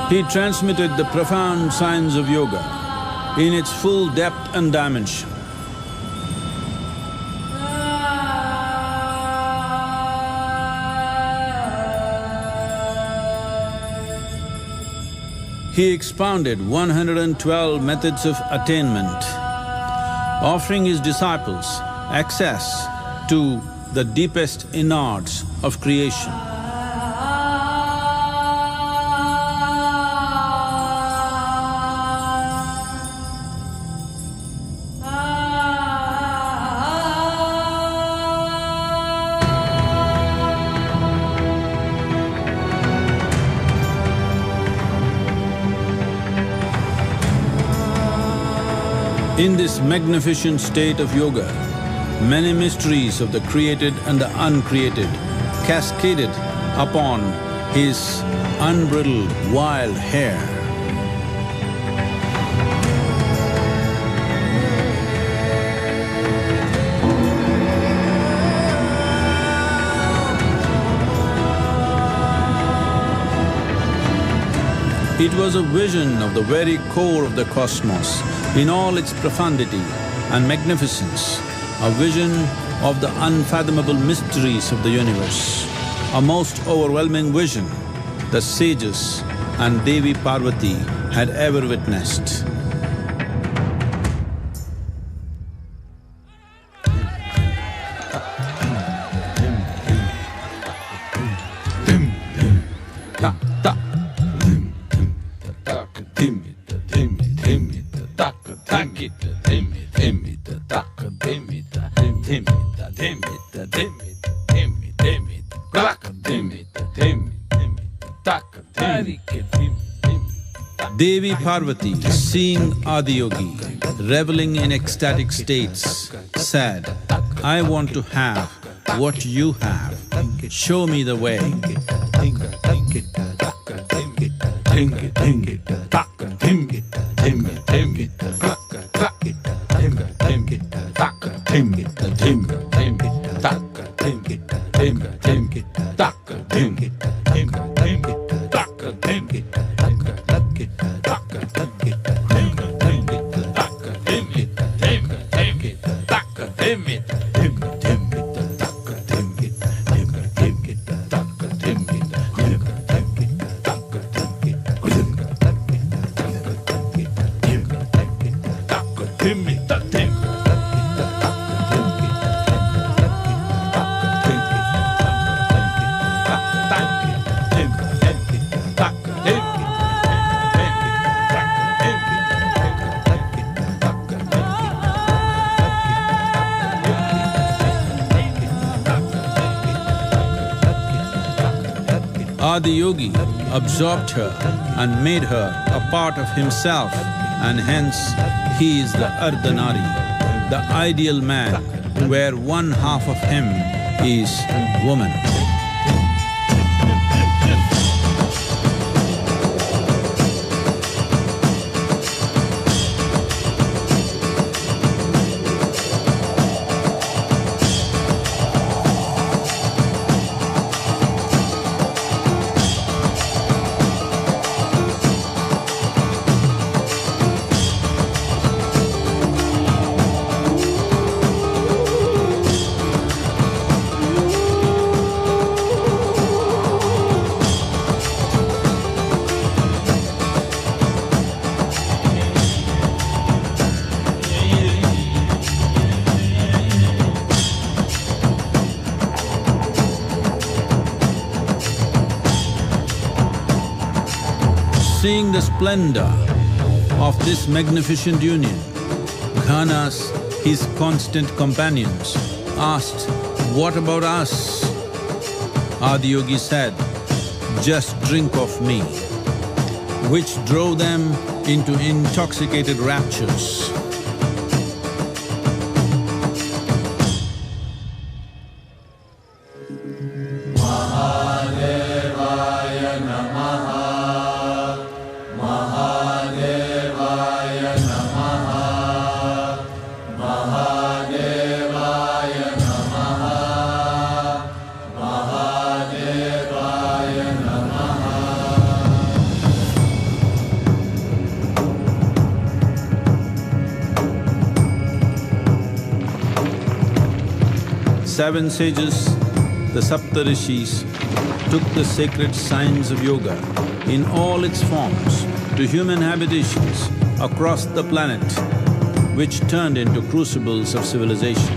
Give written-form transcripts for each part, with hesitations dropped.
He transmitted the profound science of yoga in its full depth and dimension. He expounded 112 methods of attainment, offering his disciples access to the deepest innards of creation. In this magnificent state of yoga, many mysteries of the created and the uncreated cascaded upon his unbridled wild hair. It was a vision of the very core of the cosmos in all its profundity and magnificence, a vision of the unfathomable mysteries of the universe, a most overwhelming vision the sages and Devi Parvati had ever witnessed. Devi Parvati, seeing Adiyogi reveling in ecstatic states, said, "I want to have what you have, show me the way." Adiyogi absorbed her and made her a part of himself, and hence he is the Ardhanari, the ideal man, where one half of him is woman. Seeing the splendor of this magnificent union, Ghanas, his constant companions, asked, "What about us?" Adiyogi said, "Just drink of me," which drove them into intoxicated raptures. 7 sages, the Saptarishis, took the sacred science of yoga in all its forms to human habitations across the planet, which turned into crucibles of civilization.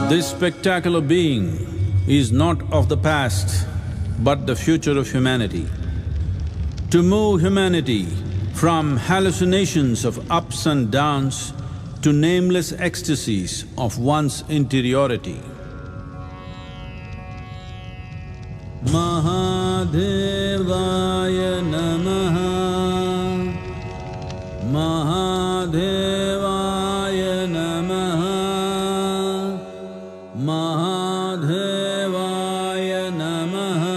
This spectacular being is not of the past, but the future of humanity. To move humanity from hallucinations of ups and downs to nameless ecstasies of one's interiority. Mahadevaya Namaha, Mahadevaya Namaha, Mahadevaya Namaha.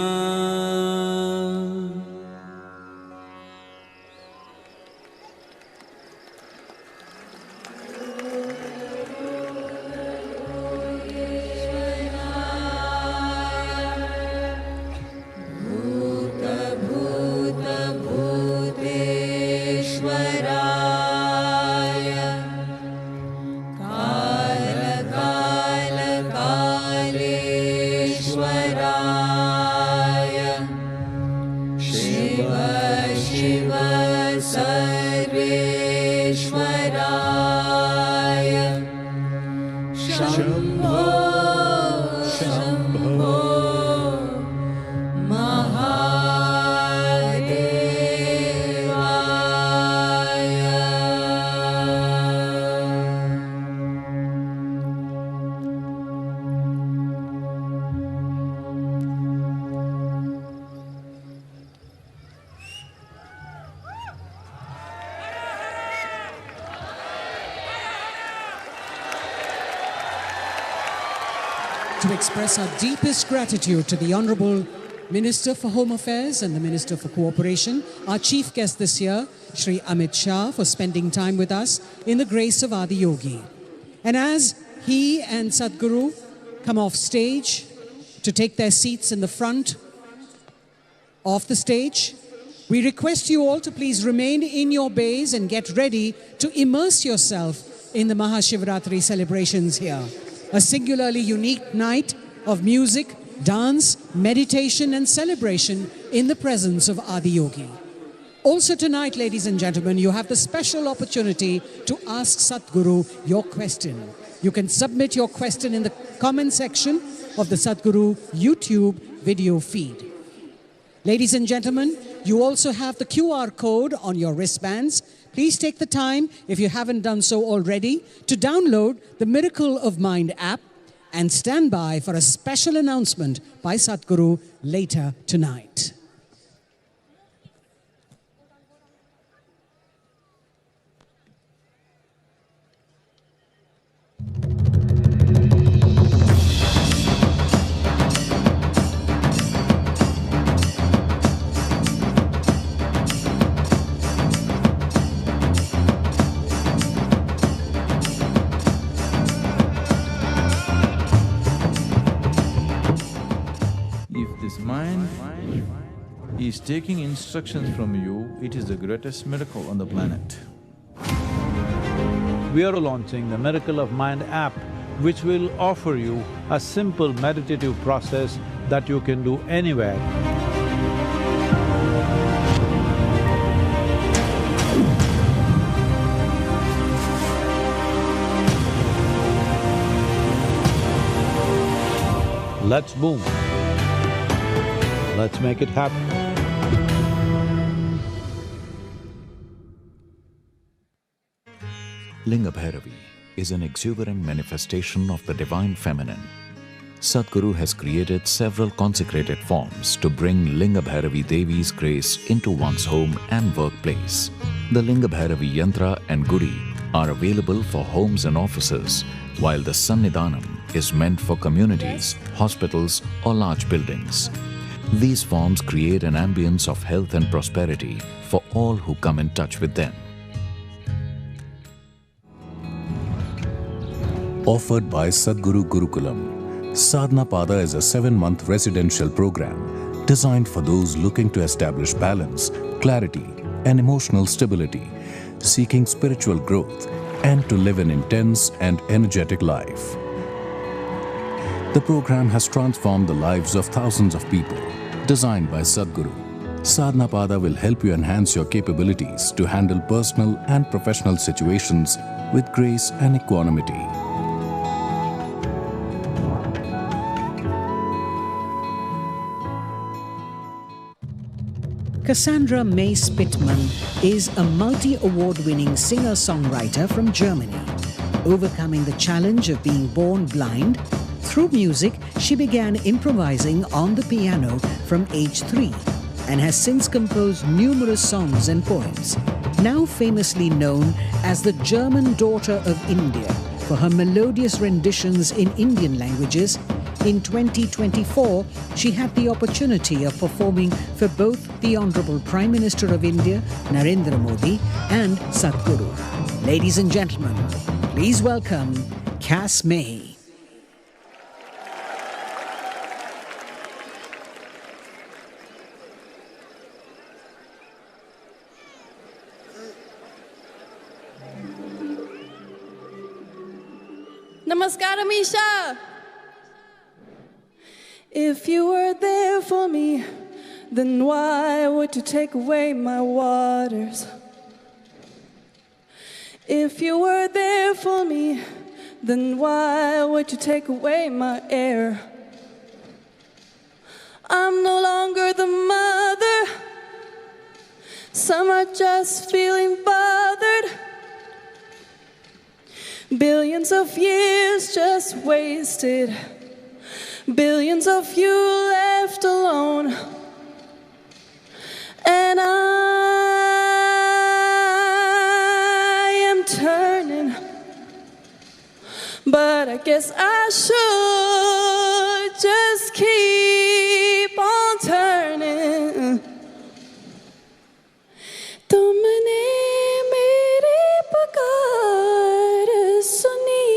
To express our deepest gratitude to the Honourable Minister for Home Affairs and the Minister for Cooperation, our chief guest this year, Shri Amit Shah, for spending time with us in the grace of Adi Yogi. And as he and Sadhguru come off stage to take their seats in the front of the stage, we request you all to please remain in your bays and get ready to immerse yourself in the Maha Shivaratri celebrations here. A singularly unique night of music, dance, meditation and celebration in the presence of Adi Yogi. Also tonight, ladies and gentlemen, you have the special opportunity to ask Sadhguru your question. You can submit your question in the comment section of the Sadhguru YouTube video feed. Ladies and gentlemen, you also have the QR code on your wristbands. Please take the time, if you haven't done so already, to download the Miracle of Mind app and stand by for a special announcement by Sadhguru later tonight. is taking instructions from you, it is the greatest miracle on the planet. We are launching the Miracle of Mind app, which will offer you a simple meditative process that you can do anywhere. Let's boom. Let's make it happen. Linga Bhairavi is an exuberant manifestation of the divine feminine. Sadhguru has created several consecrated forms to bring Linga Bhairavi Devi's grace into one's home and workplace. The Linga Bhairavi Yantra and Gudi are available for homes and offices, while the Sannidhanam is meant for communities, hospitals or large buildings. These forms create an ambience of health and prosperity for all who come in touch with them. Offered by Sadhguru Gurukulam, Sadhana Pada is a 7-month residential program designed for those looking to establish balance, clarity and emotional stability, seeking spiritual growth and to live an intense and energetic life. The program has transformed the lives of thousands of people. Designed by Sadhguru, Sadhana Pada will help you enhance your capabilities to handle personal and professional situations with grace and equanimity. Cassandra May Spittman is a multi-award-winning singer-songwriter from Germany. Overcoming the challenge of being born blind, through music she began improvising on the piano from age 3 and has since composed numerous songs and poems. Now famously known as the German Daughter of India for her melodious renditions in Indian languages, in 2024, she had the opportunity of performing for both the Honorable Prime Minister of India, Narendra Modi, and Sadhguru. Ladies and gentlemen, please welcome Cass May. Namaskaram, Isha. If you were there for me, then why would you take away my waters? If you were there for me, then why would you take away my air? I'm no longer the mother. Some are just feeling bothered. Billions of years just wasted. Billions of you left alone. And I am turning, but I guess I should just keep on turning. तुमने मेरी पुकार सुनी,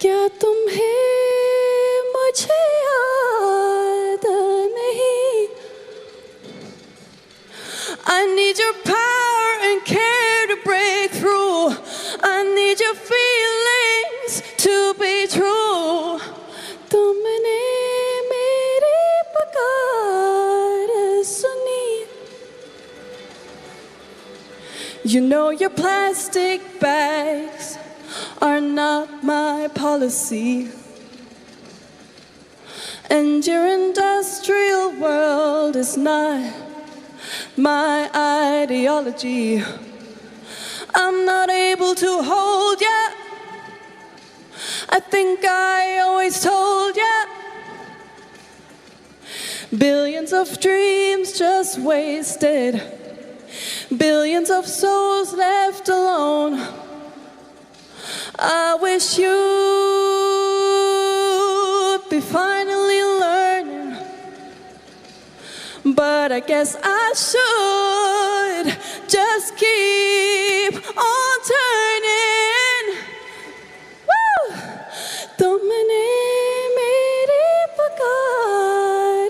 क्या तुम्हें मुझे याद नहीं? I need your power and care to break through. I need your feelings to be true. तुमने मेरी पुकार सुनी. You know your plastic bags are not my policy, and your industrial world is not my ideology. I'm not able to hold ya. I think I always told ya. Billions of dreams just wasted. Billions of souls left alone. I wish you'd be finally learning, but I guess I should just keep on turning. Woo! तुमने मेरी पुकार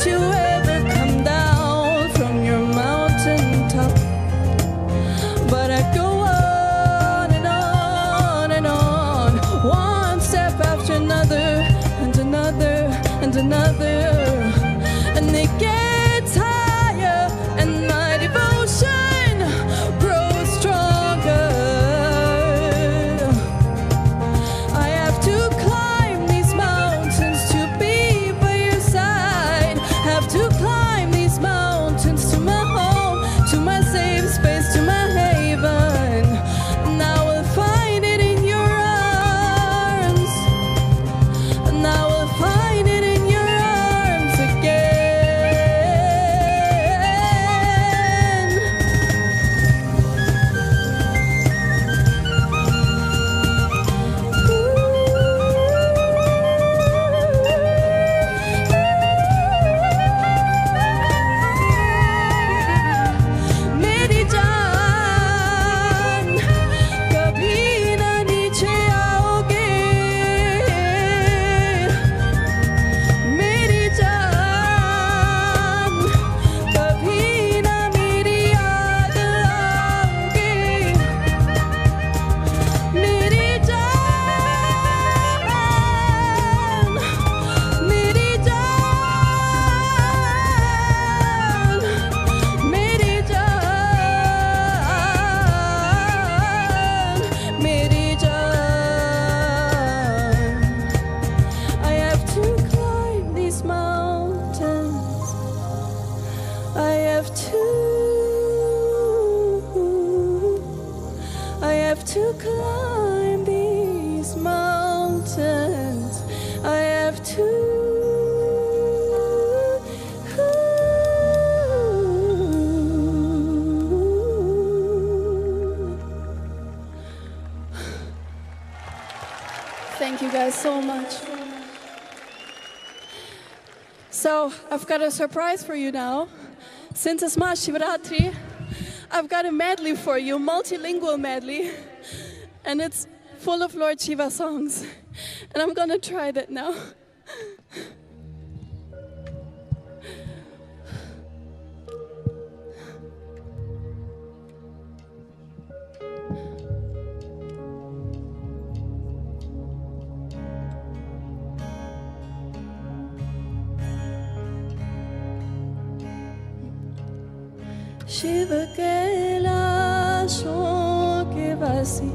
to climb these mountains. I have to. Thank you guys so much. So, I've got a surprise for you now. Since it's Maha Shivaratri, I've got a medley for you, multilingual medley. And it's full of Lord Shiva songs. And I'm gonna try that now. Shiv कैलाशों के वासी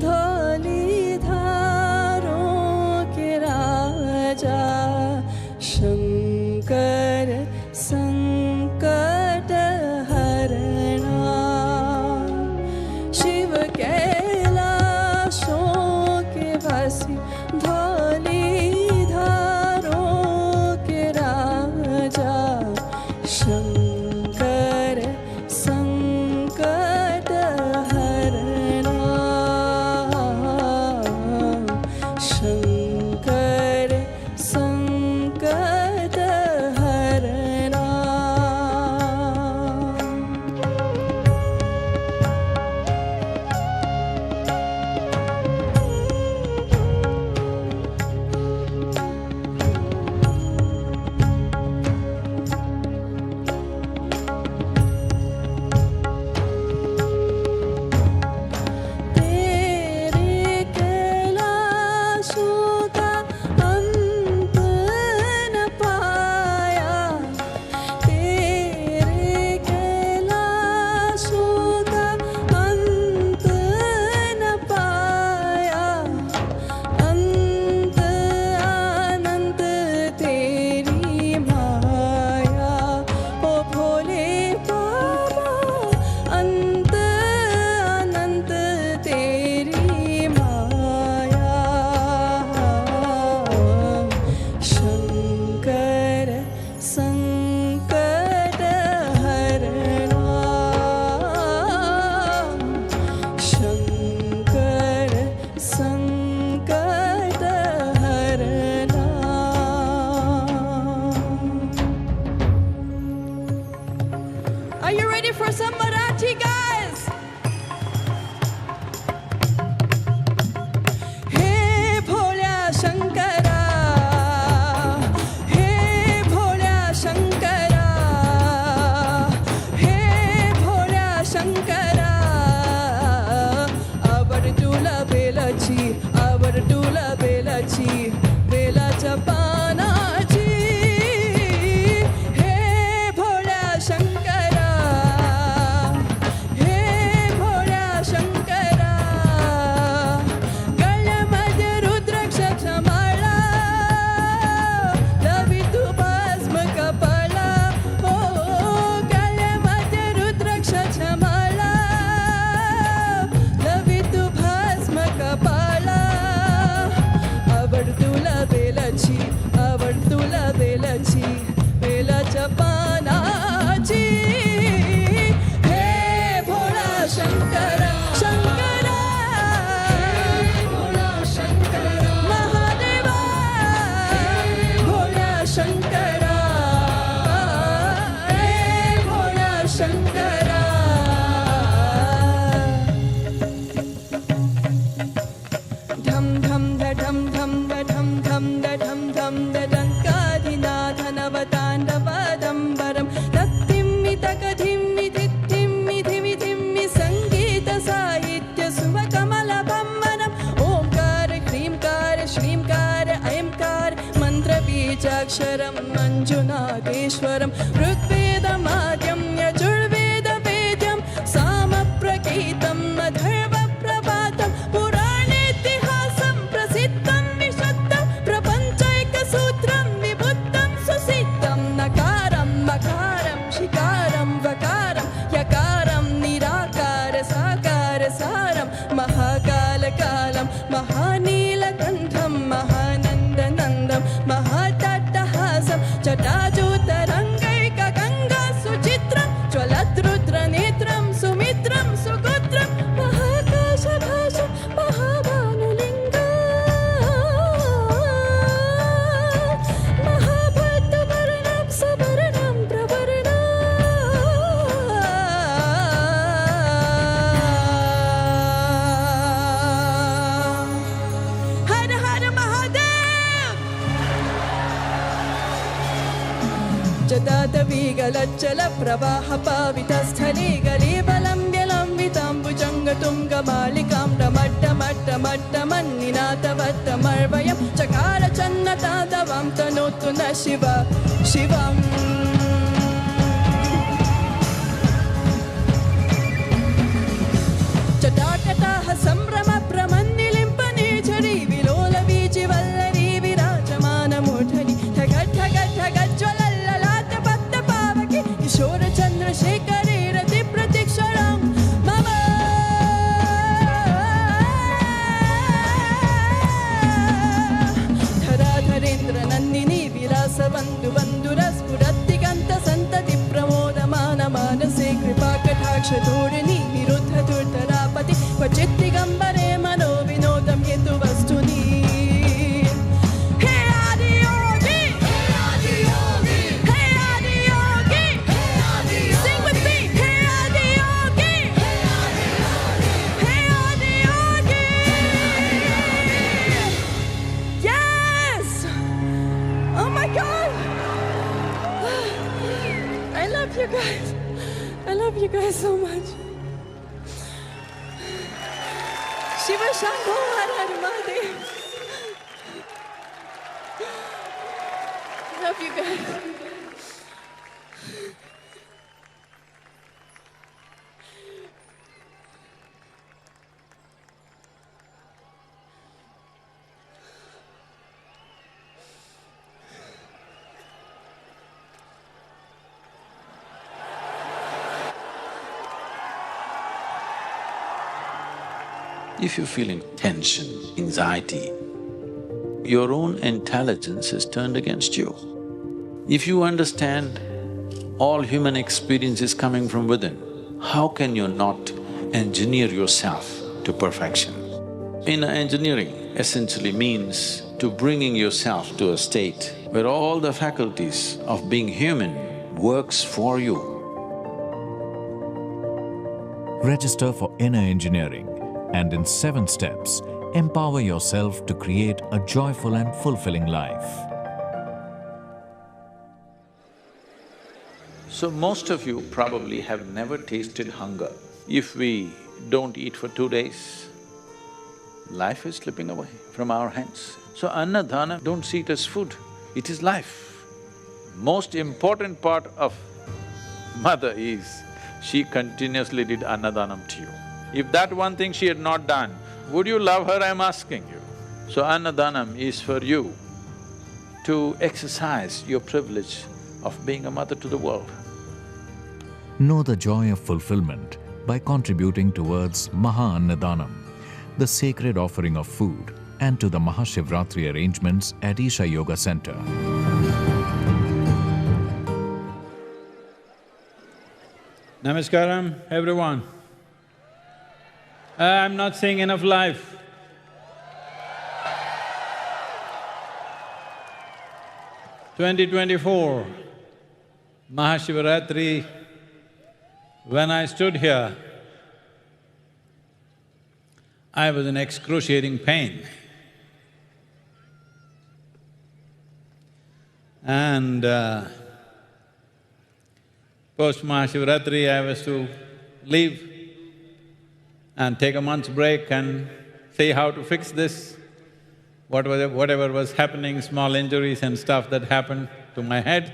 धौली धारों के राजा शंकर संकट हरणा शिव कैलाशों के वासी धौली धारों के राजा शंकर संकट हरणा शंकर संकट हरणा Are you ready for some Marathi, guys? Hey Bholya Shankara, Hey Bholya Shankara, Hey Bholya Shankara. Avardula belachi, avardula belachi, belacha panachi. Hey Bholya Shankara. Avardula belachi, belacha panachi. Hey Bhola Shankara, Shankara. Hey Bhola Shankara, Mahadeva. Hey Bhola Shankara, Hey Bhola Shankara. Dham dham da dham dham da dham dham da dham dham da dankarinathanavatandavadambaram tattimmi takadhimmi dhittimmi dhimi dhimmi sangeeta sahitya suvakamalakammanam omkara hrimkara shrimkara ayamkara mantra beejaksharam manjunateshwaram ऋग्वेदमाद्यं Yajurveda वेद्यं सामप्रकीर्तं Atharva प्रभातं पुराणेतिहासं प्रसिद्धं विशुद्धं प्रपञ्चैकसूत्रं विबुद्धं सुसिद्धं नकारं मकारं शिकारं वकारं जटाजूतरङ्गैक गङ्गा सुचित्रं ज्वलद्रुद्रनेत्रं सुमित्रं सुगोत्रं महाकाशभाषं महाभानुलिङ्गं महाभक्तवर्णं सुवर्णं प्रवर्णम् हर हर महादेव जटाटवीगलज्जल प्रवाह पावितस्थले गलीबलम्ब्यलम्बिताम्बुजङ्गतुङ्गमालिकां रमट्टमट्टमट्टमन्निनाथवट्टमर्वयं चकार चन्नतादवं तनोतु न शिव शिवम् जटाटटाः सम्भ्रम प्रमन्निलिम्पने झरि विलोल वीचिवल्लरी विराजमानमूर्धनि ठग ठग ठग ज्वलल्ललाट पद्म पावके किशोर चन्द्रशेखरे रति प्रतीक्षणं मम धराधरेन्द्र नन्दिनी विलासबन्धु बन्धुरस्फुरद्दिगन्त सन्तति प्रमोदमान मानसे कृपा कटाक्ष धोरिणी निरुद्ध दुर्धरापति क्वचित् दिगम्बरे मनो विनोदं हेतु वस्तुनि हे आदियोगी हे Adiyogi sing with me hey Adiyogi hey Adiyogi yes oh my god I love you guys. I love you guys so much. Shiva Shambho Har Har Mahadev. Love you guys. If you're feeling tension, anxiety, your own intelligence is turned against you. If you understand all human experience is coming from within, how can you not engineer yourself to perfection? Inner engineering essentially means to bringing yourself to a state where all the faculties of being human works for you. Register for Inner Engineering and in 7 steps, empower yourself to create a joyful and fulfilling life. So most of you probably have never tasted hunger. If we don't eat for 2 days, life is slipping away from our hands. So annadana, don't see it as food, it is life. Most important part of mother is, she continuously did annadanam to you. If that one thing she had not done, would you love her, I'm asking you? So annadanam is for you to exercise your privilege of being a mother to the world. Know the joy of fulfillment by contributing towards Maha Annadanam, the sacred offering of food, and to the Maha Shivaratri arrangements at Isha Yoga Center. Namaskaram, everyone. I'm not seeing enough life. (2024) Maha Shivaratri, when I stood here, I was in excruciating pain. And post Maha Shivaratri, I was to leave and take a month's break and see how to fix this, whatever was happening, small injuries and stuff that happened to my head.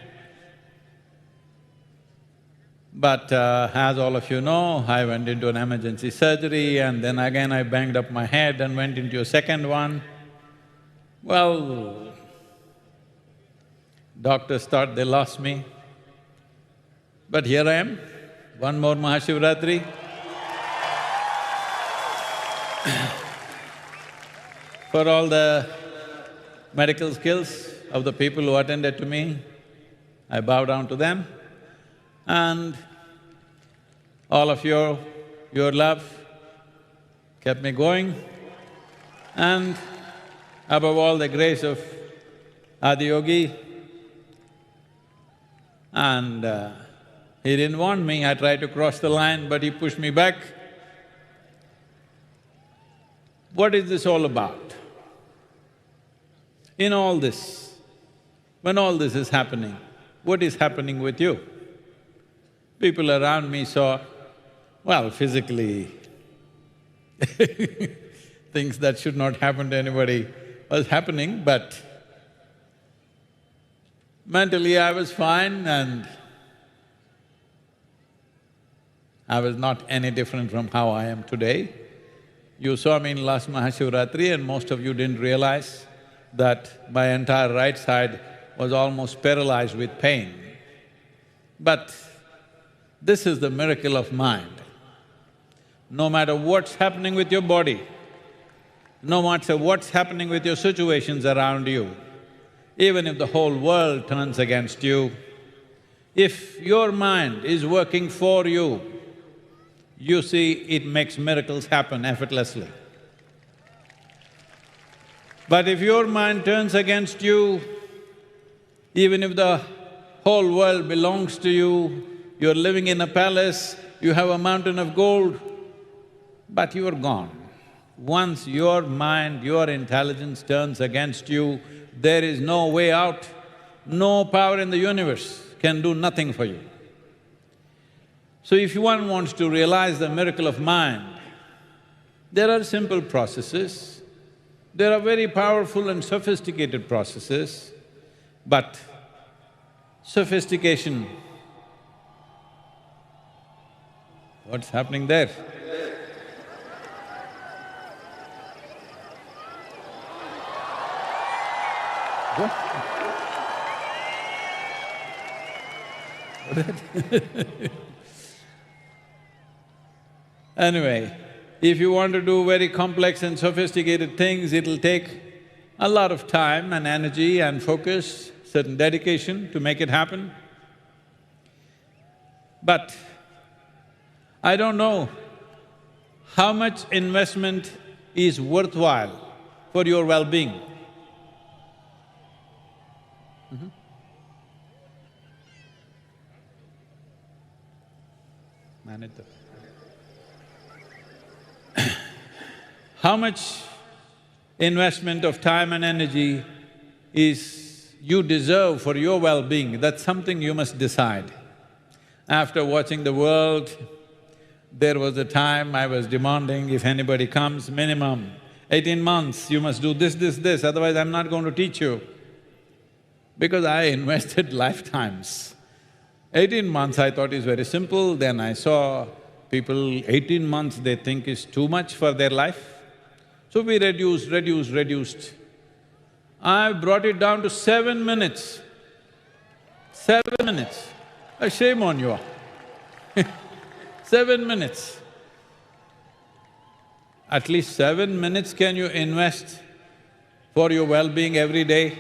But as all of you know, I went into an emergency surgery and then again I banged up my head and went into a second one. Well, doctors thought they lost me. But here I am, one more Maha Shivaratri. For all the medical skills of the people who attended to me, I bow down to them, and all of your love kept me going, and above all the grace of Adiyogi. And he didn't want me, I tried to cross the line, but he pushed me back. What is this all about? In all this, when all this is happening, what is happening with you? People around me saw, well, physically things that should not happen to anybody was happening, but mentally I was fine and I was not any different from how I am today. You saw me in last Maha Shivaratri and most of you didn't realize that my entire right side was almost paralyzed with pain. But this is the miracle of mind. No matter what's happening with your body, no matter what's happening with your situations around you, even if the whole world turns against you, if your mind is working for you, you see it makes miracles happen effortlessly. But if your mind turns against you, even if the whole world belongs to you, you're living in a palace, you have a mountain of gold, but you're gone. Once your mind, your intelligence turns against you, there is no way out. No power in the universe can do nothing for you. So if one wants to realize the miracle of mind, there are simple processes, there are very powerful and sophisticated processes, but sophistication… What's happening there? What? Anyway, if you want to do very complex and sophisticated things, it'll take a lot of time and energy and focus, certain dedication to make it happen. But I don't know how much investment is worthwhile for your well-being. Manage that. How much investment of time and energy is you deserve for your well-being, that's something you must decide. After watching the world, there was a time I was demanding, if anybody comes, minimum 18 months, you must do this, otherwise I'm not going to teach you. Because I invested lifetimes. 18 months I thought is very simple, then I saw people 18 months they think is too much for their life. So we reduced. I brought it down to 7 minutes. 7 minutes. Shame on you. 7 minutes. At least 7 minutes can you invest for your well-being every day?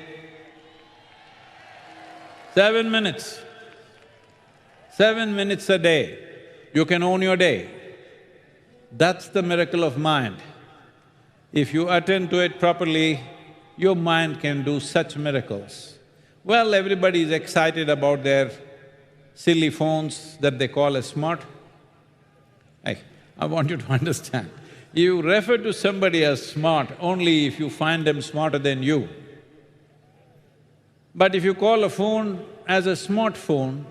7 minutes. 7 minutes a day, you can own your day. That's the miracle of mind. If you attend to it properly, your mind can do such miracles. Well, everybody is excited about their silly phones that they call as smart. Hey, I want you to understand, you refer to somebody as smart only if you find them smarter than you. But if you call a phone as a smartphone,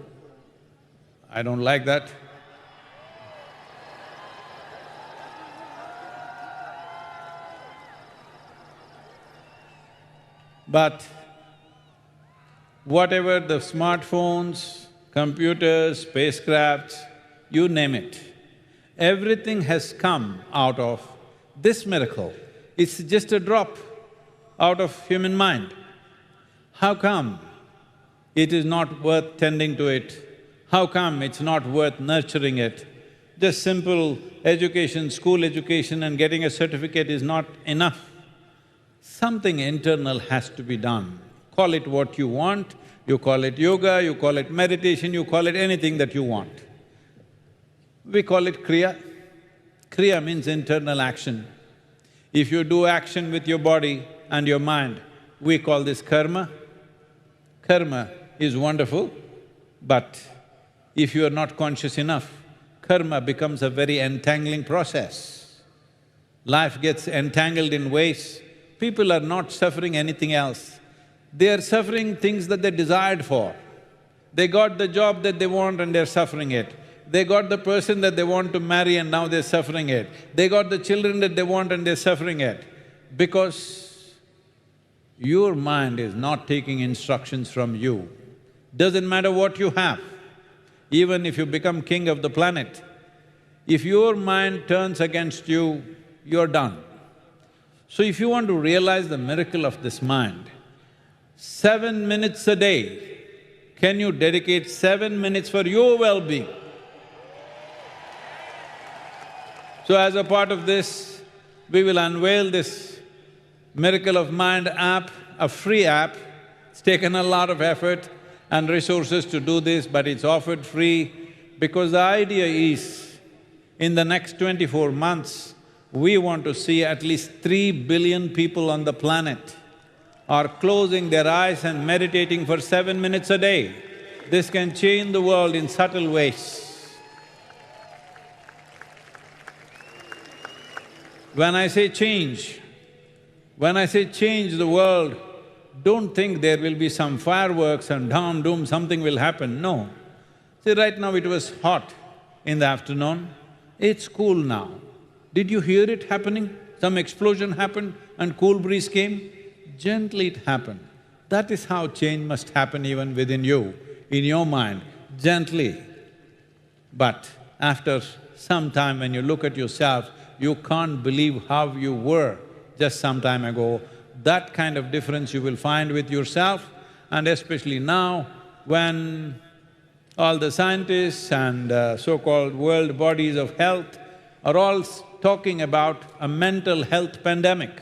I don't like that. But whatever the smartphones, computers, spacecrafts, you name it, everything has come out of this miracle. It's just a drop out of human mind. How come it is not worth tending to it? How come it's not worth nurturing it? Just simple education, school education and getting a certificate is not enough. Something internal has to be done, Call it what you want, you call it yoga, you call it meditation, you call it anything that you want. We call it kriya. Kriya means internal action. If you do action with your body and your mind, we call this karma. Karma is wonderful, but if you are not conscious enough, karma becomes a very entangling process. Life gets entangled in ways, people are not suffering anything else. They are suffering things that they desired for. They got the job that they want and they're suffering it. They got the person that they want to marry and now they're suffering it. They got the children that they want and they're suffering it. Because your mind is not taking instructions from you. Doesn't matter what you have, even if you become king of the planet, if your mind turns against you, you're done. So if you want to realize the miracle of this mind, 7 minutes a day, can you dedicate 7 minutes for your well-being? So as a part of this, we will unveil this Miracle of Mind app, a free app. It's taken a lot of effort and resources to do this, but it's offered free because the idea is, in the next 24 months, we want to see at least 3 billion people on the planet are closing their eyes and meditating for 7 minutes a day. This can change the world in subtle ways. When I say change the world, don't think there will be some fireworks and doom, something will happen, no. See, right now it was hot in the afternoon, it's cool now. Did you hear it happening? Some explosion happened and cool breeze came? Gently it happened. That is how change must happen even within you, in your mind, gently. But after some time when you look at yourself, you can't believe how you were just some time ago. That kind of difference you will find with yourself, and especially now when all the scientists and so-called world bodies of health are all talking about a mental health pandemic.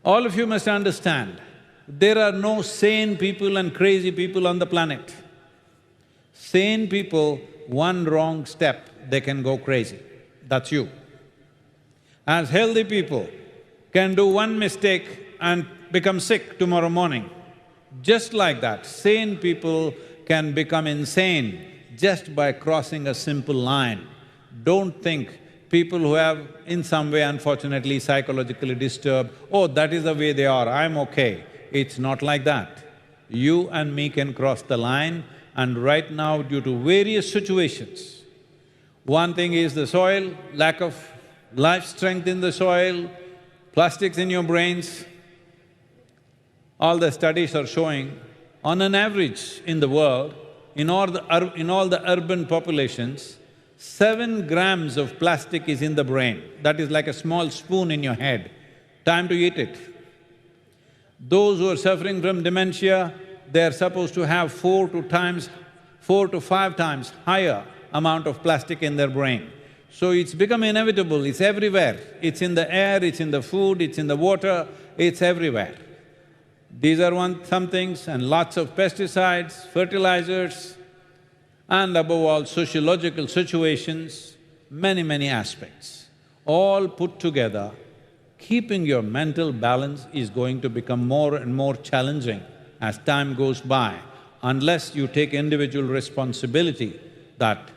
All of you must understand, there are no sane people and crazy people on the planet. Sane people, one wrong step, they can go crazy. That's you. As healthy people can do one mistake and become sick tomorrow morning, just like that, sane people can become insane just by crossing a simple line. Don't think people who have in some way unfortunately psychologically disturbed, oh, that is the way they are, I'm okay. It's not like that. You and me can cross the line, and right now due to various situations, one thing is the soil, lack of life strength in the soil, plastics in your brains. All the studies are showing, on an average in the world, in all the urban populations, 7 grams of plastic is in the brain. That is like a small spoon in your head. Time to eat it. Those who are suffering from dementia, they are supposed to have 4 to 5 times higher amount of plastic in their brain. So it's become inevitable, it's everywhere. It's in the air, it's in the food, it's in the water, it's everywhere. These are some things, and lots of pesticides, fertilizers, and above all, sociological situations, many aspects. All put together, keeping your mental balance is going to become more and more challenging as time goes by, unless you take individual responsibility that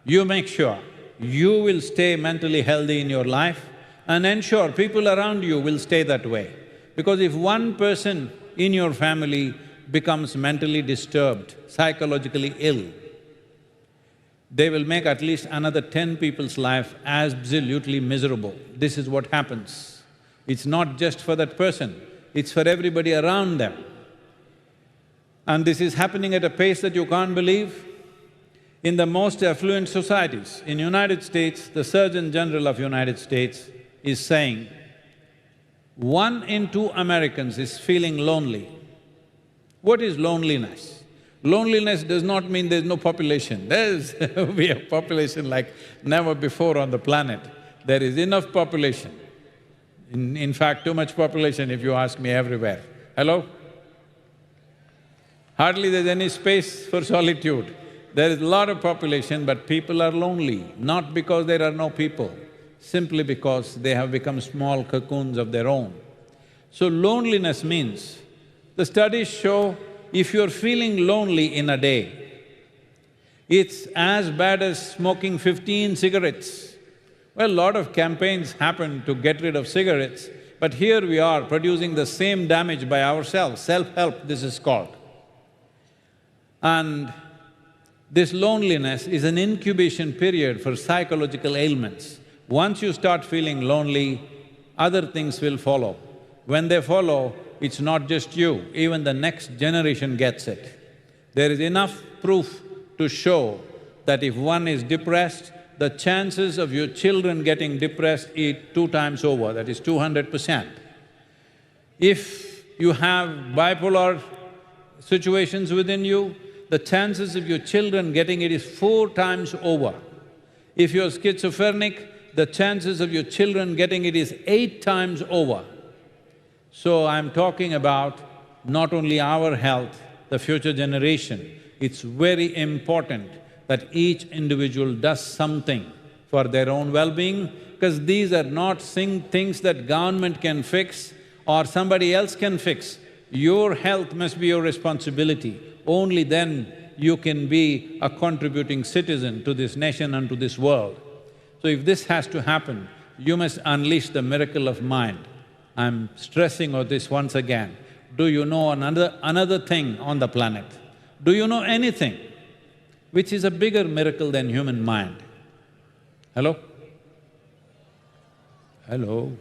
you make sure you will stay mentally healthy in your life and ensure people around you will stay that way. Because if one person in your family becomes mentally disturbed, psychologically ill, they will make at least another 10 people's life absolutely miserable. This is what happens. It's not just for that person, it's for everybody around them. And this is happening at a pace that you can't believe. In the most affluent societies, in United States, the Surgeon General of United States is saying, 1 in 2 Americans is feeling lonely. What is loneliness? Loneliness does not mean there's no population. We have population like never before on the planet. There is enough population. In fact, too much population if you ask me everywhere. Hello? Hardly there's any space for solitude. There is a lot of population, but people are lonely, not because there are no people, simply because they have become small cocoons of their own. So loneliness means, the studies show if you're feeling lonely in a day, it's as bad as smoking 15 cigarettes. Well, a lot of campaigns happen to get rid of cigarettes, but here we are producing the same damage by ourselves. Self-help, this is called. And this loneliness is an incubation period for psychological ailments. Once you start feeling lonely, other things will follow. When they follow, it's not just you, even the next generation gets it. There is enough proof to show that if one is depressed, the chances of your children getting depressed is 2 times over, that is 200%. If you have bipolar situations within you, the chances of your children getting it is 4 times over. If you're schizophrenic, the chances of your children getting it is 8 times over. So I'm talking about not only our health, the future generation. It's very important that each individual does something for their own well-being, because these are not things that government can fix or somebody else can fix. Your health must be your responsibility. Only then you can be a contributing citizen to this nation and to this world. So if this has to happen, you must unleash the miracle of mind. I'm stressing on this once again. Do you know another thing on the planet? Do you know anything which is a bigger miracle than human mind? Hello? Hello?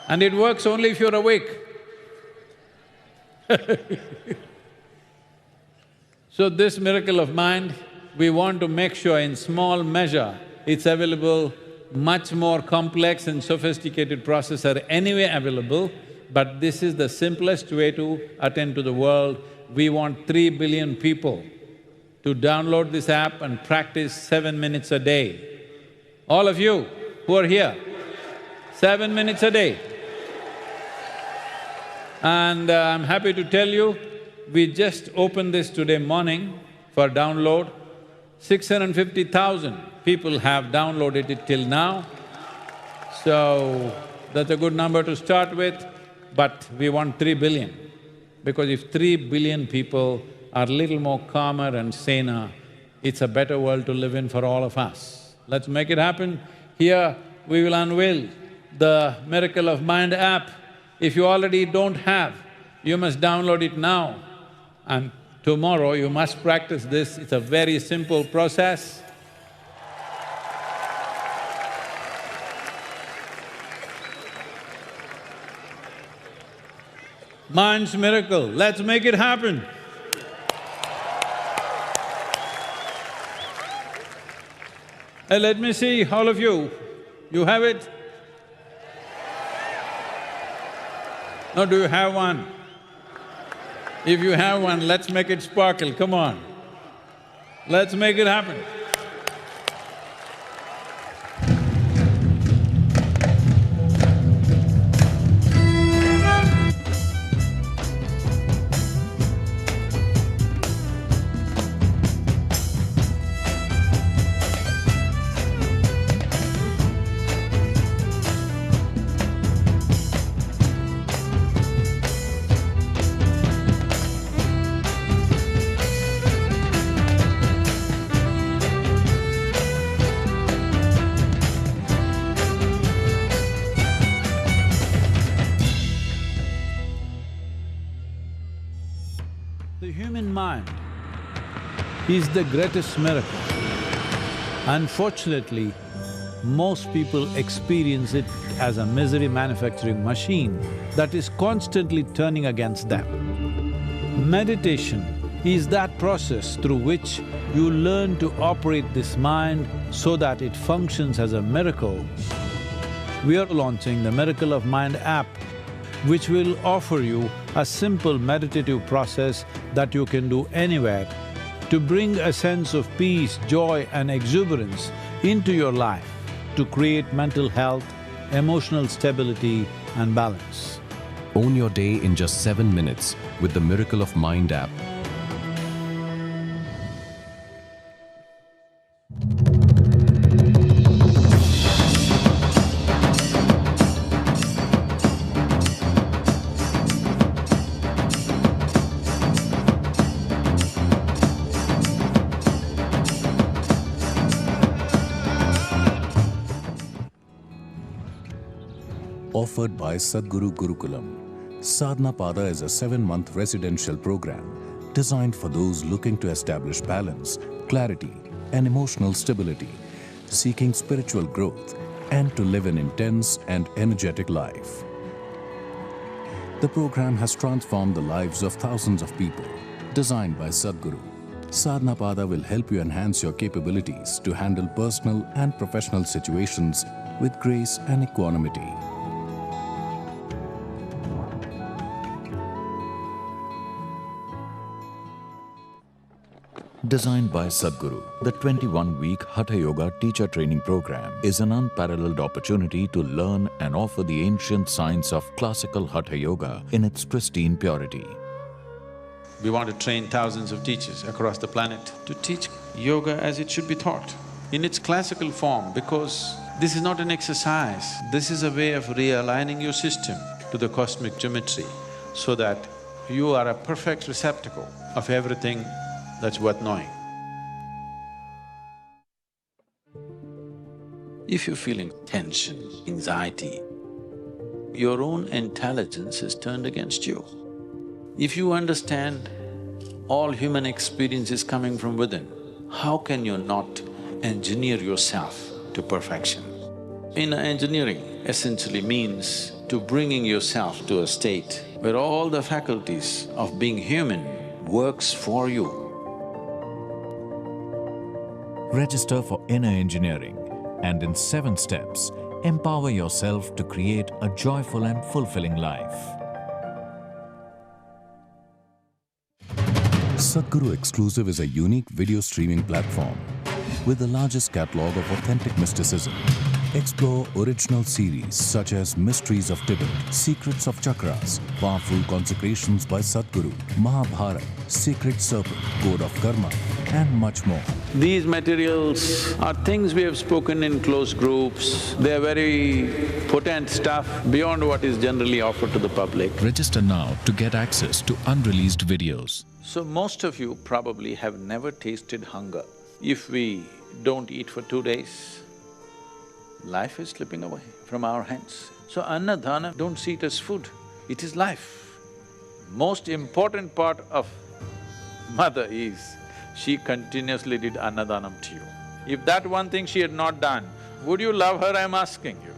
And it works only if you're awake. So this miracle of mind, we want to make sure in small measure it's available. Much more complex and sophisticated processes are anyway available, but this is the simplest way to attend to the world. We want 3 billion people to download this app and practice 7 minutes a day. All of you who are here, 7 minutes a day. And I'm happy to tell you, we just opened this today morning for download. 650,000 people have downloaded it till now. So, that's a good number to start with, but we want 3 billion. Because if 3 billion people are little more calmer and saner, it's a better world to live in for all of us. Let's make it happen. Here, we will unveil the Miracle of Mind app. If you already don't have, you must download it now. And tomorrow you must practice this. It's a very simple process. Mind's miracle, let's make it happen. Let me see, all of you, you have it? No, do you have one? If you have one, let's make it sparkle, come on. Let's make it happen. The human mind is the greatest miracle. Unfortunately, most people experience it as a misery manufacturing machine that is constantly turning against them. Meditation is that process through which you learn to operate this mind so that it functions as a miracle. We are launching the Miracle of Mind app, which will offer you a simple meditative process that you can do anywhere to bring a sense of peace, joy and exuberance into your life to create mental health, emotional stability and balance. Own your day in just 7 minutes with the Miracle of Mind app. Offered by Sadhguru Gurukulam, Sadhana Pada is a 7-month residential program designed for those looking to establish balance, clarity, and emotional stability, seeking spiritual growth, and to live an intense and energetic life. The program has transformed the lives of thousands of people. Designed by Sadhguru, Sadhana Pada will help you enhance your capabilities to handle personal and professional situations with grace and equanimity. Designed by Sadhguru, the 21-week Hatha Yoga teacher training program is an unparalleled opportunity to learn and offer the ancient science of classical Hatha Yoga in its pristine purity. We want to train thousands of teachers across the planet to teach yoga as it should be taught, in its classical form, because this is not an exercise, this is a way of realigning your system to the cosmic geometry so that you are a perfect receptacle of everything that's worth knowing. If you're feeling tension, anxiety, your own intelligence is turned against you. If you understand all human experience is coming from within, how can you not engineer yourself to perfection? Inner engineering essentially means to bringing yourself to a state where all the faculties of being human works for you. Register for Inner Engineering and in 7 steps, empower yourself to create a joyful and fulfilling life. Sadhguru Exclusive is a unique video streaming platform with the largest catalog of authentic mysticism. Explore original series such as Mysteries of Tibet, Secrets of Chakras, Powerful Consecrations by Sadhguru, Mahabharata, Sacred Serpent, Code of Karma, and much more. These materials are things we have spoken in close groups. They are very potent stuff beyond what is generally offered to the public. Register now to get access to unreleased videos. So most of you probably have never tasted hunger. If we don't eat for 2 days, life is slipping away from our hands. So annadana, don't see it as food, it is life. Most important part of mother is, she continuously did annadanam to you. If that one thing she had not done, would you love her, I'm asking you?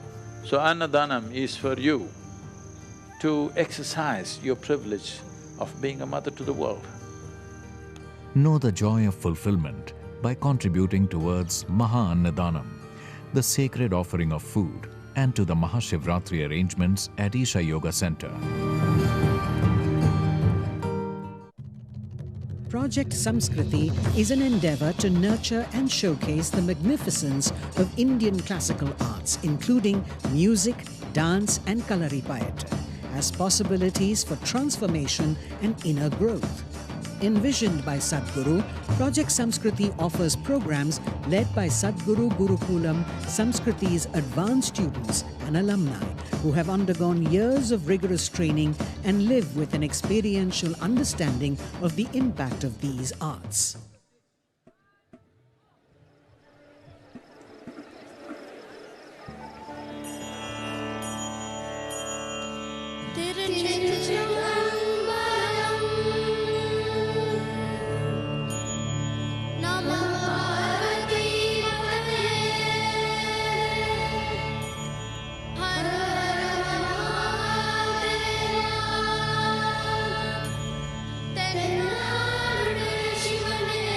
So annadanam is for you to exercise your privilege of being a mother to the world. Know the joy of fulfillment by contributing towards Maha Annadanam, the sacred offering of food, and to the Maha Shivaratri arrangements at Isha Yoga Center. Project Samskriti is an endeavor to nurture and showcase the magnificence of Indian classical arts, including music, dance and Kalaripayattu, as possibilities for transformation and inner growth. Envisioned by Sadhguru, Project Samskriti offers programs led by Sadhguru Gurukulam Samskriti's advanced students and alumni who have undergone years of rigorous training and live with an experiential understanding of the impact of these arts. Shivaratri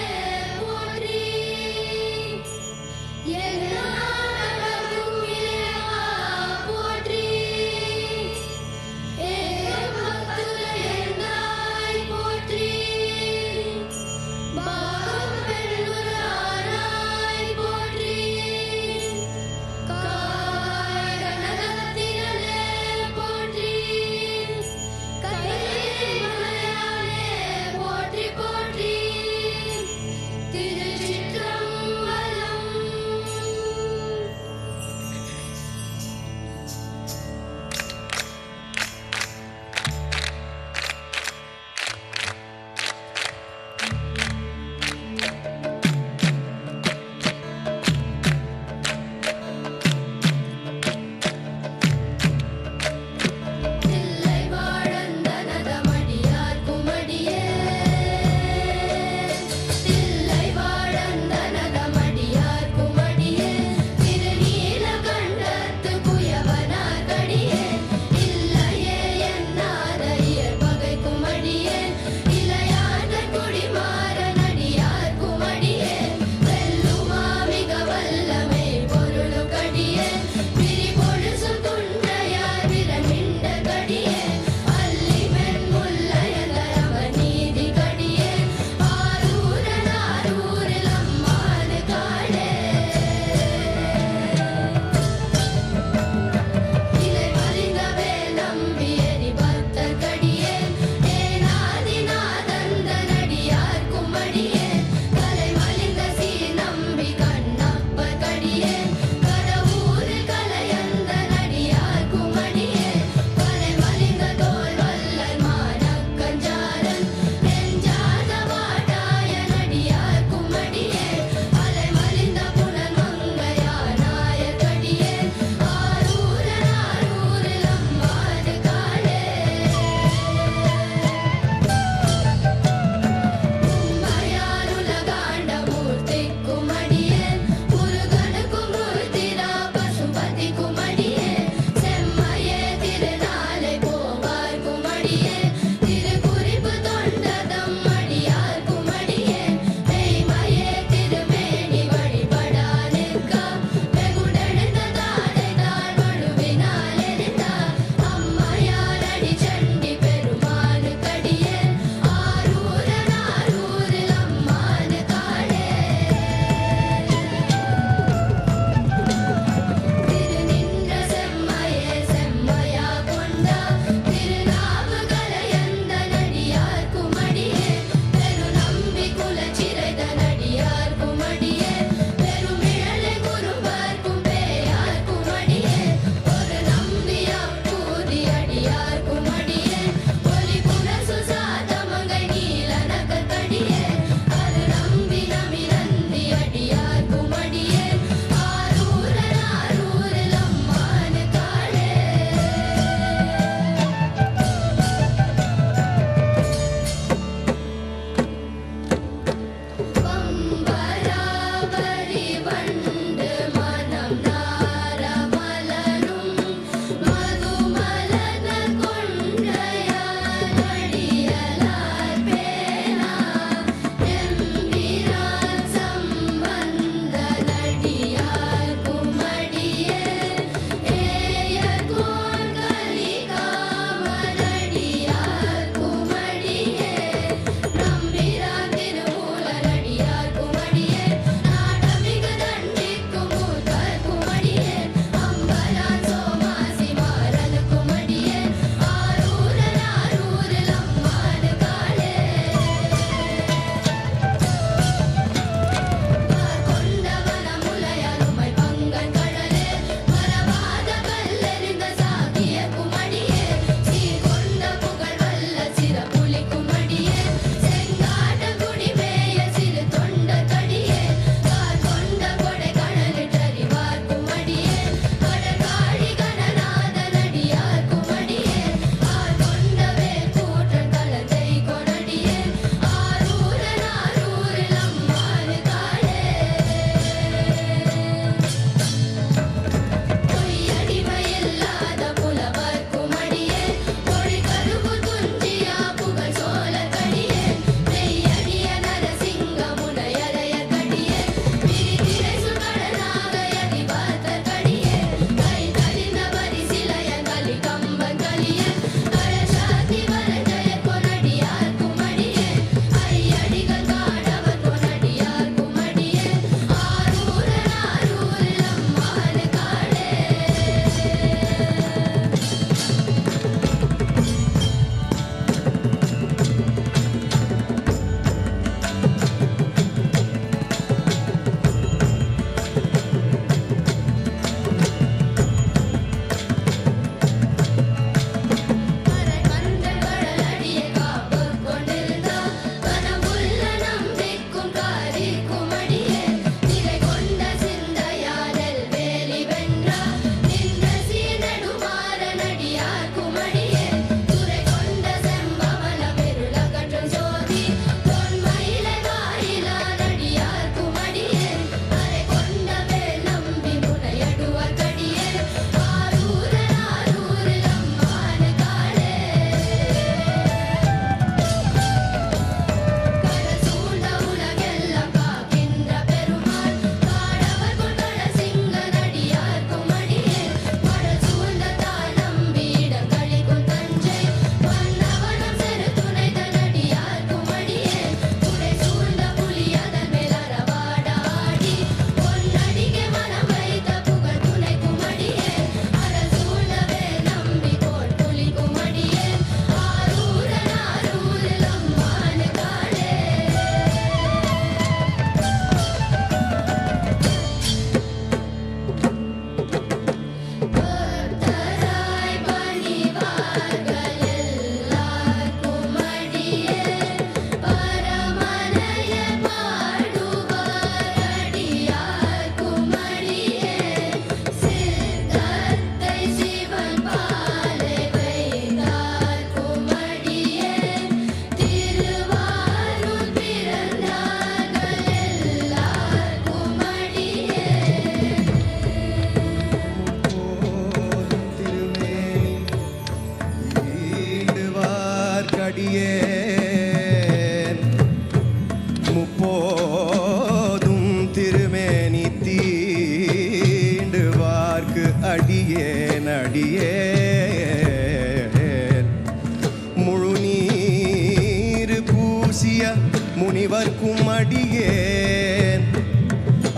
முனிவர்க்கும் அடியேன்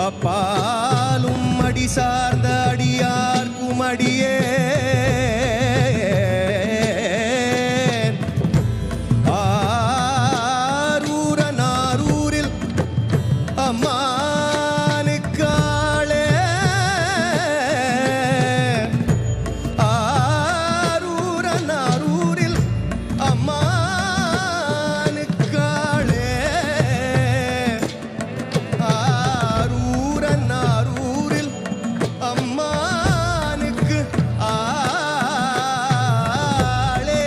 அப்பாலும் அடி சார்ந்த அடியார்க்கும் அடியேன் ஆரூரில் அம்மானுக்காளே ஆரூரில் அம்மானுக்காளே ஆரூரில் அம்மானுக்கு ஆளே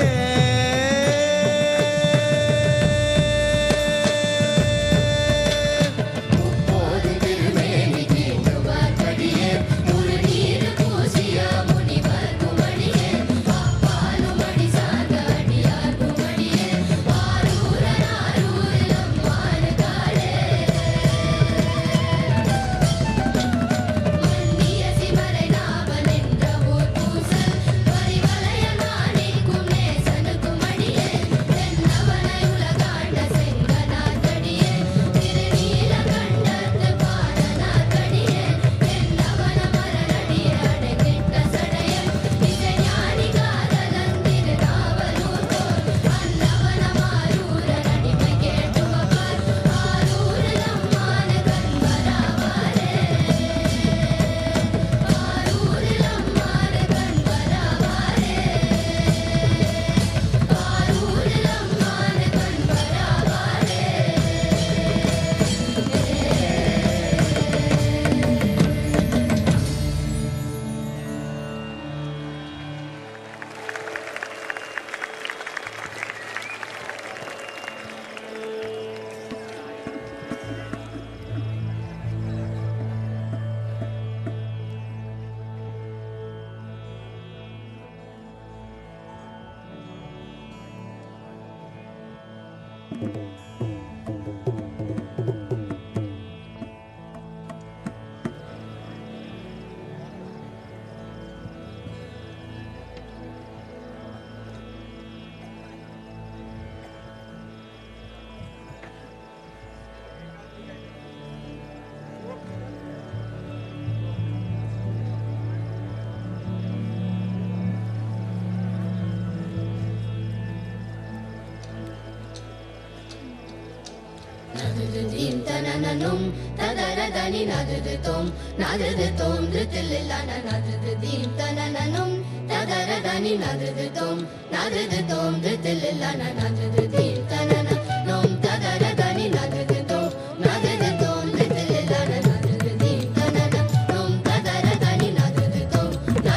Tananum, Tadaradani Nadum, Nadum, Ritilana Nadim, Tananum, Tadaradani Nadum, Nadum, Ritilana Nadim, Tanana, Nom Tadaradani Nadum, Nadum, Ritilana Nadim, Tanana, Nom Tadaradani Nadum, Nadum,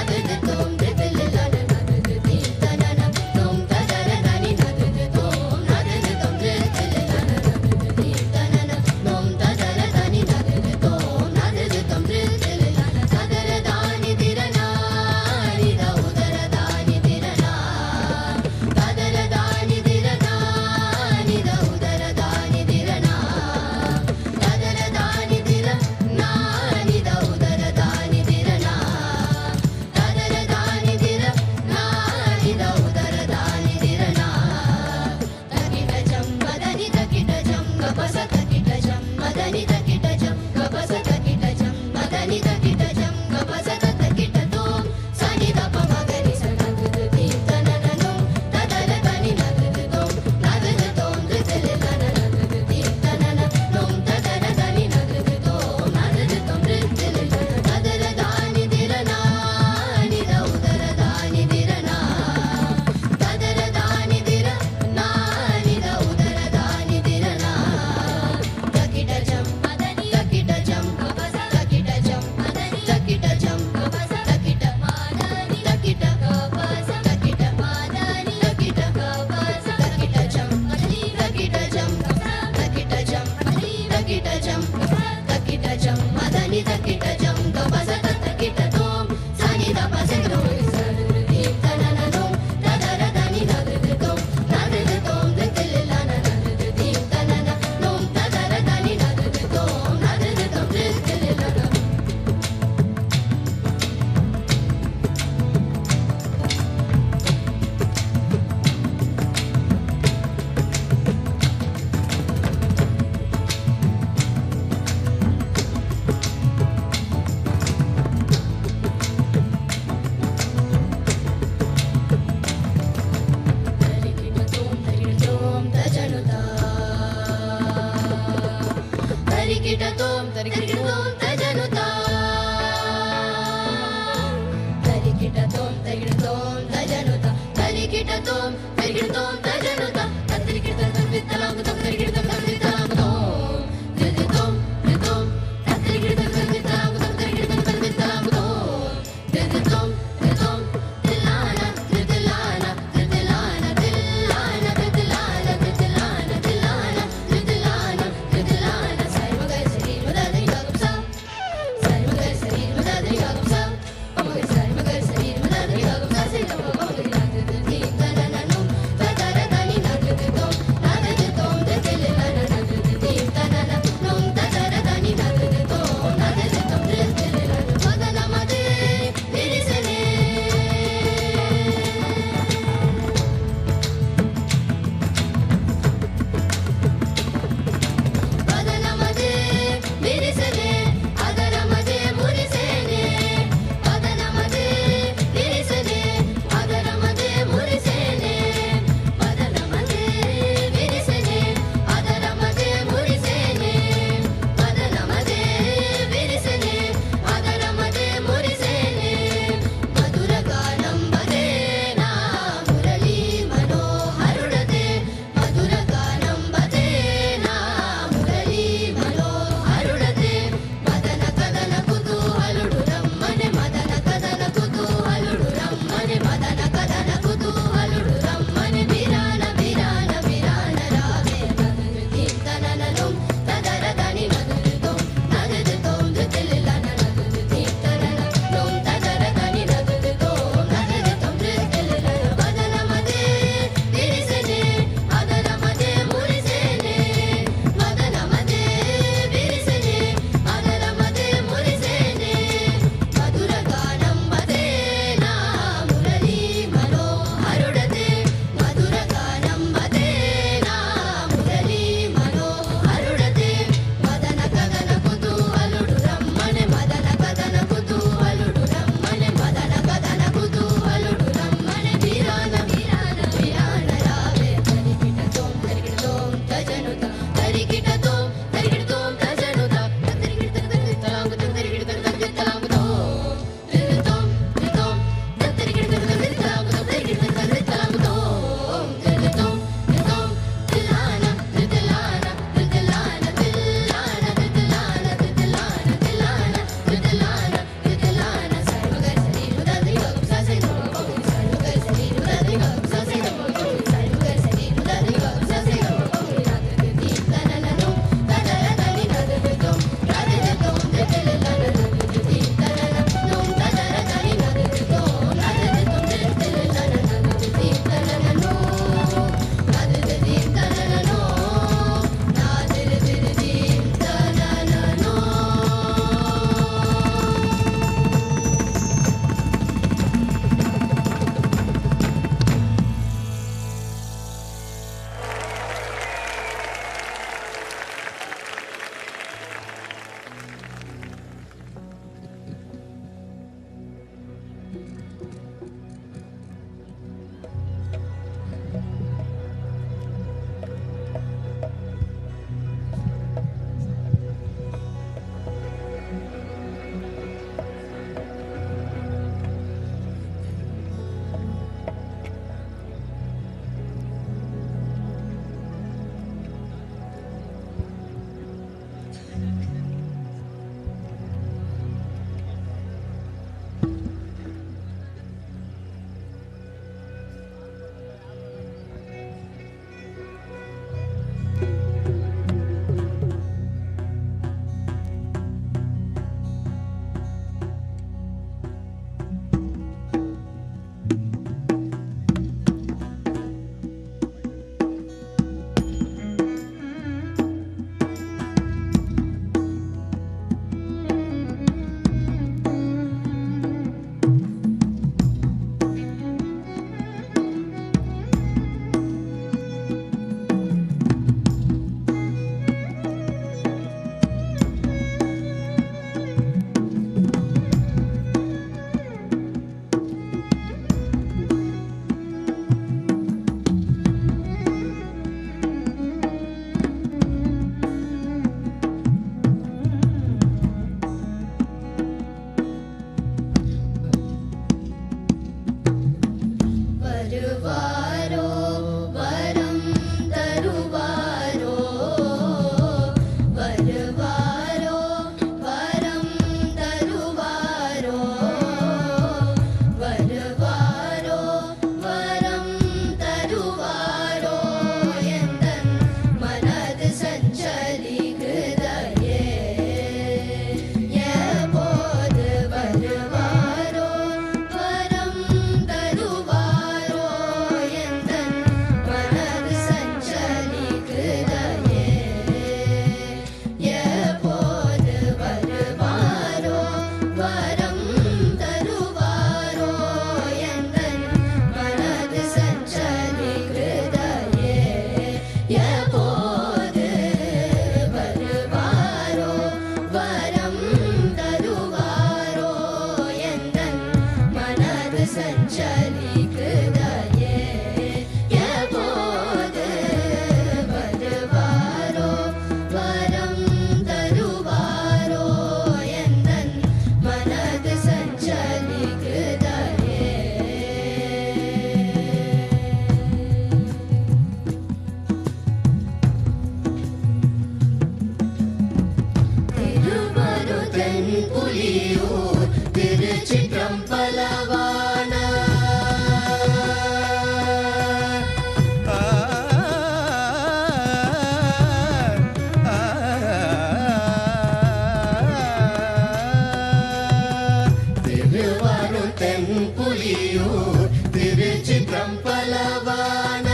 Ritilana Nadim, Tanana, Nom Tadaradani Nadum, Nadum, Ritilana Nadim, Tanana, Nom Tadaradani Nadum, Nadum, Ritilana Tadaradani Dirana, Ida Udaradani Dirana, Tadaradani Dirana, Ida Udaradani Dirana, Tadaradani Dirana, Ida Udaradani Dirana, Tadaradani Dirana, Ida Udaradani Dirana, Takita Jam Madani Takita Jam Gapasa Takita Jam Madani Takita Jam Gapasa Takita Jam Madani Takita Jam Gapasa Takita Tom Sani Dapa Magari Sanadudi Tananum Tadaradani Nadudum Nadudum Ritilana Nadudi Tanana Nom Tadaradani Nadudum Nadudum Ritilana Tadaradani Dirana Nida Udaradani Dirana Tadaradani Dirana Nida Udaradani Dirana Takita Jam Madani Takita Jam Gapasa Takita Jam Madani Takita Jam Gapasa Takita Madani Takita Gapasa Takita Madani Takita Gapasa Takita Jam Madani Takita Jam Gapasa Takita Jam Madani Takita Jam Gapasa Takita Jam Madani Takita Jam Gapasa Takita Tom Sani Dapa Sendroi Sadhguru Tananum Tadaradani Nadudum Nadudum Ritilana Nadudum Tanana Nom Tadaradani Nadudum Nadudum Ritilana तरिकिटतोम तरिकिटतोम तजनुता तरिकिटतोम तरिकिटतोम तजनुता तरिकिटतोम तरिकिटतोम तजनुता तरिकिटतोम वित्तलांगतोम तरिकिटतोम वित्तलांगतोम दिदितोम दिदितोम तरिकिटतोम वित्तलांगतोम तरिकिटतोम वित्तलांगतोम दिदितोम दिदितोम दिलाना दिलाना दिलाना दिलाना दिलाना दिलाना दिलाना दिलाना दिलाना sai magai sari madani gapsa தென்புலியூர் திருச்சிற்றம்பலவான Thiruvarur தென்புலியூர் திருச்சிற்றம்பலவான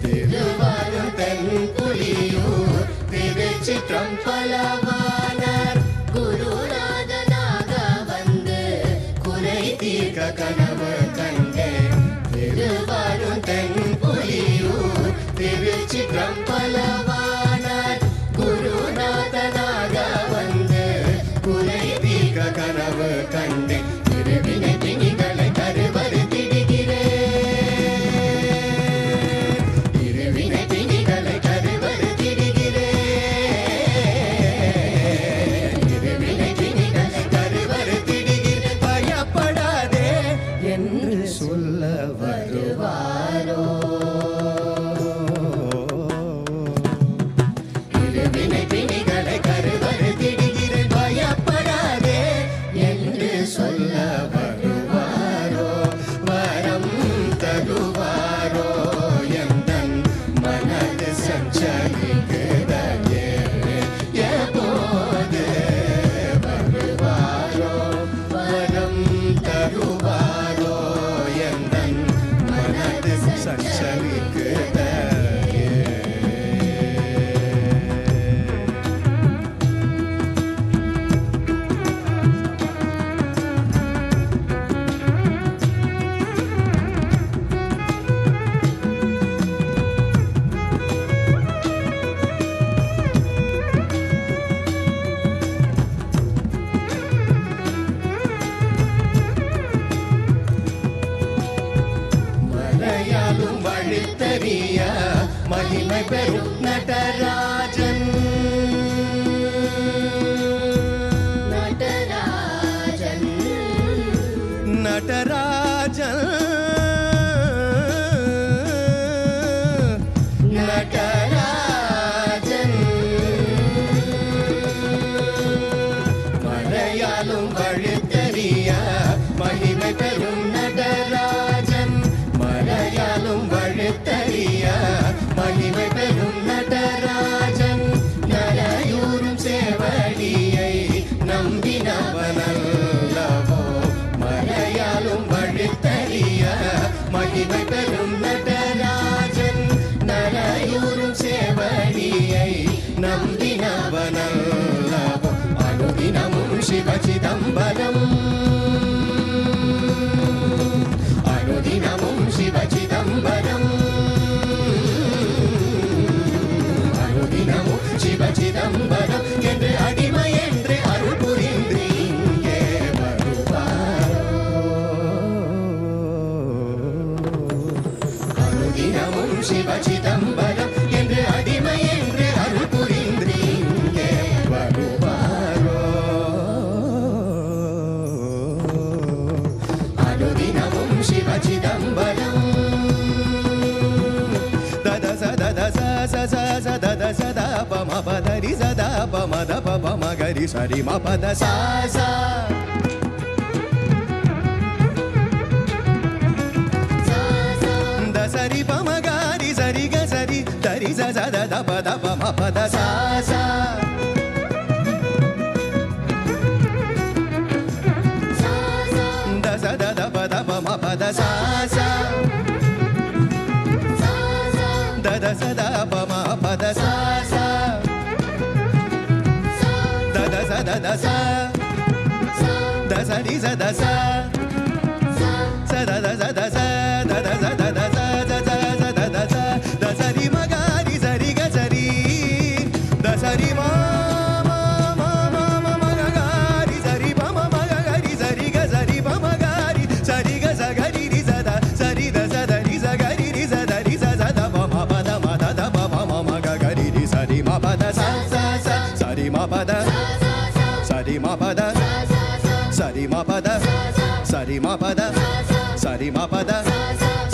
Thiruvarur தென்புலியூர் திருச்சிற்றம்பலவானார் குருநாதனாக வந்து குறை தீர்க்க கனவு கண்டேன் திருவாரூர் தென்புலியூர் திருச்சிற்றம்பலவானார் குருநாதனாக வந்து குறை தீர்க்க கனவு கண்டேன் திருவினை பிணிகளை கருவறுத்திடுகிறேன் திருவினை பிணிகளை கருவறுத்திடுகிறேன் திருவினை பிணிகளை கருவறுத்திடுகிறேன் பயப்படாதே என்று சொல்ல வருவாரோ திருவினை பிணிகளை கருவறுத்திடுகிறேன் பயப்படாதே என்று சொல்ல வருவாரோ வரம் தருவாரோ எந்தன் மனது சஞ்சரிக்குதையே எப்போது வருவாரோ வரம் தருவாரோ எந்தன் மனது சஞ்சரிக்குதையே மலையாளும் வழித்தறிய மகிமை பெறும் நடராஜன் நடராஜன் நடராஜன் நடராஜன் மலையாளும் வழித்தறிய மகிமை பெறும் நடராஜன் மலையாளும் வழித்தறிய மகிமை பெறும் நடராஜன் நரையூரும் சேவடியை நம்பினவனல்லவோ மலையாளும் வழித்தறிய மகிமை பெறும் நடராஜன் நரையூரும் சேவடியை நம்பினவனல்லவோ அனுதினமும் சிவ சிதம்பரம் அனுதினமும் சிவ சிதம்பரம் அனுதினமும் சிவ சிதம்பரம் என்று அடிமை என்று அருள் புரிந்து இங்கே வருவாரோ அனுதினமும் சிவ சிதம்பரம் என்று அடிமை என்று அருள் புரிந்து இங்கே வருவாரோ அனுதினமும் சிவ சிதம்பரம் தத சத ச ச ச ச தத சத பம பதரி சத பம த பம கரி சரி ம பத ச ச த சரி பம கரி சரி க சரி தரி ச ச த த ப த பம பத ச ச த ச த த ப த பம பத ச ச த த ச த பம பத ச ச த த ச த த ச த ச ரி ச த ச ச த த ச த ச த த ச த த ச த த ச த த ச த ச ரி ம க ரி ச ரி க ச ரி த ச ரி ம ம ம ம ம ம க க ரி ச ரி ப ம ம க க ரி ச ரி க ச ரி ப ம க ரி ச ரி க ச க ரி ரி ச த ச ரி த ச த ரி ச க ரி ரி ச த ரி ச ச த ப ம ப த ம த த ப ம ம ம க க ரி ரி ச ரி ம ப த ச ச ச ச ரி ம ப த ச ரி ம ப த ச ரி ம ப த ச ரி ம ப த ச ரி ம ப த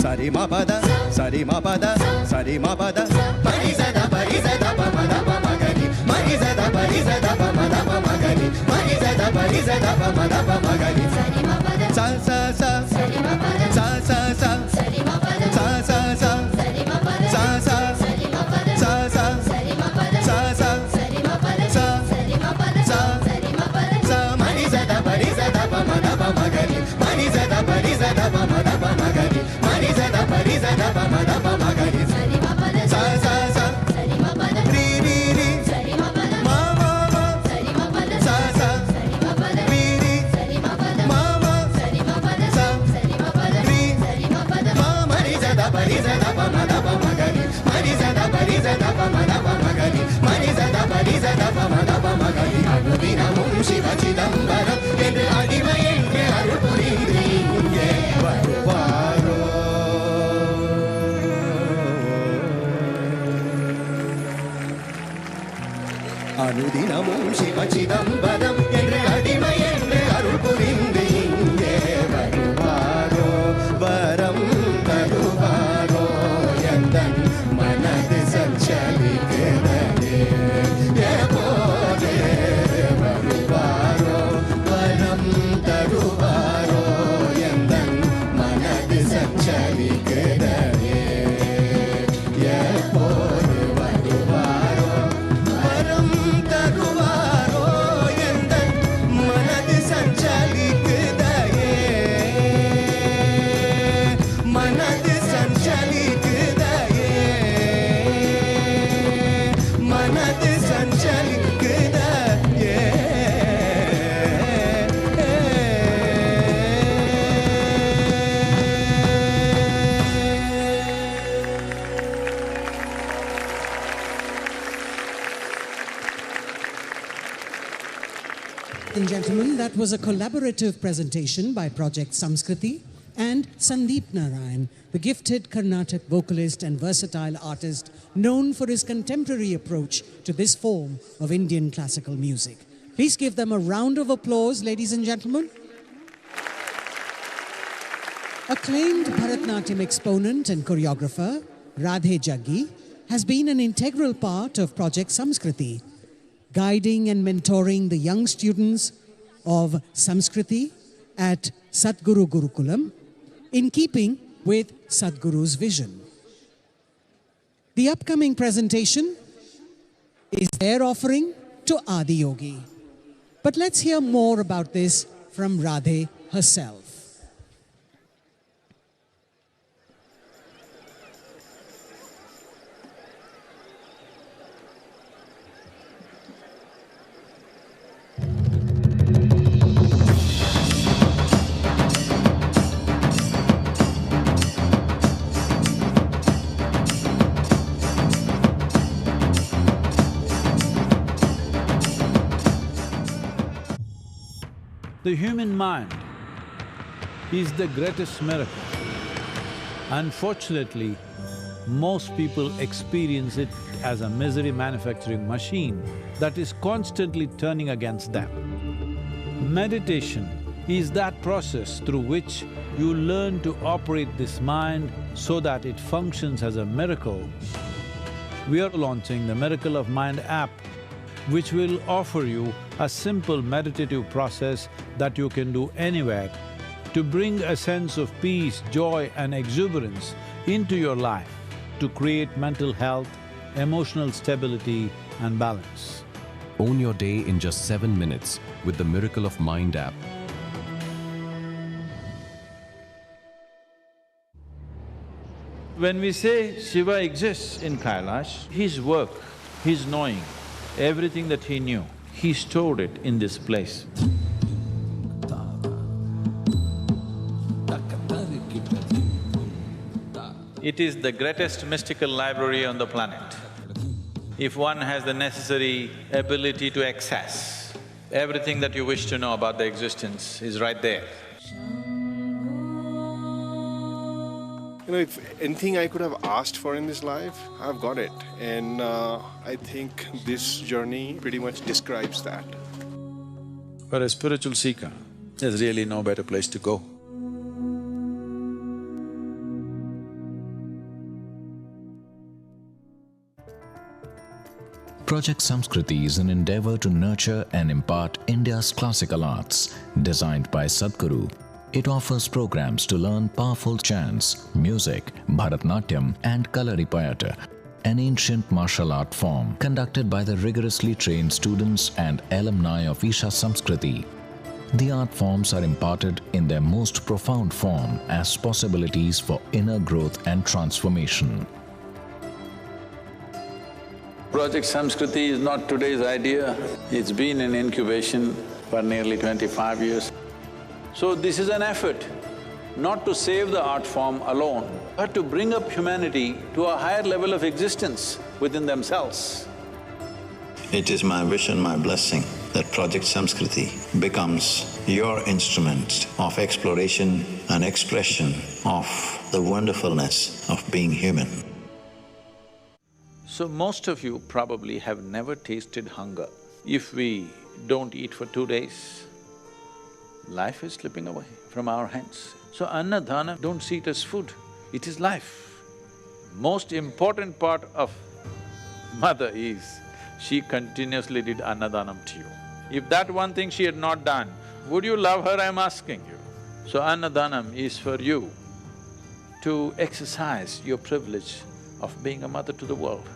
ச ரி ம ப த ச ரி ம ப த ச ரி ம ப த ப ரி ச த ப ரி ச த ப ம த ப ம க ரி ம ரி ச த ப ரி ச த ப ம த ப ம க ரி ம ரி ச த ப ரி sa da pa ma da pa ma ga ni sa ni ma pa da sa sa sa sa ni ma pa da sa sa sa sa ni ma pa da sa sa sa sa ni ma pa da sa sa sa ni ma pa da sa sa sa ni ma pa da sa sa sa ni ma pa da sa sa ni ma pa da sa sa ni ma pa da sa ma ni sa da pa ma da pa ma ga ni ma ni sa da pa ma da pa ma ga ni ma ni sa da pa ma da pa ma ga ni sa ni ma pa da sa sa sa sa ni ma pa da ri ri ri sa ni ma pa da ma ma ma sa ni ma pa da sa sa sa ni ma pa da ri ri sa ni ma pa da ma ma sa ni ma pa da sa sa ni ma pa da ri sa ni ma pa da ma ma ni sa da pa ma da pa ma ga ni ma ni sa da pa ma da pa ma ga ni ma ni sa da pa ma da pa ma ga ni அனுதினமும் சிவ சிதம்பரம் என்று அடிமை என்று அருள் புரிந்து இங்கே வருவாரோ அனுதினமும் சிவ சிதம்பரம் என்று அடிமை என்று அருள் புரிந்து இங்கே வருவாரோ வரம் தருவாரோ எந்தன் மனது சஞ்சலிக்கிறதே எப்போதே வருவாரோ வரம் தருவாரோ எந்தன் மனது சஞ்சலிக்கிறதே எப்போது வருவாரோ வரம் தருவாரோ எந்தன் மனது சஞ்சலிக்குதையே மனது சஞ்சலிக்குதையே மனது சஞ்சலிக்குதையே And gentlemen, that was a collaborative presentation by Project Samskriti and Sandeep Narayan, the gifted Carnatic vocalist and versatile artist known for his contemporary approach to this form of Indian classical music. Please give them a round of applause, ladies and gentlemen. Acclaimed Bharatnatyam exponent and choreographer, Radhe Jaggi, has been an integral part of Project Samskriti, guiding and mentoring the young students of Samskriti at Sadhguru Gurukulam in keeping with Sadhguru's vision. The upcoming presentation is their offering to Adi Yogi. But let's hear more about this from Radhe herself. The human mind is the greatest miracle. Unfortunately, most people experience it as a misery manufacturing machine that is constantly turning against them. Meditation is that process through which you learn to operate this mind so that it functions as a miracle. We are launching the Miracle of Mind app, which will offer you a simple meditative process that you can do anywhere to bring a sense of peace, joy and exuberance into your life to create mental health, emotional stability and balance. Own your day in just 7 minutes with the Miracle of Mind app. When we say Shiva exists in Kailash, his work, his knowing, everything that he knew, he stored it in this place. It is the greatest mystical library on the planet. If one has the necessary ability to access, everything that you wish to know about the existence is right there. You know, if anything I could have asked for in this life, I've got it. And I think this journey pretty much describes that. For a spiritual seeker, there's really no better place to go. Project Samskriti is an endeavor to nurture and impart India's classical arts. Designed by Sadhguru, it offers programs to learn powerful chants, music, Bharatnatyam and Kalaripayattu, an ancient martial art form conducted by the rigorously trained students and alumni of Isha Samskriti. The art forms are imparted in their most profound form as possibilities for inner growth and transformation. Project Samskriti is not today's idea, it's been in incubation for nearly 25 years. So this is an effort not to save the art form alone, but to bring up humanity to a higher level of existence within themselves. It is my wish and my blessing that Project Samskriti becomes your instrument of exploration and expression of the wonderfulness of being human. So most of you probably have never tasted hunger. If we don't eat for 2 days, life is slipping away from our hands. So annadana, don't see it as food, it is life. Most important part of mother is, she continuously did annadanam to you. If that one thing she had not done, would you love her, I'm asking you? So annadanam is for you to exercise your privilege of being a mother to the world.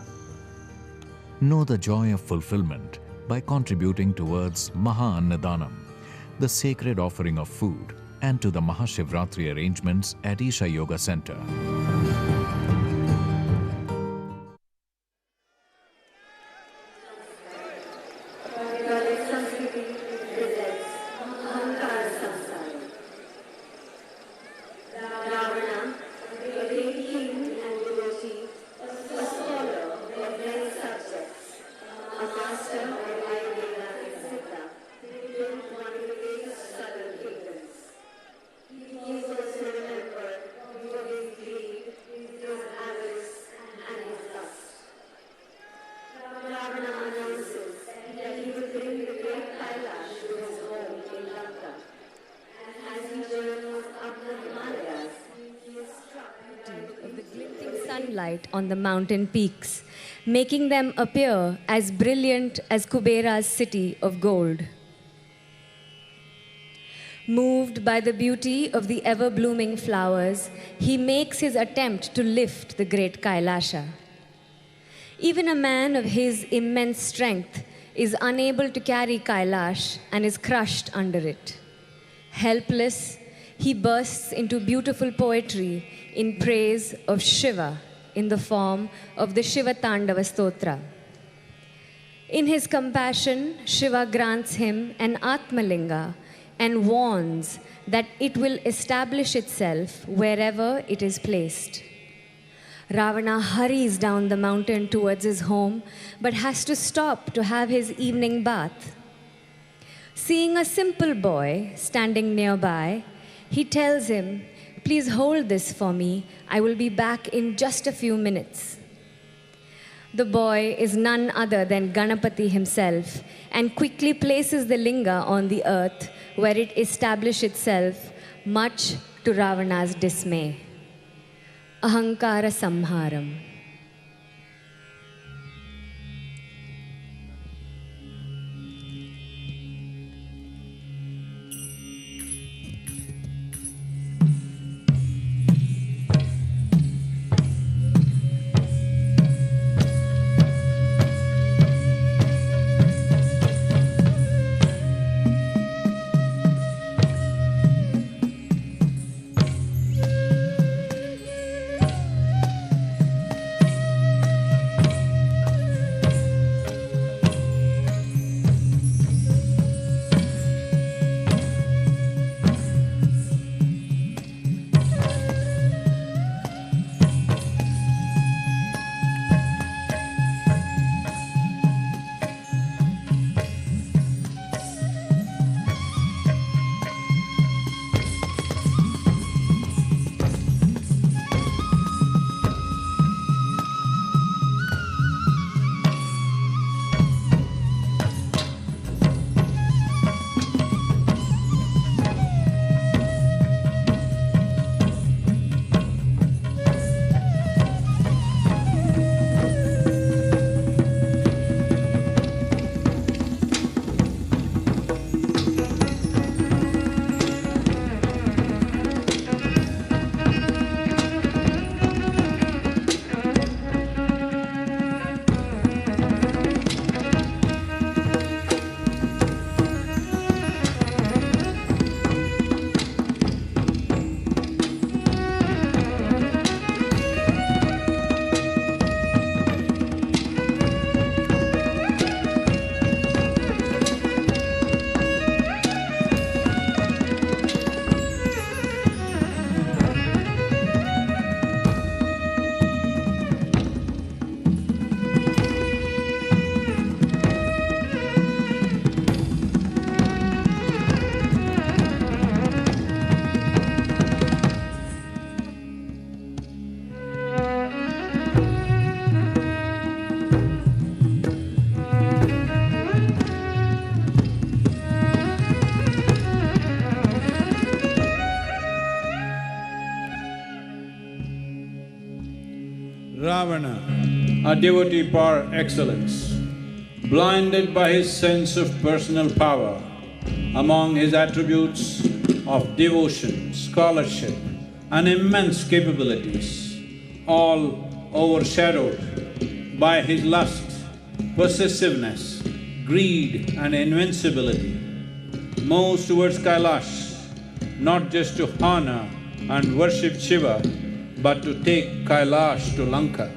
Know the joy of fulfillment by contributing towards Maha Annadanam, the sacred offering of food, and to the Maha Shivaratri arrangements at Isha Yoga Center. Sunlight on the mountain peaks, making them appear as brilliant as Kubera's city of gold. Moved by the beauty of the ever-blooming flowers, he makes his attempt to lift the great Kailasha. Even a man of his immense strength is unable to carry Kailash and is crushed under it. Helpless, he bursts into beautiful poetry in praise of Shiva in the form of the Shiva Tandava Stotra. In his compassion, Shiva grants him an Atmalinga and warns that it will establish itself wherever it is placed. Ravana hurries down the mountain towards his home, but has to stop to have his evening bath. Seeing a simple boy standing nearby, he tells him, "Please hold this for me, I will be back in just a few minutes." The boy is none other than Ganapati himself and quickly places the linga on the earth where it establishes itself, much to Ravana's dismay. Ahankara Samharam. Ravana, a devotee par excellence, blinded by his sense of personal power, among his attributes of devotion, scholarship, and immense capabilities, all overshadowed by his lust, possessiveness, greed and invincibility, moves towards Kailash, not just to honor and worship Shiva, but to take Kailash to Lanka.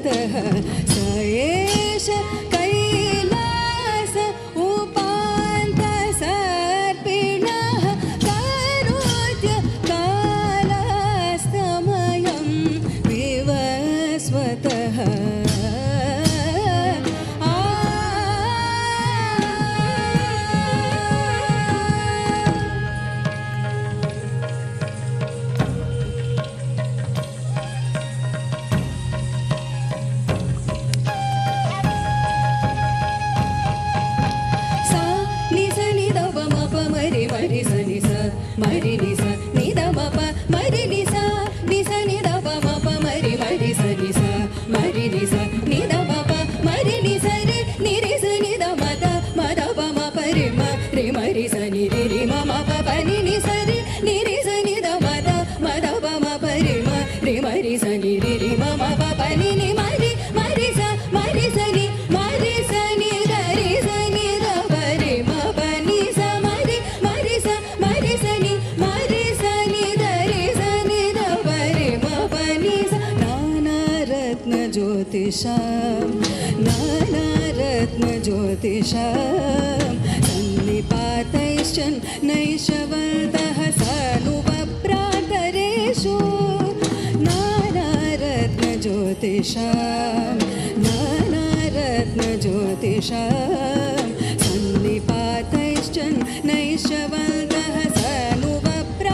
स्वतः स एष कैलास उपान्तसर्पिणः करोत्य कालास्तमयं विवस्वतः मरि नि स नि the म प मरि नि स नि स नि द प म प मरि मरि स नि स मरि नि स नि द म प मरि नि स रे नि रि स नि द म द प म प रि म रि मरि स नि रि रि म म प प नि नि स रे नि रि स नि द म द प म प रि म रि मरि स नि रि रि म म प प नि नि मरि मरि स नि मरि स नि द रि स नि द प रि म प नि स मरि मरि स नि मरि स नि द रि स नि द प रि म प नि स नानारत्नज्योतिषां सन्निपातैश्चन् नैशवन्तः सानुपप्रातरेषु नानारत्नज्योतिषां सन्निपातैश्चन् नैशवन्तः सानुपप्रातरेषु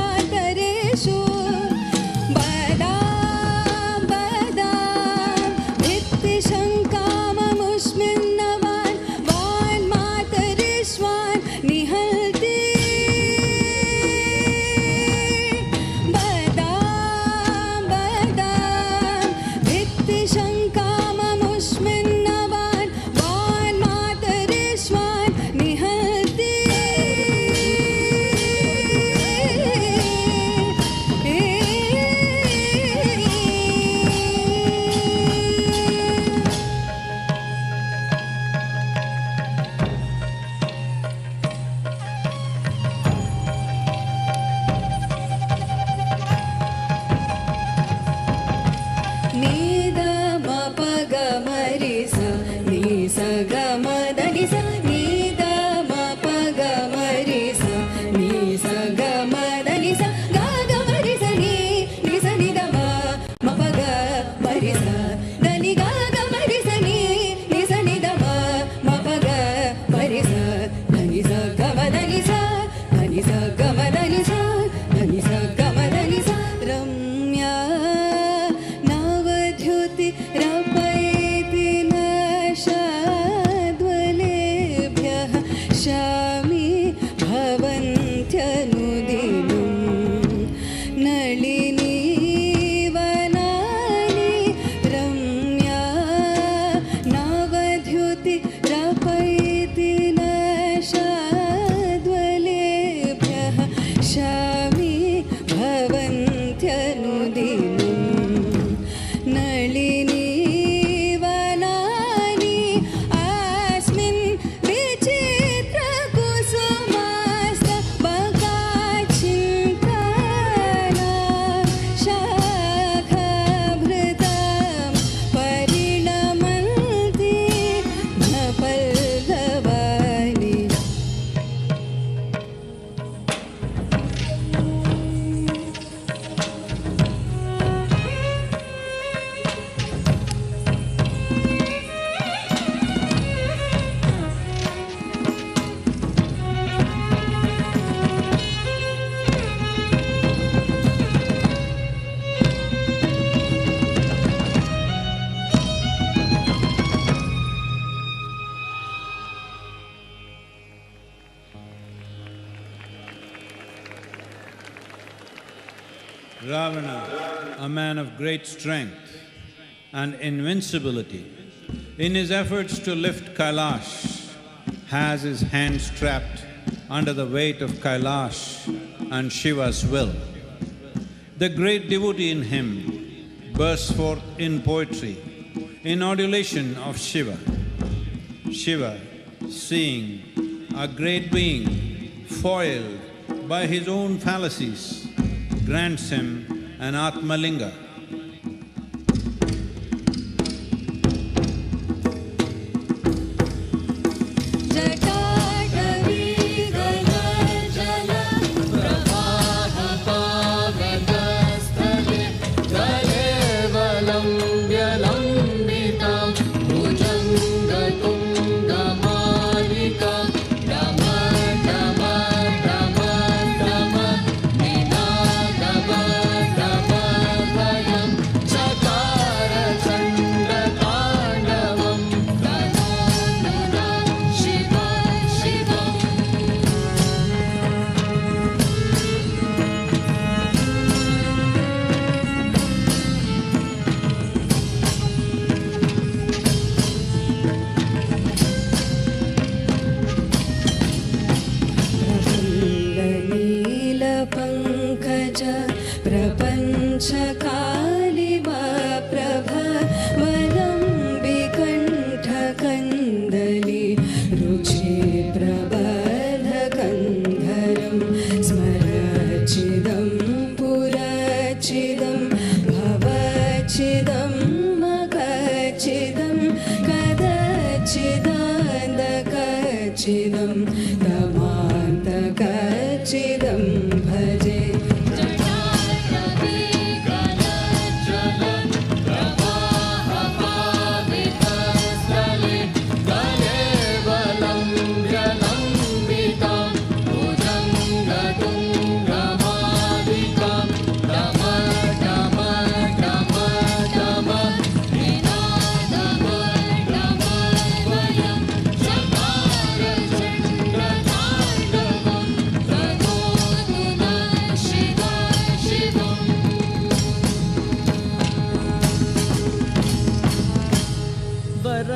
शङ्काममुष्मिन्नवान् वान्मातरिष्वान् निहन्ति भित्तिशङ्काममुष्मिन्नवान् वान्मातरिष्वान् निहन्ति Ravana, a man of great strength and invincibility, in his efforts to lift Kailash, has his hands trapped under the weight of Kailash and Shiva's will. The great devotee in him bursts forth in poetry, in adulation of Shiva. Shiva, seeing a great being foiled by his own fallacies, grants him an Atmalinga.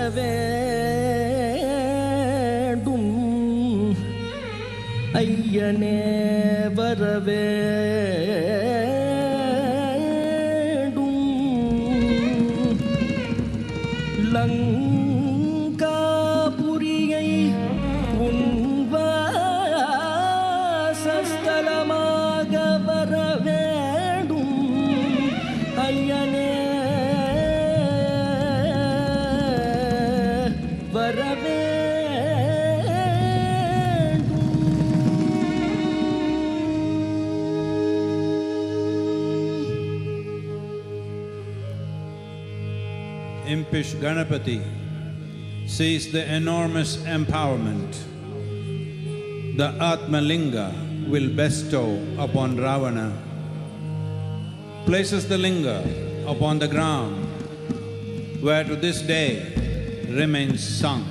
வரவேண்டும் ஐயனே வரவேண்டும் லங்காபுரியை உன் வாசஸ்தலமாக வரவேண்டும் ஐயனே Impish Ganapati sees the enormous empowerment the Atmalinga will bestow upon Ravana, places the linga upon the ground where to this day remains sunk.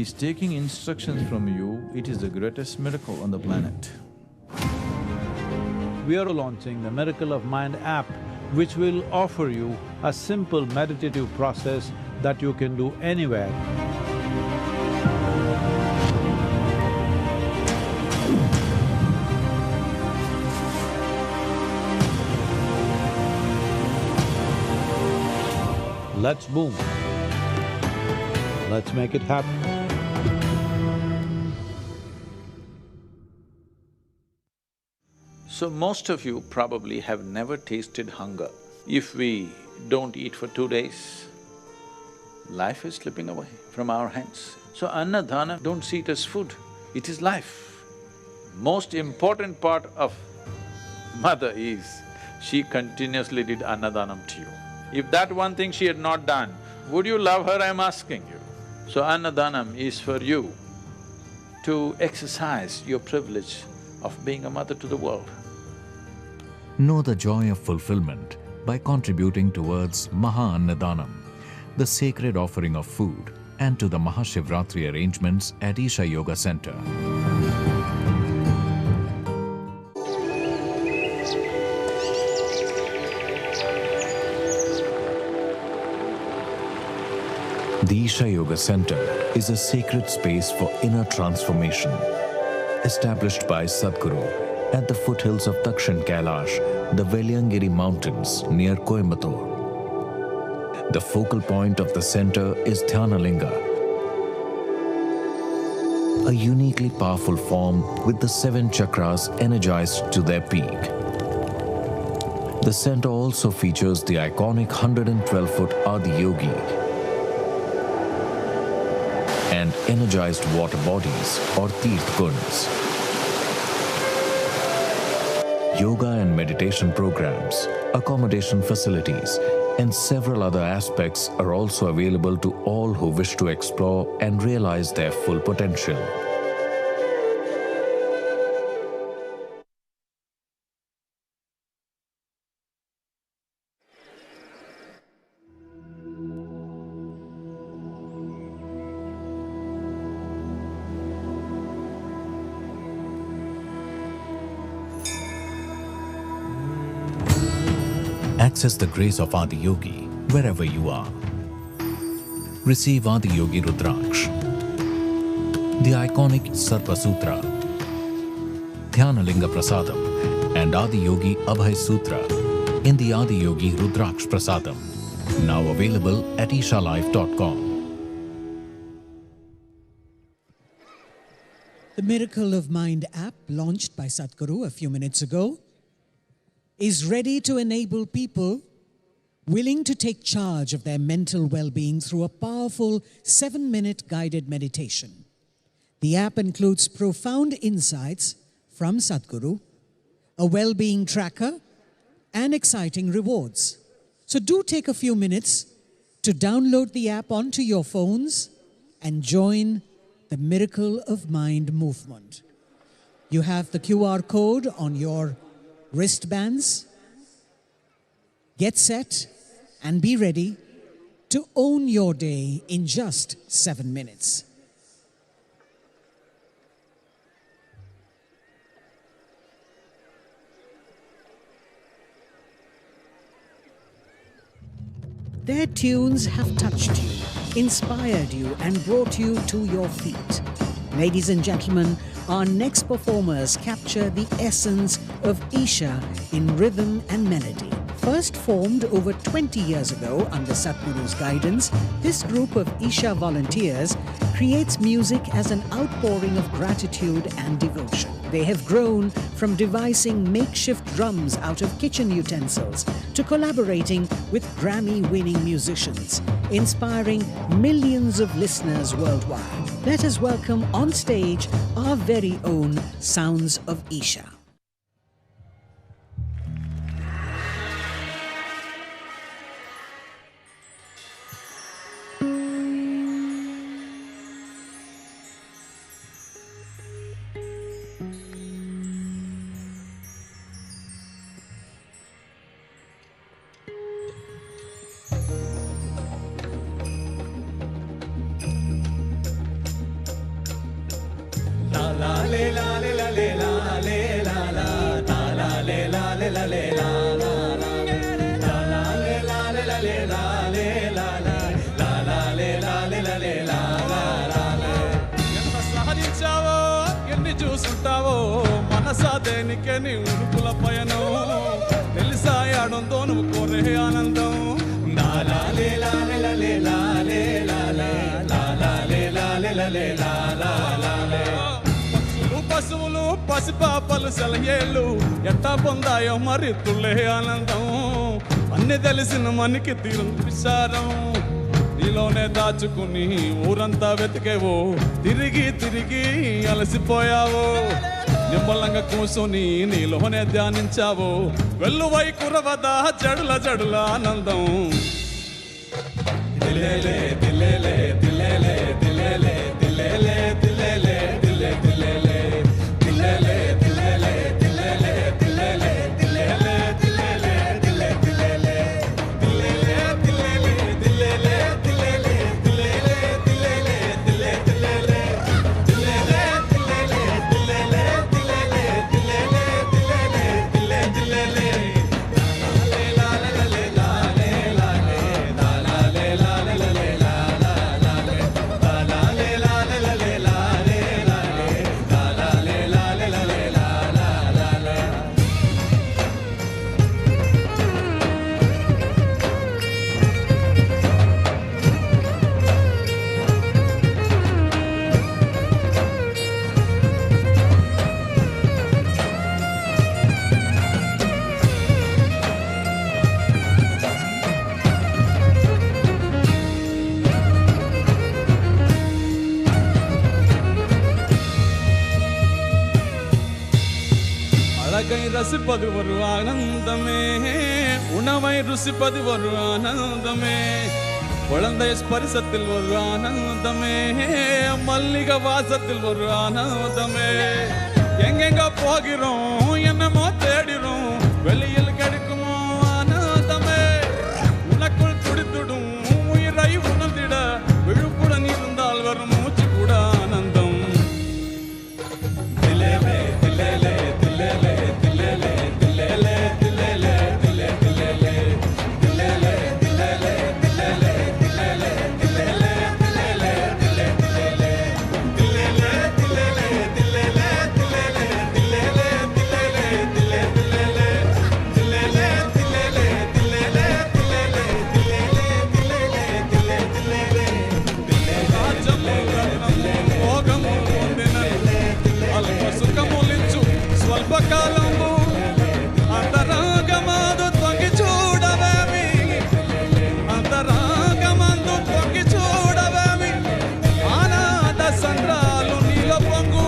is taking instructions from you, it is the greatest miracle on the planet. We are launching the Miracle of Mind app, which will offer you a simple meditative process that you can do anywhere. Let's boom. Let's make it happen. So most of you probably have never tasted hunger. If we don't eat for 2 days, life is slipping away from our hands. So annadana, don't see it as food, it is life. Most important part of mother is, she continuously did annadanam to you. If that one thing she had not done, would you love her, I'm asking you? So annadanam is for you to exercise your privilege of being a mother to the world. Know the joy of fulfillment by contributing towards Maha Annadanam, the sacred offering of food, and to the Maha Shivaratri arrangements at Isha Yoga Center. The Isha Yoga Center is a sacred space for inner transformation, established by Sadhguru at the foothills of Dakshin Kailash, the Veliangiri Mountains near Coimbatore. The focal point of the center is Dhyanalinga, a uniquely powerful form with the 7 chakras energized to their peak. The center also features the iconic 112-foot Adi Yogi and energized water bodies or Tirth Kunds. Yoga and meditation programs, accommodation facilities, and several other aspects are also available to all who wish to explore and realize their full potential. Access the grace of Adi Yogi wherever you are. Receive Adi Yogi Rudraksh, the iconic Sarva Sutra, Dhyanalinga Prasadam, and Adi Yogi Abhay Sutra in the Adi Yogi Rudraksh Prasadam, now available at ishalife.com. The Miracle of Mind app, launched by Sadhguru a few minutes ago, is ready to enable people willing to take charge of their mental well-being through a powerful 7-minute guided meditation. The app includes profound insights from Sadhguru, a well-being tracker, and exciting rewards. So do take a few minutes to download the app onto your phones and join the Miracle of Mind movement. You have the QR code on your wristbands. Get set and be ready to own your day in just 7 minutes. Their tunes have touched you, inspired you, and brought you to your feet. Ladies and gentlemen, our next performers capture the essence of Isha in rhythm and melody. First formed over 20 years ago under Sadhguru's guidance, this group of Isha volunteers creates music as an outpouring of gratitude and devotion. They have grown from devising makeshift drums out of kitchen utensils to collaborating with Grammy-winning musicians, inspiring millions of listeners worldwide. Let us welcome on stage our very own Sounds of Isha. ఆనందం పశువులు పసిపాపలు సెలయేళ్ళు ఎట్టా పొందాయో మరి తుళ్ళే ఆనందం. అన్ని తెలిసిన మనకి తీరం విచారం, నీలోనే దాచుకుని ఊరంతా వెతికేవో, తిరిగి తిరిగి అలసిపోయావో. నిమ్మలంగా కూర్చొని నీలోనే ధ్యానించావో, వెల్లువై కురవదా జడుల జడుల ఆనందం. దిలేలే దిలేలే దిలేలే దిలేలే దిలేలే దిలేలే దిలే దిలేలే దిలేలే దిలేలే దిలేలే దిలేలే దిలేలే దిలేలే దిలే దిలేలే దిలేలే దిలేలే దిలేలే దిలేలే దిలేలే దిలేలే దిలే దిలేలే దిలేలే దిలేలే దిలేలే దిలేలే దిలేలే దిలేలే దిలే దిలేలే. அழகை ரசிப்பது ஒரு ஆனந்தமே, உணவை ருசிப்பது ஒரு ஆனந்தமே, குழந்தை ஸ்பரிசத்தில் ஒரு ஆனந்தமே, மல்லிகை வாசத்தில் ஒரு ஆனந்தமே. எங்கெங்க போகிறோம் என்னமோ தேடிறோம், வெளியில் கிடைக்குமோ ஆனந்தமே. உனக்குள் துடித்துடும் உயிரை உணர்ந்திட விழுப்புடன் இருந்தால் வரும் மூச்சு கூட ஆனந்தம். திலேலே திலேலே திலேலே திலேலே திலேலே திலேலே திலே திலேலே திலேலே திலேலே திலேலே திலேலே திலேலே திலேலே திலே திலேலே திலேலே திலேலே திலேலே திலேலே திலேலே திலேலே திலே திலேலே திலேலே திலேலே திலேலே திலேலே திலேலே திலேலே திலே திலேலே రాజము భోగము పొందినను అల్ప సుఖములిచ్చు స్వల్పకాలము, అంతరంగమాదు తొంగి చూడవేమి, అంతరంగమందు తొంగి చూడవేమి, ఆనంద సంద్రాలు నీలో పొంగు.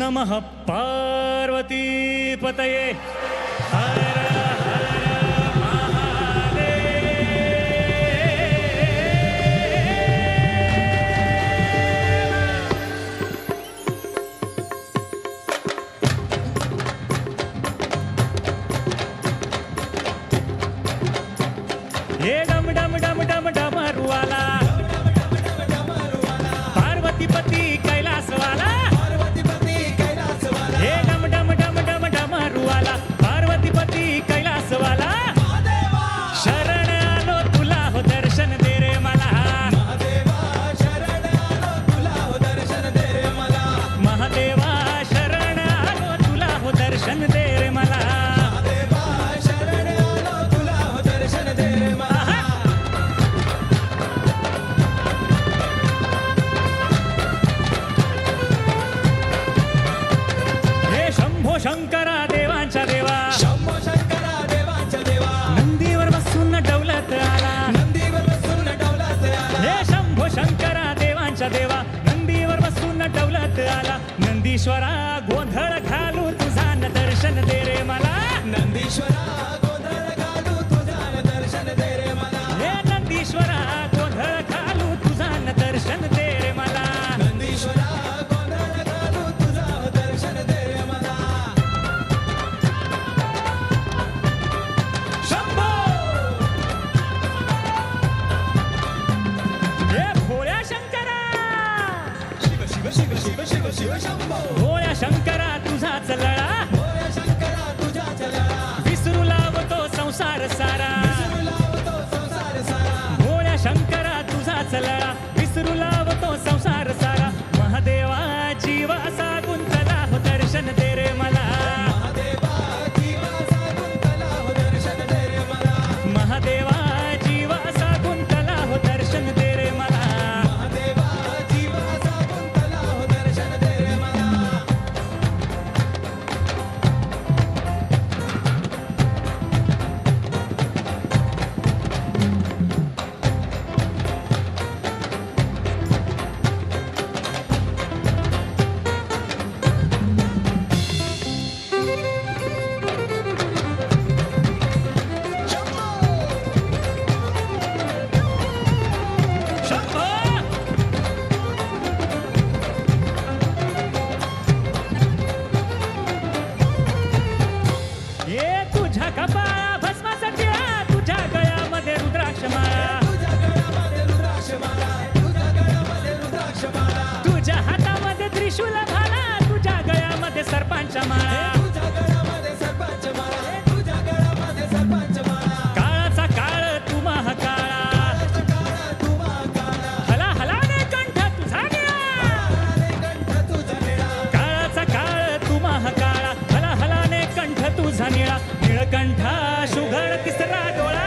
नमः पार्वतीपतये हर ये डम डम डम डम डमरू वाला पार्वतीपति कैलाश वाला, ये डम डम डम डम डमरू वाला आमच्या देवा नंदीवर बसून डवलत आला नंदीश्वरा गोंधळ घालू तुझा न दर्शन दे रे मला नंदीश्वरा गोंधळ घालू तुझा दर्शन दे रे मला हे नंदीश्वरा गोंधळ घालू तुझा न दर्शन दे रे मला नंदीश्वरा गोंधळ घालू तुझा दर्शन दे रे मला शंभो हे भोळ्या शंकरा शिव शिव शिव शिव शिव शिव शंभो भोळ्या शंकरा तुझाच लळा भोळ्या शंकरा तुझ्या चला विसरू लावतो संसार सारा लावतो संसार सारा भोळ्या शंकरा तुझाच लळा विसरू लावतो संसार सारा महादेवा जीवा गुंतला हो दर्शन दे रे मला महादेवा जीवाचा गुंतला हो दर्शन दे रे मला महादेवा जीवा गुंतला हो दर्शन दे रे मला महादेवा जीवाचा गुंतला हो दर्शन दे रे मला शंभो ये तुझ्या कपाळा भस्माचा टिळा तुझ्या गळ्यामध्ये रुद्राक्ष माळा तुझ्या गळ्यामध्ये रुद्राक्ष माला तुझ्या गळ्यामध्ये रुद्राक्ष माला तुझ्या हातामध्ये त्रिशूल भाला तुझ्या गळ्यामध्ये सर्पांच्या माळा तुझ्या गळ्यामध्ये सरपंच माला तुझ्या गळ्यामध्ये सरपंच माला काळाचा काळ तू महाकाळा तू महाकाळा हला हलाने कंठ तुझा निळा कंठ तुझा निळा काळाचा काळ तू महाकाळा हला हलाने कंठ तुझा निळा निळकंठा शुघड तिसरा डोळा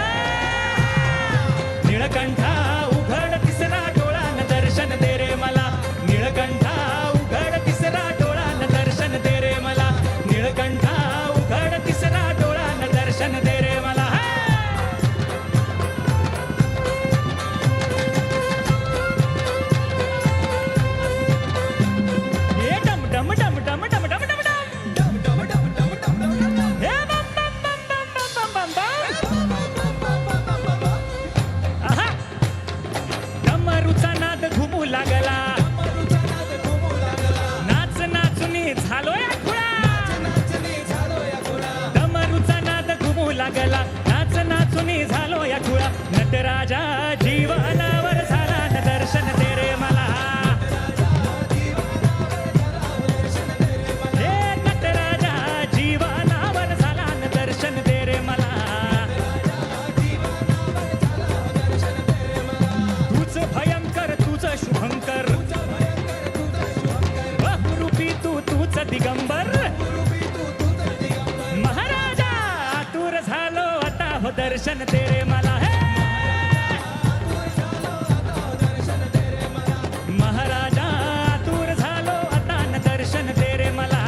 निळकंठा उघड तिसरा डोळा न दर्शन दे रे मला निळकंठा उघड तिसरा डोळा न दर्शन दे रे मला निळकंठा उघड तिसरा डोळा न दर्शन दे रे मला हे डम डम डम डम डम डम डम डम डम डम डम डम डम डम डम हे बम बम बम बम बम बम बम आहा डमरूचा नाद घुमू लागला मरुचा नाद घुमू लागला नाच नाचुनी झालो या खुळा नाचणी झालो या खुळा डमरूचा नाद घुमू लागला नाच नाचुनी झालो या खुळा नटराजा जीवनावर झाला न दर्शन दे रे मला हे नटराजा जीवनावर झाला न दर्शन दे रे मला तुझ भयंकर तुझ शुभंकर बहुरूपी तू तुझ दिगंबर महाराजा आतुर झालो आता हो दर्शन दे रे मला हे महाराजा आतुर झालो आता न दर्शन दे रे मला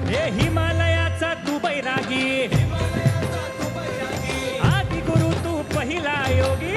हे हिमालयाचा तू बैरागी आदि गुरु तू पहिला योगी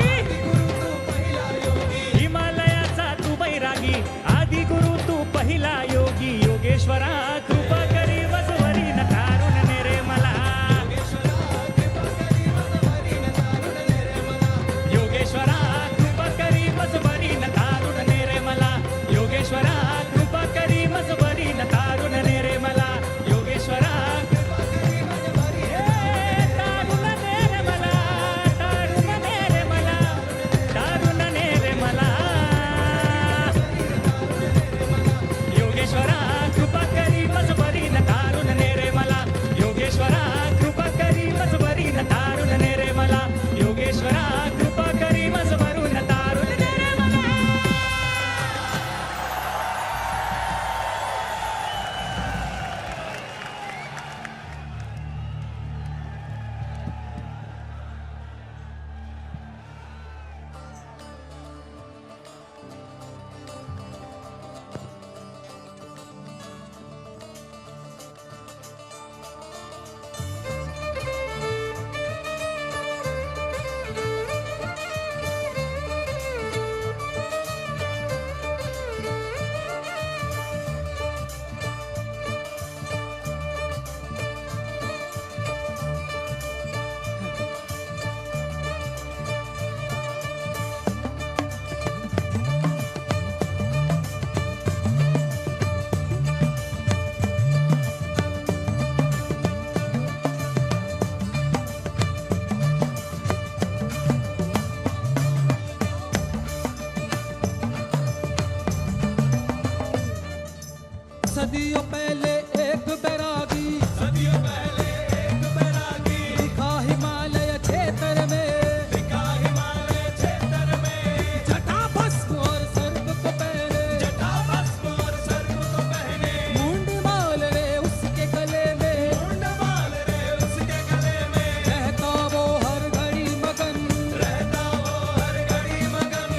सदियों पहले एक बैरागी, सदियों पहले एक बैरागी दिखा हिमालय क्षेत्र में, दिखा हिमालय क्षेत्र में। जटा भस्म और सर्प को पहने, जटा भस्म और सर्प को पहने। मुंड माल रे उसके गले में, मुंड माल रे उसके गले में। रहता वो हर घड़ी मगन, रहता वो हर घड़ी मगन।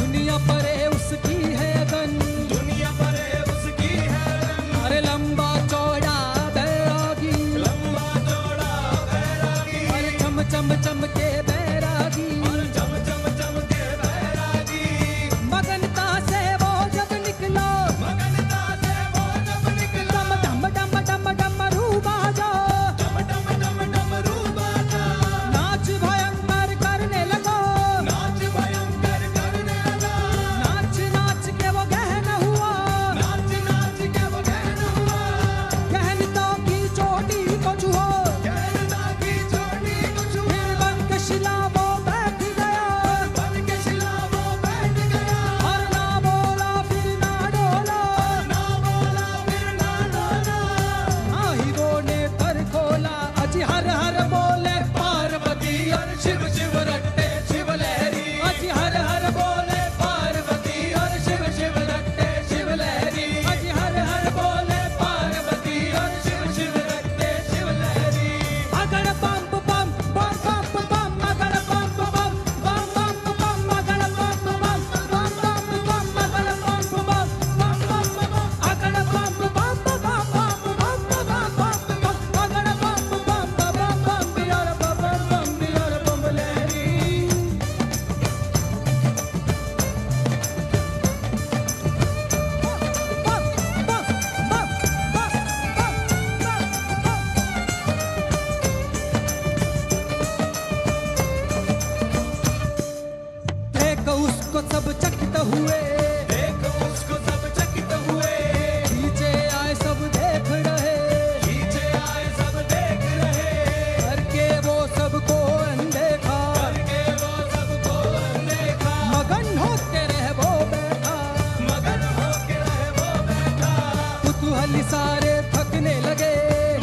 दुनिया परे उसकी है अगन, दुनिया परे उसकी है अगन। अरे लंबा चौड़ा बैरागी, लंबा चौड़ा बैरागी। अरे चम चम चम के बैरागी, अरे चम चम चम के बैरागी। मगनता से वो जब निकला, मगनता से वो जब निकला। डम डम डम डम रूबा जा, डम डम डम डम रूबा जा। नाच भयंकर करने लगा, नाच भयंकर करने लगा। नाच नाच के वो गहन हुआ, नाच नाच के वो गहन हुआ। गहनता की चोटी को छुआ, गहनता की चोटी को छुआ। फिर बन के शिला वो बैठ गया, बन के शिला वो बैठ गया। और ना बोला फिर ना डोला, ना बोला फिर ना डोला। ना ही वो ने कर खोला, अजी हर हर बोले पार्वती और शिव शिव रट्टे शिव लहरी। अजी हर हर बोले पार्वती और शिव शिव रट्टे शिव लहरी। अजी हर हर बोले पार्वती और शिव शिव रट्टे शिव लहरी। अगड़ बम बम बम बम बम, अगड़ बम बम बम बम बम, अगड़ बम बम बम बम बम, अगड़ बम बम बम बम बम, अगड़ बम बम बम बम बम बम, अगड़ बम बम बम बम बियर बम बियर बम लहरी। देखो उसको सब चकित हुए, देखो उसको सब चकित हुए। खींचे आए सब देख रहे, खींचे आए सब देख रहे। करके वो सबको अनदेखा, करके वो सबको अनदेखा। मगन होके रहे वो बैठा, मगन होके रहे वो बैठा। कुतूहली सारे थकने लगे,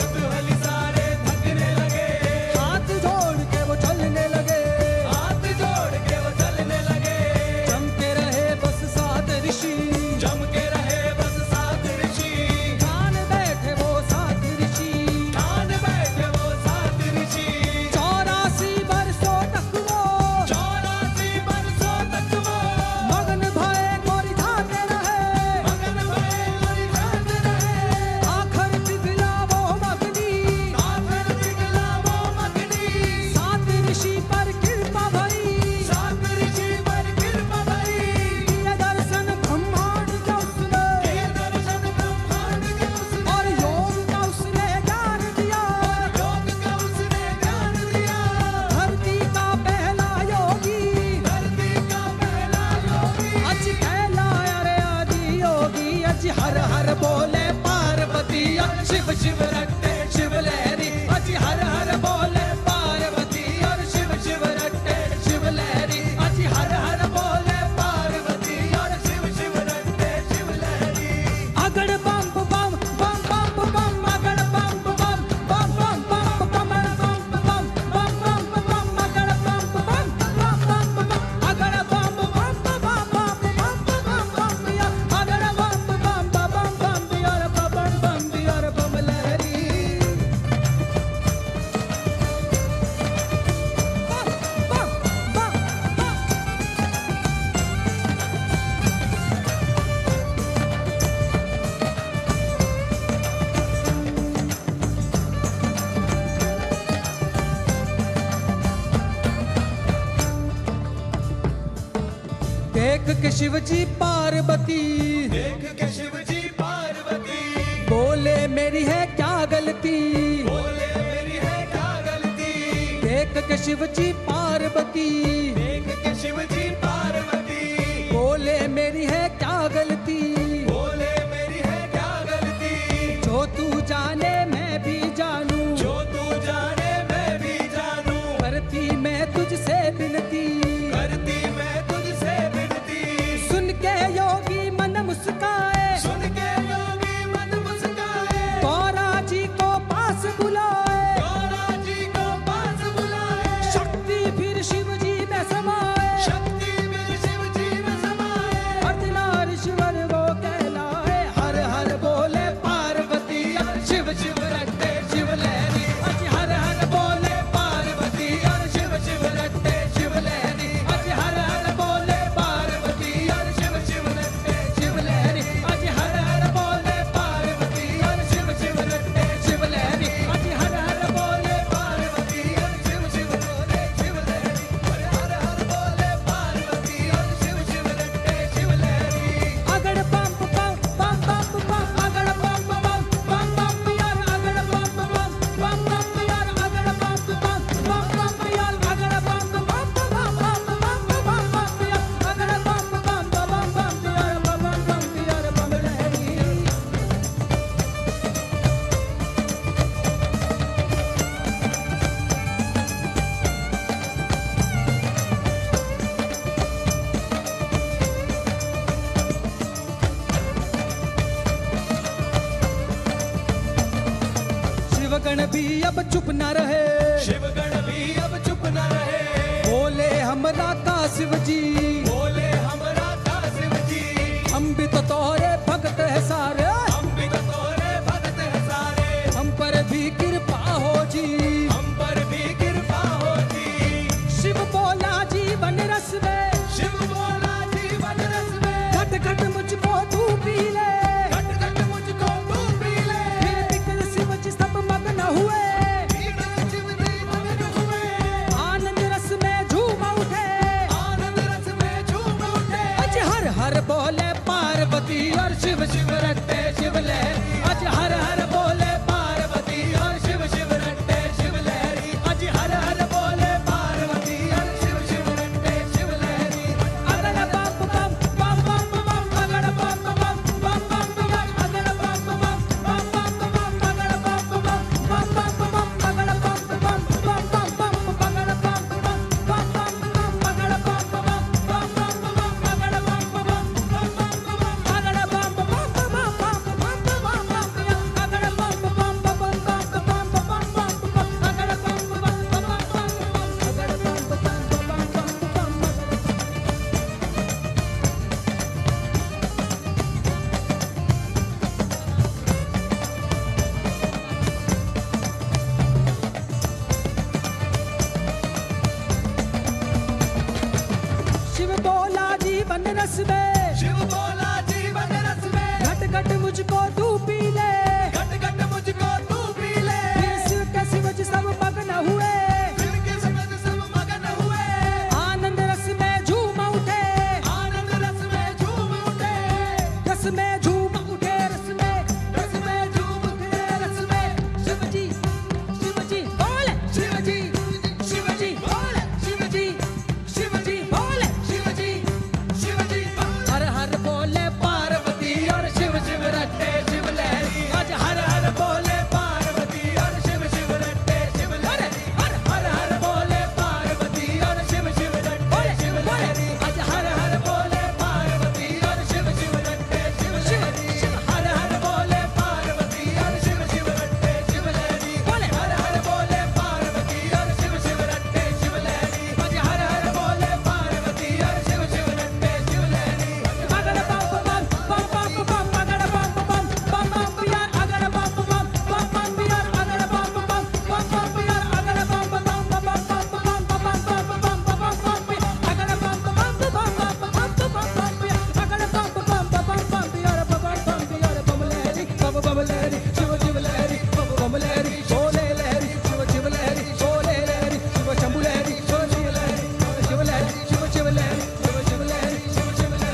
कुतूहली सारे थकने लगे। हाथ जोड़ के वो चलने लगे, हाथ जोड़ के वो चलने लगे। जमके रहे बस सात ऋषि, जमके रहे बस सात ऋषि। ठान बैठे वो सात ऋषि, ठान बैठे वो सात ऋषि। 84 बरसों तक वो, 84 बरसों तक वो मगन भये गोरी जाते रहे, मगन भये गोरी जाते रहे। आखिर पिघला वो मगनी, आखिर पिघला वो मगनी। सात ऋषि पर कृपा भई, सात ऋषि पर कृपा भई। ये दर्शन ब्रह्मांड का उसने, ये दर्शन ब्रह्मांड का उसने। और योग का उसने ज्ञान दिया, योग का उसने ज्ञान दिया। धरती का पहला योगी, धरती का पहला योगी। अज कहलाया रे आदि योगी। अज हर हर बोले पार्वती और शिव शिव रट्टे शिव लहरी। अज हर हर बोले पार्वती और शिव शिव रट्टे शिव लहरी। अज हर हर बोले पार्वती और शिव शिव रट्टे शिव लहरी। अगड़ बम बम बम बम बम, अगड़ बम बम बम बम बम बम, बम बम बम बम बम, अगड़ बम बम बम बम बम, अगड़ बम बम बम बम बम बम बिया, अगड़ बम बम बम बम बिया बम बिया बम लहरी। देख के शिव जी पार्वती, देख के शिव जी पार्वती। बोले मेरी है क्या गलती, बोले मेरी है क्या गलती। देख के शिव जी पार्वती, देख के शिव जी पार्वती। बोले मेरी है क्या गलती, बोले मेरी है क्या गलती। जो तू जाने मैं भी जानू, जो तू जाने मैं भी जानू। करती मैं तुझसे विनती, करती मैं तुझसे विनती। सुन के योगी मन मुस्काए, सुन के योगी मन मुस्काए। शिवगण भी अब चुप न रहे, शिवगण भी अब चुप न रहे। बोले हमरा का शिव जी, बोले हमरा का शिव जी, हम भी तो तोरे भक्त है सारे, हम भी तो तोरे भक्त है सारे। हम पर भी कृपा हो जी, हम पर भी कृपा हो जी। शिव बोला जीवन रस में, शिव बोला जीवन रस में, घट घट मुझको तू पी ले, घट घट मुझको तू पी ले। फिर बिकल शिव जी सब मग्न हुए, शिव जी मगन हुए, आनंद रस में झूम उठे, आनंद रस में झूम उठे। अज हर हर बोले पार्वती और शिव शिव रटते शिव लहरी, अज हर हर बोले पार्वती और शिव शिव रटते शिव लहरी, अज हर हर बोले पार्वती और शिव शिव रटते शिव लहरी। अगड़ बम बम बम बम बम, अगड़ बम बम बम बम बम, अगड़ बम बम बम बम बम, अगड़ बम बम बम बम बम, अगड़ बम बम बम बम बम, अगड़ बम बम बम बम बम, अगड़ बम बम बम बम बम, अगड़ बम बम बम बम शिव बोला जीवन रस में, शिव बोला जीवन रस में, घट घट मुझको तू पी ले, घट घट मुझको तू पी ले। फिर शिव के शिव जी सब मग्न हुए, शिव के समझ सब मगन हुए, आनंद रस में झूम उठे, आनंद रस में झूम उठे, रस में झूम उठे, रस में झूम उठे, रस में। शिव जी बोले, शिव जी, शिव जी बोले, शिव जी बोले, शिव जी बोले। हर हर बोले पार्वती और शिव शिव रटते शिव लहरी, आज हर हर बोले पार्वती और शिव शिव रटते शिव लहरी, हर हर बोले पार्वती और शिव शिव रटते शिव लहरी, आज हर हर बोले पार्वती और शिव शिव रटते शिव लहरी, हर हर बोले पार्वती और शिव शिव रटते शिव लहरी, बोले हर हर बोले पार्वती और शिव शिव रटते शिव लहरी, आज हर हर बोले पार्वती और शिव शिव रटते शिव लहरी। अगड़ बम बम बम बम बम, अगड़ बम बम बम बम पियार, अगड़ बम बम बम बम पियार, अगड़ बम बम बम बम पियार, अगड़ बम बम बम बम बम बम बम बम बम बम पियार, अगड़ बम बम बम बम बम बम बम पियार, अगड़ बम बम बम बम बम पियार, बम पियार बम लहरी, बम लहरी, शिव शिव लहरी, बम लहरी, शोले लहरी, शिव शिव लहरी, शोले लहरी, शिव शंभु लहरी, शिव शिव लहरी, शिव लहरी, शिव शिव लहरी, शिव शिव लहरी, शिव शिव लहरी,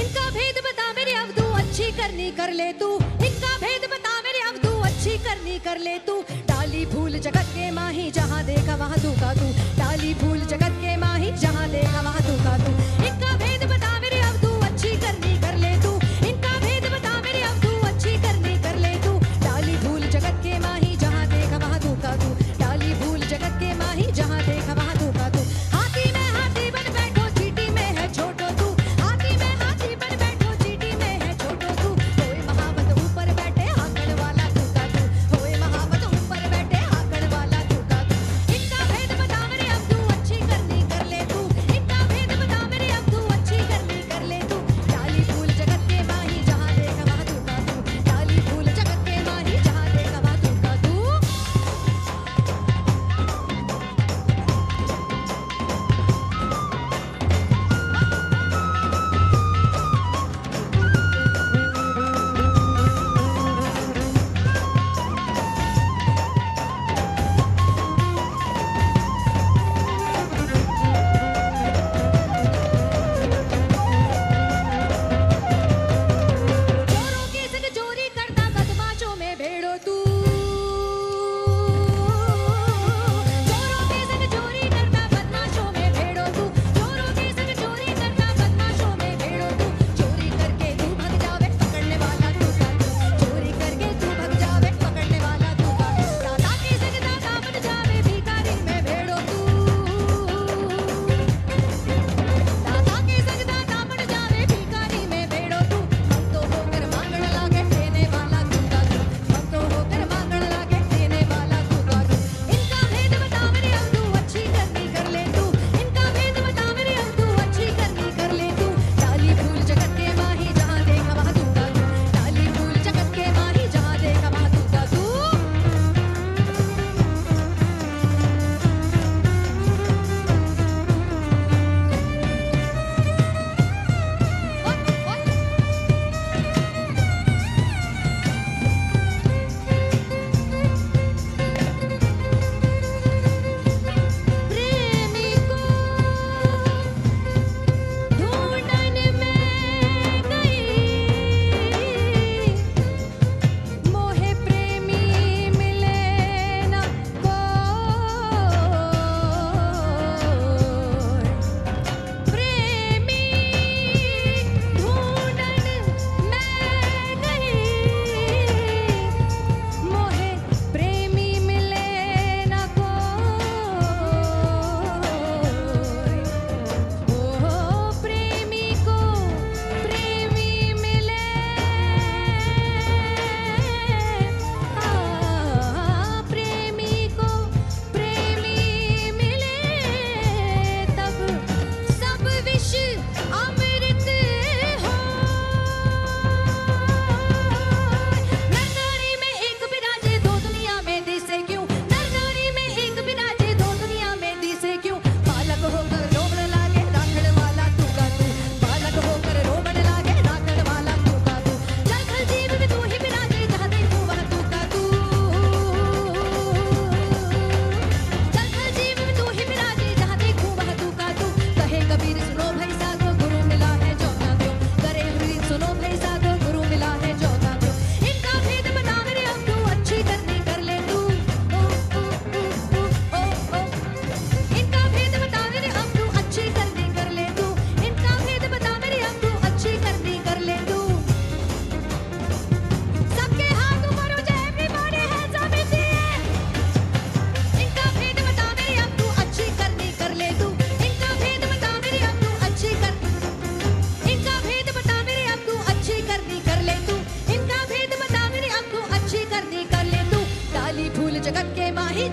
इनका भेद बता मेरे अवधू अच्छी करनी कर ले तू, इनका भेद बता मेरे अवधू अच्छी करनी कर ले तू। डाली फूल जगत के माही, जहाँ देखा वहाँ तू का तू, डाली फूल जगत के माही, जहाँ देखा वहाँ तू का तू। इनका भेद बता मेरे अवधू अच्छी करनी कर ले तू, इनका भेद बता मेरे अवधू अच्छी करनी कर ले तू। डाली फूल जगत के माही, जहाँ देखा वहाँ तू का तू, डाली फूल जगत के माही, जहाँ देखा वहाँ तू का तू। हाथी में हाथी बन बैठो, चीटी में है छोटो तू, हाथी में हाथी बन बैठो, चीटी में है छोटो तू। होए महावत ऊपर बैठे, आंगन वाला तू का तू, होए महावत ऊपर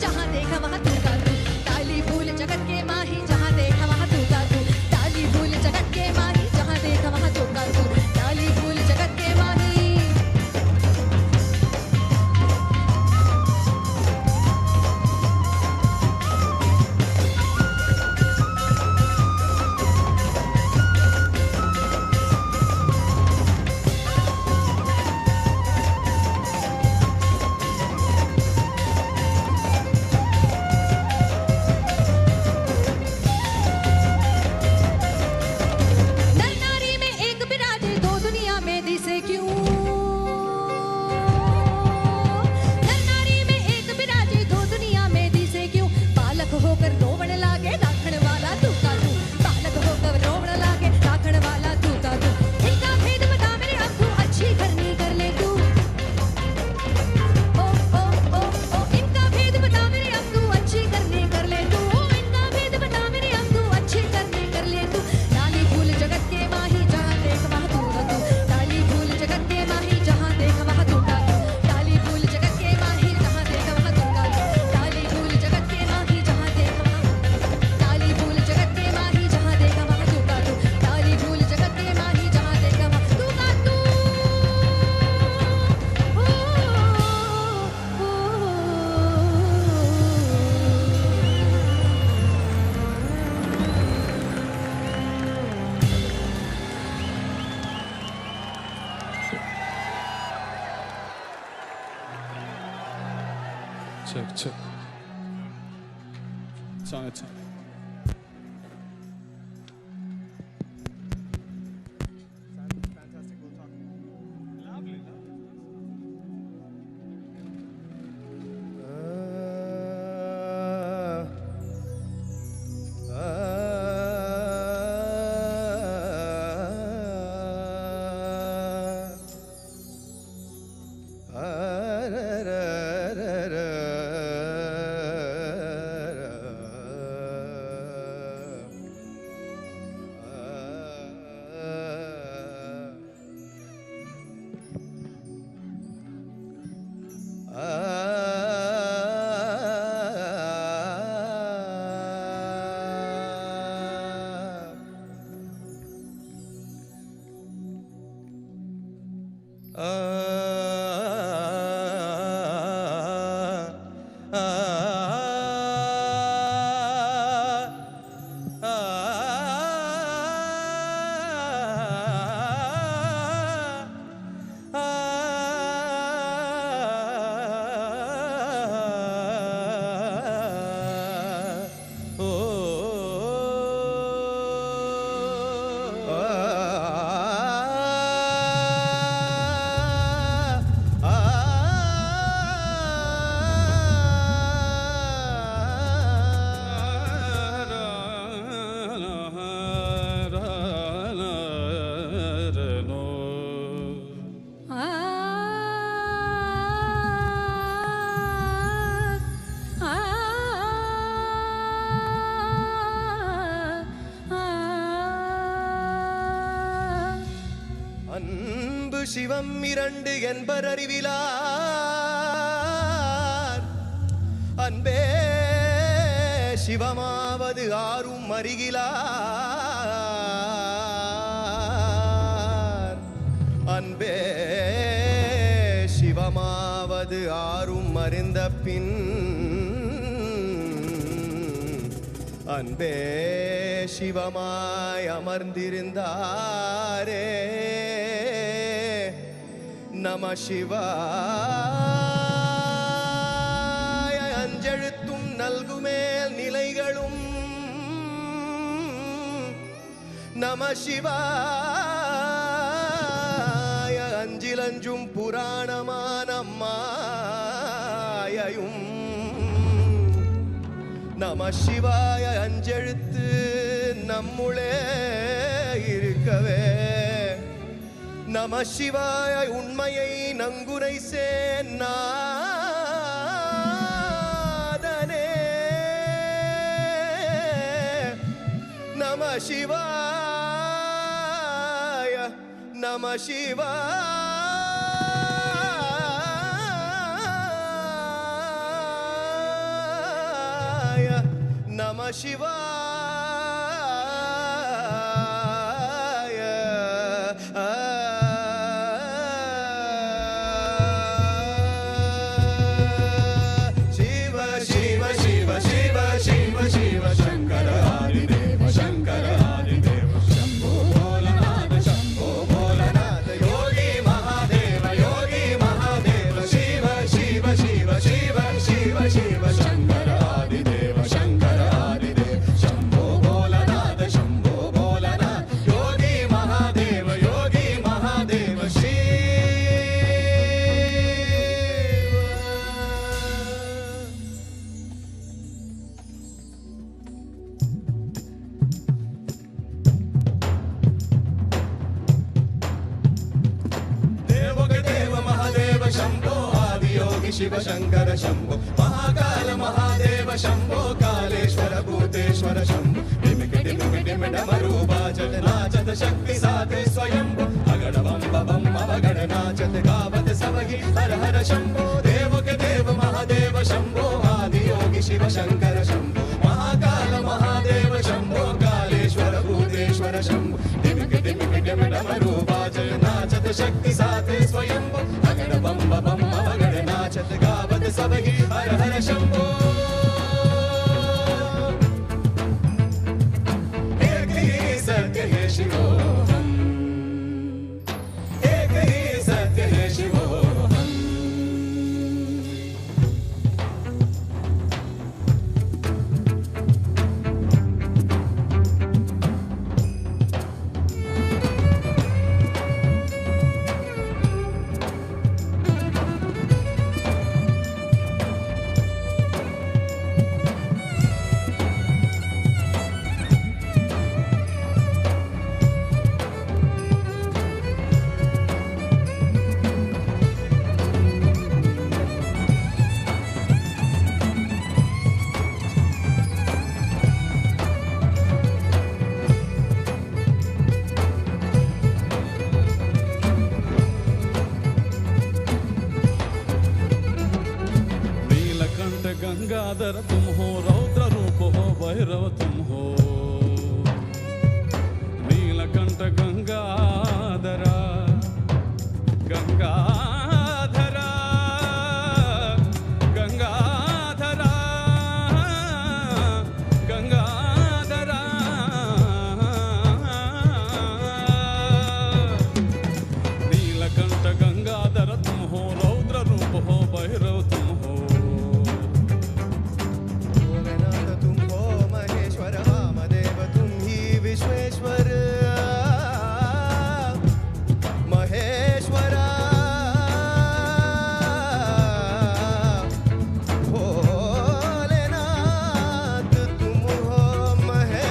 जहाँ देखा वहाँ तू का तू, ताली फूल जगत के माही, जहाँ देखा वहाँ तू का तू, ताली फूल जगत के माही, जहाँ देखा वहाँ तू का तू, ताली फूल जगत के माही। नर नारी में एक विराजे, दो दुनिया में दिसे क्यों? नर नारी में एक विराजे, दो दुनिया में दिसे क्यों? बालक होकर रोवण लागे, राखण वाला तू का तू, बालक होकर रोवण लागे, राखण वाला तू का तू। इनका भेद बता मेरे अब्बू, अच्छी करनी कर ले तू। ओ ओ ओ ओ इनका भेद बता मेरे अब्बू, अच्छी करनी कर ले तू। इनका भेद बता मेरे अब्बू, अच्छी करनी कर ले तू। ताली फूल जगत के माही, जहाँ देख वहाँ तू का तू, ताली फूल जगत के माही, जहाँ देख वहाँ तू का तू, ताली फूल जगत के माही, जहाँ देख वहाँ तू का तू, ताली फूल जगत के माही, जहाँ देख वहाँ, ताली फूल जगत के माही, जहाँ देख वहाँ तू का तू, ताली फूल जगत के माही, जहाँ देख वहाँ तू का तू। Check, check. It's on, it's on. அன்பு சிவம் இரண்டு என்பர் அறிவிலார், அன்பே சிவமாவது ஆரும் அறிகிலார், அன்பே சிவமாவது ஆரும் அறிந்த பின், அன்பே சிவமாய் அமர்ந்திருந்தாரே. நம சிவாய அஞ்செழுத்தும் நல்குமேல் நிலைகளும், நம சிவாய அஞ்சிலஞ்சும் புராணமான மாயையும், நம சிவாய அஞ்செழுத்து நம்முளே இருக்கவே, நம சிவாய உண்மையை நங்குரை சேநாதனே. நம சிவாய நம சிவாய शिव शंकर शंभो महाकाल महादेव शंभो कालेश्वर भूतेश्वर शंभो डिमिक डिमिक डिम डमरू बाजत नाचत शक्ति साथ स्वयंभो अगड़ बम बम अवगड़ नाचत गावत सबगी हर हर शंभो देव के देव महादेव शंभो आदि योगी शिव शंकर शंभो महाकाल महादेव शंभो कालेश्वर भूतेश्वर शंभो डिमिक डिमिक डिम डमरू बाजत नाचत शक्ति साथ स्वयंभो अगड़ बम बम अवगड़ नाचत गावत सबगी हर हर शंभो एक ही सत्य है शिवोहम एक ही सत्य है शिवोहम गंगाधर तुम हो रौद्र रूप हो भैरव तुम हो नीलकंठ गंगाधरा गंगाधरा गंगाधरा गंगाधरा नीलकंठ गंगाधर तुम हो रौद्र रूप हो भैरव तुम हो विश्वेश्वर महेश्वरा भोलेनाथ तुम हो महेश्वरा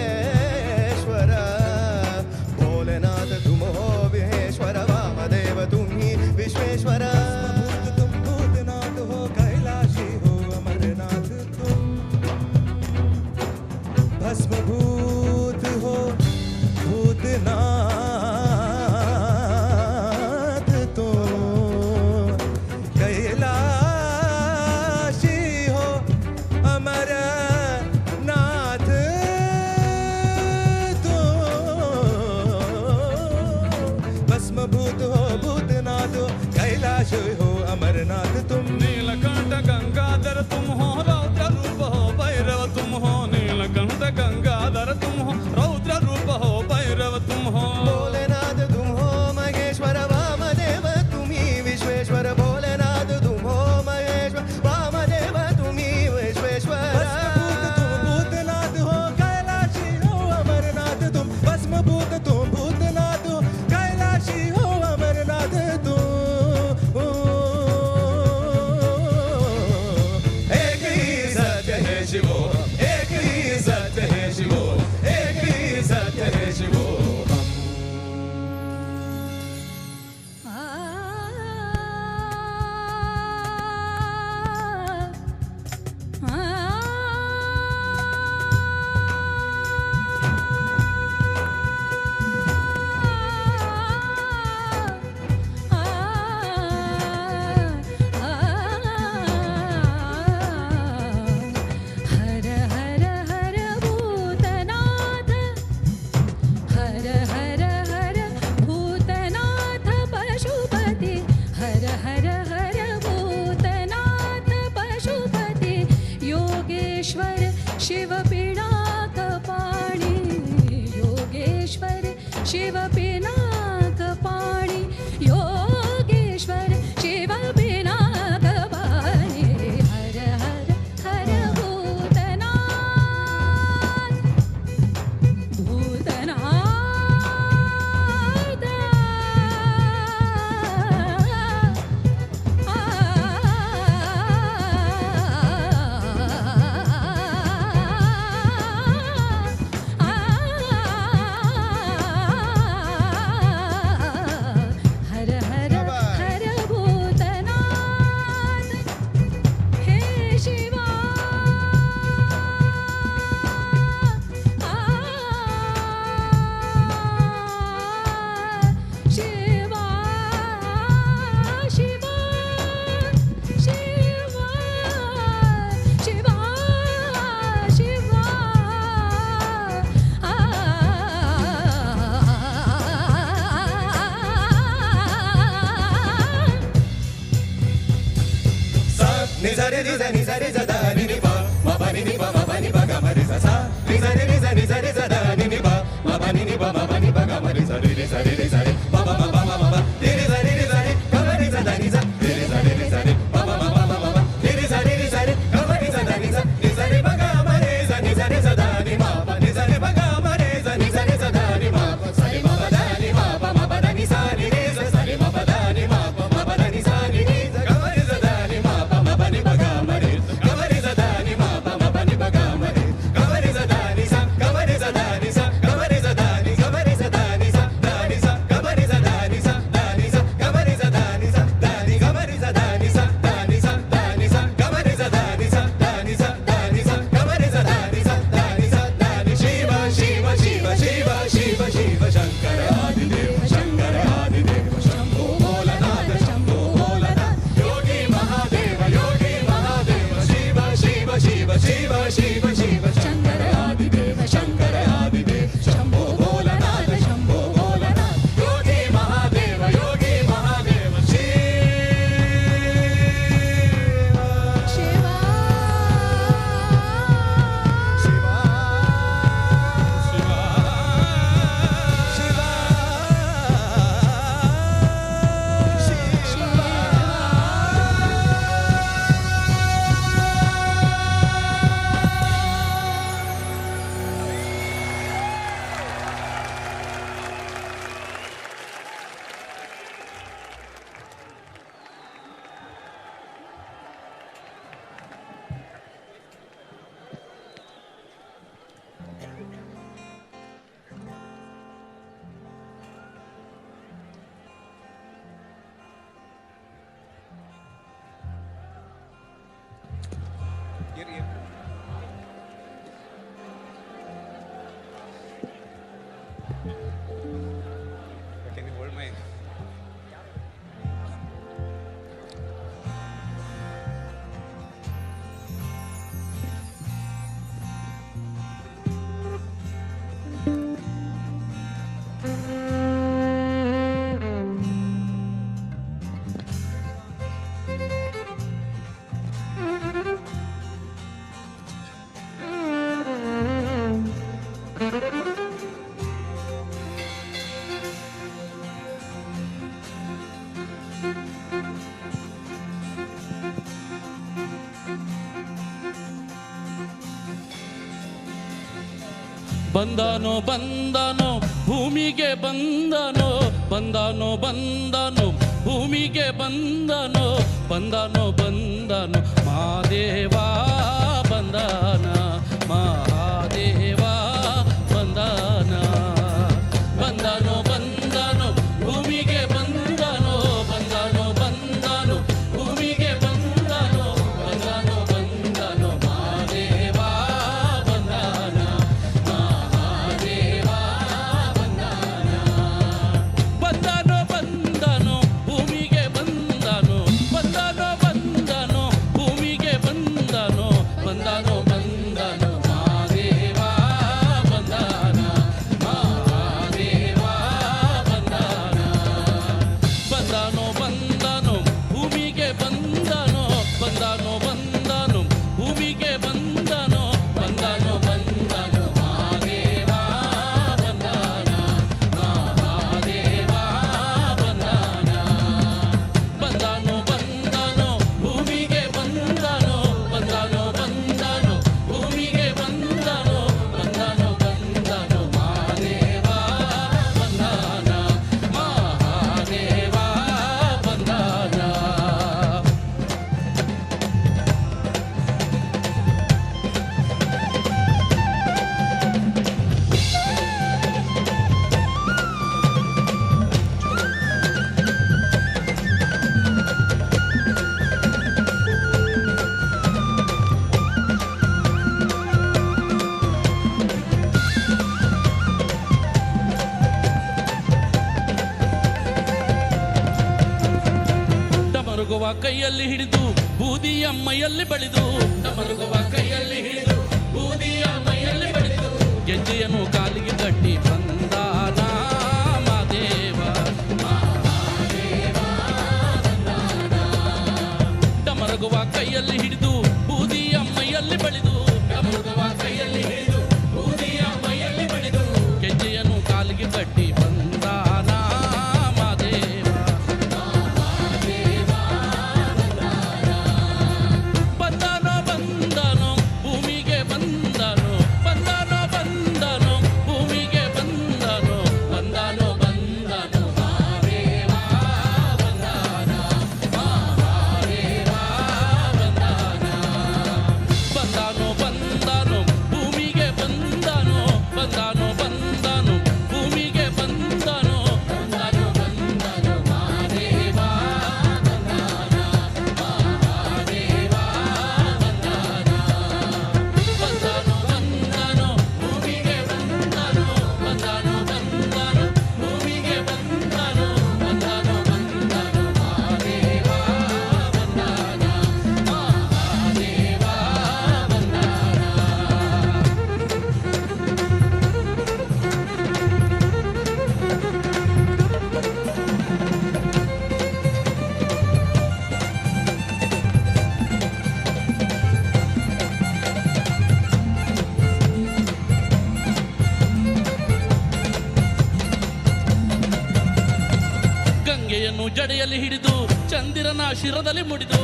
विश्वेश्वरा भोलेनाथ तुम हो विश्वेश्वर वामदेव तुम ही विश्वेश्वरा भस्मभूत हो भूतनाथ तो कैलाशी हो अमरनाथ तो भस्मभूत हो भूतनाथ कैलाश हो अमरनाथ तुम नीलकंठ गंगाधर तुम हो रौद्र रूप हो भैरव तुम हो नीलकंठ गंगाधर तुम हो रौद्र रूप हो भैरव तुम हो भोलेनाथ तुम हो महेश्वर वामदेव तुम ही विश्वेश्वर भोलेनाथ तुम हो महेश्वर वामदेव तुम ही विश्वेश्वर तुम भूतनाथ हो कैलाशी हो अमरनाथ तुम भस्मभूत तुम भूतनाथ हो कैलाशी हो अमरनाथ तुम ಬಂದನೋ ಬಂದನೋ ಭೂಮಿಗೆ ಬಂದನೋ ಬಂದನೋ ಬಂದನೋ ಭೂಮಿಗೆ ಬಂದನೋ ಬಂದನೋ ಬಂದನೋ ಮಹಾದೇವ ಬಂದನ ಮಹಾದೇವ ಬಂದನ ಬಂದನೋ ಬಂದನೋ ಭೂಮಿಗೆ ಬಂದನೋ ಬಂದನೋ ಬಂದನೋ ಭೂಮಿಗೆ ಬಂದನೋ ಬಂದನೋ ಬಂದನೋ ಮಹಾದೇವ ಬಂದನ ಮಹಾದೇವ ಬಂದನ ಬಂದನೋ ಬಂದನೋ ಭೂಮಿಗೆ ಬಂದನೋ ಬಂದನೋ ಬಂದನೋ ಭೂಮಿಗೆ ಬಂದನೋ ಬಂದನೋ ಬಂದನೋ ಮಹಾದೇವ ಬಂದನ ಮಹಾದೇವ ಬಂದನ ಬಂದನೋ ಬಂದನೋ ಭೂಮಿಗೆ ಬಂದನೋ ಬಂದನೋ ಬಂದನೋ ಭೂಮಿಗೆ ಬಂದನೋ ಬಂದನೋ ಬಂದನೋ ಮಹಾದೇವ ಬಂದನ ಮಹಾದೇವ ಬಂದನ ಬಂದನೋ ಬಂದನೋ ಭೂಮಿಗೆ ಬಂದನೋ ಬಂದನೋ ಬಂದನೋ ಭೂಮಿಗೆ ಬಂದನೋ ಬಂದನೋ ಬಂದನೋ ಮಹಾದೇವ ಬಂದನ ಮಹಾದೇವ ಬಂದನ ಡಮರುಗುವ ಕೈಯಲ್ಲಿ ಹಿಡಿದು ಬೂದಿಯ ಮೈಯಲ್ಲಿ ಬಳಿದು ಡಮರುಗುವ ಕೈಯಲ್ಲಿ ಹಿಡಿದು ಬೂದಿಯ ಮೈಯಲ್ಲಿ ಬಳಿದು ಗೆಜ್ಜೆಯನ್ನು ಕಾಲಿಗೆ ಕಟ್ಟಿ ಬಂದಾನ ಮಾದೇವ ಡಮರುಗುವ ಕೈಯಲ್ಲಿ ಹಿಡಿದು ಬೂದಿಯ ಮೈಯಲ್ಲಿ ಬಳಿದು ಡಮರುಗುವ ಕೈಯಲ್ಲಿ ಹಿಡಿದು ಬೂದಿಯ ಮೈಯಲ್ಲಿ ಬಳಿದು ಗೆಜ್ಜೆಯನ್ನು ಕಾಲಿಗೆ ಕಟ್ಟಿ ಬಂದಾನ ಮಾದೇವ ಬಂದನೋ ಬಂದನೋ ಭೂಮಿಗೆ ಬಂದನೋ ಬಂದನೋ ಬಂದನೋ ಭೂಮಿಗೆ ಬಂದನೋ ಬಂದನೋ ಬಂದನೋ ಮಹಾದೇವ ಬಂದನ ಮಹಾದೇವ ಬಂದನ ಬಂದನೋ ಬಂದನೋ ಭೂಮಿಗೆ ಬಂದನೋ ಬಂದನೋ ಬಂದನೋ ಭೂಮಿಗೆ ಬಂದನೋ ಬಂದನೋ ಬಂದನೋ ಮಹಾದೇವ ಬಂದನ ಮಹಾದೇವ ಬಂದನ ಬಂದನೋ ಬಂದನೋ ಭೂಮಿಗೆ ಬಂದನೋ ಬಂದನೋ ಬಂದನೋ ಭೂಮಿಗೆ ಬಂದನೋ ಬಂದನೋ ಬಂದನೋ ಮಹಾದೇವ ಬಂದನ ಮಹಾದೇವ ಗಂಗೆಯನ್ನು ಜಡೆಯಲ್ಲಿ ಹಿಡಿದು ಚಂದಿರನ ಶಿರದಲ್ಲಿ ಮುಡಿದು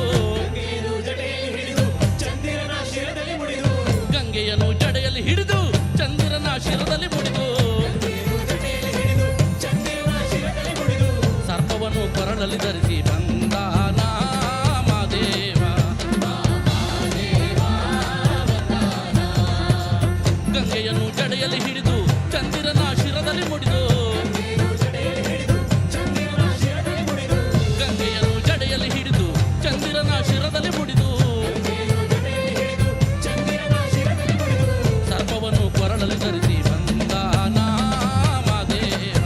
ಗಂಗೆಯನ್ನು ಜಡೆಯಲ್ಲಿ ಹಿಡಿದು ಚಂದಿರನ ಶಿರದಲ್ಲಿ ಮುಡಿದು ಸರ್ಪವನ್ನು ಕೊರಳಲ್ಲಿ ಧರಿಸಿ ಬಂದಾನ ಮಾದೇವ ಗಂಗೆಯನ್ನು ಜಡೆಯಲ್ಲಿ ಹಿಡಿದು ಚಂದಿರನ ಶಿರದಲ್ಲಿ ಮುಡಿದು ಗಂಗೆಯನ್ನು ಜಡೆಯಲ್ಲಿ ಹಿಡಿದು ಚಂದಿರನ ಶಿರದಲ್ಲಿ ಮುಡಿದು ಸರ್ಪವನ್ನು ಕೊರಳಲ್ಲಿ ಧರಿಸಿ ಬಂದಾನ ಮಾದೇವ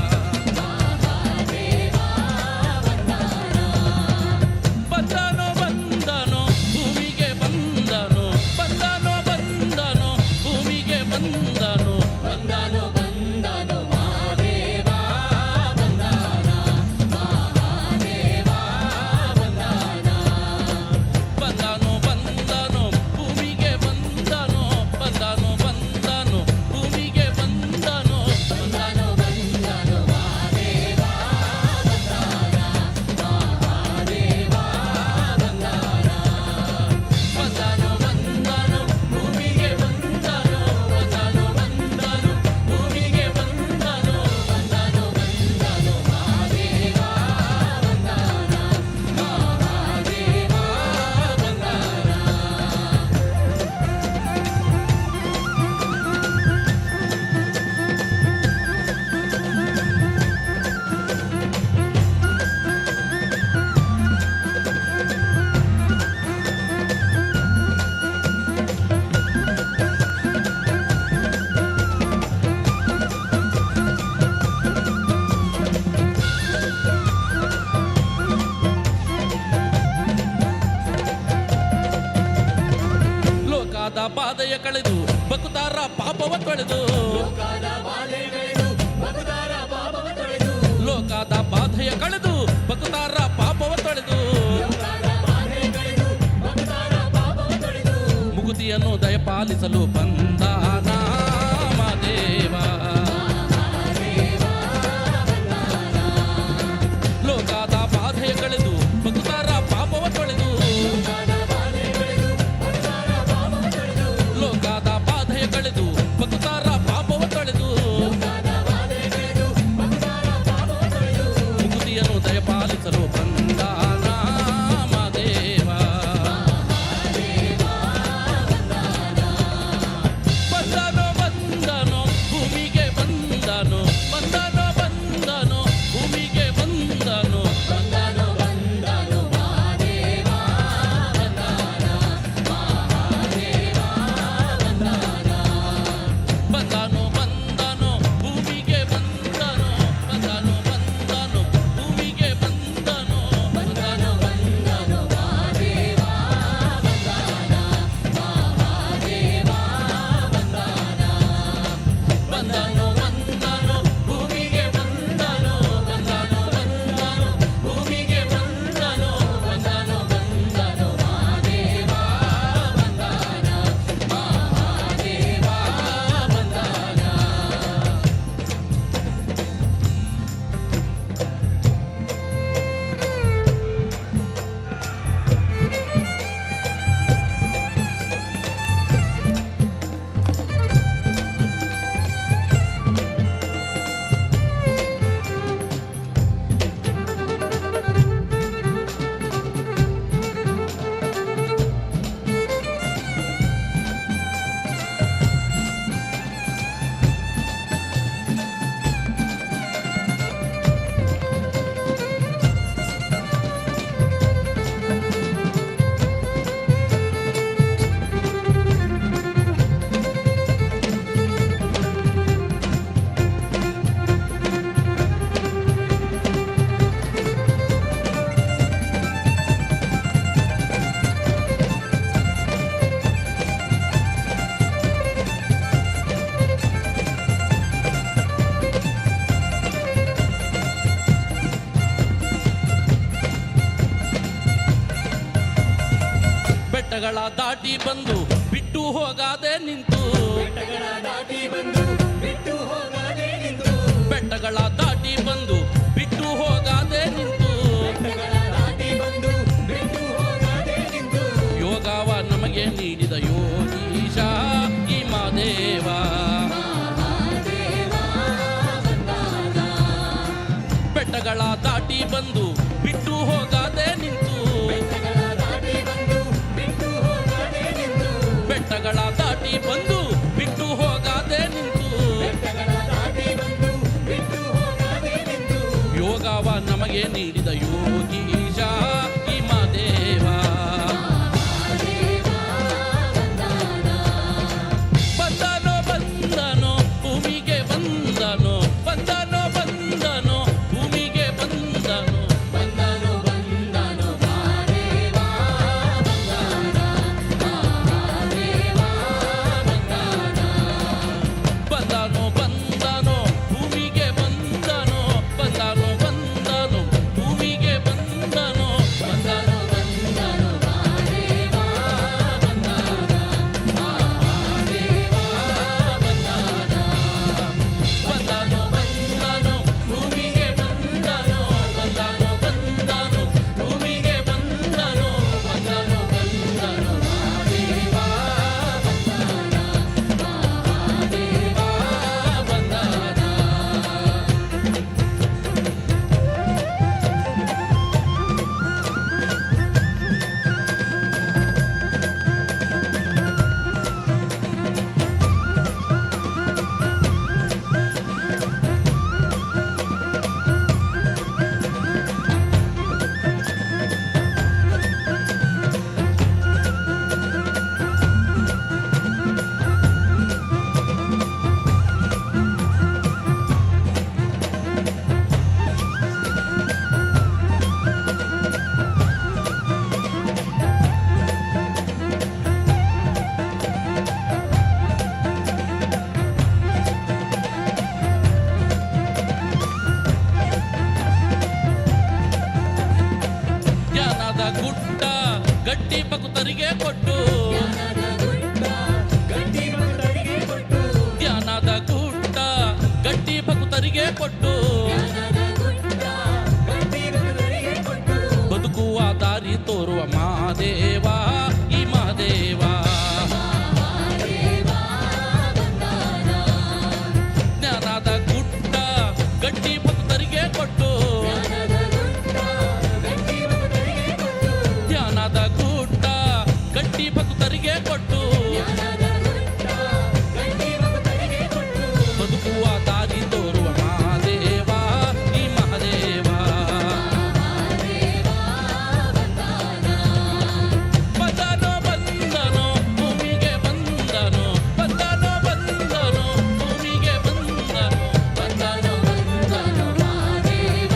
ಬಾಧೆಯ ಕಳೆದು ಬಕುತಾರ ಪಾಪವ ತೊಳೆದು ಲೋಕದ ಬಾಧೆಯ ಕಳೆದು ಬಕುತಾರ ಪಾಪವ ತೊಳೆದು ಮುಗುತಿಯನ್ನು ದಯಪಾಲಿಸಲು ಬಂದ ನಾಮದೇವ. ಲೋಕದ ಬಾಧೆಯ ಕಳೆದು ಬಕುತಾರ ಪಾಪವ ತೊಳೆದು ಲೋಕದ ಬಾಧೆಯ ಕಳೆದು ಬಕುತಾರ ಪಾಪವ ತೊಳೆದು ಮುಗುತಿಯನ್ನು ದಯಪಾಲಿಸಲು ಬಂದ ನಾಮದೇವ. ಬಂದನೋ ಬಂದನೋ ಭೂಮಿಗೆ ಬಂದನೋ ಬಂದನೋ ಬಂದನೋ ಭೂಮಿಗೆ ಬಂದನೋ ಬಂದನೋ ಬಂದನೋ ಮಹಾದೇವ ಬಂದನೋ ಬಂದನೋ ಭೂಮಿಗೆ ಬಂದನೋ ಬಂದನೋ ಬಂದನೋ ಭೂಮಿಗೆ ಬಂದನೋ ಬಂದನೋ ಬಂದನೋ ಮಹಾದೇವ ಬಂದನೋ ಬಂದನೋ ಭೂಮಿಗೆ ಬಂದನೋ ಬಂದನೋ ಬಂದನೋ ಭೂಮಿಗೆ ಬಂದನೋ ಬಂದನೋ ಬಂದನೋ ಮಹಾದೇವ ಬಂದನ ಮಹಾದೇವ ಬಂದನ. ಬೆಟ್ಟಗಳ ದಾಟಿ ಬಂದು ಬಿಟ್ಟು ಹೋಗಾದೆ ನಿಂತು ಬೆಟ್ಟಗಳ ದಾಟಿ ಬಂದು ಬಿಟ್ಟು ಹೋಗಾದೆ ನಿಂತು ಯೋಗವ ನಮಗೆ ನೀಡಿದ ಯೋಗೀಶ ಈ ಮಾದೇವ. ಬೆಟ್ಟಗಳ ದಾಟಿ ಬಂದು ಬಿಟ್ಟು ಹೋಗಾದೆ ನಿಂತು ಬೆಟ್ಟಗಳ ದಾಟಿ ಬಂದು ಬಿಟ್ಟು ಹೋಗಾದೆ ನಿಂತು ಯೋಗವ ನಮಗೆ ನೀಡಿದ ಯೋಗೀಶ ಈ ಮಾದೇವ. ಬಂದನೋ ಬಂದನೋ ಭೂಮಿಗೆ ಬಂದನೋ ಬಂದನೋ ಬಂದನೋ ಭೂಮಿಗೆ ಬಂದನೋ ಬಂದನೋ ಬಂದನೋ ಮಹಾದೇವ ಬಂದನೋ ಬಂದನೋ ಭೂಮಿಗೆ ಬಂದನೋ ಬಂದನೋ ಬಂದನೋ ಭೂಮಿಗೆ ಗಟ್ಟಿ ಭಕ್ತರಿಗೆ ಕೊಟ್ಟು ಜ್ಞಾನದ ಗುಡ್ಡ ಗಟ್ಟಿ ಭಕ್ತರಿಗೆ ಕೊಟ್ಟು ಬದುಕುವ ದಾರಿ ತೋರುವ ಮಹಾದೇವ ಈ ಮಹಾದೇವ ಜ್ಞಾನದ ಗುಡ್ಡ ಗಟ್ಟಿ ಭಕ್ತರಿಗೆ ಕೊಟ್ಟು ಜ್ಞಾನದ ಗುಡ್ಡ ಗಟ್ಟಿ ಭಕ್ತರಿಗೆ ಕೊಟ್ಟು ಬದುಕುವ ದಾರಿ ತೋರುವ ಮಹಾದೇವ ಈ ಮಹಾದೇವ ಬಂದನೋ ಬಂದನೋ ಭೂಮಿಗೆ ಬಂದನೋ ಬಂದನೋ ಬಂದನೋ ಭೂಮಿಗೆ ಬಂದನೋ ಬಂದನೋ ಬಂದನೋ ಮಹಾದೇವ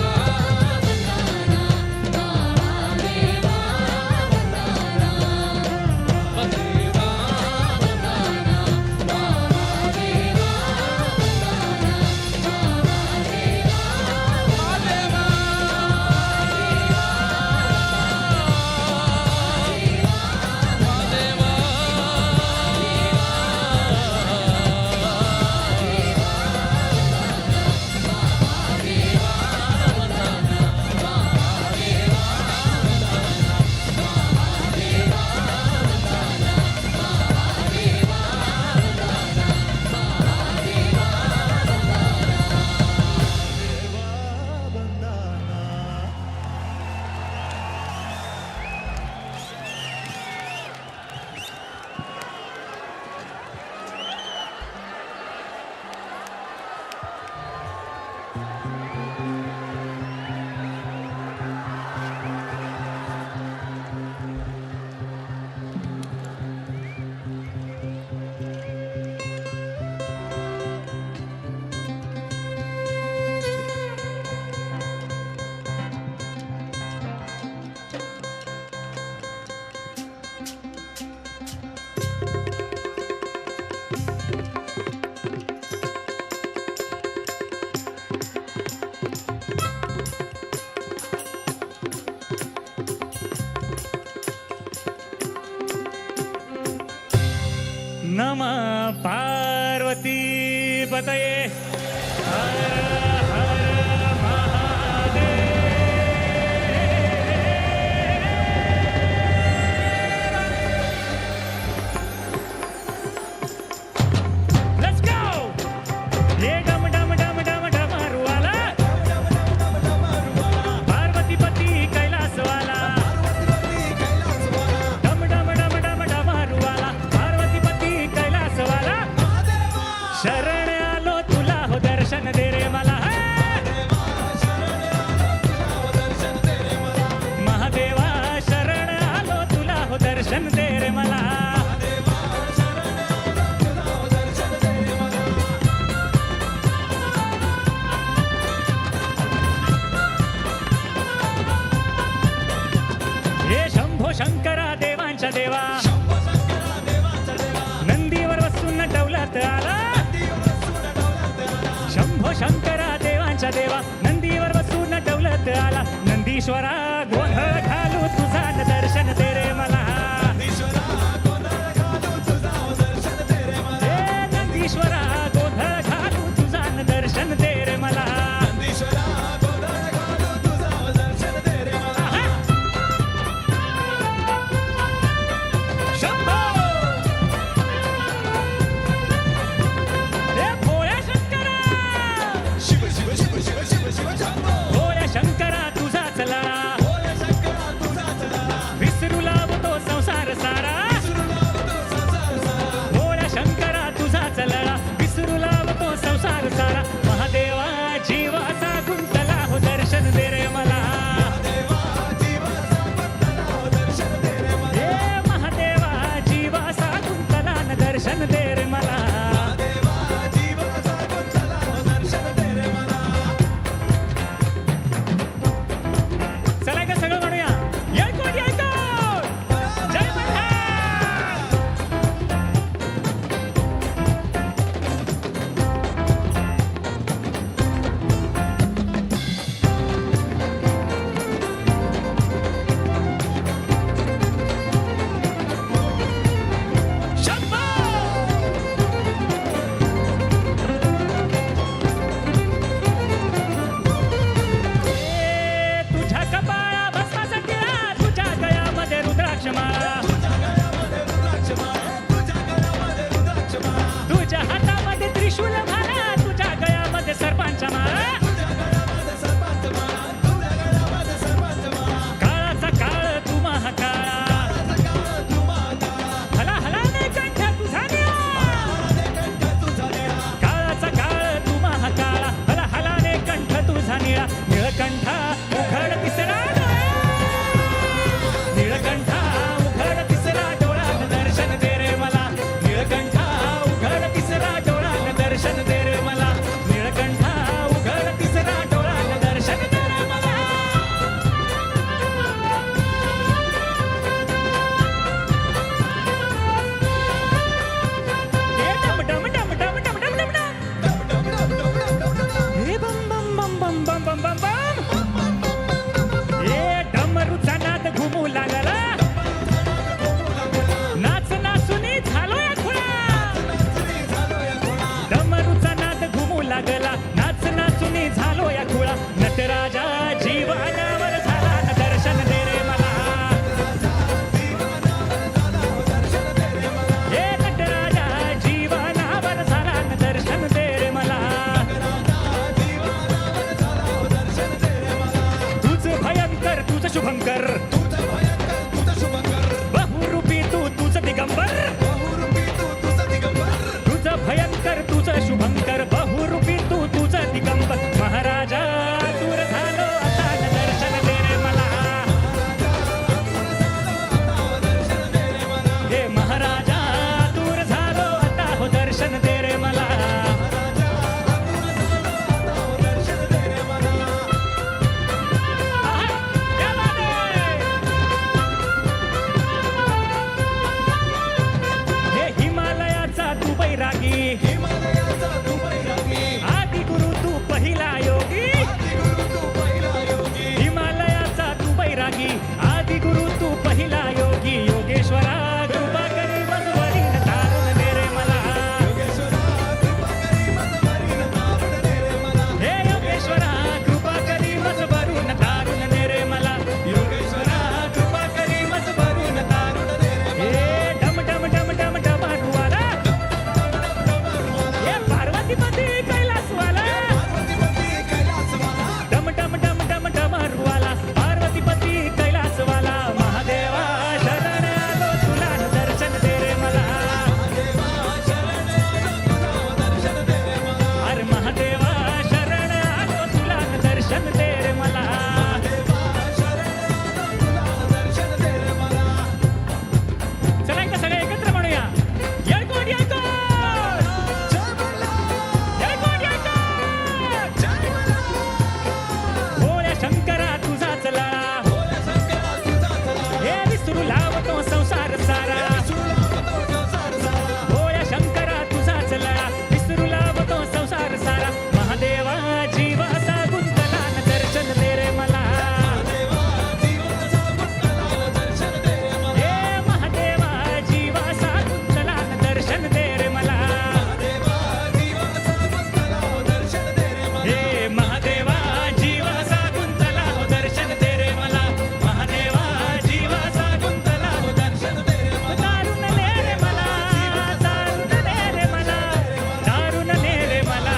नमः पार्वती पतये हर हर महादेव लेट्स गो ये डम डम डम डम डमरुवाला पार्वती पति कैलास वाला डम डम डम डम डमरुवाला पार्वती पति कैलास वाला शरण आलो तुला हो दर्शन दे रे मला महादेवा शरण आलो तुला हो दर्शन दे रे मला हे शंभो शंकरा देवांच्या देवा नंदीवर बसून डवलत आला शंभो शंकरा देवांच्या देवा नंदीवर बसून डवलत आला नंदीश्वरा गोंधळ घालू तुझा दर्शन दे रे मला हे नंदीश्वरा गोंधळ घालू तुझा दर्शन दे रे मला शंभो हे भोळ्या शंकरा भोळ्या शंकरा तुझाच लळा शुभंकर बहुरूपी तू तुझ दिगंबर तुझ भयंकर तुझ शुभंकर बहुरूपी तू तुझ दिगंबर महाराजा दूर झालो आता दर्शन दे रे मला हे महाराजा दूर झालो आता हो दर्शन दे रे मला हे हिमालयाचा तू बैरागी आदि गुरु तू पहिला योगी हिमालयाचा तू बैरागी आदि गुरु तू पहिला योगी योगेश्वरा कृपा करी मजवरी तारून दे रे मला हे योगेश्वरा कृपा करी मजवरून तारून दे रे मला योगेश्वरा कृपा करी मजवरून तारून दे रे हे डम डम डम डम डमरुवाला हे पार्वतीपती कैलासवाला डम डम डम डम डमरुवाला पार्वतीपती कैलासवाला महादेवा शरण आलो तुला दर्शन दे रे मला अरे महादेवा शरण आलो तुला दर्शन दे रे मला चला एकदा सगळे एकत्र म्हणूया येळकोट येळकोट येळकोट येळकोट भोळ्या शंकरा तुझाच लळा हे विसरू लावतो संसार सारा भोळ्या शंकरा तुझाच लळा विसरू लावतो संसार सारा महादेवा जीवाचा गुंतला न दर्शन दे रे मला हे महादेवा जीवाचा गुंतला न दर्शन दे रे मला हे महादेवा जीवाचा गुंतला हो दर्शन दे रे मला महादेवा जीवाचा गुंतला हो दर्शन दे रे मला दारुण ले रे मला दारुण ले रे मला दारुण ले रे मला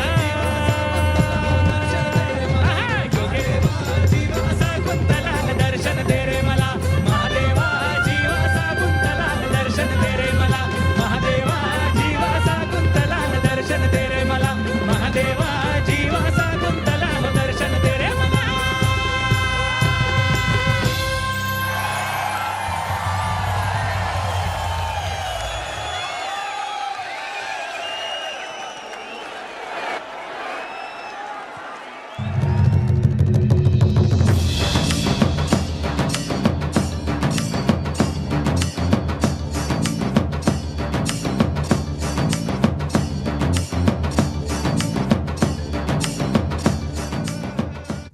जीवाचा गुंतला न दर्शन दे रे मला महादेवा जीवाचा गुंतला न दर्शन दे रे मला महादेवा जीवाचा गुंतला न दर्शन दे रे मला महादेवा जीवाचा गुंतला न दर्शन दे रे मला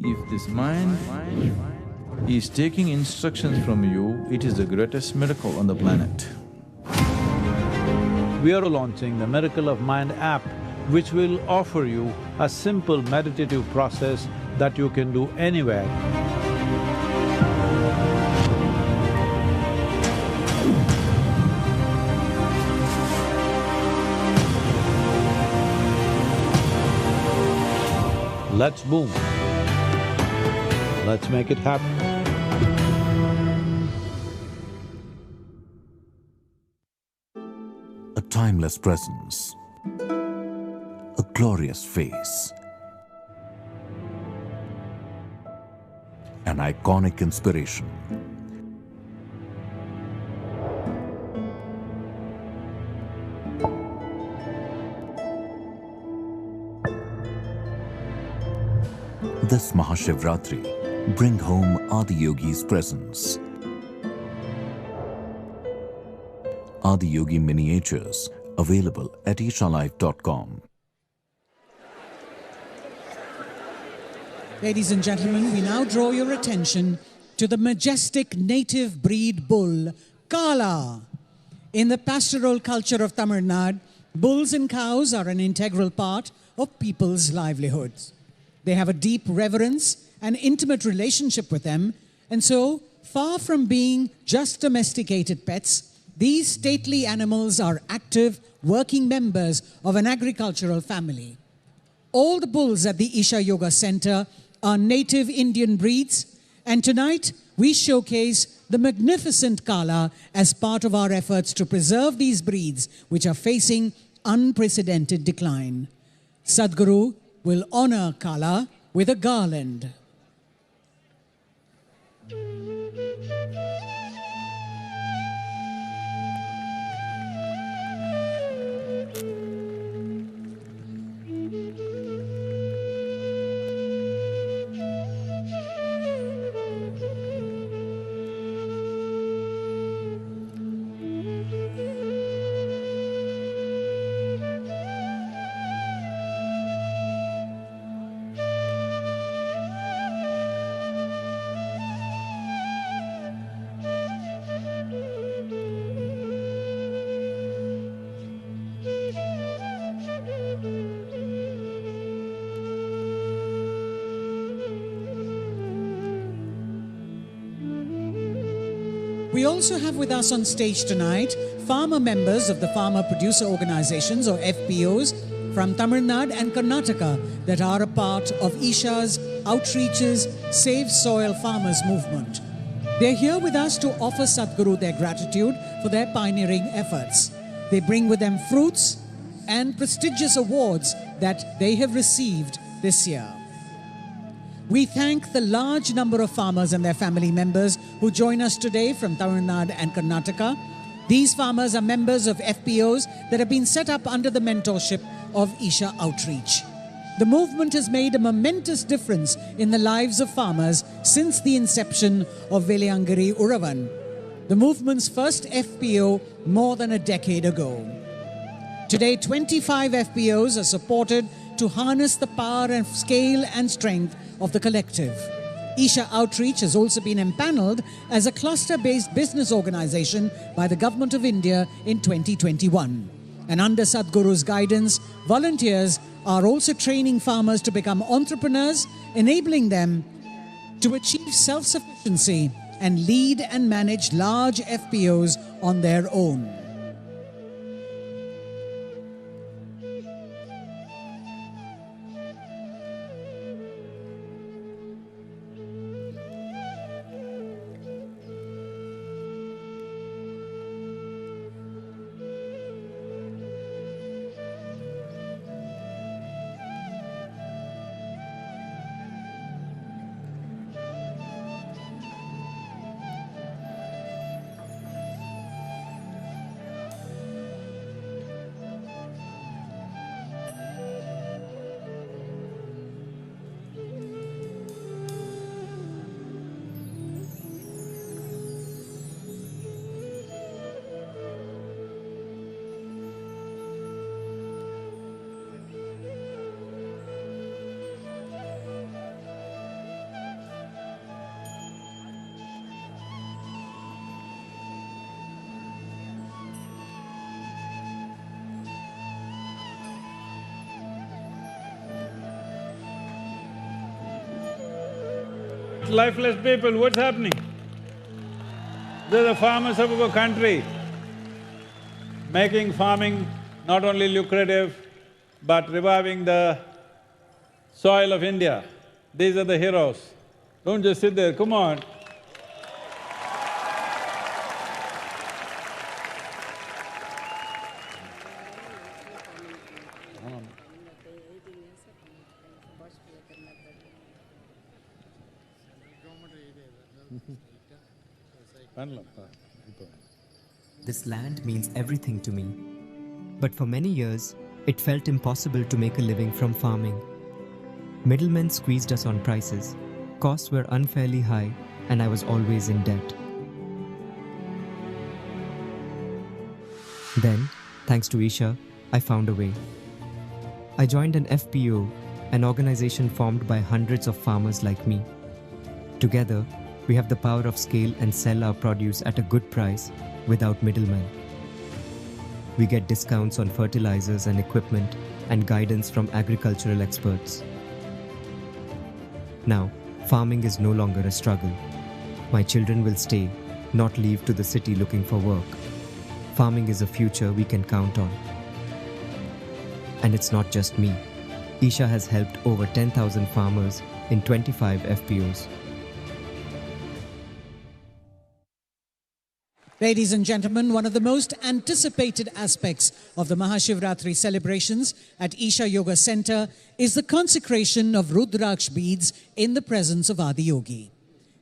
If this mind is taking instructions from you, it is the greatest miracle on the planet. We are launching the Miracle of Mind app, which will offer you a simple meditative process that you can do anywhere. Let's boom. Let's make it happen. A timeless presence, a glorious face, an iconic inspiration. This Maha Shivaratri, bring home Adiyogi's presence. Adiyogi miniatures available at ishalife.com. Ladies and gentlemen, we now draw your attention to the majestic native breed bull, Kala. In the pastoral culture of Tamil Nadu, bulls and cows are an integral part of people's livelihoods. They have a deep reverence and intimate relationship with them, and so, far from being just domesticated pets, these stately animals are active, working members of an agricultural family. All the bulls at the Isha Yoga Center are native Indian breeds, And tonight, we showcase the magnificent Kala as part of our efforts to preserve these breeds which are facing unprecedented decline. Sadhguru will honor Kala with a garland. We also have with us on stage tonight farmer members of the Farmer Producer Organizations or FPOs from Tamil Nadu and Karnataka that are a part of Isha's Outreach's Save Soil Farmers movement. They're here with us to offer Sadhguru their gratitude for their pioneering efforts. They bring with them fruits and prestigious awards that they have received this year. We thank the large number of farmers and their family members who join us today from Tamil Nadu and Karnataka. These farmers are members of FPOs that have been set up under the mentorship of Isha Outreach. The movement has made a momentous difference in the lives of farmers since the inception of Veliyangiri Uravan, the movement's first FPO more than a decade ago. Today, 25 FPOs are supported to harness the power and scale and strength of the collective. Isha Outreach has also been empaneled as a cluster-based business organization by the Government of India in 2021. And under Sadhguru's guidance, volunteers are also training farmers to become entrepreneurs, enabling them to achieve self-sufficiency and lead and manage large FPOs on their own. Lifeless people, what's happening? They're the farmers of our country, making farming not only lucrative, but reviving the soil of India. These are the heroes. Don't just sit there, come on. This land means everything to me. But for many years, it felt impossible to make a living from farming. Middlemen squeezed us on prices, costs were unfairly high, and I was always in debt. Then, thanks to Isha, I found a way. I joined an FPO, an organization formed by hundreds of farmers like me. Together, we have the power of scale and sell our produce at a good price without middlemen. We get discounts on fertilizers and equipment and guidance from agricultural experts. Now, farming is no longer a struggle. My children will stay, not leave to the city looking for work. Farming is a future we can count on. And it's not just me. Isha has helped over 10,000 farmers in 25 FPOs. Ladies and gentlemen, one of the most anticipated aspects of the Maha Shivaratri celebrations at Isha Yoga Center is the consecration of Rudraksh beads in the presence of Adiyogi.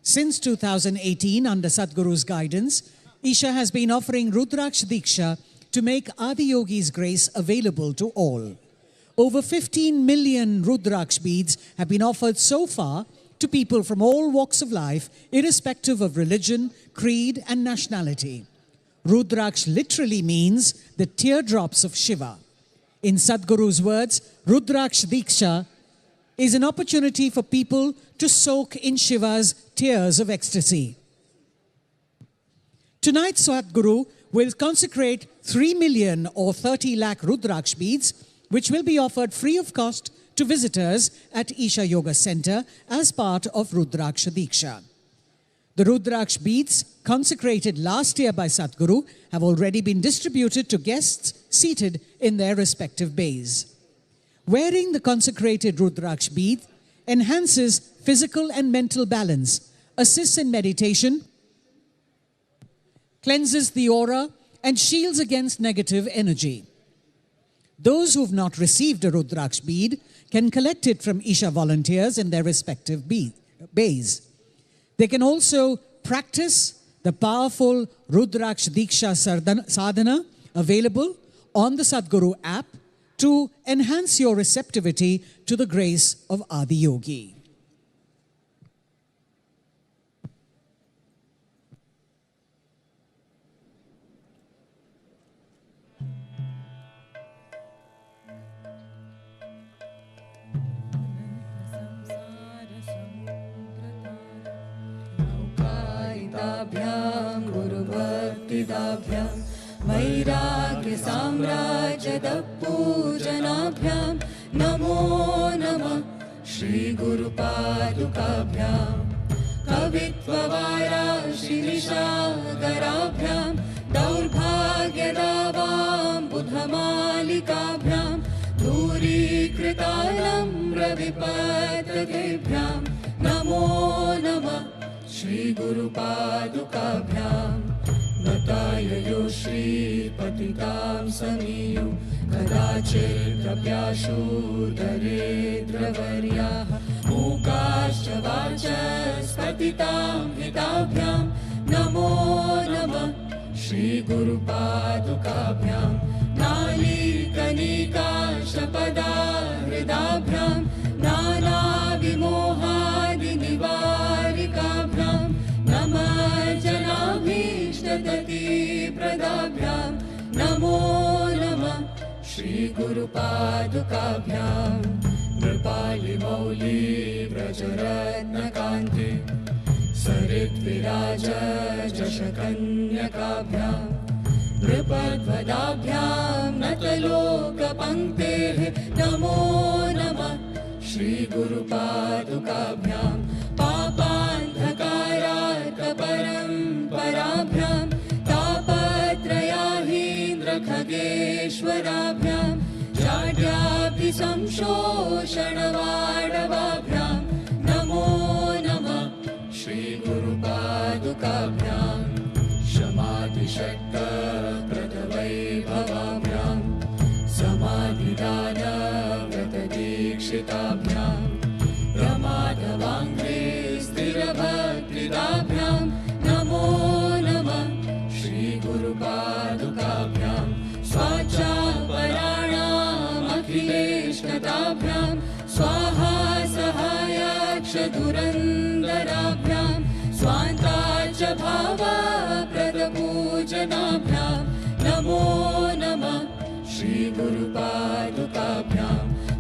Since 2018, under Sadhguru's guidance, Isha has been offering Rudraksh Diksha to make Adiyogi's grace available to all. Over 15 million Rudraksh beads have been offered so far to people from all walks of life, irrespective of religion, creed, and nationality. Rudraksh literally means the teardrops of Shiva. In Sadhguru's words, Rudraksh Diksha is an opportunity for people to soak in Shiva's tears of ecstasy. Tonight, Sadhguru will consecrate 3 million or 30 lakh Rudraksh beads, which will be offered free of cost to visitors at Isha Yoga Center as part of Rudraksh Diksha. The Rudraksh beads, consecrated last year by Sadhguru, have already been distributed to guests seated in their respective bays. Wearing the consecrated Rudraksh bead enhances physical and mental balance, assists in meditation, cleanses the aura, and shields against negative energy. Those who have not received a Rudraksh bead can collect it from Isha volunteers in their respective bays. They can also practice the powerful Rudraksh Diksha Sadhana available on the Sadhguru app to enhance your receptivity to the grace of Adiyogi. गुरुभक्तिदाभ्यां वैराग्यसाम्राज्यदपूजनाभ्यां नमो नमः श्रीगुरुपादुकाभ्यां कवित्ववाराशिनिशागराभ्यां दौर्भाग्यदावाम्बुधमालिकाभ्यां दूरीकृतालम्ब्रविपततेभ्यां नमो नमः श्रीगुरुपादुकाभ्यां नताययो श्रीपतितां समीयो कदाचिद्रव्याशो दरेद्रवर्याः मूकाश्च वाचस्पतितां हिताभ्यां नमो नमः श्रीगुरुपादुकाभ्यां नालीकनिकाशपदाहृदाभ्यां नानाविमोहादिनिवारिकाभ्यां नमः जनाभीष्टदतिप्रदाभ्यां नमो नमः श्रीगुरुपादुकाभ्यां नृपालिमौली व्रजरत्नकान्ते सरिद्विराज जशकन्यकाभ्यां नृपध्वदाभ्यां नतलोकपङ्क्तेः नमो नमः श्रीगुरुपादुकाभ्यां पापान्धकारार्कपरम्पराभ्यां तापत्रयाहीन्द्रखगेश्वराभ्यां जाड्याभिसंशोषणवाडवाभ्यां नमो नमः श्रीगुरुपादुकाभ्यां शमाधिशक्तप्रदवैभवाभ्यां समाधिदानव्रतदीक्षिताभ्यां प्रमादवाङ्घ्रे स्थिरभक्तिदाभ्यां नमो नमः श्रीगुरुपादुकाभ्यां स्वाचापराणामखिलेशकताभ्यां स्वाहा सहायाक्षधुरन्दराभ्यां स्वान्ताच भावप्रदपूजनाभ्यां नमो नमः श्रीगुरुपादुकाभ्यां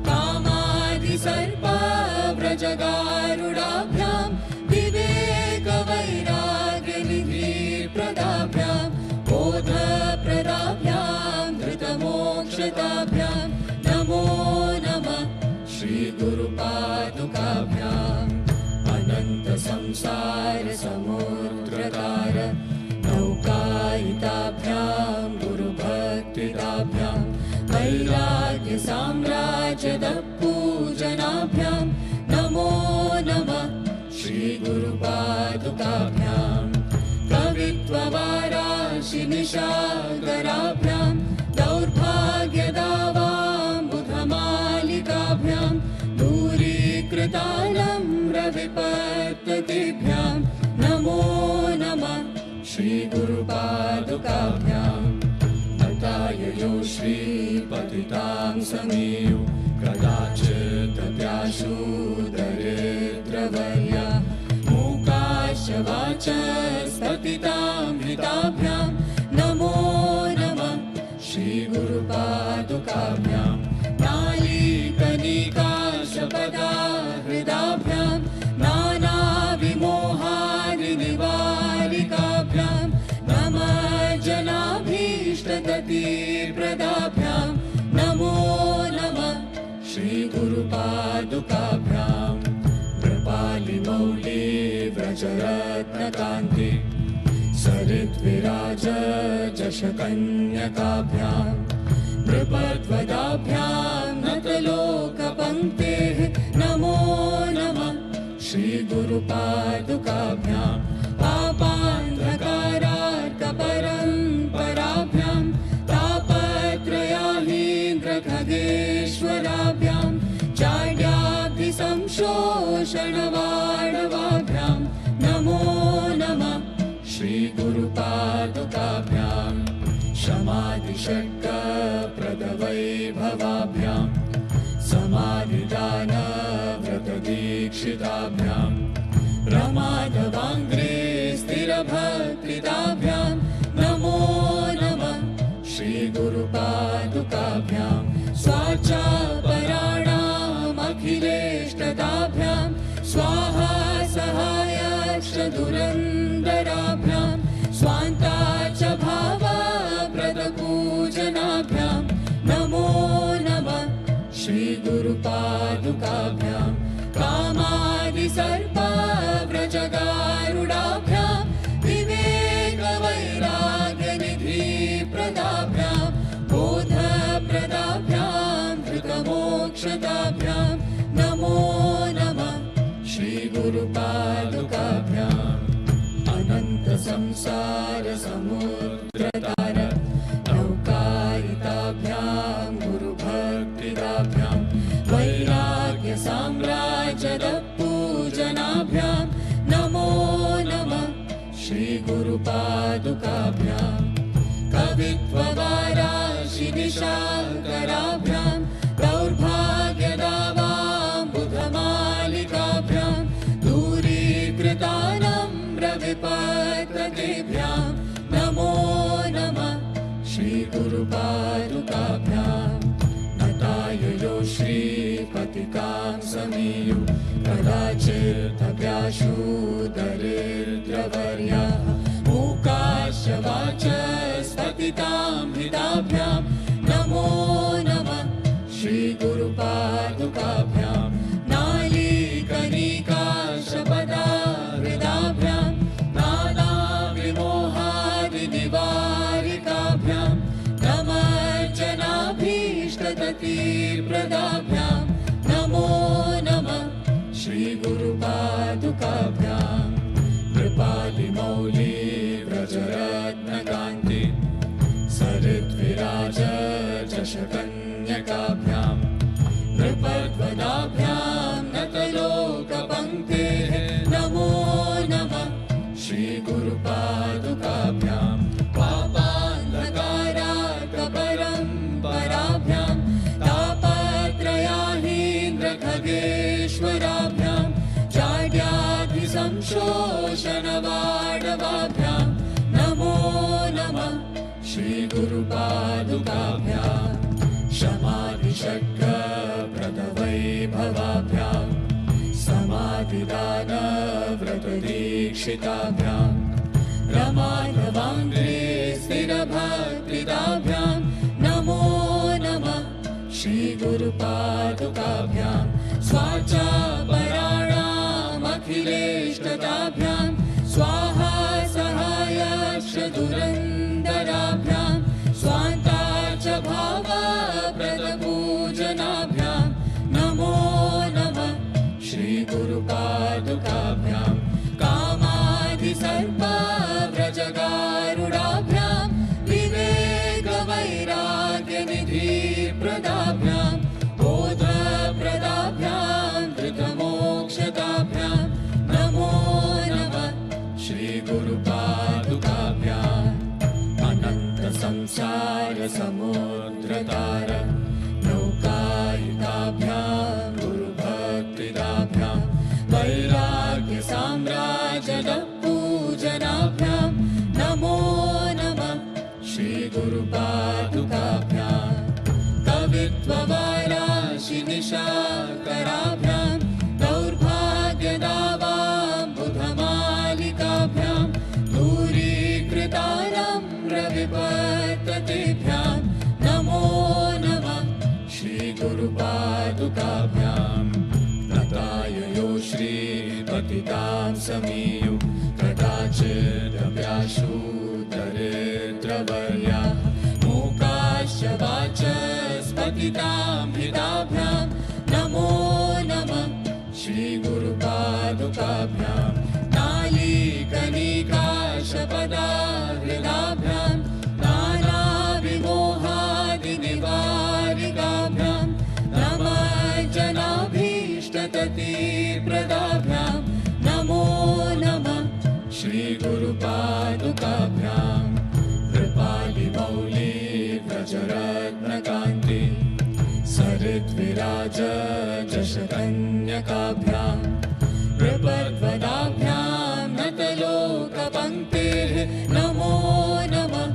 कामादिसर्पव्रजगारुडाभ्यां विवेकवैराग्यनिधिप्रदाभ्यां बोधप्रदाभ्यां धृतमोक्षताभ्यां नमो नमः श्रीगुरुपादुकाभ्याम् अनन्तसंसारसमुद्रतार नौकायिताभ्यां गुरुभक्तिदाभ्यां वैराग्यसाम्राज्यदपूजनाभ्यां नमो नमः निशाकराभ्यां दौर्भाग्यदावाम्बुधमालिकाभ्यां दूरीकृतानम्रविपत्ततिभ्यां नमो नमः श्रीगुरुपादुकाभ्यां नताययो श्रीपतितां समीयो कदाचिदप्याशु दरिद्रवर्या मूकाश्च वाचस्पतितां हिताभ्यां नमो नमः श्रीगुरुपादुकाभ्यां नालीकनिकाशपदाहृदाभ्यां नानाविमोहादिनिवारिकाभ्यां नमः जनाभीष्टगतिप्रदाभ्यां नमो नमः श्रीगुरुपादुकाभ्यां कृपालिमौली व्रजरत्नकान्ति सरिद्विराज जशकन्यकाभ्यां नृपद्वदाभ्यां नतलोकपङ्क्तेः नमो नमः श्रीगुरुपादुकाभ्यां पापान्धकारार्कपरम्पराभ्यां तापत्रयाहीन्द्रखगेश्वराभ्यां चाड्याब्धिसंशोषणवाणवाभ्यां नमो नमः श्रीगुरुपादुकाभ्यां शमादिषट्कप्रदवैभवाभ्यां समाधिदानव्रतदीक्षिताभ्यां रमाधवाङ्घ्रे स्थिरभक्तिदाभ्यां नमो नमः श्रीगुरुपादुकाभ्यां स्वाचापराणामखिलेष्टदाभ्यां स्वाहा सहायाक्षदुरन्दराभ्यां स्वान्ता च भावाप्रदपूजनाभ्यां नमो नमः श्रीगुरुपादुकाभ्यां कामादिसर्पाव्रजगारुडाभ्यां विवेकवैराग्यनिधिप्रदाभ्यां बोधप्रदाभ्यां धृतमोक्षदाभ्यां नमो नमः श्रीगुरुपादुकाभ्याम् अनन्तसंसारसमुद्रतार नौकायिताभ्यां गुरुभक्तिदाभ्यां वैराग्यसाम्राज्यदपूजनाभ्यां नमो नमः श्रीगुरुपादुकाभ्यां कवित्ववाराशिनिशाकराभ्यां दौर्भाग्यदावाम्बुधमालिकाभ्यां दूरीकृतानम्रविपत्ततिभ्यां नमो नमः श्रीगुरुपादुकाभ्यां नताययो श्रीपतितां समीयो कदाचिदप्याशु दरिद्रवर्या मूकाश्च वाचस्पतितां हिताभ्यां नमो नमः श्रीगुरुपादुकाभ्यां नालीकनिकाशपदाहृदाभ्यां नानाविमोहादिनिवारिकाभ्यां नमः जनाभीष्टगतिप्रदाभ्यां नमो नमः श्रीगुरुपादुकाभ्यां कृपालिमौली व्रजरत्नकान्ति सरिद्विराज जशकन्यकाभ्यां नृपद्वदाभ्यां नतलोकपङ्क्तेः नमो नमः श्रीगुरुपादुकाभ्यां पापान्धकारार्कपरम्पराभ्यां तापत्रयाहीन्द्रखगेश्वराभ्यां चाड्याब्धिसंशोषणवाणवाभ्यां नमो नमः श्रीगुरुपादुकाभ्यां शमादिषट्कप्रदवैभवाभ्यां समाधिदानव्रतदीक्षिताभ्यां रमाधवाङ्घ्रे स्थिरभक्तिदाभ्यां नमो नमः श्रीगुरुपादुकाभ्यां स्वाचापराणामखिलेष्टदाभ्यां स्वाहा सहायाक्षदुरन्दराभ्यां स्वान्ता च भावाप्रदपूजनाभ्यां नमो नमः श्रीगुरुपादुकाभ्यां कामादिसर्पाव्रजगारुडाभ्यां श्रीगुरुपादुकाभ्याम् अनन्तसंसारसमुद्रतार नौकायिकाभ्याम् गुरुभक्तिदाभ्याम् वैराग्यसाम्राजनपूजनाभ्याम् नमो नमः श्रीगुरुपादुकाभ्याम् कवित्ववाराशिनिशाकराभ्याम् दौर्भाग्यदावाम् बुधमालिकाभ्याम् दूरीकृतारम्रविवर्ततेभ्याम् नमो नमः श्रीगुरुपादुकाभ्याम् नताययो श्रीपतितां समीयु कदाचिदव्याशु दरिद्रवर्या मूकाश्च वाचस्पतितां हिताभ्याम् नमो नमः श्रीगुरुपादुकाभ्याम् नालीकनिकाशपदाहृदाभ्याम् नानाविमोहादिनिवारिकाभ्याम् नमः जनाभीष्टततिप्रदाभ्याम् नमो नमः श्रीगुरुपादुकाभ्याम् कृपालिमौली व्रजरत्नकान्ति सरिद्विराज जशकन्यकाभ्याम् प्रपद्वदाभ्याम् नतलोकपङ्क्तेः नमो नमः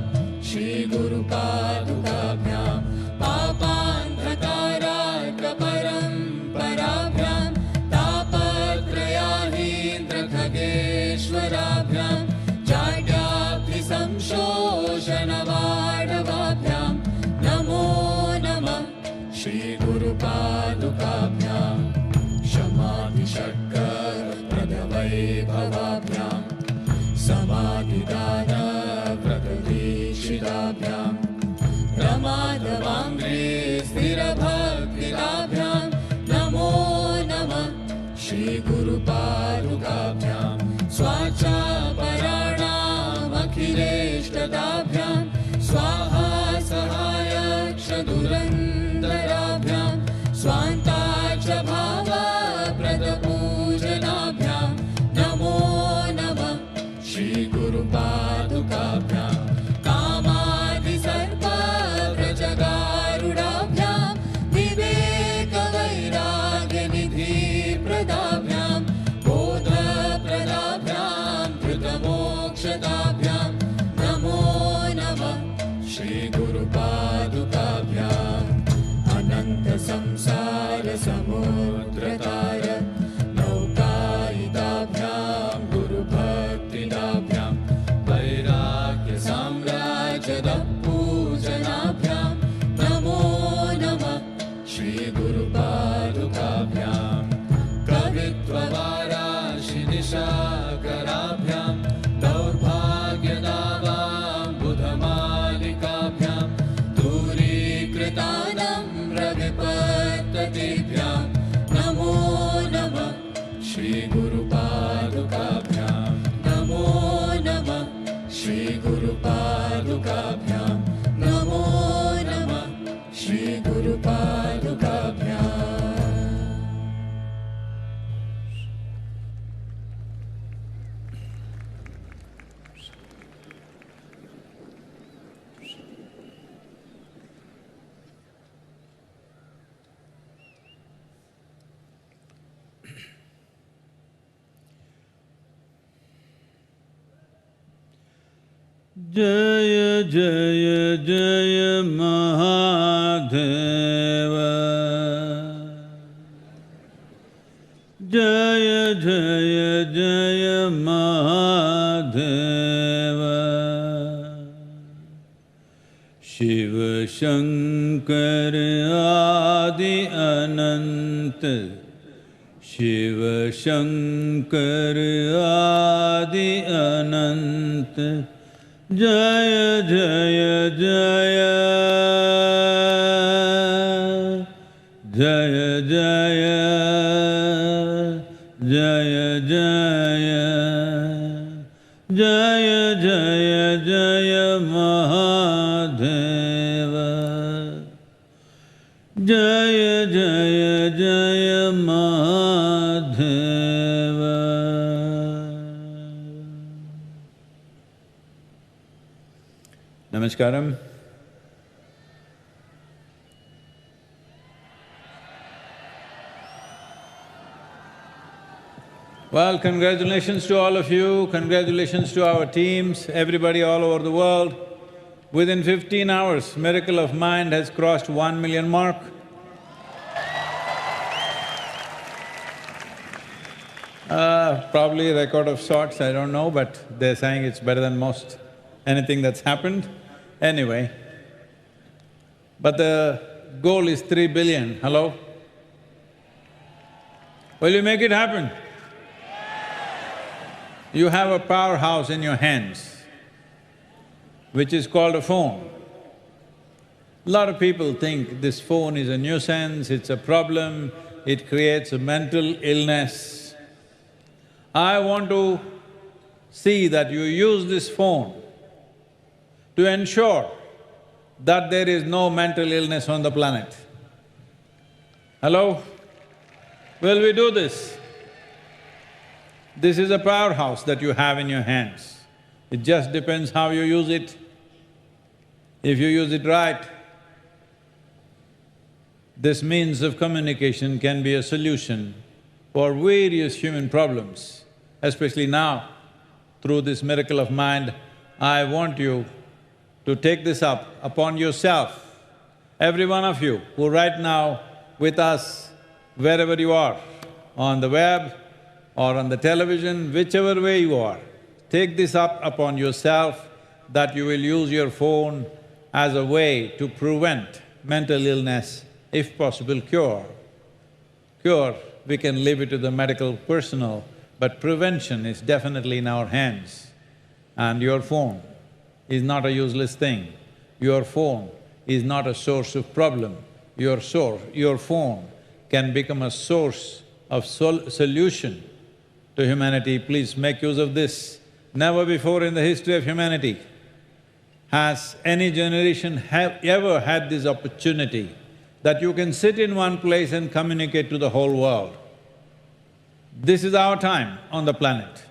श्रीगुरुपादुकाभ्याम् पापान्धकारार्कपरम्पराभ्याम् तापत्रयाहीन्द्रखगेश्वराभ्याम् जाड्याब्धिसंशोषणवाडवाभ्याम् नमो नमः श्रीगुरुपादुकाभ्याम् क्षमाभिषट्कप्रदवैभवाभ्याम् समाधिदानव्रतदीक्षिताभ्याम् प्रमादवाङ्घ्रे स्थिरभक्तिदाभ्याम् नमो नमः श्रीगुरुपादुकाभ्याम् स्वाचापराणामखिलेष्टदाभ्याम् स्वाहा सहायक्षदुरन्दराभ्याम् स्वान्ताच भावप्रदपूजनाभ्याम् नमो नमः श्रीगुरुपादुकाभ्याम् कामादिसर्पव्रजगारुडाभ्याम् विवेकवैराग्यनिधिप्रदाभ्याम् बोधप्रदाभ्याम् धृतमोक्षदाभ्याम् नमो नमः श्रीगुरुपादुकाभ्याम् अनन्तसंसारसमुद्रतार नौकायिकाभ्याम् गुरुभक्तिदाभ्याम् वैराग्यसाम्राजनपूजनाभ्याम् नमो नमः श्रीगुरुपादुकाभ्याम् कवित्ववाराशिनिशाकराभ्याम् दौर्भाग्यदावाम् बुधमालिकाभ्याम् दूरीकृतानम्रविवर्ततेभ्याम् नमो नमः श्रीगुरुपादुकाभ्याम् नमो नमः श्रीगुरुपादुकाभ्याम् नमो नमः श्रीगुरुपादुकाभ्याम् जय जय जय महादेव जय जय जय महादेव शिव शंकर आदि अनंत शिव शंकर आदि अनंत जय जय जय जय जय जय जय जय जय जय महादेव जय जय जय Mahadev Namaskaram. Well, congratulations to all of you, congratulations to our teams, everybody all over the world. Within 15 hours, Miracle of Mind has crossed 1 million mark. Probably a record of sorts, I don't know, but they're saying it's better than most anything that's happened. Anyway, but the goal is 3 billion, hello? Will you make it happen? You have a powerhouse in your hands, which is called a phone. A lot of people think this phone is a nuisance, it's a problem, it creates a mental illness. I want to see that you use this phone to ensure that there is no mental illness on the planet. Hello? Will we do this? This is a powerhouse that you have in your hands. It just depends how you use it. If you use it right, this means of communication can be a solution for various human problems. Especially now, through this Miracle of Mind, I want you to take this up upon yourself. Every one of you who right now with us, wherever you are, on the web or on the television, whichever way you are, take this up upon yourself that you will use your phone as a way to prevent mental illness, if possible cure. Cure, we can leave it to the medical personnel, but prevention is definitely in our hands. And your phone is not a useless thing. Your phone is not a source of problem. Your phone can become a source of solution to humanity. Please make use of this. Never before in the history of humanity has any generation ever had this opportunity that you can sit in one place and communicate to the whole world. This is our time on the planet.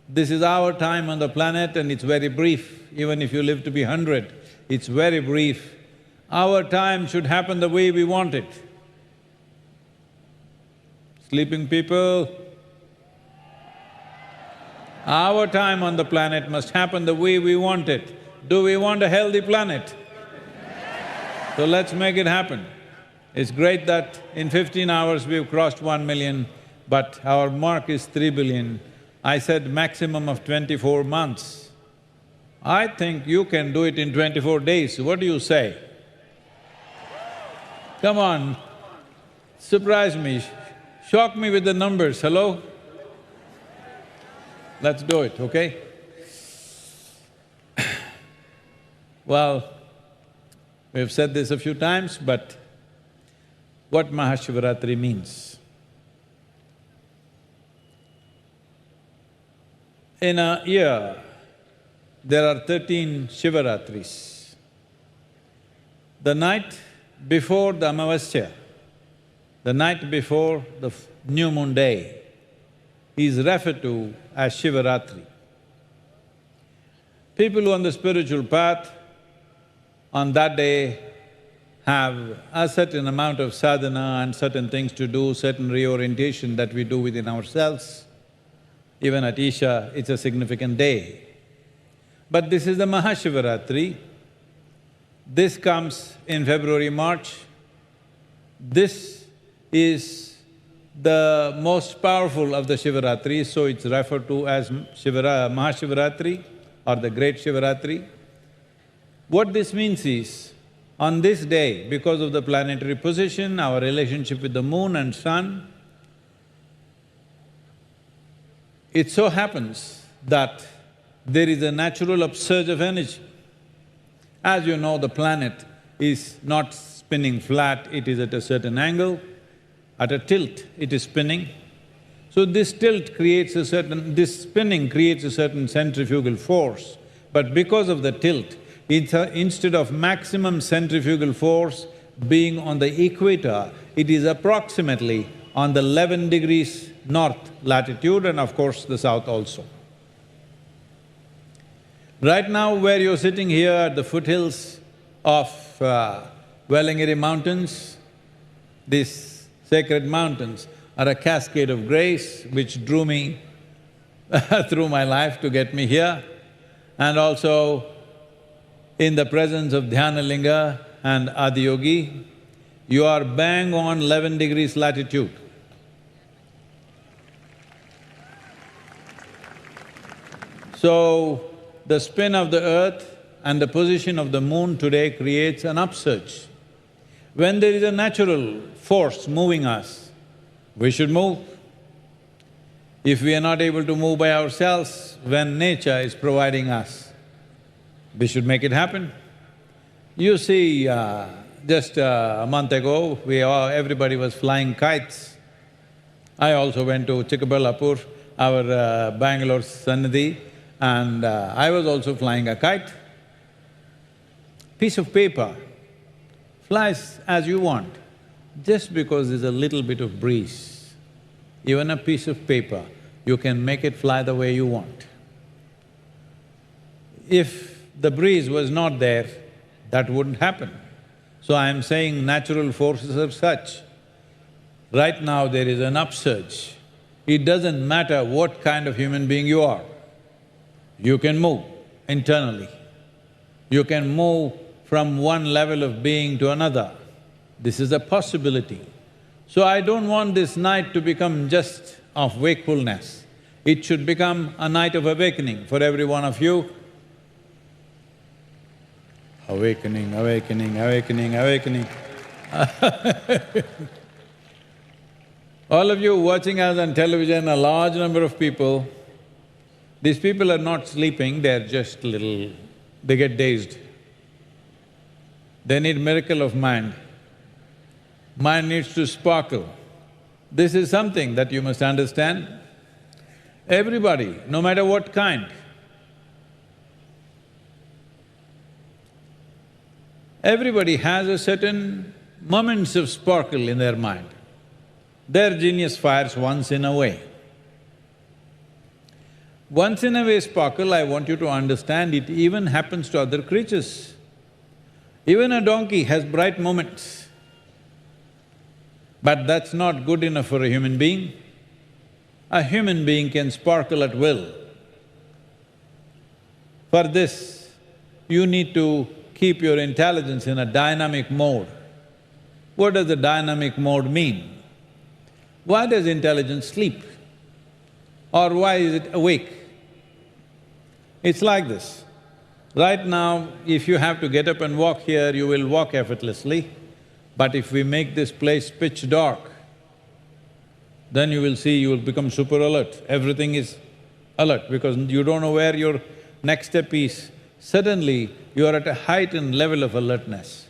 This is our time on the planet and it's very brief. Even if you live to be 100, it's very brief. Our time should happen the way we want it. Sleeping people, our time on the planet must happen the way we want it. Do we want a healthy planet? So let's make it happen. It's great that in 15 hours we've crossed 1 million, but our mark is 3 billion. I said maximum of 24 months. I think you can do it in 24 days. What do you say? Come on, surprise me, shock me with the numbers, hello? Let's do it, okay? Well, we've said this a few times, but what Maha Shivaratri means. In a year, there are 13 Shivaratris. The night before the Amavasya, the night before the new moon day, is referred to as Shivaratri. People who are on the spiritual path on that day have a certain amount of sadhana and certain things to do, certain reorientation that we do within ourselves. Even at Isha, it's a significant day. But this is the Maha Shivaratri. This comes in February, March. This is the most powerful of the Shivaratris, so it's referred to as Maha Shivaratri or the Great Shivaratri. What this means is, on this day, because of the planetary position, our relationship with the moon and sun, it so happens that there is a natural upsurge of energy. As you know, the planet is not spinning flat, it is at a certain angle. At a tilt, it is spinning. So this tilt creates a certain… this spinning creates a certain centrifugal force. But because of the tilt, instead of maximum centrifugal force being on the equator, it is approximately on the 11 degrees north latitude and of course the south also. Right now, where you're sitting here at the foothills of Vellangiri mountains, these sacred mountains are a cascade of grace which drew me through my life to get me here. And also, in the presence of Dhyanalinga and Adiyogi, you are bang on 11 degrees latitude. So, the spin of the earth and the position of the moon today creates an upsurge. When there is a natural force moving us, we should move. If we are not able to move by ourselves, when nature is providing us, we should make it happen. You see, just a month ago, everybody was flying kites. I also went to Chikkaballapur, our Bangalore Sannidhi, and I was also flying a kite. Piece of paper flies as you want, just because there's a little bit of breeze. Even a piece of paper, you can make it fly the way you want. If the breeze was not there, that wouldn't happen. So I'm saying natural forces are such. Right now there is an upsurge. It doesn't matter what kind of human being you are. You can move internally. You can move from one level of being to another. This is a possibility. So I don't want this night to become just of wakefulness. It should become a night of awakening for every one of you. Awakening, awakening, awakening, awakening. All of you watching us on television, a large number of people, these people are not sleeping, they're just they get dazed. They need miracle of mind. Mind needs to sparkle. This is something that you must understand. Everybody, no matter what kind, everybody has a certain moments of sparkle in their mind. Their genius fires once in a way. Once in a way sparkle, I want you to understand, it even happens to other creatures. Even a donkey has bright moments, but that's not good enough for a human being. A human being can sparkle at will. For this, you need to keep your intelligence in a dynamic mode. What does the dynamic mode mean? Why does intelligence sleep? Or why is it awake? It's like this. Right now, if you have to get up and walk here, you will walk effortlessly. But if we make this place pitch dark, then you will see you will become super alert. Everything is alert because you don't know where your next step is. Suddenly, you are at a heightened level of alertness.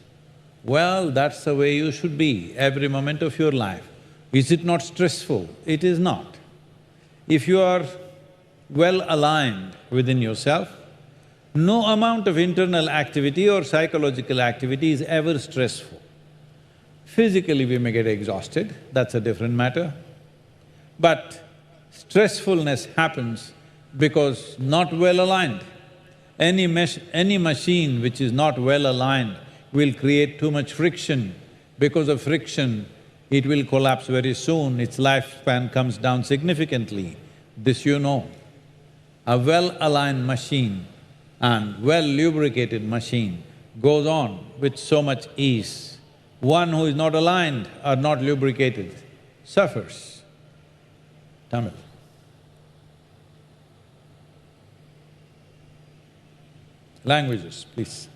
Well, that's the way you should be every moment of your life. Is it not stressful? It is not. If you are well aligned within yourself, no amount of internal activity or psychological activity is ever stressful. Physically we may get exhausted, that's a different matter. But stressfulness happens because not well aligned. Any machine which is not well aligned will create too much friction. Because of friction, it will collapse very soon, its lifespan comes down significantly. This you know. A well-aligned machine and well-lubricated machine goes on with so much ease. One who is not aligned or not lubricated suffers. Tamil. Languages, please.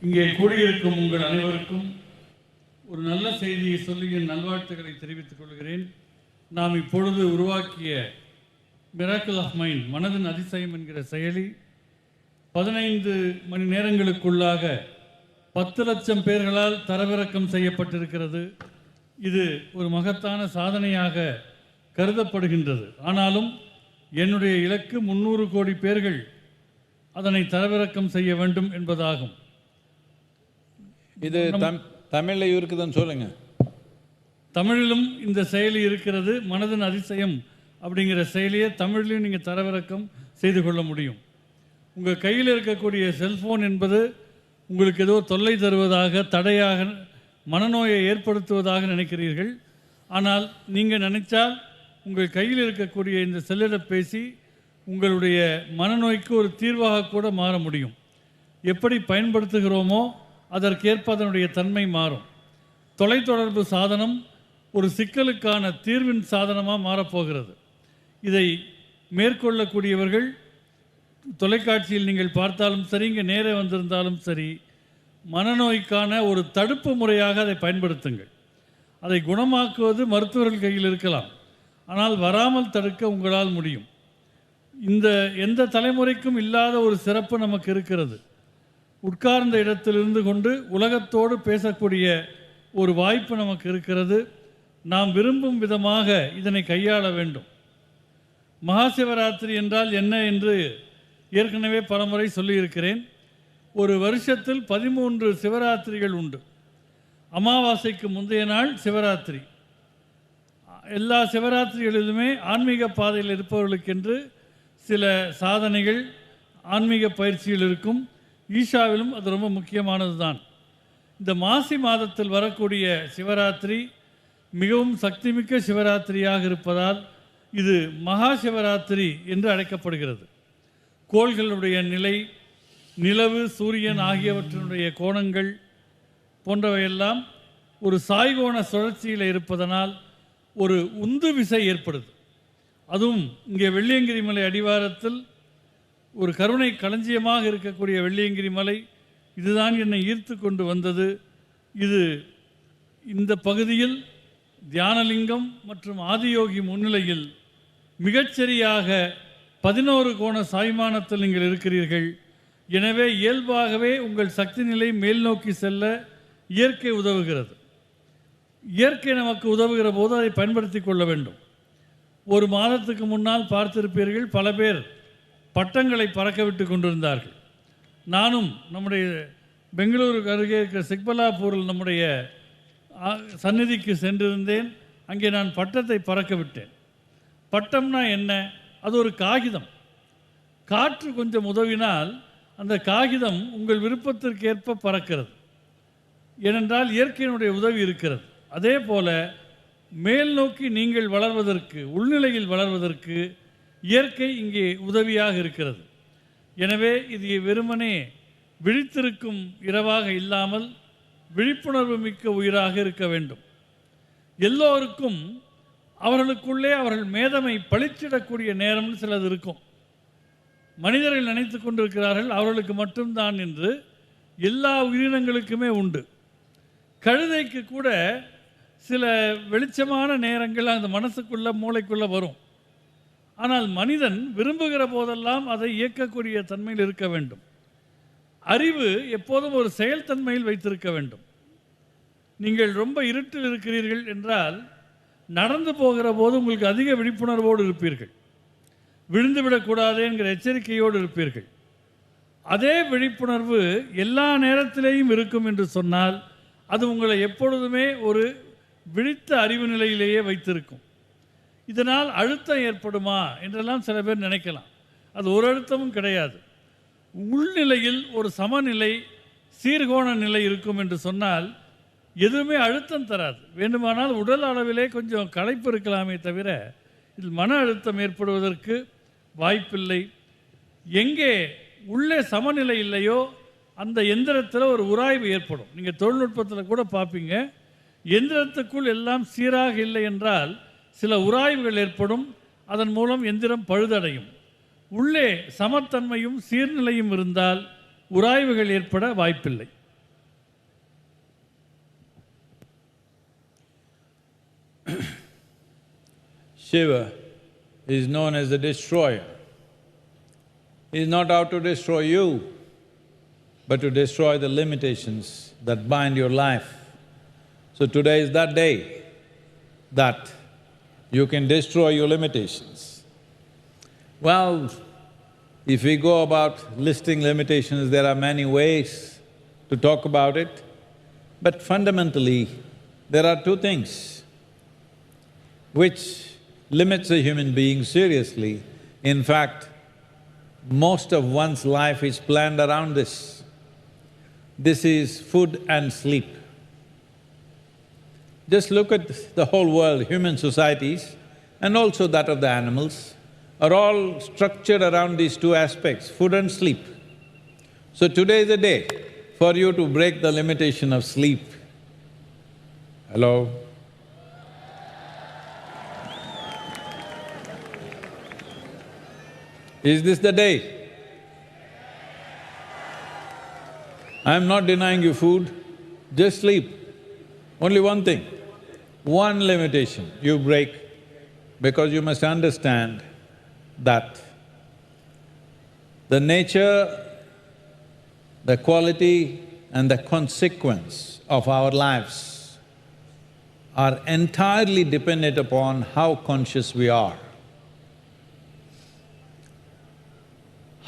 இங்கே கூடியிருக்கும் உங்கள் அனைவருக்கும் ஒரு நல்ல செய்தியை சொல்லி என் நல்வாழ்த்துக்களை தெரிவித்துக் கொள்கிறேன். நாம் இப்பொழுது உருவாக்கிய மிராக்கிள் ஆஃப் மைண்ட், மனதின் அதிசயம் என்கிற செயலி 15 மணி நேரங்களுக்குள்ளாக 10 லட்சம் பேர்களால் தரவிறக்கம் செய்யப்பட்டிருக்கிறது. இது ஒரு மகத்தான சாதனையாக கருதப்படுகின்றது. ஆனாலும் என்னுடைய இலக்கு 300 கோடி பேர்கள் அதனை தரவிறக்கம் செய்ய வேண்டும் என்பதாகும். இது தமிழ்ல இருக்குதுன்னு சொல்லுங்க. தமிழிலும் இந்த செயலி இருக்கிறது. மனதின் அதிசயம் அப்படிங்கிற செயலியை தமிழ்லையும் நீங்கள் தரவிறக்கம் செய்து கொள்ள முடியும். உங்கள் கையில் இருக்கக்கூடிய செல்ஃபோன் என்பது உங்களுக்கு ஏதோ தொல்லை தருவதாக, தடையாக, மனநோயை ஏற்படுத்துவதாக நினைக்கிறீர்கள். ஆனால் நீங்கள் நினைத்தால் உங்கள் கையில் இருக்கக்கூடிய இந்த செல்லிடப்பேசி உங்களுடைய மனநோய்க்கு ஒரு தீர்வாக கூட மாற முடியும். எப்படி பயன்படுத்துகிறோமோ அதற்கேற்ப அதனுடைய தன்மை மாறும். தொலைத்தொடர்பு சாதனம் ஒரு சிக்கலுக்கான தீர்வின் சாதனமாக மாறப்போகிறது. இதை மேற்கொள்ளக்கூடியவர்கள் தொலைக்காட்சியில் நீங்கள் பார்த்தாலும் சரி, இங்கே நேரே வந்திருந்தாலும் சரி, மனநோய்க்கான ஒரு தடுப்பு முறையாக அதை பயன்படுத்துங்கள். அதை குணமாக்குவது மருத்துவர்கள் கையில் இருக்கலாம், ஆனால் வராமல் தடுக்க உங்களால் முடியும். இந்த எந்த தலைமுறைக்கும் இல்லாத ஒரு சிறப்பு நமக்கு இருக்கிறது. உட்கார்ந்த இடத்திலிருந்து கொண்டு உலகத்தோடு பேசக்கூடிய ஒரு வாய்ப்பு நமக்கு இருக்கிறது. நாம் விரும்பும் விதமாக இதனை கையாள வேண்டும். மகா சிவராத்திரி என்றால் என்ன என்று ஏற்கனவே பலமுறை சொல்லியிருக்கிறேன். ஒரு வருஷத்தில் 13 சிவராத்திரிகள் உண்டு. அமாவாசைக்கு முந்தைய நாள் சிவராத்திரி. எல்லா சிவராத்திரிகளிலுமே ஆன்மீக பாதையில் இருப்பவர்களுக்கென்று சில சாதனைகள், ஆன்மீக பயிற்சிகள் இருக்கும். ஈஷாவிலும் அது ரொம்ப முக்கியமானது தான். இந்த மாசி மாதத்தில் வரக்கூடிய சிவராத்திரி மிகவும் சக்திமிக்க சிவராத்திரியாக இருப்பதால் இது மகா சிவராத்திரி என்று அழைக்கப்படுகிறது. கோள்களுடைய நிலை, நிலவு, சூரியன் ஆகியவற்றினுடைய கோணங்கள் போன்றவையெல்லாம் ஒரு சாய்கோண சுழற்சியில் இருப்பதனால் ஒரு உந்து விசை ஏற்படுது. அதுவும் இங்கே வெள்ளியங்கிரி மலை அடிவாரத்தில் ஒரு கருணை களஞ்சியமாக இருக்கக்கூடிய வெள்ளியங்கிரி மலை இதுதான் என்னை ஈர்த்து கொண்டு வந்தது. இது இந்த பகுதியில் தியானலிங்கம் மற்றும் ஆதியோகி முன்னிலையில் மிகச்சரியாக 11 கோண சாய்மானத்தில் நீங்கள் இருக்கிறீர்கள். எனவே இயல்பாகவே உங்கள் சக்தி நிலை மேல் நோக்கி செல்ல இயற்கை உதவுகிறது. இயற்கை நமக்கு உதவுகிற போது அதை பயன்படுத்தி கொள்ள வேண்டும். ஒரு மாதத்துக்கு முன்னால் பார்த்திருப்பீர்கள், பல பேர் பட்டங்களை பறக்க விட்டு கொண்டிருந்தார்கள். நானும் நம்முடைய பெங்களூருக்கு அருகே இருக்கிற சிக்பலாப்பூரில் நம்முடைய சந்நிதிக்கு சென்றிருந்தேன். அங்கே நான் பட்டத்தை பறக்க விட்டேன். பட்டம்னா என்ன? அது ஒரு காகிதம். காற்று கொஞ்சம் உதவினால் அந்த காகிதம் உங்கள் விருப்பத்திற்கேற்ப பறக்கிறது. ஏனென்றால் இயற்கையினுடைய உதவி இருக்கிறது. அதே போல மேல் நோக்கி நீங்கள் வளர்வதற்கு, உள்நிலையில் வளர்வதற்கு இயற்கை இங்கே உதவியாக இருக்கிறது. எனவே இது வெறுமனே விழித்திருக்கும் இரவாக இல்லாமல் விழிப்புணர்வு மிக்க உயிராக இருக்க வேண்டும். எல்லோருக்கும் அவர்களுக்குள்ளே அவர்கள் மேதமை பளிச்சிடக்கூடிய நேரம்னு சிலது இருக்கும். மனிதர்கள் நினைத்து கொண்டிருக்கிறார்கள் அவர்களுக்கு மட்டும்தான் என்று. எல்லா உயிரினங்களுக்குமே உண்டு. கழுதைக்கு கூட சில வெளிச்சமான நேரங்கள் அந்த மனசுக்குள்ள, மூளைக்குள்ளே வரும். ஆனால் மனிதன் விரும்புகிற போதெல்லாம் அதை இயக்கக்கூடிய தன்மையில் இருக்க வேண்டும். அறிவு எப்போதும் ஒரு செயல்தன்மையில் வைத்திருக்க வேண்டும். நீங்கள் ரொம்ப இருட்டில் இருக்கிறீர்கள் என்றால் நடந்து போகிற போது உங்களுக்கு அதிக விழிப்புணர்வோடு இருப்பீர்கள். விழுந்துவிடக்கூடாது என்கிற எச்சரிக்கையோடு இருப்பீர்கள். அதே விழிப்புணர்வு எல்லா நேரத்திலேயும் இருக்கும் என்று சொன்னால் அது உங்களை எப்பொழுதுமே ஒரு விழித்த அறிவு நிலையிலேயே வைத்திருக்கும். இதனால் அழுத்தம் ஏற்படுமா என்றெல்லாம் சில பேர் நினைக்கலாம். அது ஒரு அழுத்தமும் கிடையாது. உள்நிலையில் ஒரு சமநிலை, சீர்கோண நிலை இருக்கும் என்று சொன்னால் எதுவுமே அழுத்தம் தராது. வேண்டுமானால் உடல் அளவிலே கொஞ்சம் களைப்பு இருக்கலாமே தவிர இதில் மன அழுத்தம் ஏற்படுவதற்கு வாய்ப்பில்லை. எங்கே உள்ளே சமநிலை இல்லையோ அந்த எந்திரத்தில் ஒரு உராய்வு ஏற்படும். நீங்கள் தொழில்நுட்பத்தில் கூட பார்ப்பீங்க, எந்திரத்துக்குள் எல்லாம் சீராக இல்லை என்றால் சில உராய்வுகள் ஏற்படும். அதன் மூலம் எந்திரம் பழுதடையும். உள்ளே சமத்தன்மையும் சீர்நிலையும் இருந்தால் உராய்வுகள் ஏற்பட வாய்ப்பில்லை. Shiva is known as the destroyer. He is not out to destroy you, but to destroy the limitations that bind your life. So today is that day that you can destroy your limitations. Well, if we go about listing limitations, there are many ways to talk about it, but fundamentally, there are two things which limits a human being seriously. In fact, most of one's life is planned around this. This is food and sleep. Just look at the whole world, human societies and also that of the animals are all structured around these two aspects, food and sleep. So today is the day for you to break the limitation of sleep. Hello? Is this the day? I'm not denying you food, just sleep. Only one thing, one limitation you break, because you must understand that the nature, the quality and the consequence of our lives are entirely dependent upon how conscious we are,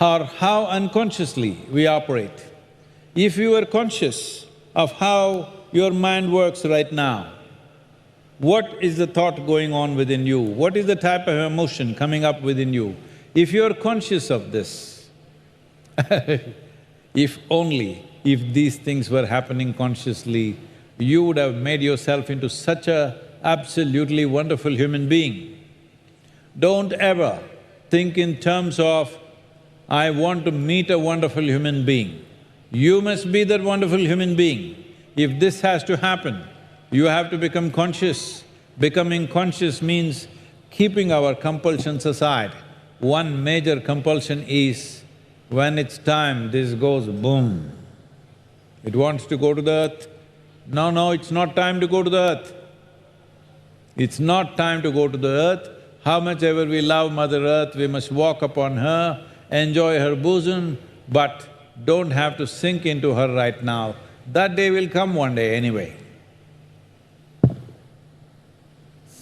or how unconsciously we operate. If you are conscious of how your mind works right now, what is the thought going on within you? What is the type of emotion coming up within you? If you're conscious of this, if these things were happening consciously, you would have made yourself into such a absolutely wonderful human being. Don't ever think in terms of, I want to meet a wonderful human being. You must be that wonderful human being. If this has to happen, you have to become conscious. Becoming conscious means keeping our compulsions aside. One major compulsion is, when it's time, this goes boom. It wants to go to the earth. No, it's not time to go to the earth. It's not time to go to the earth. How much ever we love Mother Earth, we must walk upon her, enjoy her bosom, but don't have to sink into her right now. That day will come one day anyway.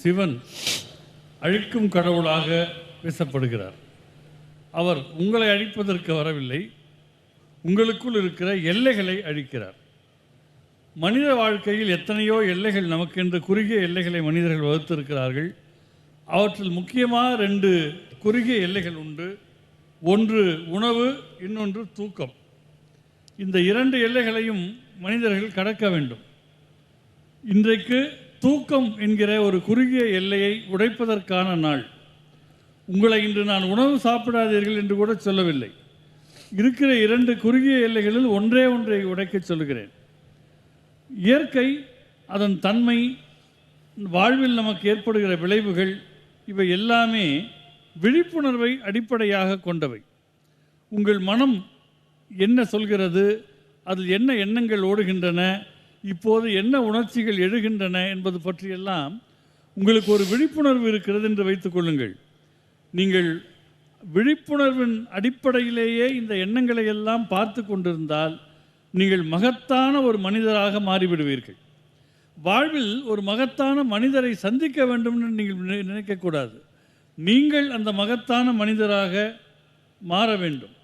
Sivan அழிக்கும் கடவுளாக பேசப்படுகிறார். அவர் உங்களை அழிப்பதற்கு வரவில்லை, உங்களுக்குள் இருக்கிற எல்லைகளை அழிக்கிறார். மனித வாழ்க்கையில் எத்தனையோ எல்லைகள் நமக்கென்று குறுகிய எல்லைகளை மனிதர்கள் வகுத்திருக்கிறார்கள். அவற்றில் முக்கியமாக 2 குறுகிய எல்லைகள் உண்டு. ஒன்று உணவு, இன்னொன்று தூக்கம். இந்த 2 எல்லைகளையும் மனிதர்கள் கடக்க வேண்டும். இன்றைக்கு தூக்கம் என்கிற ஒரு குறுகிய எல்லையை உடைப்பதற்கான நாள். உங்களை இன்று நான் உணவு சாப்பிடாதீர்கள் என்று கூட சொல்லவில்லை. இருக்கிற 2 குறுகிய எல்லைகளில் ஒன்றை உடைக்கச் சொல்கிறேன். இயற்கை, அதன் தன்மை, வாழ்வில் நமக்கு ஏற்படுகிற விளைவுகள், இவை எல்லாமே விழிப்புணர்வை அடிப்படையாக கொண்டவை. உங்கள் மனம் என்ன சொல்கிறது, அதில் என்ன எண்ணங்கள் ஓடுகின்றன, இப்போது என்ன உணர்ச்சிகள் எழுகின்றன என்பது பற்றியெல்லாம் உங்களுக்கு ஒரு விழிப்புணர்வு இருக்கிறது என்று வைத்துக்கொள்ளுங்கள். நீங்கள் விழிப்புணர்வின் அடிப்படையிலேயே இந்த எண்ணங்களை எல்லாம் பார்த்து கொண்டிருந்தால் நீங்கள் மகத்தான ஒரு மனிதராக மாறிவிடுவீர்கள். வாழ்வில் ஒரு மகத்தான மனிதரை சந்திக்க வேண்டும் என்று நீங்கள் நினைக்கக்கூடாது. நீங்கள் அந்த மகத்தான மனிதராக மாற வேண்டும்.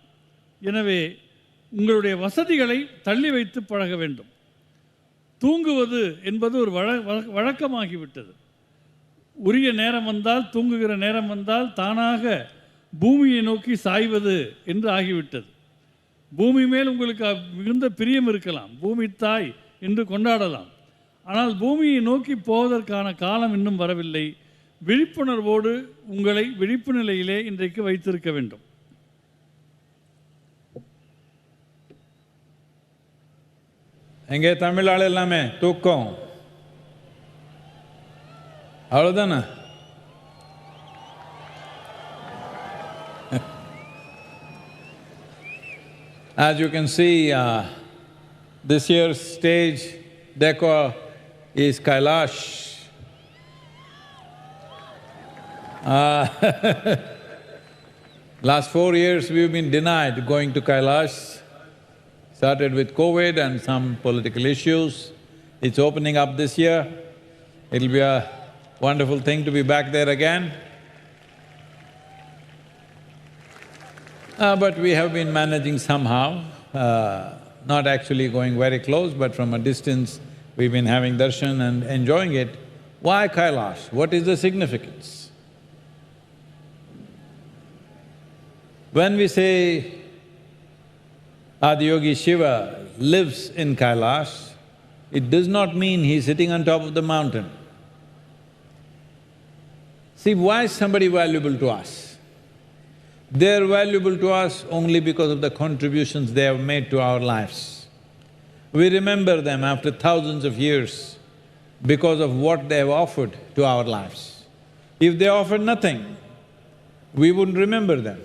எனவே உங்களுடைய வசதிகளை தள்ளி வைத்து பழக வேண்டும். தூங்குவது என்பது ஒரு வழக்கமாகிவிட்டது. உரிய நேரம் வந்தால், தூங்குகிற நேரம் வந்தால் தானாக பூமியை நோக்கி சாய்வது என்று ஆகிவிட்டது. பூமி மேல் உங்களுக்கு மிகுந்த பிரியம் இருக்கலாம், பூமி தாய் என்று கொண்டாடலாம். ஆனால் பூமியை நோக்கி போவதற்கான காலம் இன்னும் வரவில்லை. விழிப்புணர்வோடு உங்களை விழிப்பு நிலையிலே இன்றைக்கு வைத்திருக்க வேண்டும். எங்கே தமிழ் ஆள் எல்லாமே தூக்கம், அவ்வளோதானே? As you can see, this year's stage decor is Kailash. Last 4 years we've been denied going to Kailash. Started with COVID and some political issues. It's opening up this year. It'll be a wonderful thing to be back there again. But we have been managing somehow, not actually going very close, but from a distance we've been having darshan and enjoying it. Why Kailash? What is the significance? When we say Adiyogi Shiva lives in Kailash, it does not mean he's sitting on top of the mountain. See, why is somebody valuable to us? They're valuable to us only because of the contributions they have made to our lives. We remember them after thousands of years because of what they have offered to our lives. If they offered nothing, we wouldn't remember them.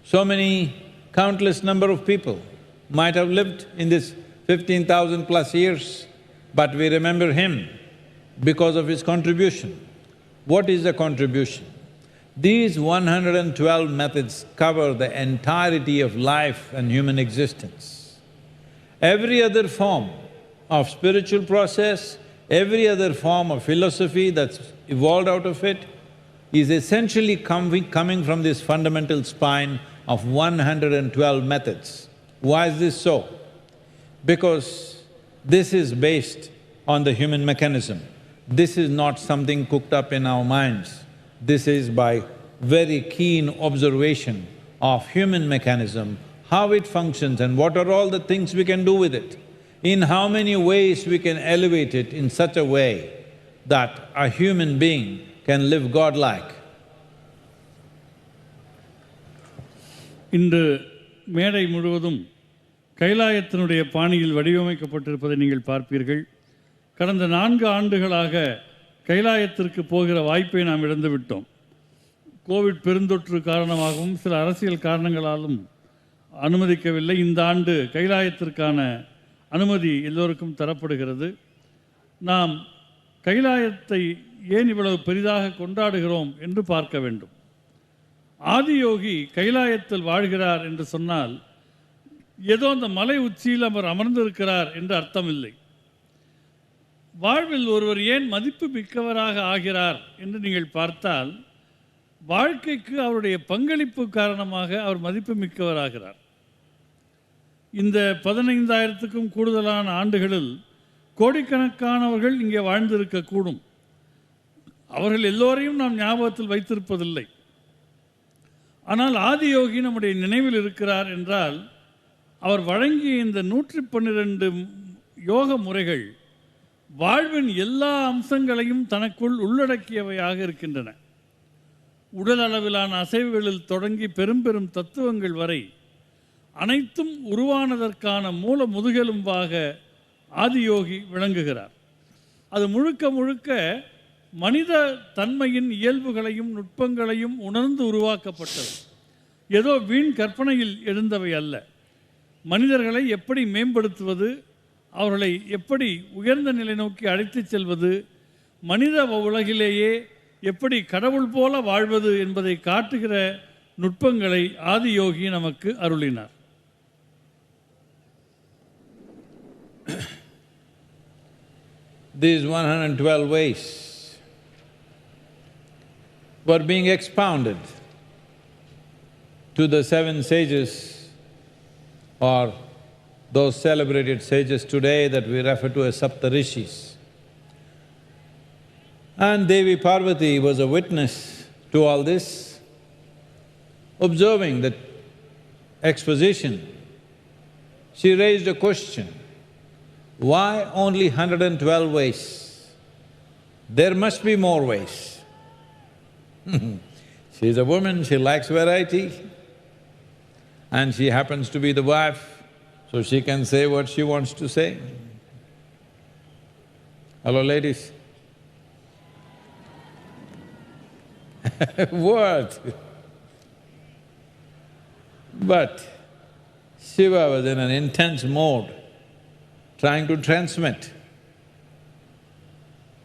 So many, countless number of people might have lived in this 15,000 plus years, but we remember him because of his contribution. What is the contribution? These 112 methods cover the entirety of life and human existence. Every other form of spiritual process, every other form of philosophy that's evolved out of it is essentially coming from this fundamental spine of 112 methods. Why is this so? Because this is based on the human mechanism. This is not something cooked up in our minds. This is by very keen observation of human mechanism, how it functions and what are all the things we can do with it. In how many ways we can elevate it in such a way that a human being can live godlike. இன்று மேடை முழுவதும் கைலாயத்தினுடைய பாணியில் வடிவமைக்கப்பட்டிருப்பதை நீங்கள் பார்ப்பீர்கள். கடந்த 4 ஆண்டுகளாக கைலாயத்திற்கு போகிற வாய்ப்பை நாம் இழந்துவிட்டோம். கோவிட் பெருந்தொற்று காரணமாகவும் சில அரசியல் காரணங்களாலும் அனுமதிக்கவில்லை. இந்த ஆண்டு கைலாயத்திற்கான அனுமதி எல்லோருக்கும் தரப்படுகிறது. நாம் கைலாயத்தை ஏன் இவ்வளவு பெரிதாக கொண்டாடுகிறோம் என்று பார்க்க வேண்டும். ஆதியோகி கைலாயத்தில் வாழ்கிறார் என்று சொன்னால் ஏதோ அந்த மலை உச்சியில் அவர் அமர்ந்திருக்கிறார் என்று அர்த்தமில்லை. வாழ்வில் ஒருவர் ஏன் மதிப்பு மிக்கவராக ஆகிறார் என்று நீங்கள் பார்த்தால் வாழ்க்கைக்கு அவருடைய பங்களிப்பு காரணமாக அவர் மதிப்பு மிக்கவராகிறார். இந்த 15,000க்கும் கூடுதலான ஆண்டுகளில் கோடிக்கணக்கானவர்கள் இங்கே வாழ்ந்திருக்கக்கூடும். அவர்கள் எல்லோரையும் நாம் ஞாபகத்தில் வைத்திருப்பதில்லை. ஆனால் ஆதியோகி நம்முடைய நினைவில் இருக்கிறார் என்றால் அவர் வழங்கிய இந்த 112 யோக முறைகள் வாழ்வின் எல்லா அம்சங்களையும் தனக்குள் உள்ளடக்கியவையாக இருக்கின்றன. உடல் அளவிலான அசைவுகளில் தொடங்கி பெரும் பெரும் தத்துவங்கள் வரை அனைத்தும் உருவானதற்கான மூல முதுகெலும்பாக ஆதியோகி விளங்குகிறார். அது முழுக்க முழுக்க மனித தன்மையின் இயல்புகளையும் நுட்பங்களையும் உணர்ந்து உருவாக்கப்பட்டது. ஏதோ வீண் கற்பனையில் எழுந்தவை அல்ல. மனிதர்களை எப்படி மேம்படுத்துவது, அவர்களை எப்படி உயர்ந்த நிலை நோக்கி அழைத்துச் செல்வது, மனித உலகிலேயே எப்படி கடவுள் போல வாழ்வது என்பதை காட்டுகிற நுட்பங்களை ஆதியோகி நமக்கு அருளினார். These 112 ways were being expounded to the 7 sages or those celebrated sages today that we refer to as Saptarishis. And Devi Parvati was a witness to all this. Observing that exposition, she raised a question, why only 112 ways? There must be more ways. She's a woman, she likes variety, and she happens to be the wife, so she can say what she wants to say. Hello, ladies. What? But Shiva was in an intense mode, trying to transmit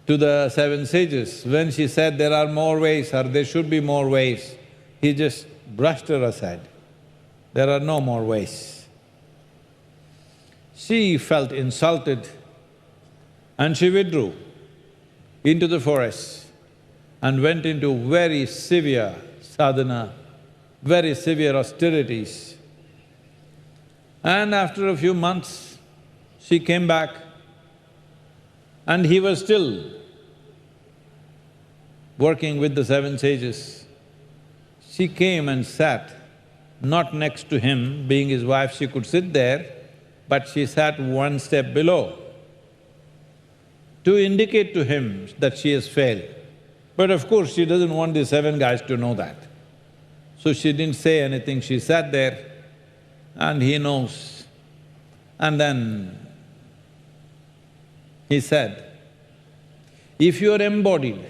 to the 7 sages. When she said there are more ways or there should be more ways, he just brushed her aside. There are no more ways. She felt insulted and she withdrew into the forest and went into very severe sadhana, very severe austerities. And after a few months, she came back and he was still working with the 7 sages. She came and sat not next to him, being his wife, she could sit there, but she sat one step below to indicate to him that she has failed. But of course, she doesn't want the 7 guys to know that. So she didn't say anything, she sat there and he knows. And then he said, if you are embodied,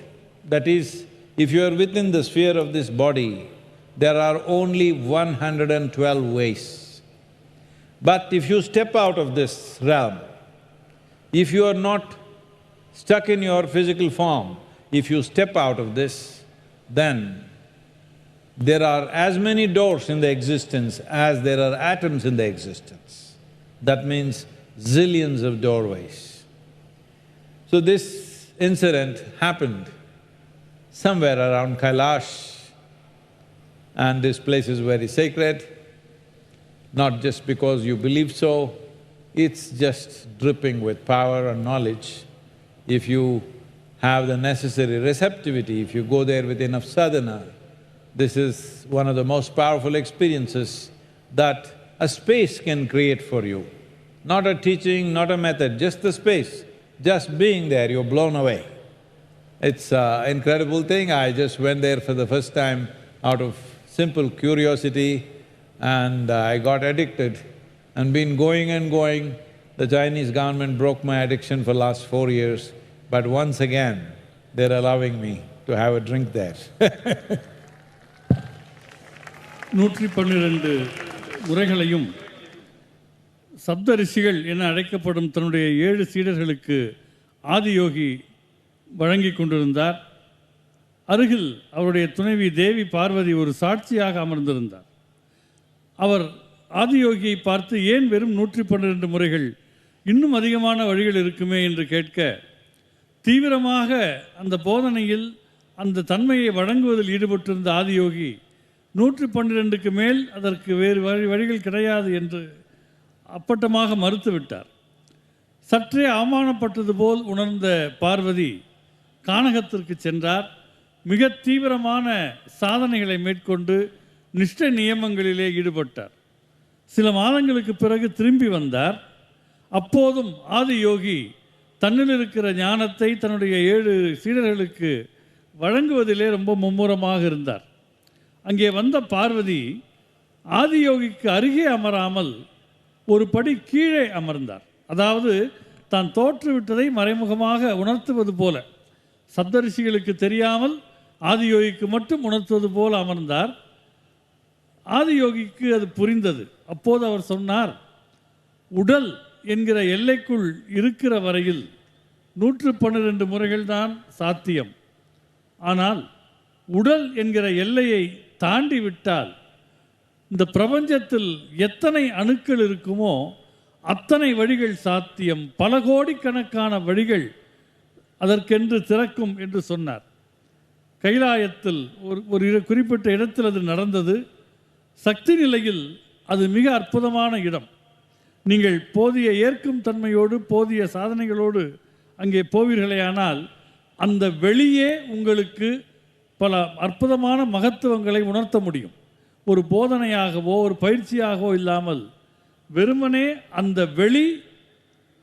that is, if you are within the sphere of this body, there are only 112 ways. But if you step out of this realm, if you are not stuck in your physical form, if you step out of this, then there are as many doors in the existence as there are atoms in the existence. That means zillions of doorways. So this incident happened somewhere around Kailash, and this place is very sacred, not just because you believe so, it's just dripping with power and knowledge. If you have the necessary receptivity, if you go there with enough sadhana, this is one of the most powerful experiences that a space can create for you. Not a teaching, not a method, just the space. Just being there, you're blown away. It's an incredible thing. I just went there for the first time out of simple curiosity and I got addicted and been going and going. The Chinese government broke my addiction for last 4 years, but once again, they're allowing me to have a drink there. 112 முறைகளையும் சப்த ரிஷிகள் என அழைக்கப்படும் தன்னுடைய 7 சீடர்களுக்கு ஆதியோகி வழங்கிக் கொண்டிருந்தார். அருகில் அவருடைய துணைவி தேவி பார்வதி ஒரு சாட்சியாக அமர்ந்திருந்தார். அவர் ஆதியோகியை பார்த்து ஏன் வெறும் 112 முறைகள், இன்னும் அதிகமான வழிகள் இருக்குமே என்று கேட்க, தீவிரமாக அந்த போதனையில் அந்த தன்மையை வழங்குவதில் ஈடுபட்டிருந்த ஆதியோகி 112க்கு மேல் அதற்கு வேறு வழிகள் கிடையாது என்று அப்பட்டமாக மறுத்துவிட்டார். சற்றே அவமானப்பட்டது போல் உணர்ந்த பார்வதி கானகத்திற்கு சென்றார். மிக தீவிரமான சாதனைகளை மேற்கொண்டு நிஷ்டை நியமங்களிலே ஈடுபட்டார். சில மாதங்களுக்கு பிறகு திரும்பி வந்தார். அப்போதும் ஆதியோகி தன்னில் இருக்கிற ஞானத்தை தன்னுடைய 7 சீடர்களுக்கு வழங்குவதிலே ரொம்ப மும்முரமாக இருந்தார். அங்கே வந்த பார்வதி ஆதியோகிக்கு அருகே அமராமல் ஒரு படி கீழே அமர்ந்தார். அதாவது தான் தோற்றுவிட்டதை மறைமுகமாக உணர்த்துவது போல, சப்தரிஷிகளுக்கு தெரியாமல் ஆதியோகிக்கு மட்டும் உணர்த்துவது போல அமர்ந்தார். ஆதியோகிக்கு அது புரிந்தது. அப்போது அவர் சொன்னார், உடல் என்கிற எல்லைக்குள் இருக்கிற வரையில் 112 முறைகள்தான் சாத்தியம். ஆனால் உடல் என்கிற எல்லையை தாண்டி விட்டால் இந்த பிரபஞ்சத்தில் எத்தனை அணுக்கள் இருக்குமோ அத்தனை வழிகள் சாத்தியம். பல கோடிக்கணக்கான வழிகள் அதற்கென்று திறக்கும் என்று சொன்னார். கைலாயத்தில் ஒரு குறிப்பிட்ட இடத்தில் அது நடந்தது. சக்தி நிலையில் அது மிக அற்புதமான இடம். நீங்கள் போதிய ஏற்கும் தன்மையோடு போதிய சாதனைகளோடு அங்கே போவீர்களேயானால் அந்த வெளியே உங்களுக்கு பல அற்புதமான மகத்துவங்களை உணர்த்த முடியும். ஒரு போதனையாகவோ ஒரு பயிற்சியாகவோ இல்லாமல் வெறுமனே அந்த வெளி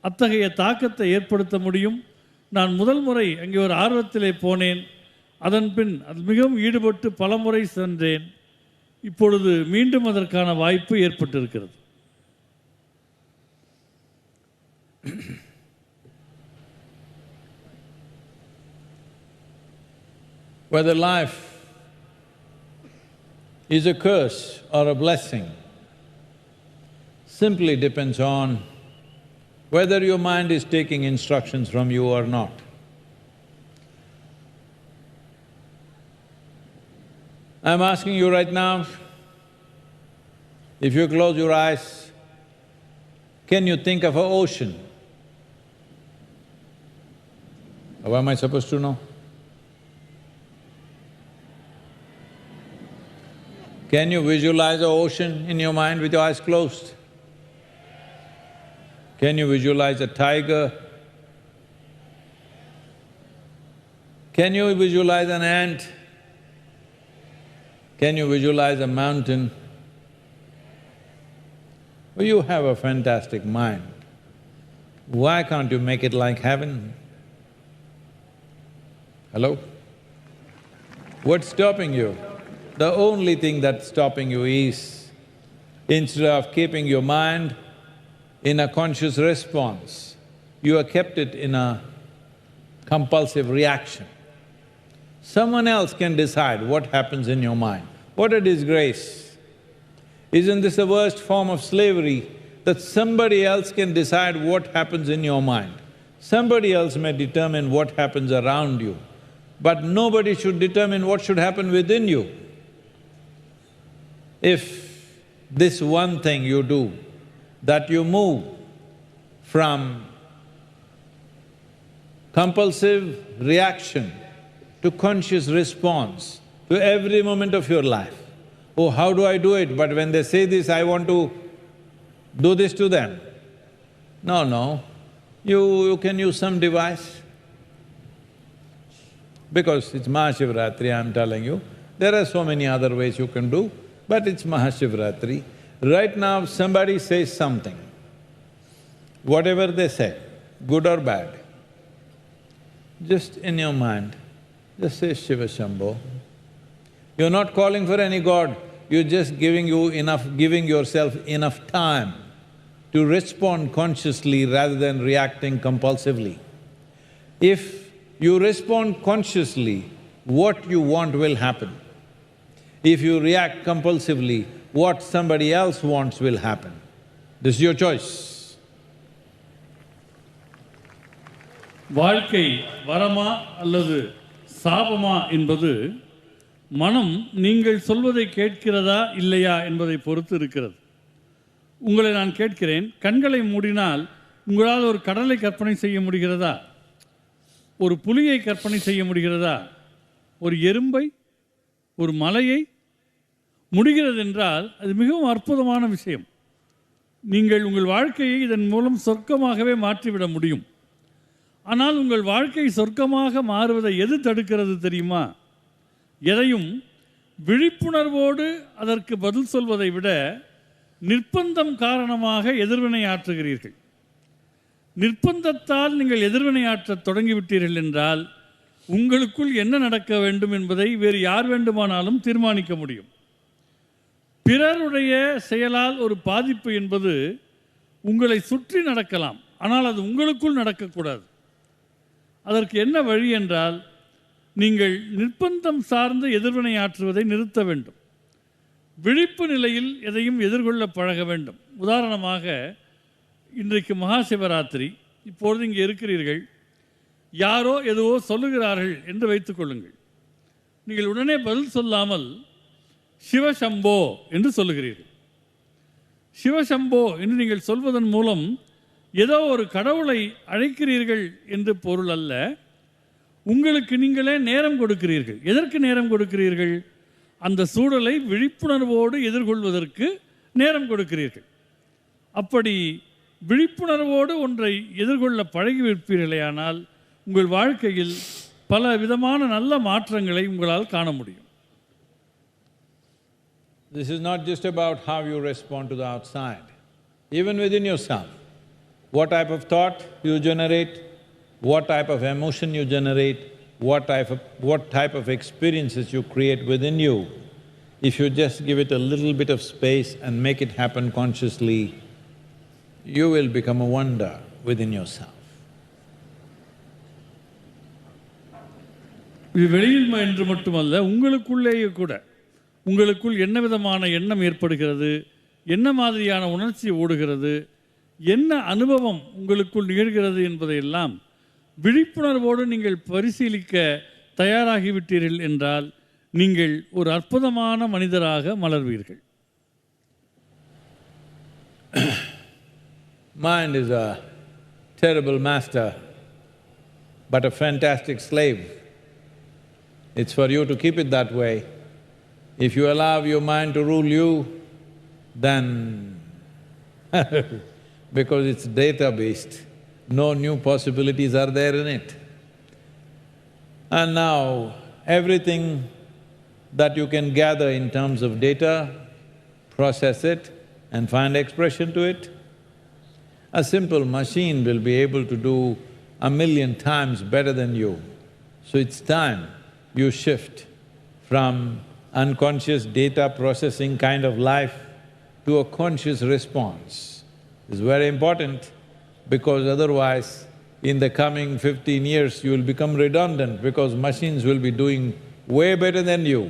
அத்தகைய தாக்கத்தை ஏற்படுத்த முடியும். நான் முதல் முறை அங்கே ஒரு ஆர்வத்திலே போனேன். அதன் பின் அது மிகவும் ஈடுபட்டு பல முறை சென்றேன். இப்பொழுது மீண்டும் அதற்கான வாய்ப்பு ஏற்பட்டிருக்கிறது. Whether life is a curse or a blessing simply depends on whether your mind is taking instructions from you or not. I'm asking you right now, if you close your eyes, can you think of an ocean? How am I supposed to know? Can you visualize an ocean in your mind with your eyes closed? Can you visualize a tiger? Can you visualize an ant? Can you visualize a mountain? You have a fantastic mind. Why can't you make it like heaven? Hello? What's stopping you? The only thing that's stopping you is, instead of keeping your mind in a conscious response, you have kept it in a compulsive reaction. Someone else can decide what happens in your mind. What a disgrace! Isn't this the worst form of slavery, that somebody else can decide what happens in your mind? Somebody else may determine what happens around you, but nobody should determine what should happen within you. If this one thing you do, that you move from compulsive reaction to conscious response to every moment of your life. Oh, how do I do it? But when they say this, I want to do this to them. No, you can use some device. Because it's Maha Shivaratri, I'm telling you. There are so many other ways you can do, but it's Maha Shivaratri. Right now, somebody says something, whatever they say, good or bad, just in your mind, just say Shiva Shambho. You're not calling for any god, you're just giving yourself enough time to respond consciously rather than reacting compulsively. If you respond consciously, what you want will happen. If you react compulsively, what somebody else wants will happen. This is your choice. வாழ்க்கை வரமா அல்லது சாபமா என்பது மனம் நீங்கள் சொல்வதை கேட்கிறதா இல்லையா என்பதை பொறுத்து இருக்கிறது. உங்களை நான் கேட்கிறேன், கண்களை மூடினால் உங்களால் ஒரு கடலை கற்பனை செய்ய முடிகிறதா? ஒரு புலியை கற்பனை செய்ய முடிகிறதா? ஒரு எறும்பை, ஒரு மலையை? முடிகிறது என்றால் அது மிகவும் அற்புதமான விஷயம். நீங்கள் உங்கள் வாழ்க்கையை இதன் மூலம் சொர்க்கமாகவே மாற்றிவிட முடியும். ஆனால் உங்கள் வாழ்க்கை சொர்க்கமாக மாறுவதை எது தடுக்கிறது தெரியுமா? எதையும் விழிப்புணர்வோடு அதற்கு பதில் சொல்வதை விட நிர்பந்தம் காரணமாக எதிர்வினை ஆற்றுகிறீர்கள். நிர்பந்தத்தால் நீங்கள் எதிர்வினை ஆற்றத் தொடங்கிவிட்டீர்கள் என்றால் உங்களுக்குள் என்ன நடக்க வேண்டும் என்பதை வேறு யார் வேண்டுமானாலும் தீர்மானிக்க முடியும். பிறருடைய செயலால் ஒரு பாதிப்பு என்பது உங்களை சுற்றி நடக்கலாம், ஆனால் அது உங்களுக்குள் நடக்கக்கூடாது. அதற்கு என்ன வழி என்றால், நீங்கள் நிர்பந்தம் சார்ந்து எதிர்வினை ஆற்றுவதை நிறுத்த வேண்டும். விழிப்பு நிலையில் எதையும் எதிர்கொள்ள பழக வேண்டும். உதாரணமாக, இன்றைக்கு மகா சிவராத்திரி, இப்பொழுது இங்கே இருக்கிறீர்கள், யாரோ எதுவோ சொல்லுகிறார்கள் என்று வைத்துக்கொள்ளுங்கள். நீங்கள் உடனே பதில் சொல்லாமல் சிவசம்போ என்று சொல்லுகிறீர்கள். சிவசம்போ என்று நீங்கள் சொல்வதன் மூலம் ஏதோ ஒரு கடவுளை அழைக்கிறீர்கள் என்று பொருள் அல்ல. உங்களுக்கு நீங்களே நேரம் கொடுக்கிறீர்கள். எதற்கு நேரம் கொடுக்கிறீர்கள்? அந்த சூழலை விழிப்புணர்வோடு எதிர்கொள்வதற்கு நேரம் கொடுக்கிறீர்கள். அப்படி விழிப்புணர்வோடு ஒன்றை எதிர்கொள்ள பழகிவிருப்பீர்களேயானால் உங்கள் வாழ்க்கையில் பல விதமான நல்ல மாற்றங்களை உங்களால் காண முடியும். This is not just about how you respond to the outside, even within yourself. What type of thought you generate, what type of emotion you generate, what type of experiences you create within you. If you just give it a little bit of space and make it happen consciously, you will become a wonder within yourself. இது வெளியில் என்று மட்டுமல்ல, உங்களுக்குள்ளேயே கூட உங்களுக்குள் என்ன விதமான எண்ணம் ஏற்படுகிறது, என்ன மாதிரியான உணர்ச்சி ஓடுகிறது, என்ன அனுபவம் உங்களுக்குள் நிகழ்கிறது என்பதையெல்லாம் விழிப்புணர்வோடு நீங்கள் பரிசீலிக்க தயாராகிவிட்டீர்கள் என்றால் நீங்கள் ஒரு அற்புதமான மனிதராக மலர்வீர்கள். Mind is a terrible master, but a fantastic slave. It's for you to keep it that way. If you allow your mind to rule you, then because it's data-based, no new possibilities are there in it. And now, everything that you can gather in terms of data, process it, and find expression to it. A simple machine will be able to do 1,000,000 times better than you. So it's time you shift from unconscious data processing kind of life to a conscious response. It's very important because otherwise in the coming 15 years you will become redundant because machines will be doing way better than you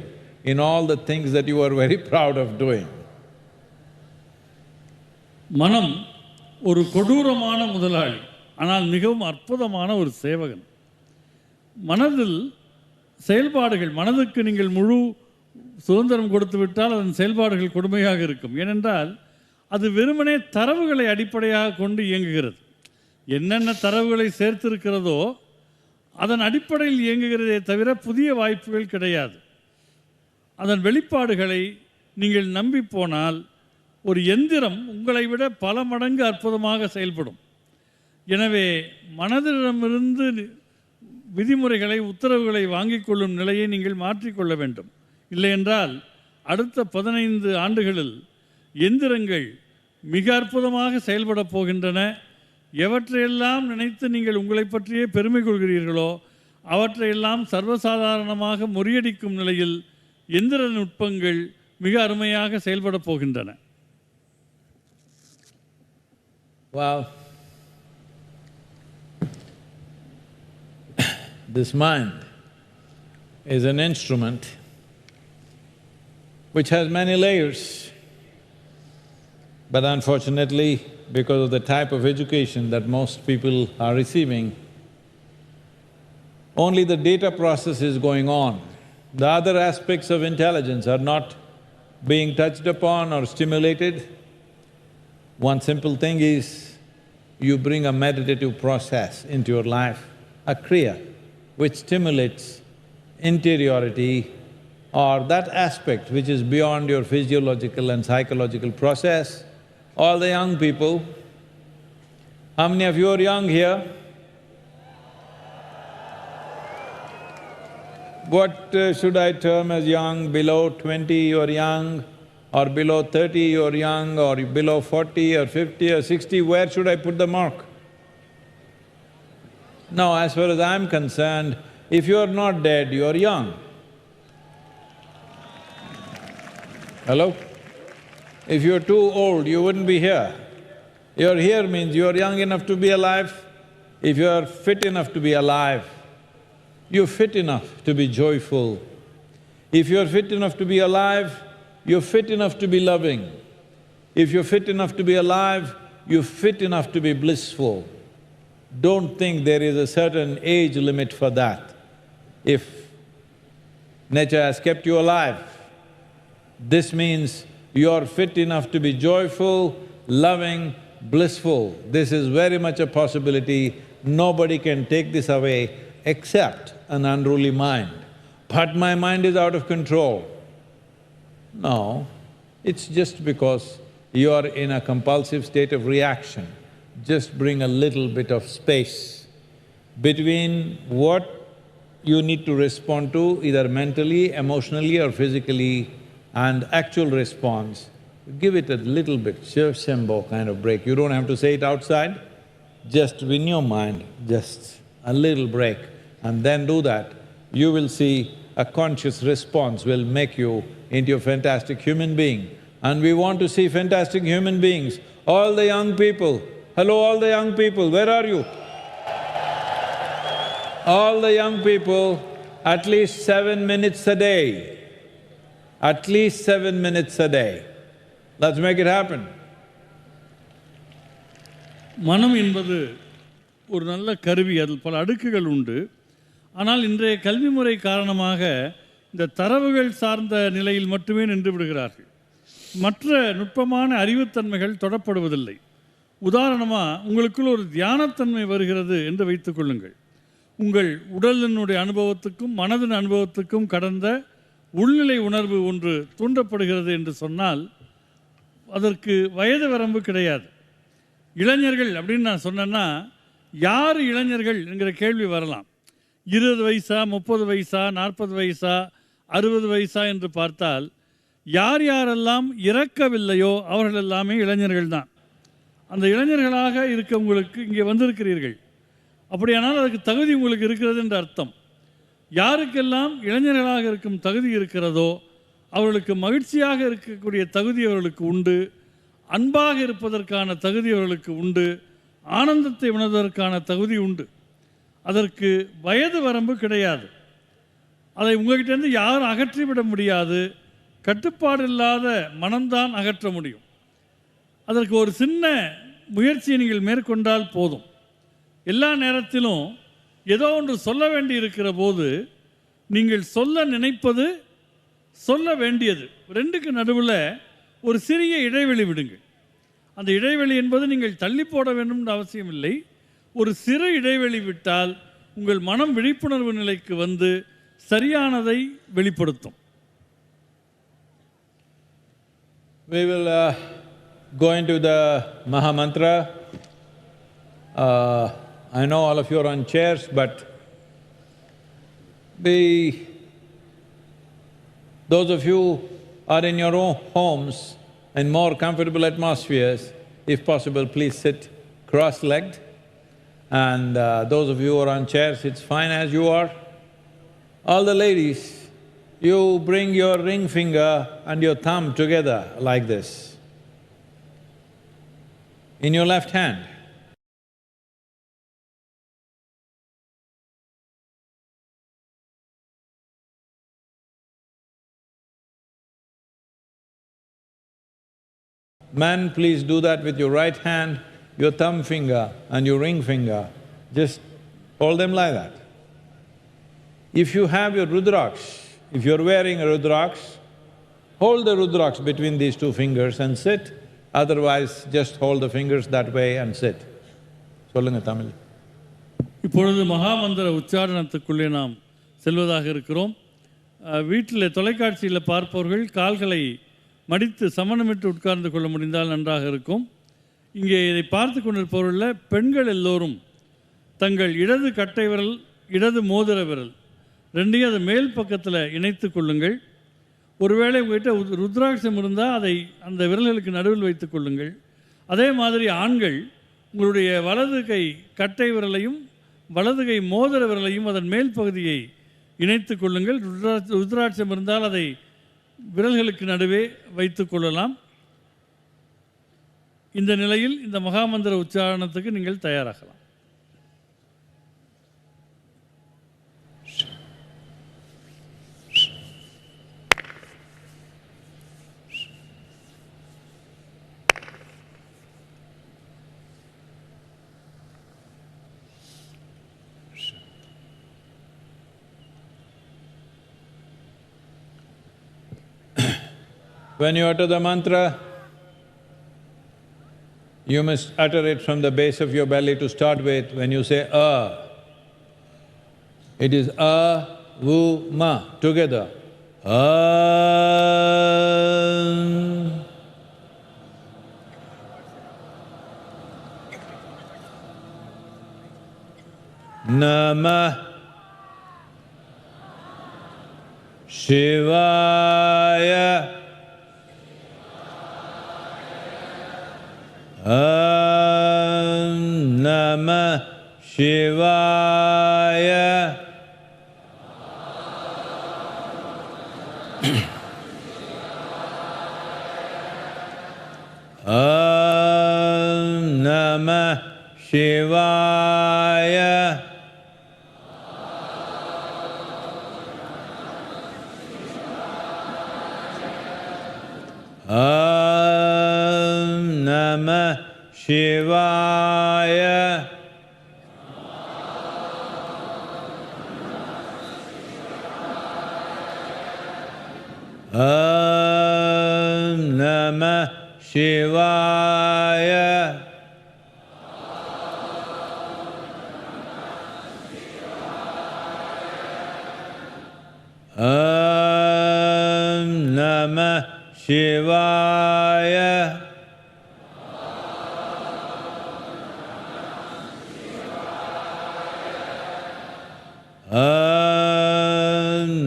in all the things that you are very proud of doing. மனம் ஒரு கொடூரமான முதலாளி, ஆனால் மிகவும் அற்புதமான ஒரு சேவகன். மனதில் செயல்பாடுகள், மனதுக்கு நீங்கள் முழு சுதந்திரம் கொடுத்து விட்டால் அதன் செயல்பாடுகள் கொடுமையாக இருக்கும். ஏனென்றால் அது வெறுமனே தரவுகளை அடிப்படையாக கொண்டு இயங்குகிறது. என்னென்ன தரவுகளை சேர்த்திருக்கிறதோ அதன் அடிப்படையில் இயங்குகிறதே தவிர புதிய வாய்ப்புகள் கிடையாது. அதன் வெளிப்பாடுகளை நீங்கள் நம்பி போனால் ஒரு எந்திரம் உங்களை விட பல மடங்கு அற்புதமாக செயல்படும். எனவே மனதிடமிருந்து விதிமுறைகளை, உத்தரவுகளை வாங்கிக் கொள்ளும் நிலையை நீங்கள் மாற்றிக்கொள்ள வேண்டும். இல்லையென்றால் அடுத்த 15 ஆண்டுகளில் எந்திரங்கள் மிக அற்புதமாக செயல்பட போகின்றன. எவற்றையெல்லாம் நினைத்து நீங்கள் உங்களை பற்றியே பெருமை கொள்கிறீர்களோ அவற்றையெல்லாம் சர்வசாதாரணமாக முறியடிக்கும் நிலையில் எந்திர நுட்பங்கள் மிக அருமையாக செயல்பட போகின்றன. Wow. This mind is an instrument which has many layers, but unfortunately, because of the type of education that most people are receiving, only the data process is going on. The other aspects of intelligence are not being touched upon or stimulated. One simple thing is, you bring a meditative process into your life, a kriya, which stimulates interiority or that aspect which is beyond your physiological and psychological process. All the young people, how many of you are young here? What should I term as young? Below 20 you're young, or below 30 you're young, or below 40 or 50 or 60, where should I put the mark? Now, as far as I'm concerned, if you're not dead, you're young. Hello? If you're too old, you wouldn't be here. You're here means you're young enough to be alive. If you're fit enough to be alive, you're fit enough to be joyful. If you're fit enough to be alive, you're fit enough to be loving. If you're fit enough to be alive, you're fit enough to be blissful. Don't think there is a certain age limit for that. If nature has kept you alive, this means you're fit enough to be joyful, loving, blissful. This is very much a possibility. Nobody can take this away except an unruly mind. But my mind is out of control. No, it's just because you are in a compulsive state of reaction. Just bring a little bit of space between what you need to respond to, either mentally, emotionally or physically, and actual response. Give it a little bit, Shambho kind of break. You don't have to say it outside, just in your mind, just a little break, and then do that. You will see a conscious response will make you into a fantastic human being. And we want to see fantastic human beings. All the young people, hello all the young people, where are you? All the young people, at least 7 minutes a day. At least 7 minutes a day. Let's make it happen. மனம் என்பது ஒரு நல்ல கருவி, அதில் பல அடுக்குகள் உண்டு. ஆனால் இன்றைய கல்வி முறை காரணமாக இந்த தரவுகள் சார்ந்த நிலையில் மட்டுமே நின்று விடுகிறார்கள். மற்ற நுட்பமான அறிவுத்தன்மைகள் தொடப்படுவதில்லை. உதாரணமாக, உங்களுக்குள் ஒரு தியானத்தன்மை வருகிறது என்று வைத்துக் கொள்ளுங்கள். உங்கள் உடலினுடைய அனுபவத்துக்கும் மனதின் அனுபவத்துக்கும் கடந்த உள்நிலை உணர்வு ஒன்று தூண்டப்படுகிறது என்று சொன்னால் அதற்கு வயது வரம்பு கிடையாது. இளைஞர்கள் அப்படின்னு நான் சொன்னேன்னா, யார் இளைஞர்கள் என்கிற கேள்வி வரலாம். 20 வயசா, 30 வயசா, 40 வயசா, 60 வயசா என்று பார்த்தால் யார் யாரெல்லாம் இறக்கவில்லையோ அவர்கள் எல்லாமே இளைஞர்கள் தான். அந்த இளைஞர்களாக இருக்க உங்களுக்கு இங்கே வந்திருக்கிறீர்கள். அப்படியானால் அதுக்கு தகுதி உங்களுக்கு இருக்கிறது என்ற அர்த்தம். யாருக்கெல்லாம் இளைஞர்களாக இருக்கும் தகுதி இருக்கிறதோ அவர்களுக்கு மகிழ்ச்சியாக இருக்கக்கூடிய தகுதி அவர்களுக்கு உண்டு, அன்பாக இருப்பதற்கான தகுதி அவர்களுக்கு உண்டு, ஆனந்தத்தை உணர்வதற்கான தகுதி உண்டு. அதற்கு வயது வரம்பு கிடையாது. அதை உங்கள்கிட்டேருந்து யாரும் அகற்றிவிட முடியாது. கட்டுப்பாடு இல்லாத மனம்தான் அகற்ற முடியும். அதற்கு ஒரு சின்ன முயற்சியை நீங்கள் மேற்கொண்டால் போதும். எல்லா நேரத்திலும் ஏதோ ஒன்று சொல்ல வேண்டி இருக்கிற போது நீங்கள் சொல்ல நினைப்பது, சொல்ல வேண்டியது ரெண்டுக்கு நடுவில் ஒரு சிறிய இடைவெளி விடுங்கள். அந்த இடைவெளி என்பது நீங்கள் தள்ளி போட வேண்டும் என்ற அவசியம் இல்லை. ஒரு சிறு இடைவெளி விட்டால் உங்கள் மனம் விழிப்புணர்வு நிலைக்கு வந்து சரியானதை வெளிப்படுத்தும். We will go into the Maha Mantra. I know all of you are on chairs, but those of you are in your own homes in more comfortable atmospheres, if possible, please sit cross-legged. And those of you who are on chairs, it's fine as you are. All the ladies, you bring your ring finger and your thumb together like this in your left hand. Men, please do that with your right hand, your thumb finger and your ring finger. Just hold them like that. If you have your Rudraksh, if you're wearing a Rudraksh, hold the Rudraksh between these two fingers and sit. Otherwise, just hold the fingers that way and sit. Sollunga Tamil. இப்பொழுது மகாமந்திர உச்சாரணத்துக்குள்ளே நாம் செல்வதாக இருக்கிறோம். வீட்டில் தொலைக்காட்சியில் பார்ப்பவர்கள் கால்களை மடித்து சமணமிட்டு உட்கார்ந்து கொள்ள முடிந்தால் நன்றாக இருக்கும். இங்கே இதை பார்த்து கொண்டிருப்பவர்களில் பெண்கள் எல்லோரும் தங்கள் இடது கட்டை விரல், இடது மோதிர விரல் ரெண்டையும் அது மேல் பக்கத்தில் இணைத்து கொள்ளுங்கள். ஒருவேளை உங்கள்கிட்ட ருத்ராட்சம் இருந்தால் அதை அந்த விரல்களுக்கு நடுவில் வைத்து கொள்ளுங்கள். அதே மாதிரி ஆண்கள் உங்களுடைய வலது கை கட்டை விரலையும் வலது கை மோதிர விரலையும் அதன் மேல் பகுதியை இணைத்து கொள்ளுங்கள். ருத்ராட்சம் இருந்தால் அதை விரல்களுக்கு நடுவே வைத்து கொள்ளலாம். இந்த நிலையில் இந்த மகாமந்திர உச்சாரணத்துக்கு நீங்கள் தயாராகலாம். When you utter the mantra, you must utter it from the base of your belly to start with. When you say it is vu, ma, together. Namah Shivaya Namah Shivaya Namah Shivaya Namah Shivaya Namah Shivaya Namah Shivaya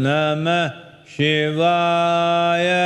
Namah Shivaya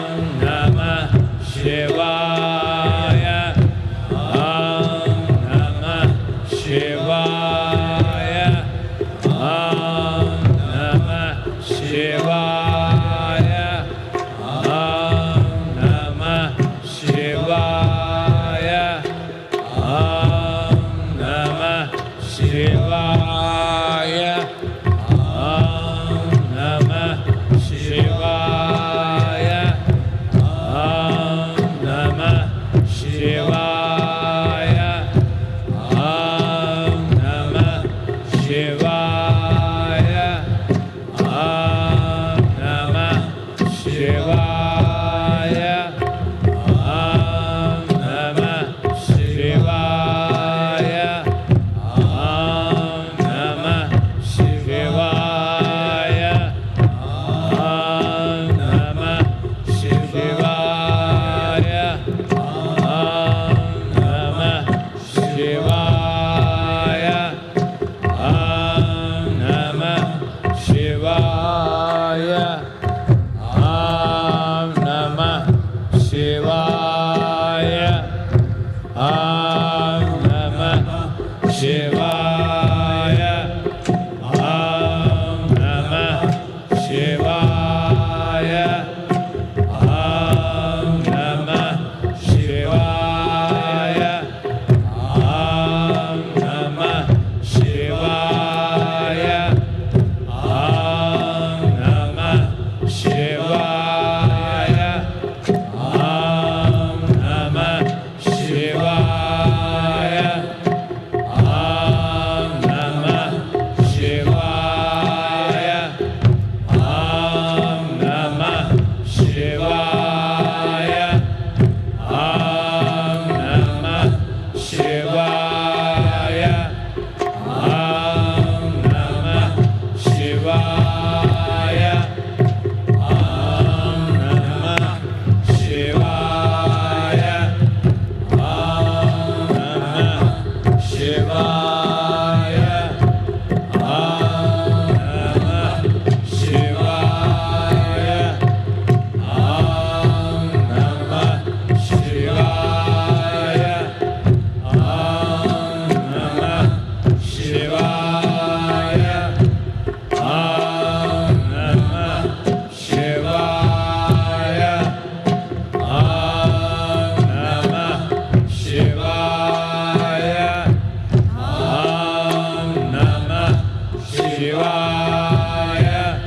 Shivaya.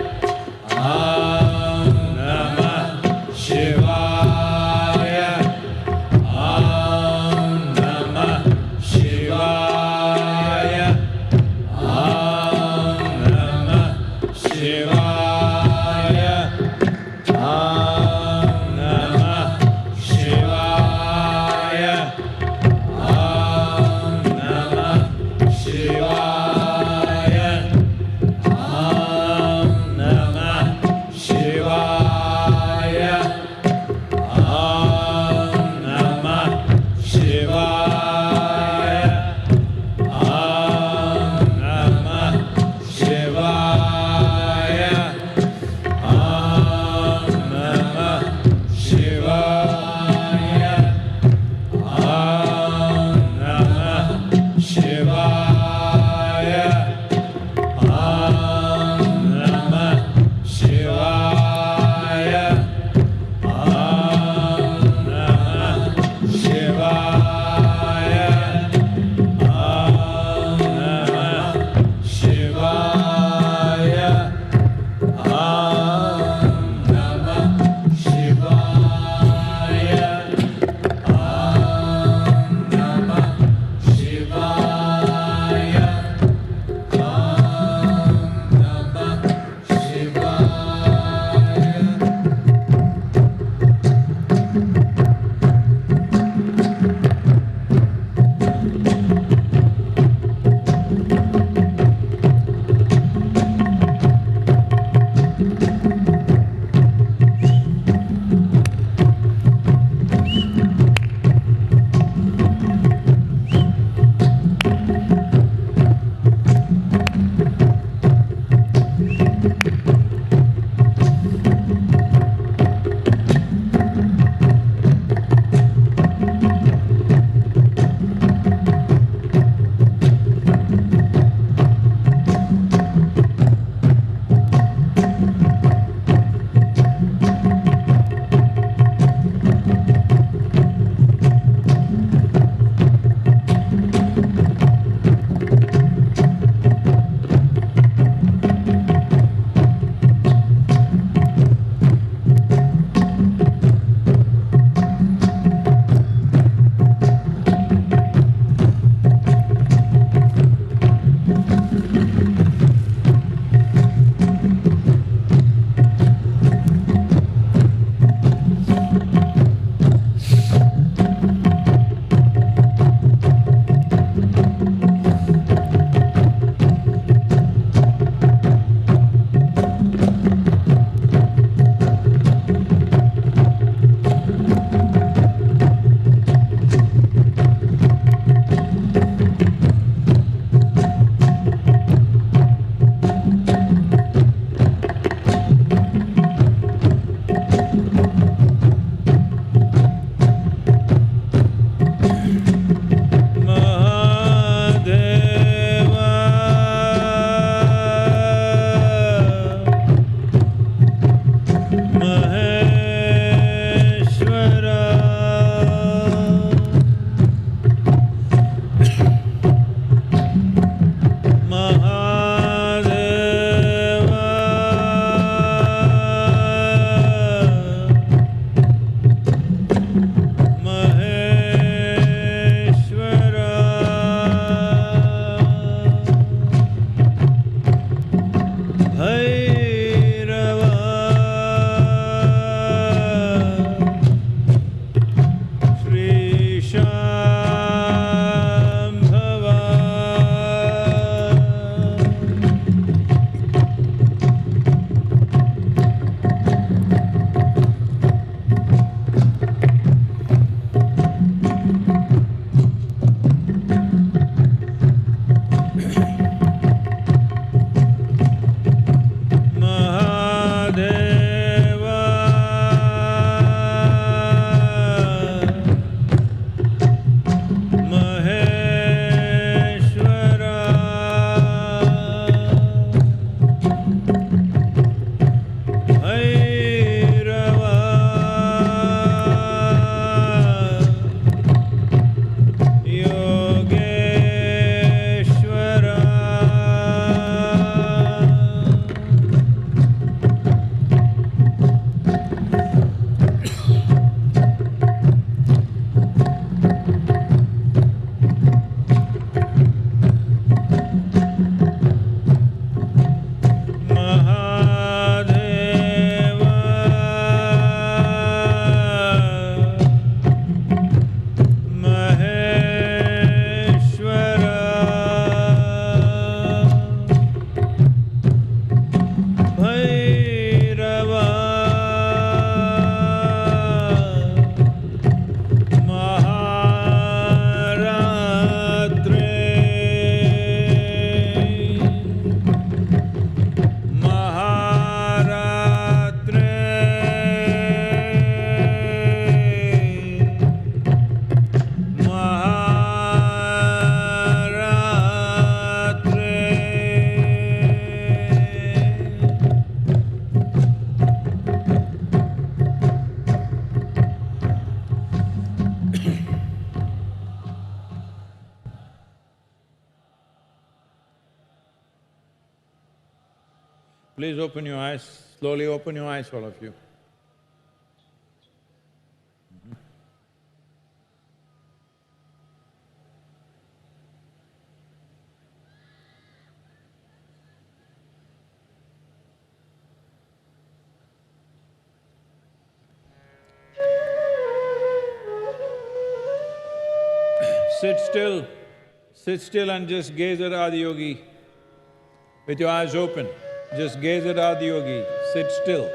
Om Namah Shivaya. Om Namah Shivaya. Om Namah Shivaya. Om Namah Shivaya. Om Namah Shivaya. Om Please open your eyes, slowly open your eyes, all of you. Sit still and just gaze at Adiyogi with your eyes open. Just gaze at Adiyogi, sit still.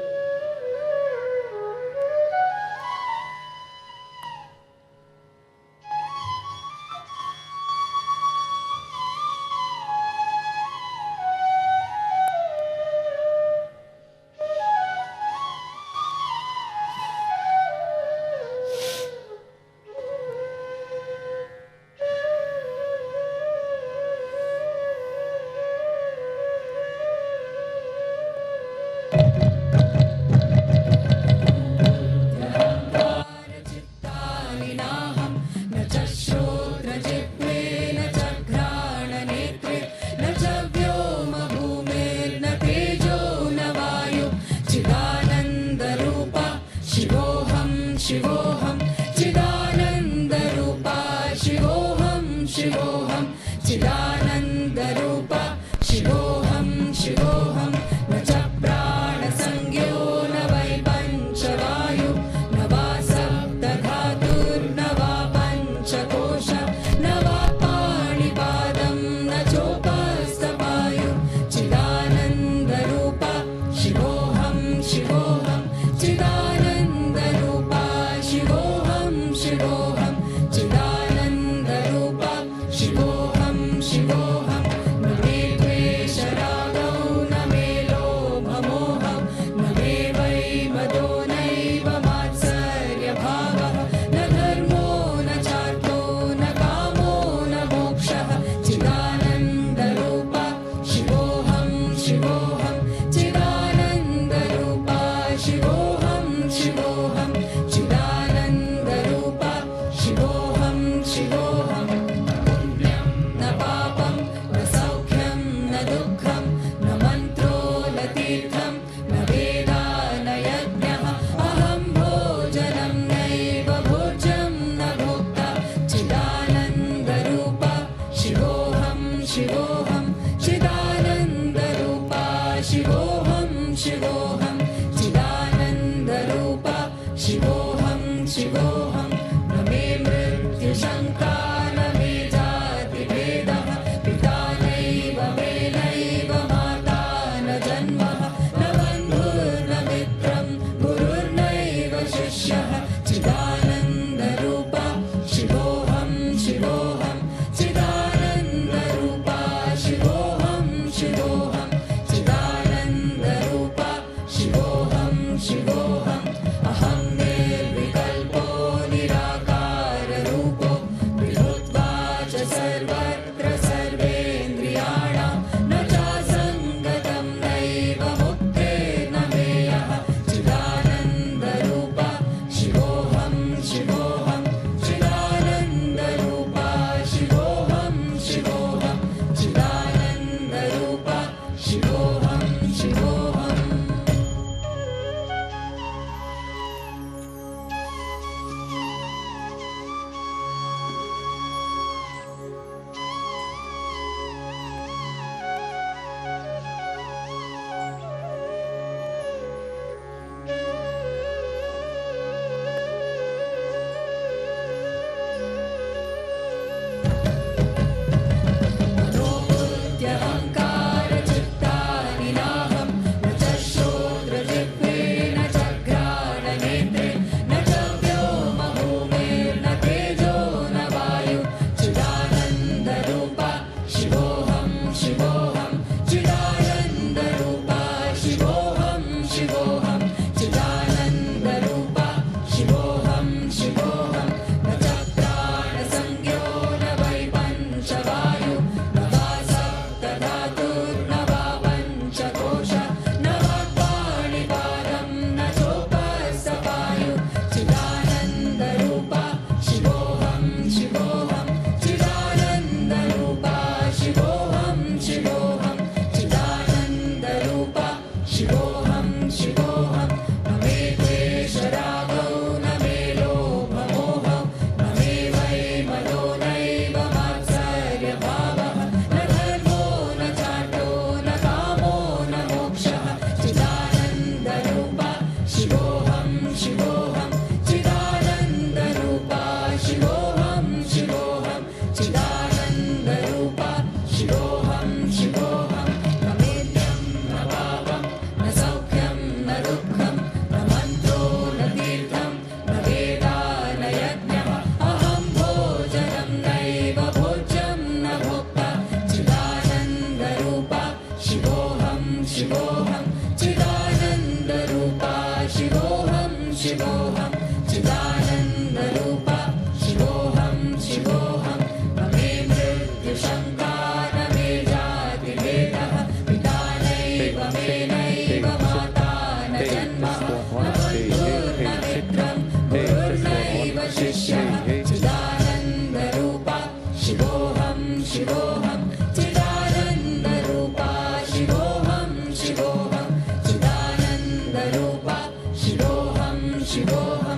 शिवोऽहं चिदानन्दरूपा शिवोऽहं शिवोऽहं चिदानन्दरूपा शिवोऽहं शिवोऽहं ममे मृत्युशङ्का न मे जातिभेदः पिता नैव मे नैव माता न जन्म न बन्धुर्न मित्रं गुरुर्नैव शिष्यः चिदानन्दरूपा शिवोऽहं शिवोऽहं चिदानन्दरूपा शिवोऽहं शिवोऽहं चिदानन्दरूपा शिवोऽहं शिवोऽहं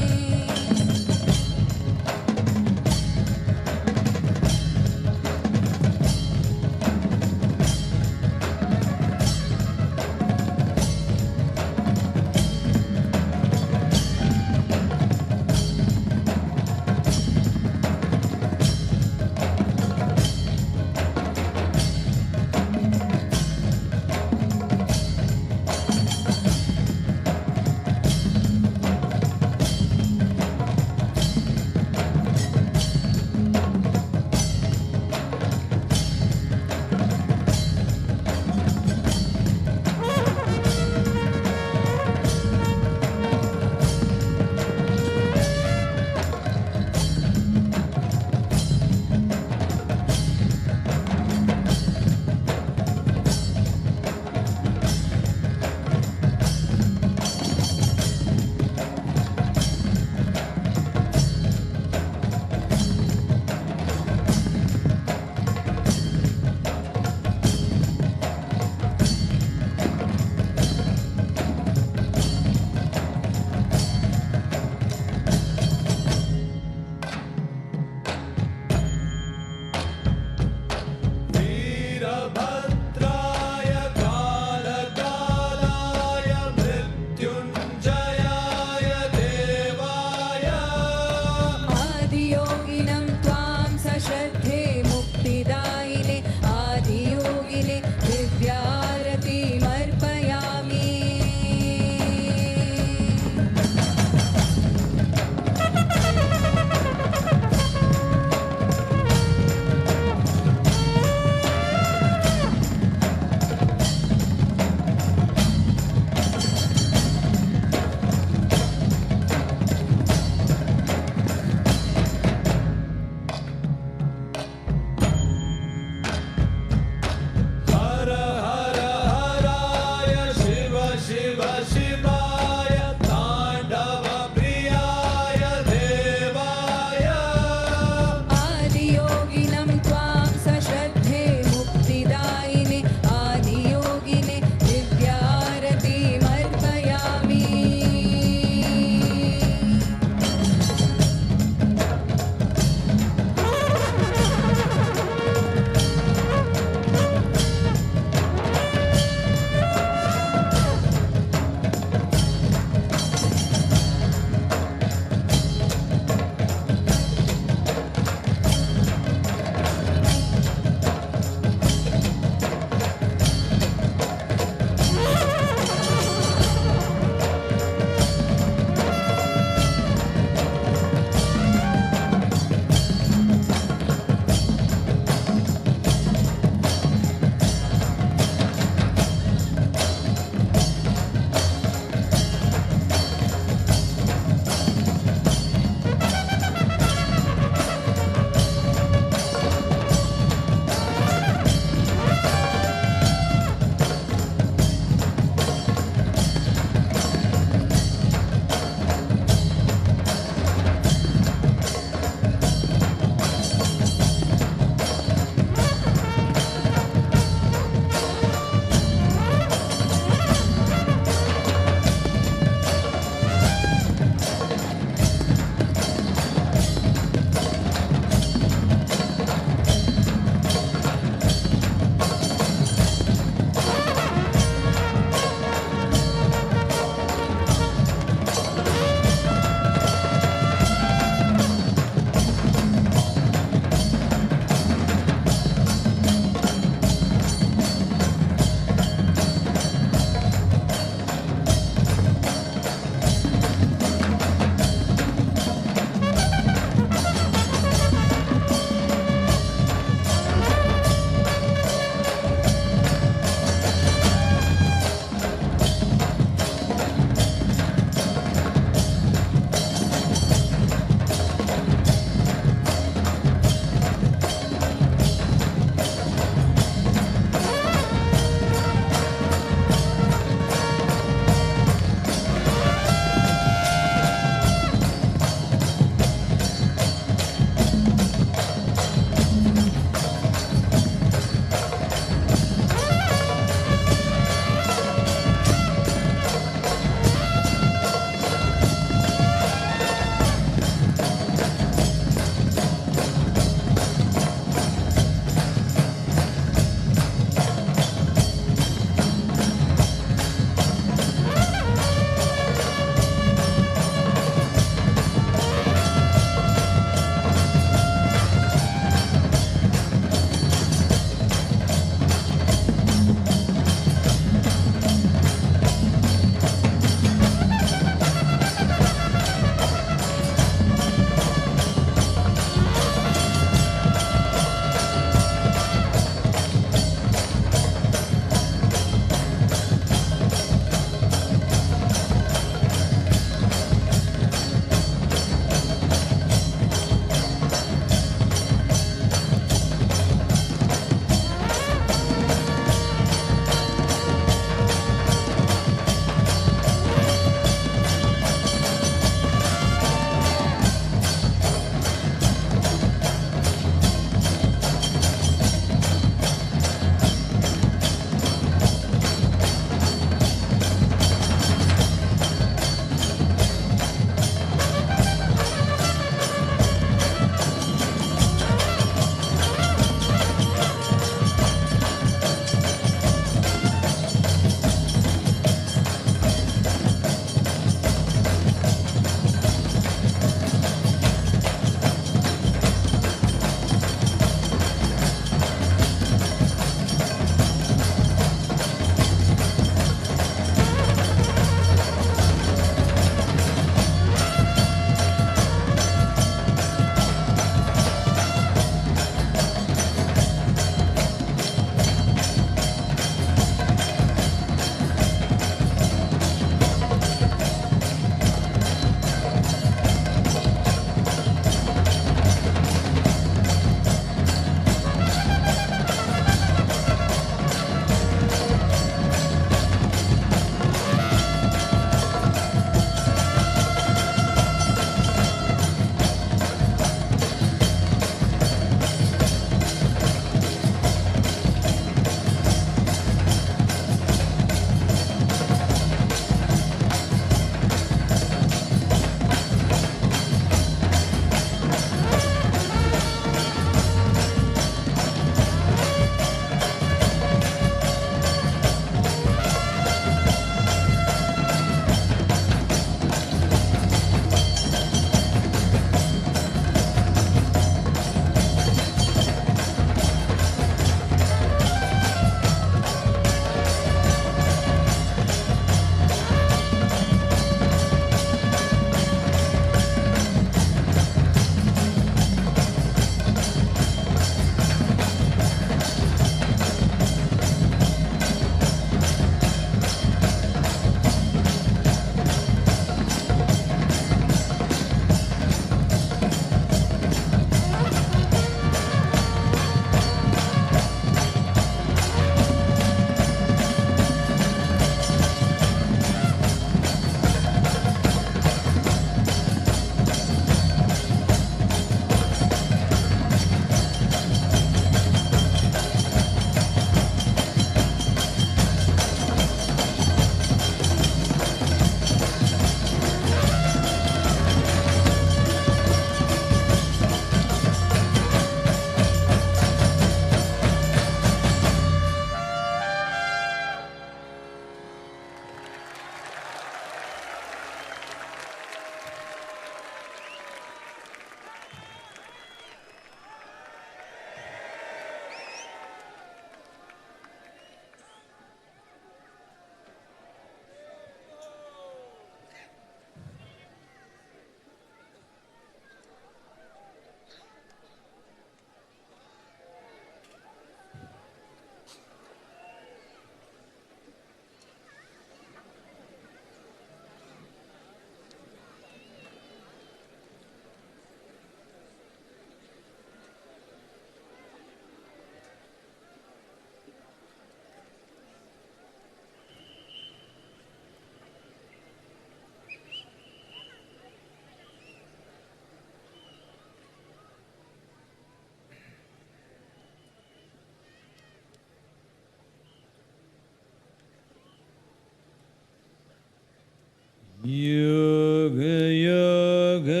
Yoga Yoga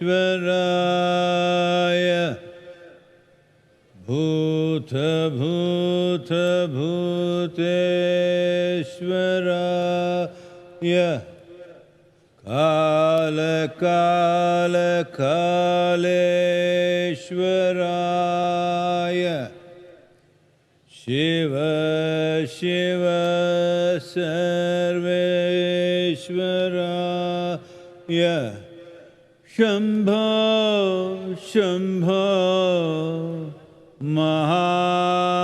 Yogeshwaraya Bhuta Bhuta Bhuteshwaraya Kala Kala Kaleshwaraya Shiva Shiva Sarveshwaraya Shambho Shambho Mahadevaya.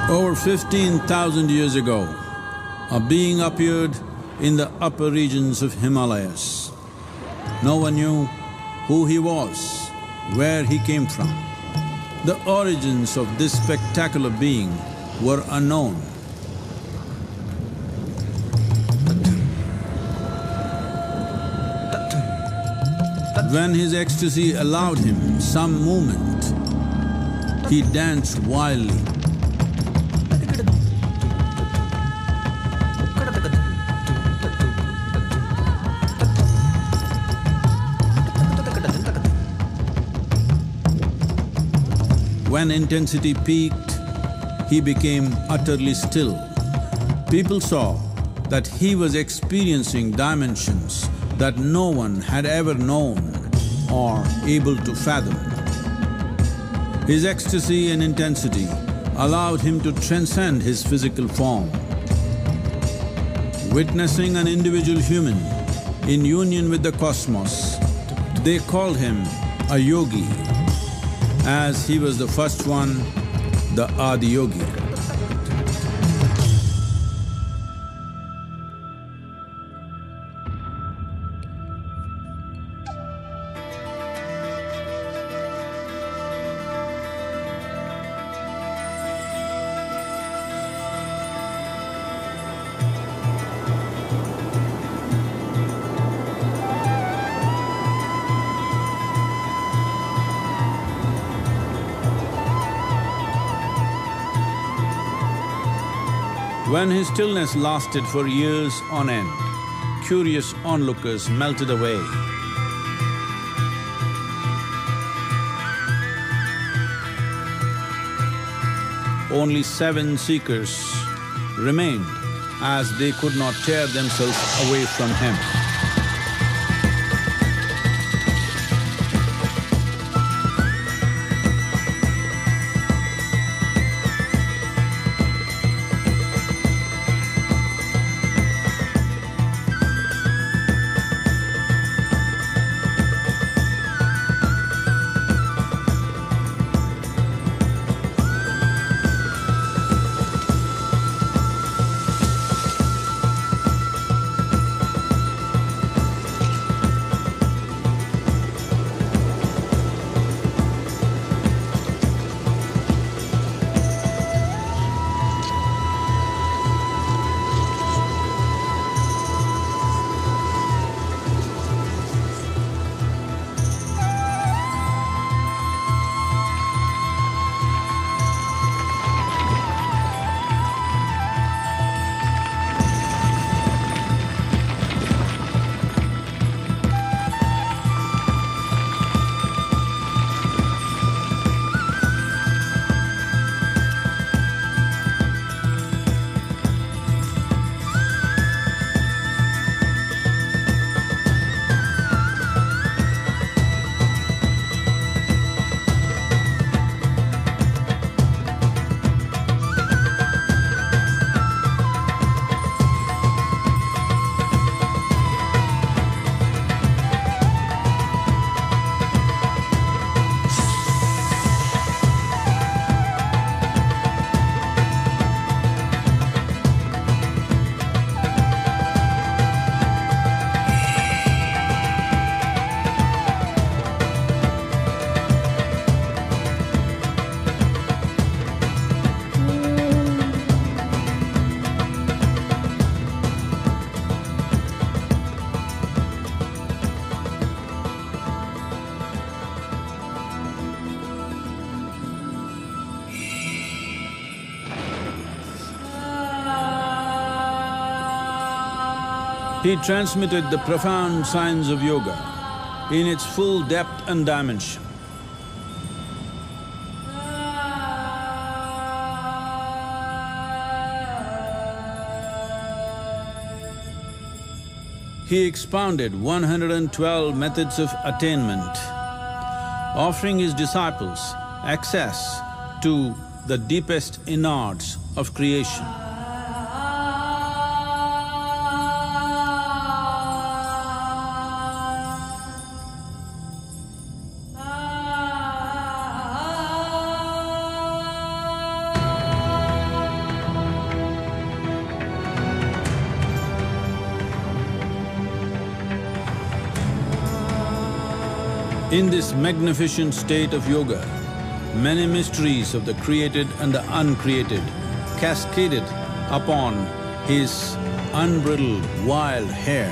Over 15,000 years ago, a being appeared in the upper regions of Himalayas. No one knew who he was, where he came from. The origins of this spectacular being were unknown. When his ecstasy allowed him some movement, he danced wildly. When intensity peaked, he became utterly still. People saw that he was experiencing dimensions that no one had ever known or able to fathom. His ecstasy and intensity allowed him to transcend his physical form. Witnessing an individual human in union with the cosmos, they called him a yogi, as he was the first one, the Adi Yogi. When his stillness lasted for years on end, curious onlookers melted away. Only 7 seekers remained, as they could not tear themselves away from him. He transmitted the profound science of yoga in its full depth and dimension. He expounded 112 methods of attainment, offering his disciples access to the deepest innards of creation. In this magnificent state of yoga, many mysteries of the created and the uncreated cascaded upon his unbridled wild hair.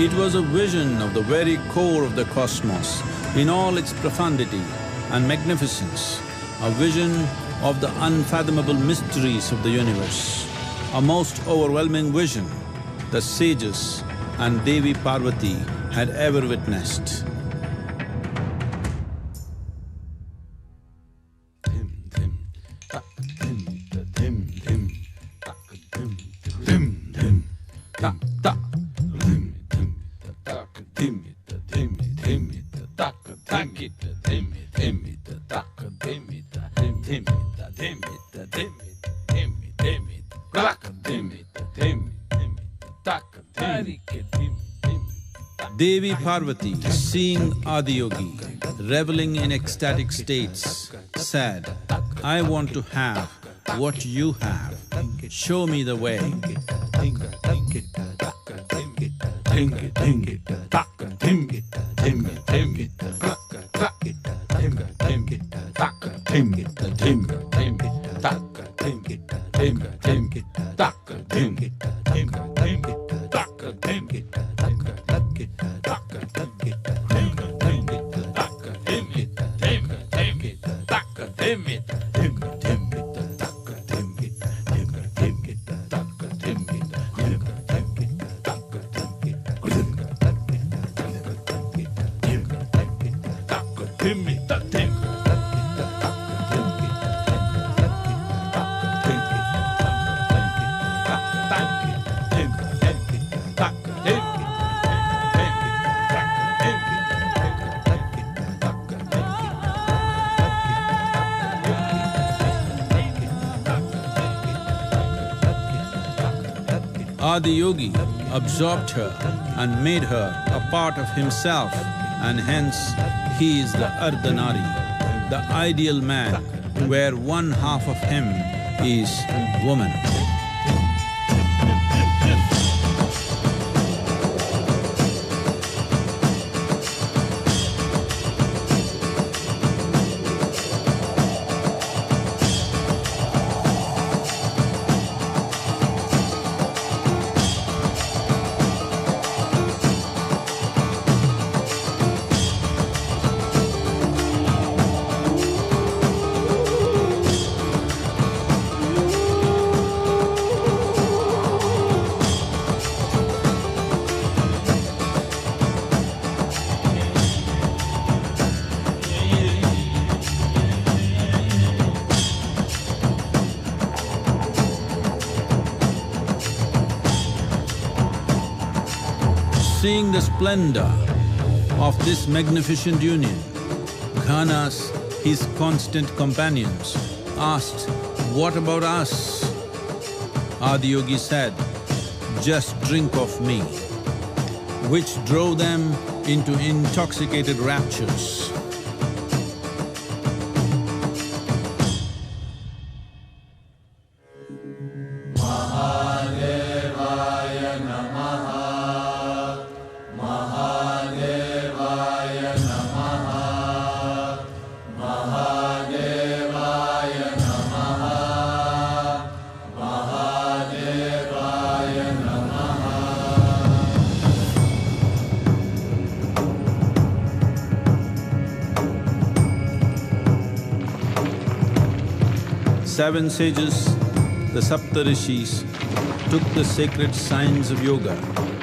It was a vision of the very core of the cosmos in all its profundity and magnificence, a vision of the unfathomable mysteries of the universe, a most overwhelming vision the sages and Devi Parvati had ever witnessed. Devi Parvati, seeing Adiyogi reveling in ecstatic states, said, "I want to have what you have. Show me the way." Adiyogi absorbed her and made her a part of himself, and hence he is the Ardhanari, the ideal man, where one half of him is woman. Seeing the splendor of this magnificent union, Ghanas, his constant companions, asked, "What about us?" Adiyogi said, "Just drink of me," which drove them into intoxicated raptures. Seven sages, the Saptarishis, took the sacred science of yoga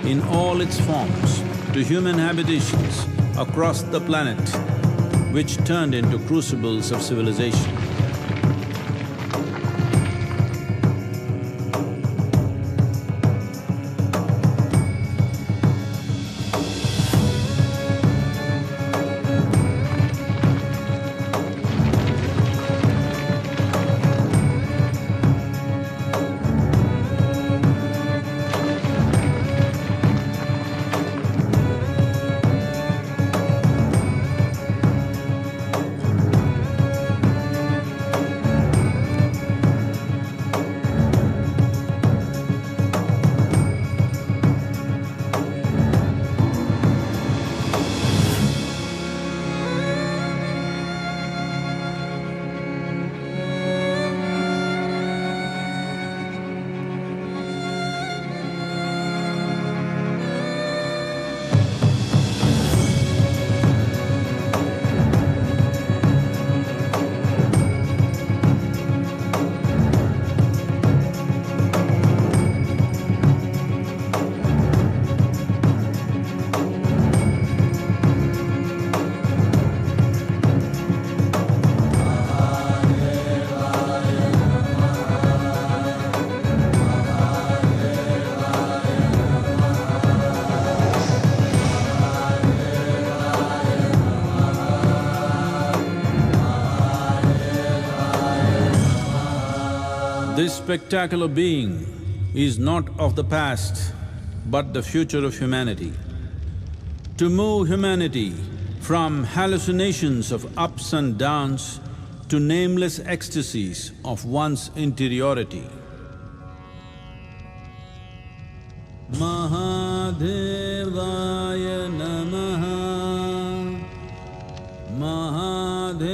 in all its forms to human habitations across the planet, which turned into crucibles of civilization. This spectacular being is not of the past, but the future of humanity. To move humanity from hallucinations of ups and downs to nameless ecstasies of one's interiority. Mahadevaya Namaha, Mahadevaya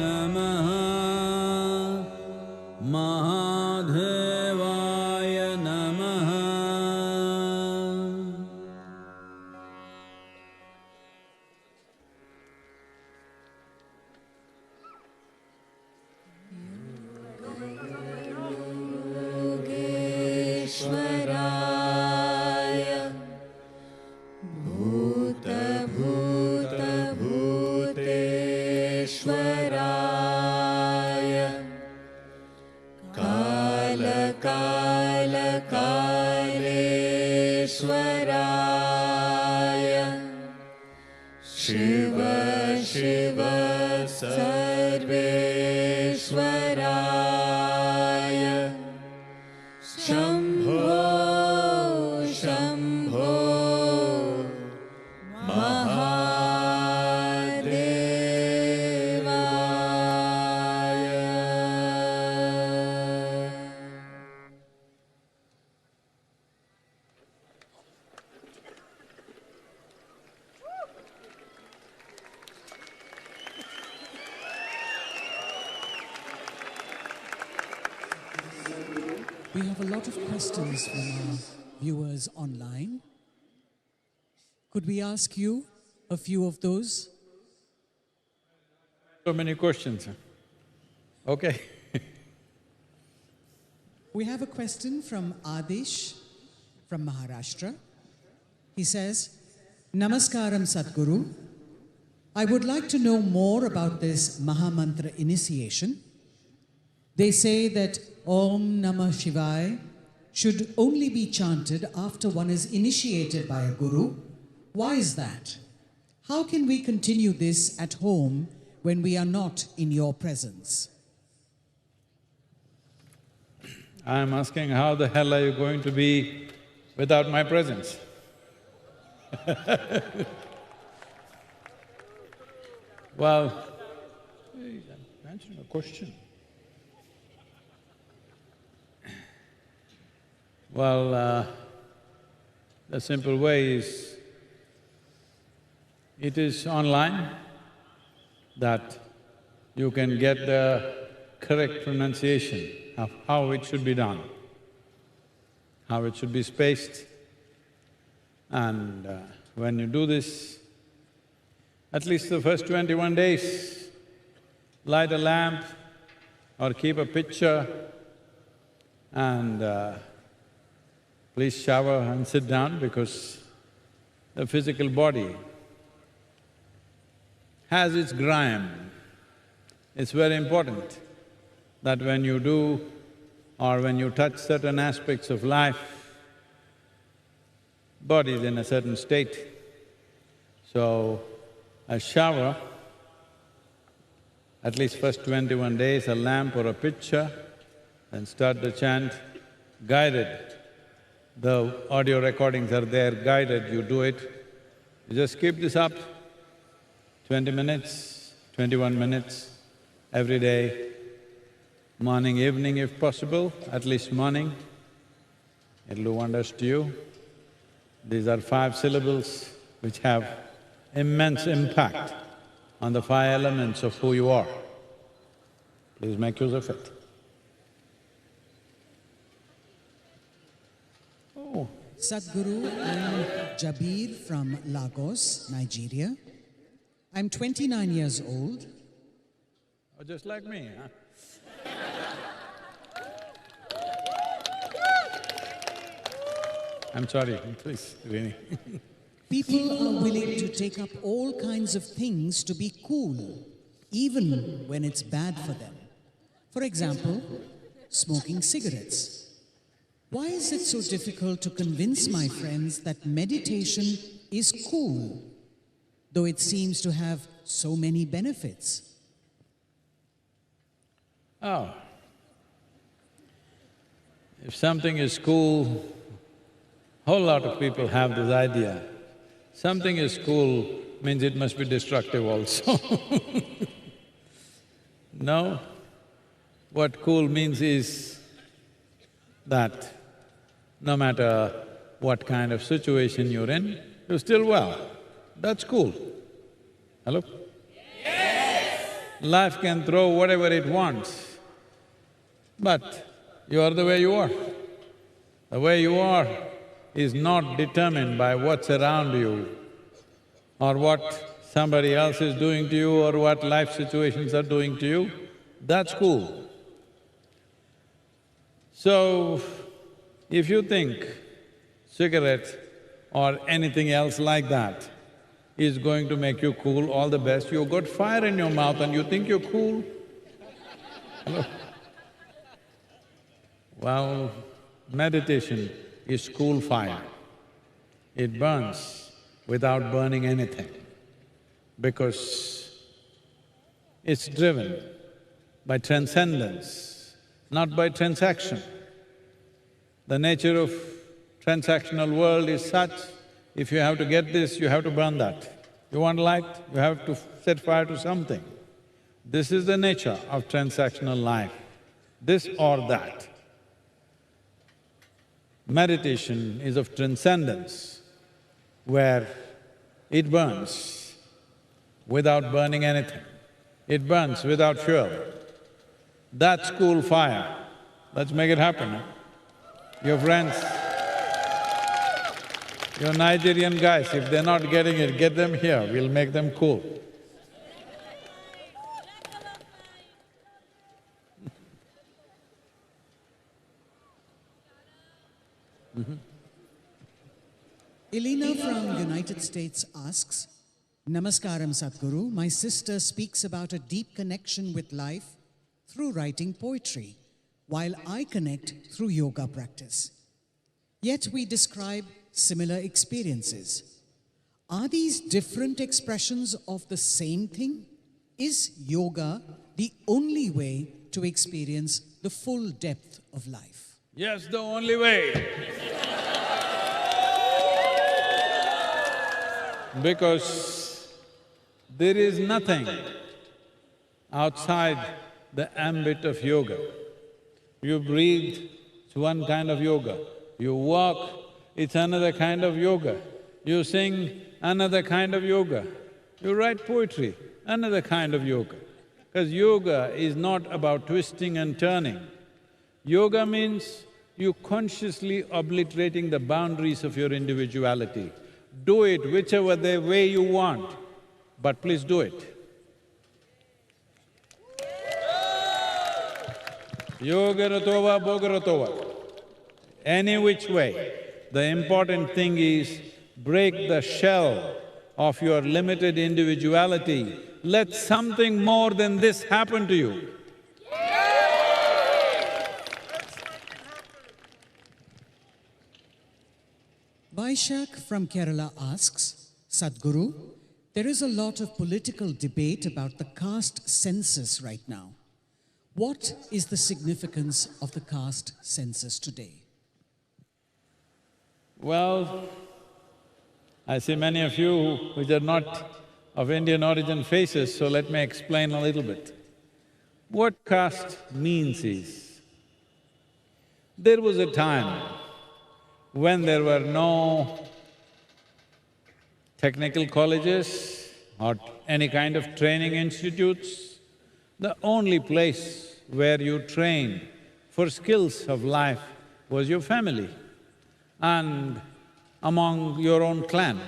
Namaha, Mahadevaya Namaha. Ishwaraya कालकालेश्वराय Shiv Shiv सर्वेश्वराय Shambho Shambho We have a lot of questions from our viewers online. Could we ask you a few of those? So many questions. Okay. We have a question from Adish from Maharashtra. He says, Namaskaram Sadhguru. I would like to know more about this Maha Mantra initiation. They say that Om Namah Shivaya should only be chanted after one is initiated by a guru. Why is that? How can we continue this at home when we are not in your presence? I'm asking, how the hell are you going to be without my presence? Well, I'm answering a question. Well, the simple way is, it is online that you can get the correct pronunciation of how it should be done, how it should be spaced. And when you do this, at least the first 21 days, light a lamp or keep a picture and please shower and sit down, because the physical body has its grime. It's very important that when you do or when you touch certain aspects of life, body is in a certain state. So, a shower, at least first 21 days, a lamp or a picture, and start the chant, guided. The audio recordings are there, guided, you do it. You just keep this up, 20 minutes, 21 minutes, every day, morning, evening if possible, at least morning. It'll do wonders to you. These are 5 syllables which have immense impact on the 5 elements of who you are. Please make use of it. Oh. Sadhguru, I'm Jabir from Lagos, Nigeria. I'm 29 years old. Oh, just like me, huh? I'm sorry, please, Rini. People are willing to take up all kinds of things to be cool, even when it's bad for them. For example, smoking cigarettes. Why is it so difficult to convince my friends that meditation is cool, though it seems to have so many benefits? Oh. If something is cool, whole lot of people have this idea. Something is cool means it must be destructive also. No, what cool means is that no matter what kind of situation you're in, you're still well. That's cool. Hello? Yes! Life can throw whatever it wants, but you are the way you are. The way you are is not determined by what's around you or what somebody else is doing to you or what life situations are doing to you. That's cool. So, if you think cigarette or anything else like that is going to make you cool, all the best. You've got fire in your mouth and you think you're cool. Hello? Well, meditation is school fire. It burns without burning anything because it's driven by transcendence, not by transaction. The nature of transactional world is such, if you have to get this, you have to burn that. You want light, you have to set fire to something. This is the nature of transactional life, this or that. Meditation is of transcendence, where it burns without burning anything. It burns without fuel. That's school fire. Let's make it happen, huh? Your friends, your Nigerian guys, if they're not getting it, get them here, we'll make them cool. Elena from United States asks, Namaskaram Sadhguru, my sister speaks about a deep connection with life through writing poetry, while I connect through yoga practice. Yet we describe similar experiences. Are these different expressions of the same thing? Is yoga the only way to experience the full depth of life? Yes, the only way. Because there is nothing outside the ambit of yoga. You breathe, it's one kind of yoga. You walk, it's another kind of yoga. You sing, another kind of yoga. You write poetry, another kind of yoga. Because yoga is not about twisting and turning. Yoga means you consciously obliterating the boundaries of your individuality. Do it whichever the way you want, but please do it. Yogaratova, bogaratova, any which way. The important thing is break the shell of your limited individuality. Let something more than this happen to you. Vaishak from Kerala asks, Sadhguru, there is a lot of political debate about the caste census right now. What is the significance of the caste census today? Well, I see many of you which are not of Indian origin faces, so let me explain a little bit. What caste means is, there was a time when there were no technical colleges or any kind of training institutes. The only place where you trained for skills of life was your family and among your own clan.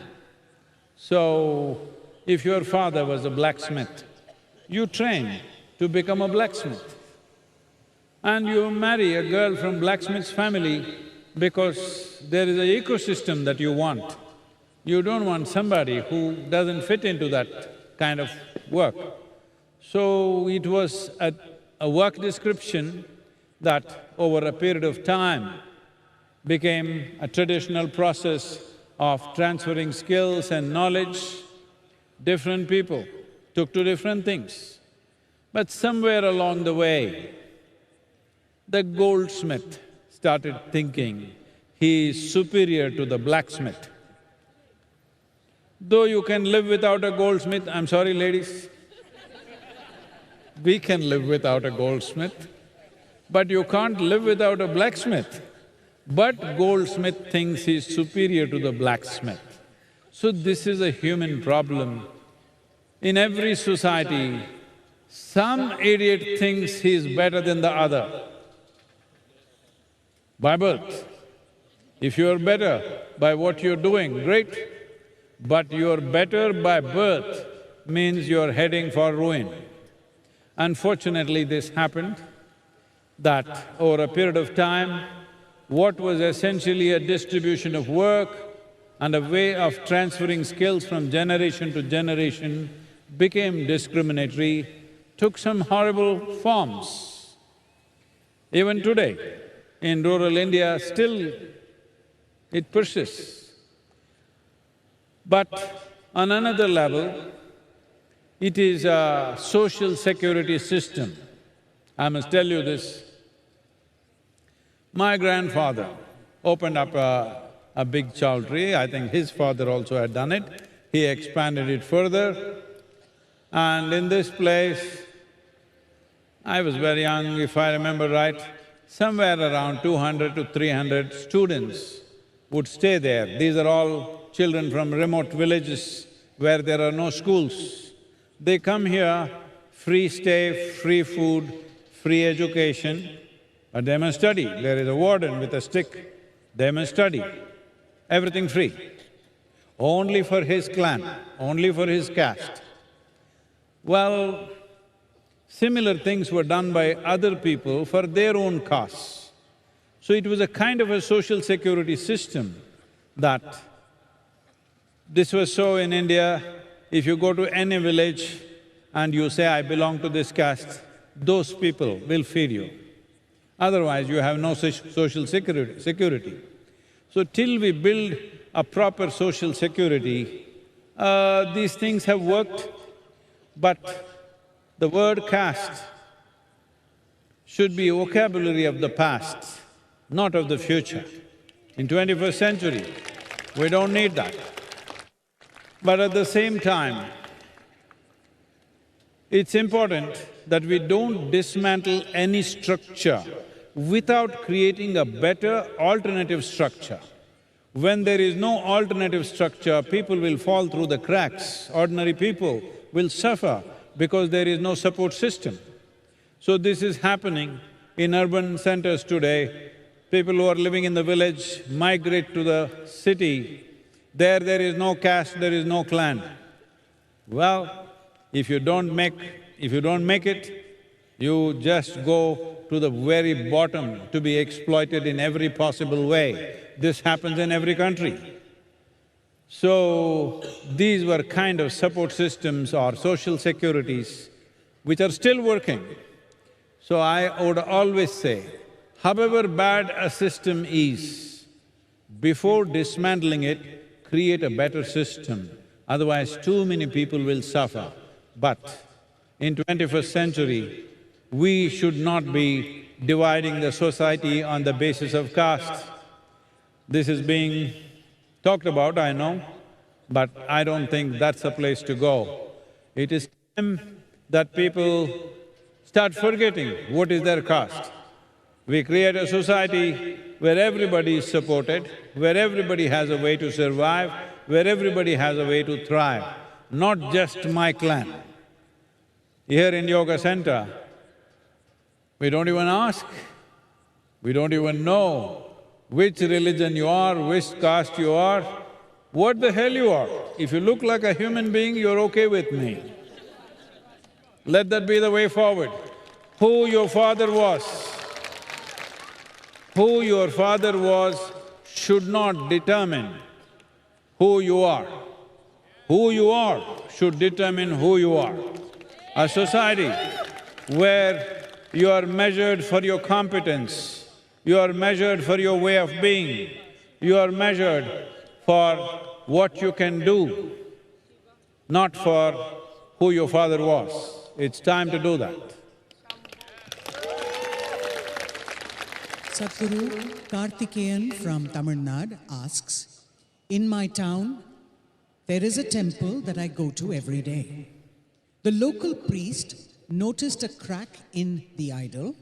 So, if your father was a blacksmith, you trained to become a blacksmith. And you marry a girl from blacksmith's family because there is an ecosystem that you want. You don't want somebody who doesn't fit into that kind of work. So it was a work description that over a period of time became a traditional process of transferring skills and knowledge. Different people took to different things. But somewhere along the way, the goldsmith started thinking he is superior to the blacksmith. Though you can live without a goldsmith, I'm sorry ladies, we can live without a goldsmith, but you can't live without a blacksmith. But goldsmith thinks he's superior to the blacksmith. So this is a human problem. In every society, some idiot thinks he's better than the other by birth. If you're better by what you're doing, great. But you're better by birth means you're heading for ruin. Unfortunately, this happened that over a period of time, what was essentially a distribution of work and a way of transferring skills from generation to generation became discriminatory, took some horrible forms. Even today, in rural India, still it persists. But on another level, it is a social security system. I must tell you this. My grandfather opened up a big chowdhury. I think his father also had done it. He expanded it further. And in this place, I was very young, if I remember right, somewhere around 200 to 300 students would stay there. These are all children from remote villages where there are no schools. They come here, free stay, free food, free education, but they must study. There is a warden with a stick, they must study. Everything free. Only for his clan, only for his caste. Well, similar things were done by other people for their own cause. So it was a kind of a social security system that this was so in India. If you go to any village and you say, I belong to this caste, those people will feed you. Otherwise, you have no social security. So till we build a proper social security, these things have worked, but the word caste should be a vocabulary of the past, not of the future. In 21st century, we don't need that. But at the same time, it's important that we don't dismantle any structure without creating a better alternative structure. When there is no alternative structure, people will fall through the cracks, ordinary people will suffer because there is no support system. So this is happening in urban centers today. People who are living in the village migrate to the city. There is no caste, there is no clan. Well, if you don't make it, you just go to the very bottom to be exploited in every possible way. This happens in every country. So, these were kind of support systems or social securities which are still working. So I would always say, however bad a system is, before dismantling it, create a better system, otherwise too many people will suffer. But in 21st century, we should not be dividing the society on the basis of caste. This is being talked about, I know, but I don't think that's the place to go. It is time that people start forgetting what is their caste. We create a society where everybody is supported, where everybody has a way to survive, where everybody has a way to thrive, not just my clan. Here in Yoga Center, we don't even ask, we don't even know which religion you are, which caste you are, what the hell you are. If you look like a human being, you're okay with me. Let that be the way forward. Who your father was should not determine who you are. Who you are should determine who you are. A society where you are measured for your competence, you are measured for your way of being, you are measured for what you can do, not for who your father was. It's time to do that. Sadhguru Karthikeyan from Tamil Nadu asks, in my town, there is a temple that I go to every day. The local priest noticed a crack in the idol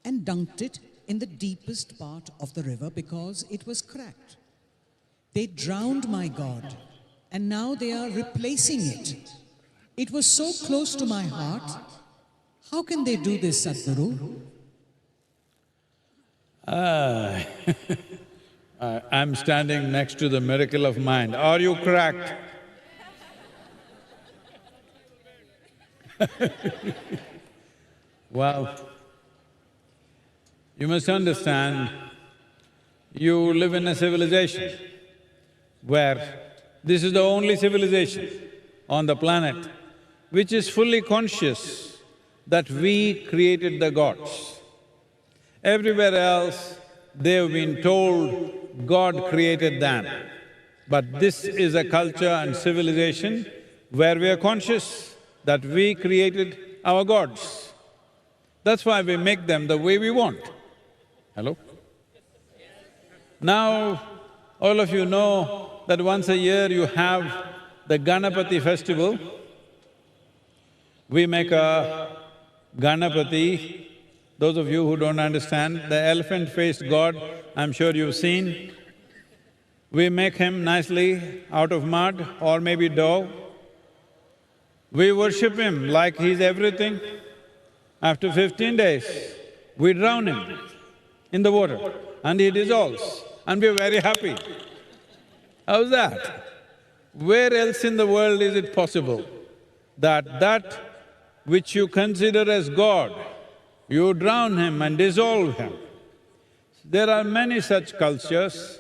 and dunked it in the deepest part of the river because it was cracked. They drowned my god and now they are replacing it. It was so close to my heart. How can they do this, Sadhguru? I'm standing next to the miracle of mind. Are you cracked? Well, you must understand, you live in a civilization where this is the only civilization on the planet which is fully conscious that we created the gods. Everywhere else, they've been told God created them. But this is a culture and civilization where we are conscious that we created our gods. That's why we make them the way we want. Hello? Now, all of you know that once a year you have the Ganapati festival. We make a Ganapati. Those of you who don't understand, the elephant-faced god, I'm sure you've seen. We make him nicely out of mud or maybe dough. We worship him like he's everything. After 15 days, we drown him in the water and he dissolves and we're very happy. How's that? Where else in the world is it possible that which you consider as God, you drown him and dissolve him? There are many such cultures.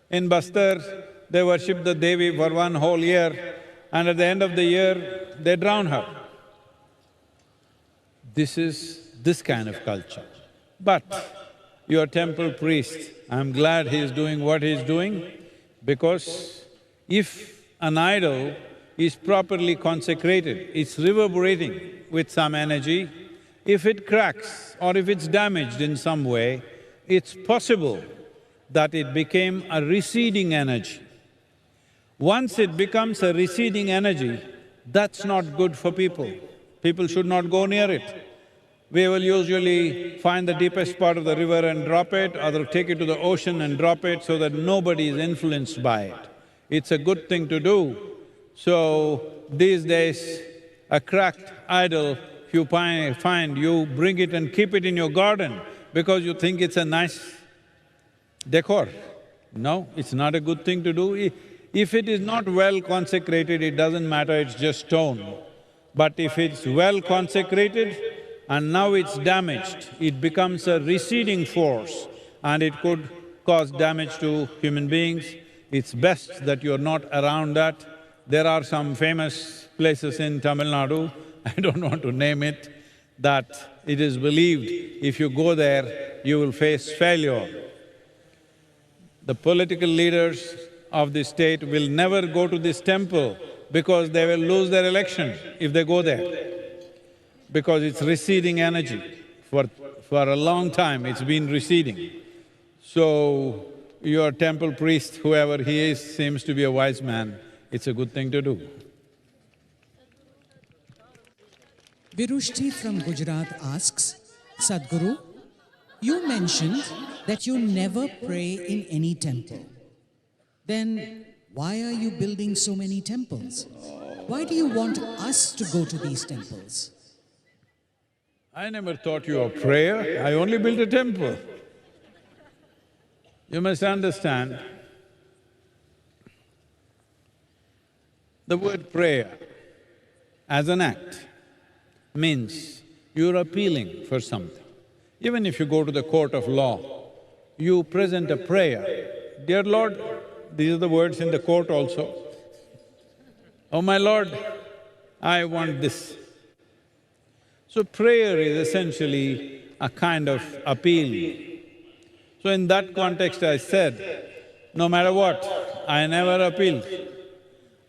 In Bastar, they worship the Devi for one whole year and at the end of the year, they drown her. This is this kind of culture. But your temple priest, I'm glad he's doing what he's doing, because if an idol is properly consecrated, it's reverberating with some energy. If it cracks or if it's damaged in some way, it's possible that it became a receding energy. Once it becomes a receding energy, that's not good for people. People should not go near it. We will usually find the deepest part of the river and drop it, or take it to the ocean and drop it so that nobody is influenced by it. It's a good thing to do. So, these days, a cracked idol, if you find, you bring it and keep it in your garden because you think it's a nice decor. No, it's not a good thing to do. If it is not well consecrated, it doesn't matter, it's just stone. But if it's well consecrated and now it's damaged, it becomes a receding force and it could cause damage to human beings. It's best that you're not around that. There are some famous places in Tamil Nadu, I don't want to name it, that it is believed if you go there, you will face failure. The political leaders of the state will never go to this temple because they will lose their election if they go there, because it's receding energy. For a long time, it's been receding. So, your temple priest, whoever he is, seems to be a wise man. It's a good thing to do. Virushti from Gujarat asks, Sadhguru, you mentioned that you never pray in any temple. Then why are you building so many temples? Why do you want us to go to these temples? I never taught you a prayer, I only built a temple. You must understand, the word prayer as an act means you're appealing for something. Even if you go to the court of law, you present a prayer. Dear Lord, these are the words in the court also. Oh my Lord, I want this. So prayer is essentially a kind of appeal. So in that context I said, no matter what, I never appealed.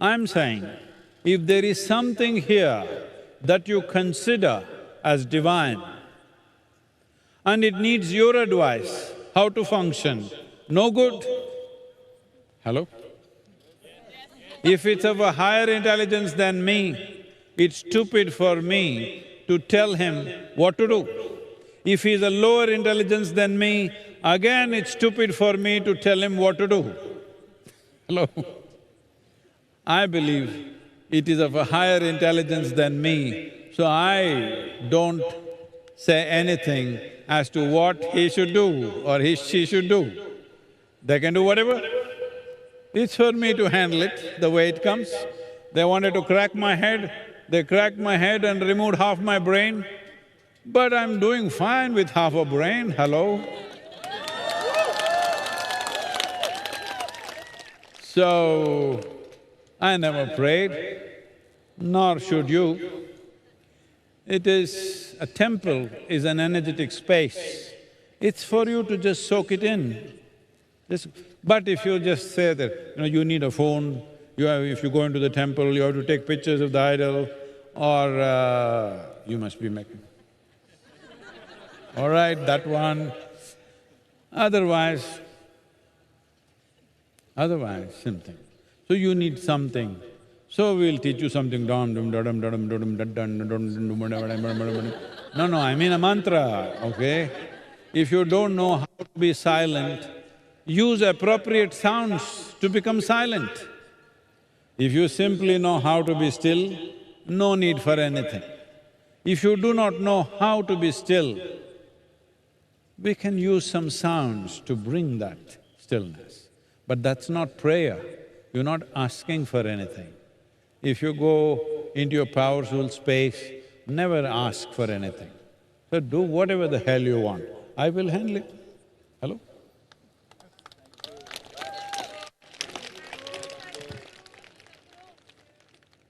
I'm saying, if there is something here that you consider as divine and it needs your advice how to function, no good. Hello? If it's of a higher intelligence than me, it's stupid for me to tell him what to do. If he's a lower intelligence than me, again it's stupid for me to tell him what to do. Hello? I believe it is of a higher intelligence than me, so I don't say anything as to what he should do or she should do. They can do whatever. It's for me to handle it the way it comes. They wanted to crack my head, they cracked my head and removed half my brain, but I'm doing fine with half a brain, hello? So, I never prayed, nor should you. A temple is an energetic space. It's for you to just soak it in. But if you just say that, you need a phone, if you go into the temple, you have to take pictures of the idol, or you must be making. All right, that one. Otherwise, something. So you need something. So we'll teach you something, no, I mean a mantra, okay? If you don't know how to be silent, use appropriate sounds to become silent. If you simply know how to be still, no need for anything. If you do not know how to be still, we can use some sounds to bring that stillness. But that's not prayer, you're not asking for anything. If you go into your powerful space, never ask for anything. So do whatever the hell you want, I will handle it. Hello?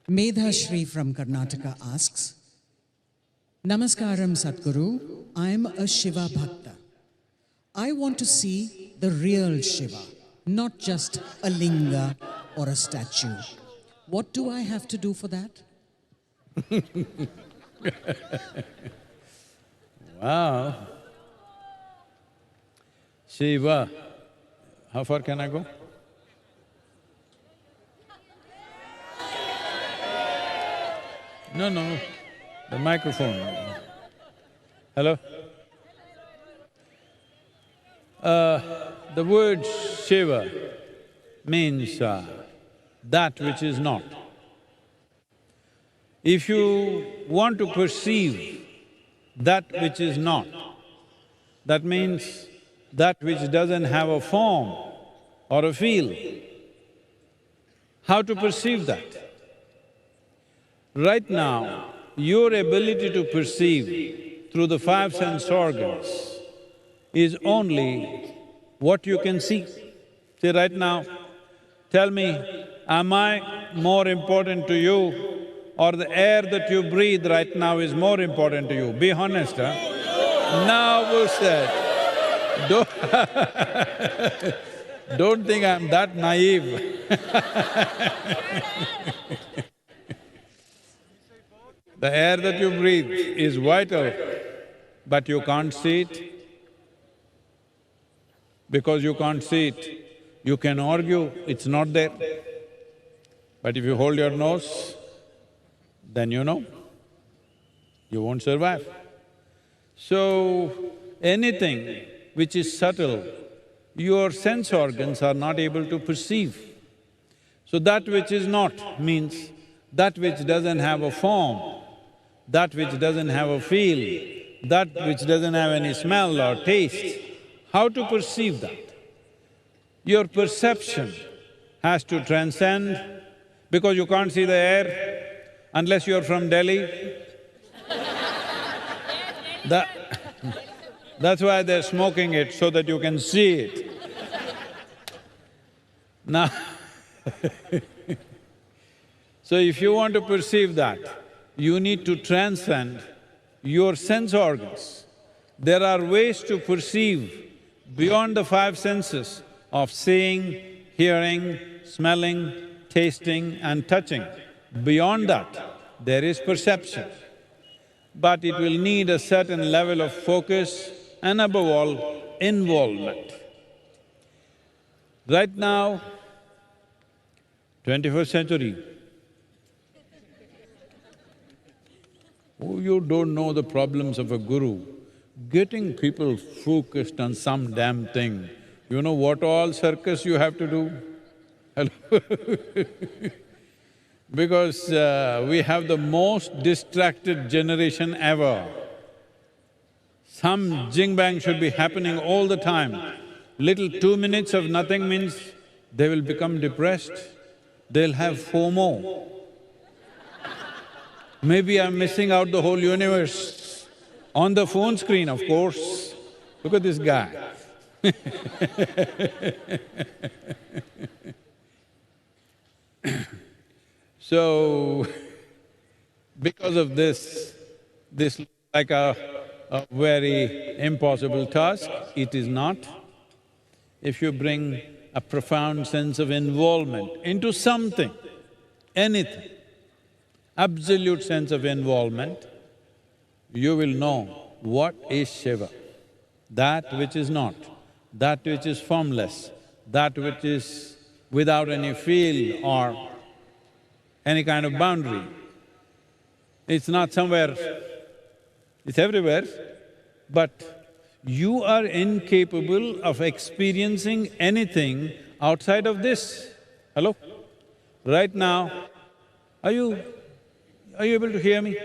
Medha Shri from Karnataka asks, Namaskaram Sadhguru, I am a Shiva Bhakta. I want to see the real Shiva, not just a linga or a statue. What do I have to do for that? Wow. Shiva, how far can I go? No, the microphone. Hello? The word Shiva means that which is not. If you want to perceive that which is not, that means that which doesn't have a form or a feel. How to perceive that? Right now, your ability to perceive through the five sense organs is only what you can see. See, right now, tell me, am I more important to you or the air that you breathe right now is more important to you? Be honest, huh? Now who said? Don't think I'm that naive. The air that you breathe is vital, but you can't see it. Because you can't see it, you can argue it's not there. But if you hold your nose, then you know, you won't survive. So, anything which is subtle, your sense organs are not able to perceive. So that which is not means that which doesn't have a form, that which doesn't have a feel, that which doesn't have any smell or taste. How to perceive that? Your perception has to transcend, because you can't see the air unless you're from Delhi. That's why they're smoking it, so that you can see it. Now so if you want to perceive that, you need to transcend your sense organs. There are ways to perceive beyond the five senses of seeing, hearing, smelling, tasting and touching. Beyond that, there is perception. But it will need a certain level of focus and above all, involvement. Right now, 21st century, you don't know the problems of a guru. Getting people focused on some damn thing, you know what all circus you have to do? Hello? Because we have the most distracted generation ever. Some jing-bang should be happening all the time. Little 2 minutes of nothing means they will become depressed, they'll have FOMO. Maybe I'm missing out the whole universe. On the phone screen, of course. Look at this guy. So, because of this looks like a a very impossible task, it is not. If you bring a profound sense of involvement into something, anything, absolute sense of involvement, you will know what is Shiva. That which is not, that which is formless, that which is without any field or any kind of boundary. It's not somewhere, it's everywhere, but you are incapable of experiencing anything outside of this. Hello? Right now, are you able to hear me?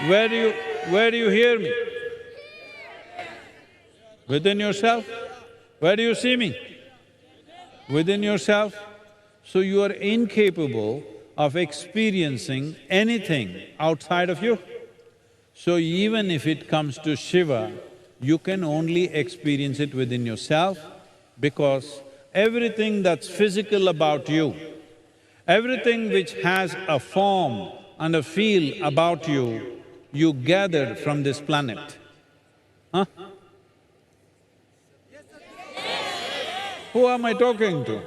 Where do you hear me? Within yourself? Where do you see me? Within yourself? So you are incapable of experiencing anything outside of you. So even if it comes to Shiva, you can only experience it within yourself because everything that's physical about you, everything which has a form and a feel about you, you gathered from this planet. Huh? Who am I talking to?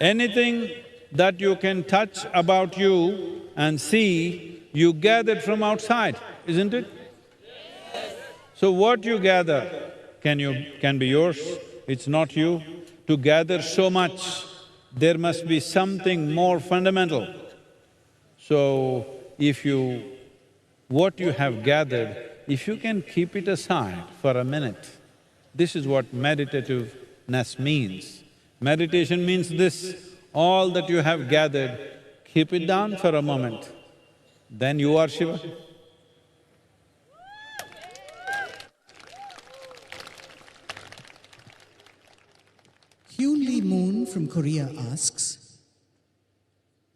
Anything that you can touch about you and see, you gathered from outside, isn't it? So what you gather can be yours, it's not you. To gather so much, there must be something more fundamental. So what you have gathered, if you can keep it aside for a minute, this is what meditativeness means. Meditation means this, all that you have gathered, keep it down for a moment, then you are Shiva. Hyun Lee Moon from Korea asks,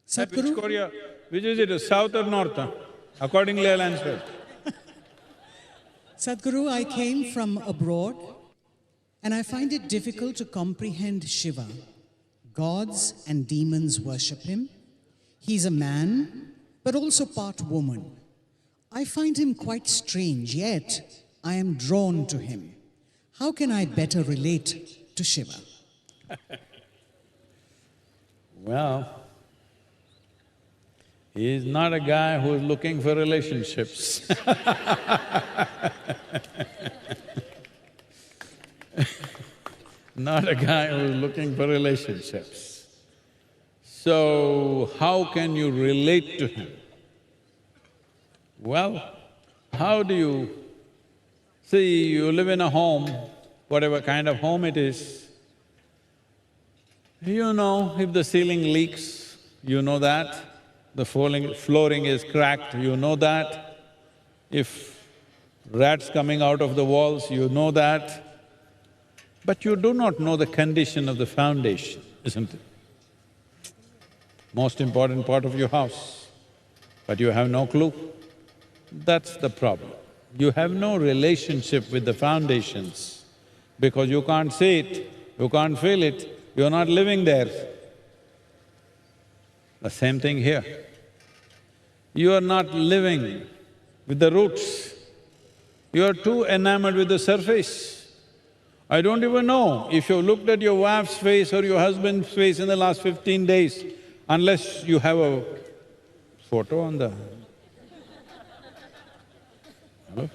Sadhguru… Which Korea? Which is it, south or north? Accordingly I'll answer. Sadhguru, I came from abroad and I find it difficult to comprehend Shiva. Gods and demons worship him. He's a man, but also part woman. I find him quite strange, yet I am drawn to him. How can I better relate to Shiva? Well, he is not a guy who is looking for relationships. Not a guy who is looking for relationships. So, how can you relate to him? Well, how do you… See, you live in a home, whatever kind of home it is, you know if the ceiling leaks, you know that. The flooring is cracked, you know that. If rats coming out of the walls, you know that. But you do not know the condition of the foundation, isn't it? Most important part of your house, but you have no clue. That's the problem. You have no relationship with the foundations because you can't see it, you can't feel it, you're not living there. The same thing here. You are not living with the roots, you are too enamored with the surface. I don't even know if you looked at your wife's face or your husband's face in the last 15 days, unless you have a photo on the… Hello?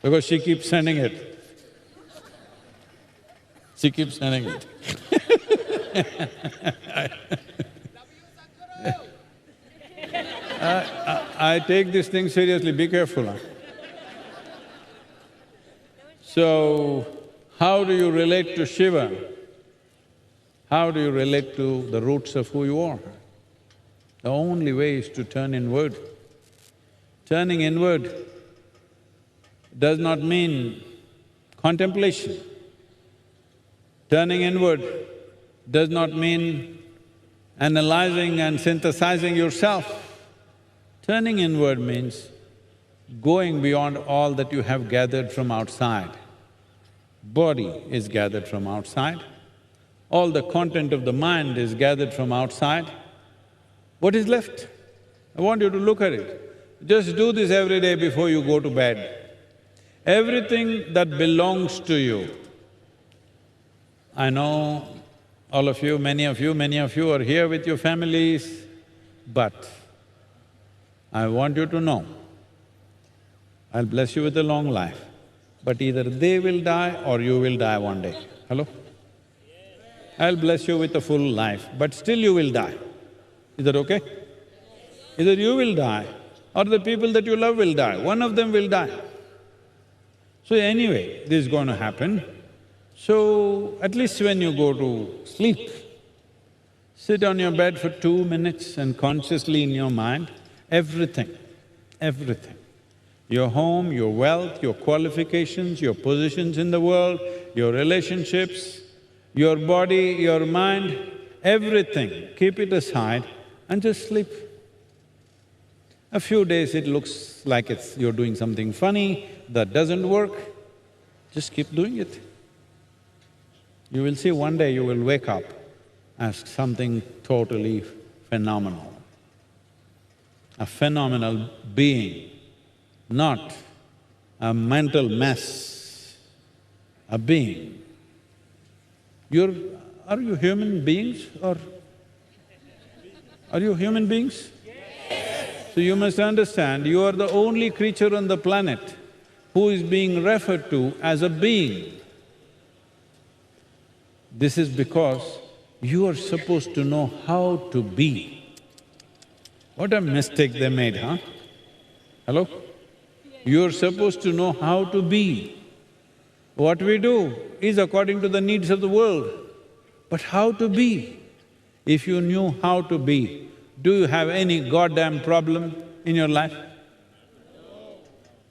Because she keeps sending it. She keeps sending it. I take this thing seriously, be careful, huh? So, how do you relate to Shiva? How do you relate to the roots of who you are? The only way is to turn inward. Turning inward does not mean contemplation. Turning inward does not mean analyzing and synthesizing yourself. Turning inward means going beyond all that you have gathered from outside. Body is gathered from outside, all the content of the mind is gathered from outside. What is left? I want you to look at it. Just do this every day before you go to bed. Everything that belongs to you, I know all of you, many of you are here with your families, but I want you to know, I'll bless you with a long life, but either they will die or you will die one day. Hello? I'll bless you with a full life, but still you will die. Is that okay? Either you will die or the people that you love will die, one of them will die. So anyway, this is going to happen. So at least when you go to sleep, sit on your bed for 2 minutes and consciously in your mind, everything, your home, your wealth, your qualifications, your positions in the world, your relationships, your body, your mind, everything, keep it aside and just sleep. A few days it looks like you're doing something funny, that doesn't work, just keep doing it. You will see one day you will wake up as something totally phenomenal. A phenomenal being, not a mental mess, a being. Are you human beings or… Are you human beings? Yes. So you must understand, you are the only creature on the planet who is being referred to as a being. This is because you are supposed to know how to be. What a mistake they made, huh? Hello? You're supposed to know how to be. What we do is according to the needs of the world, but how to be? If you knew how to be, do you have any goddamn problem in your life?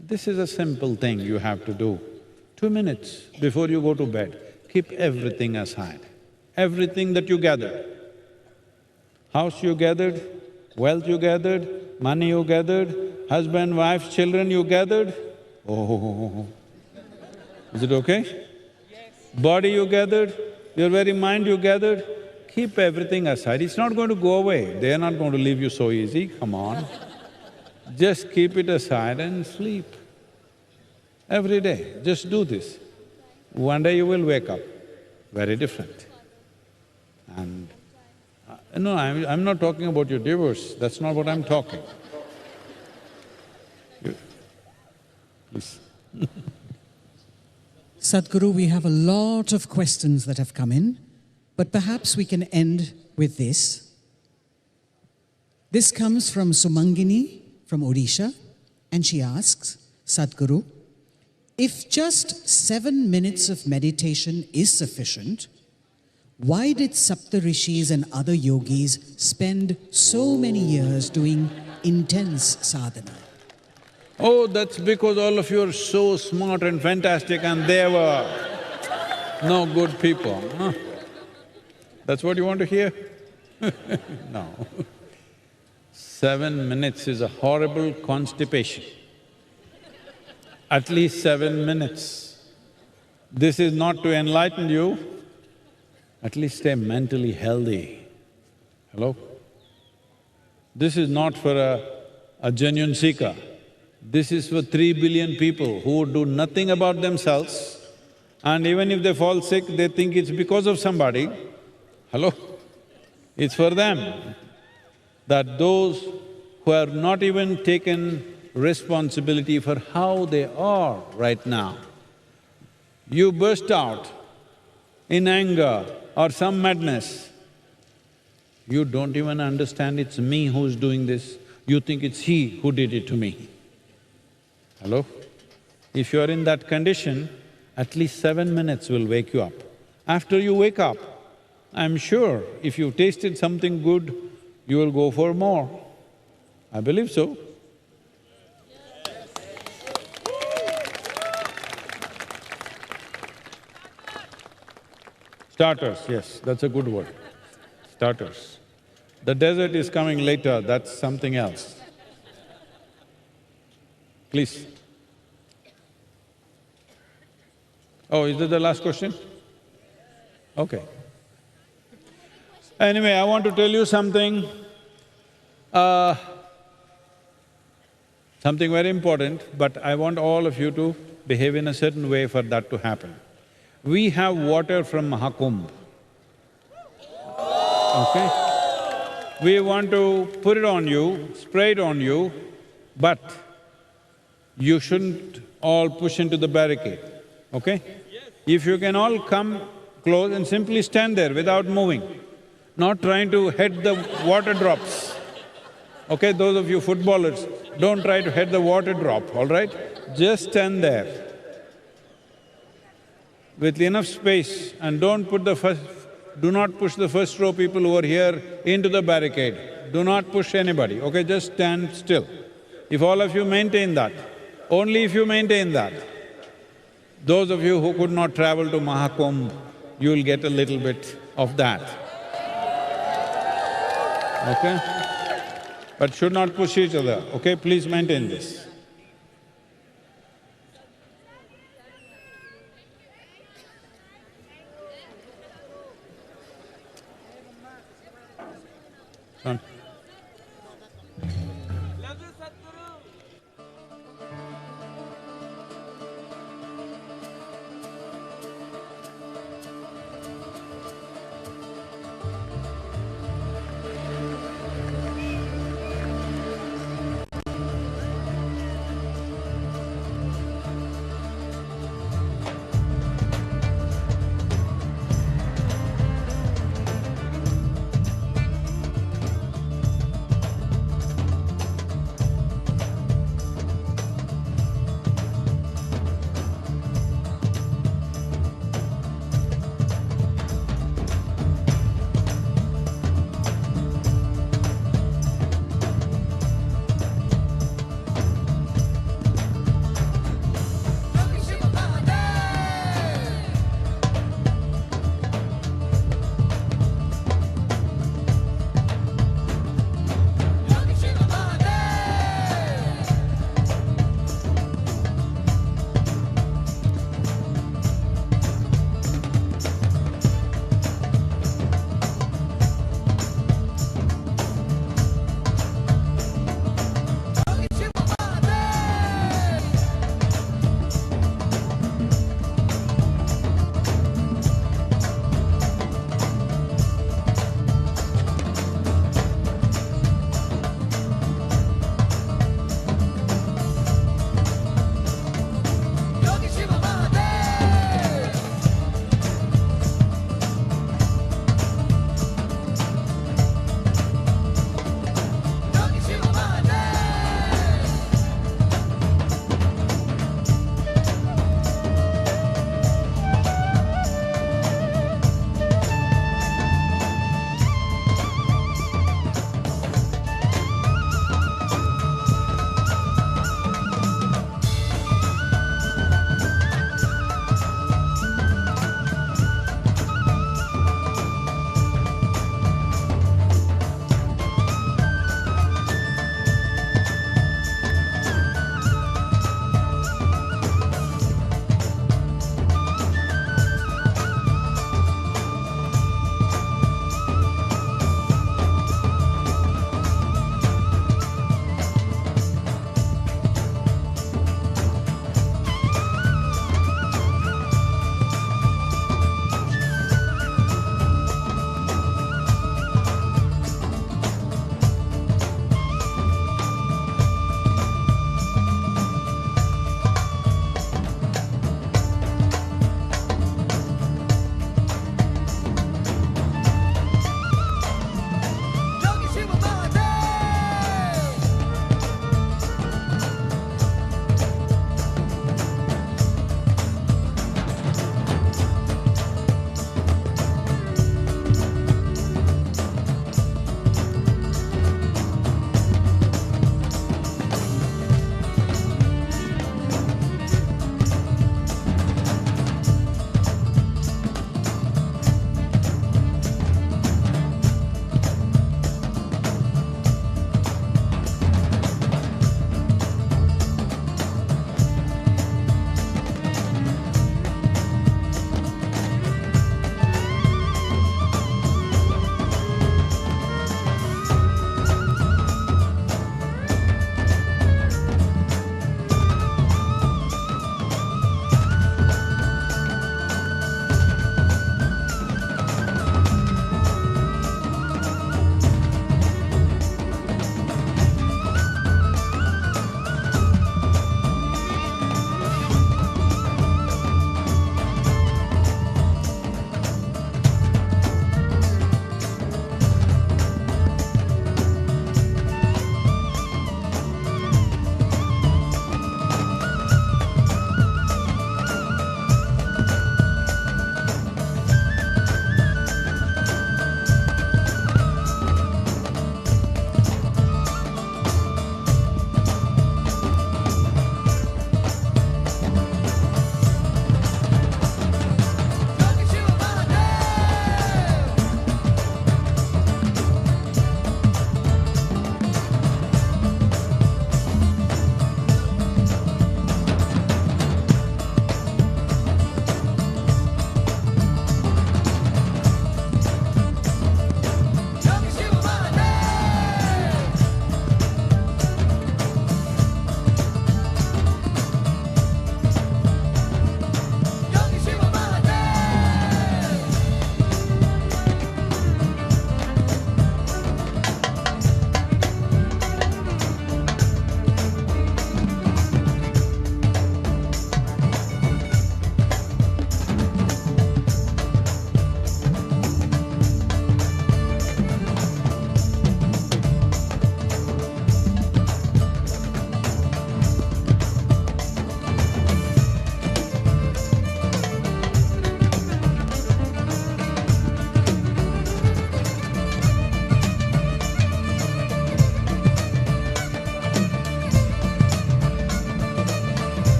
This is a simple thing you have to do. 2 minutes before you go to bed, keep everything aside, everything that you gathered. House you gathered, wealth you gathered, money you gathered, husband, wife, children you gathered. Oh, is it okay? Body you gathered, your very mind you gathered, keep everything aside. It's not going to go away, they're not going to leave you so easy, come on. Just keep it aside and sleep. Every day, just do this. One day you will wake up very different. And… no, I'm not talking about your divorce, that's not what I'm talking. Please. Sadhguru, we have a lot of questions that have come in, but perhaps we can end with this. This comes from Sumangini from Odisha, and she asks, Sadhguru, if just 7 minutes of meditation is sufficient, why did Saptarishis and other yogis spend so many years doing intense sadhana? Oh, that's because all of you are so smart and fantastic and they were no good people, huh? That's what you want to hear? No. 7 minutes is a horrible constipation. At least 7 minutes. This is not to enlighten you, at least stay mentally healthy. Hello? This is not for a genuine seeker. This is for 3 billion people who do nothing about themselves, and even if they fall sick, they think it's because of somebody. Hello? It's for them. That those who have not even taken responsibility for how they are right now, you burst out in anger or some madness, you don't even understand it's me who's doing this, you think it's he who did it to me. Hello? If you're in that condition, at least 7 minutes will wake you up. After you wake up, I'm sure if you tasted something good, you will go for more. I believe so. Starters, yes, that's a good word. Starters. The dessert is coming later, that's something else. Please. Oh, is that the last question? Okay. Anyway, I want to tell you something. Something very important, but I want all of you to behave in a certain way for that to happen. We have water from Mahakumbh, okay? We want to put it on you, spray it on you, but you shouldn't all push into the barricade, okay? If you can all come close and simply stand there without moving, not trying to head the water drops. Okay, those of you footballers, don't try to head the water drop, all right? Just stand there with enough space and do not push the first row people over here into the barricade. Do not push anybody, okay? Just stand still. If all of you maintain that, only if you maintain that, those of you who could not travel to Mahakumbh, you'll get a little bit of that, okay? But should not push each other, okay? Please maintain this. Son.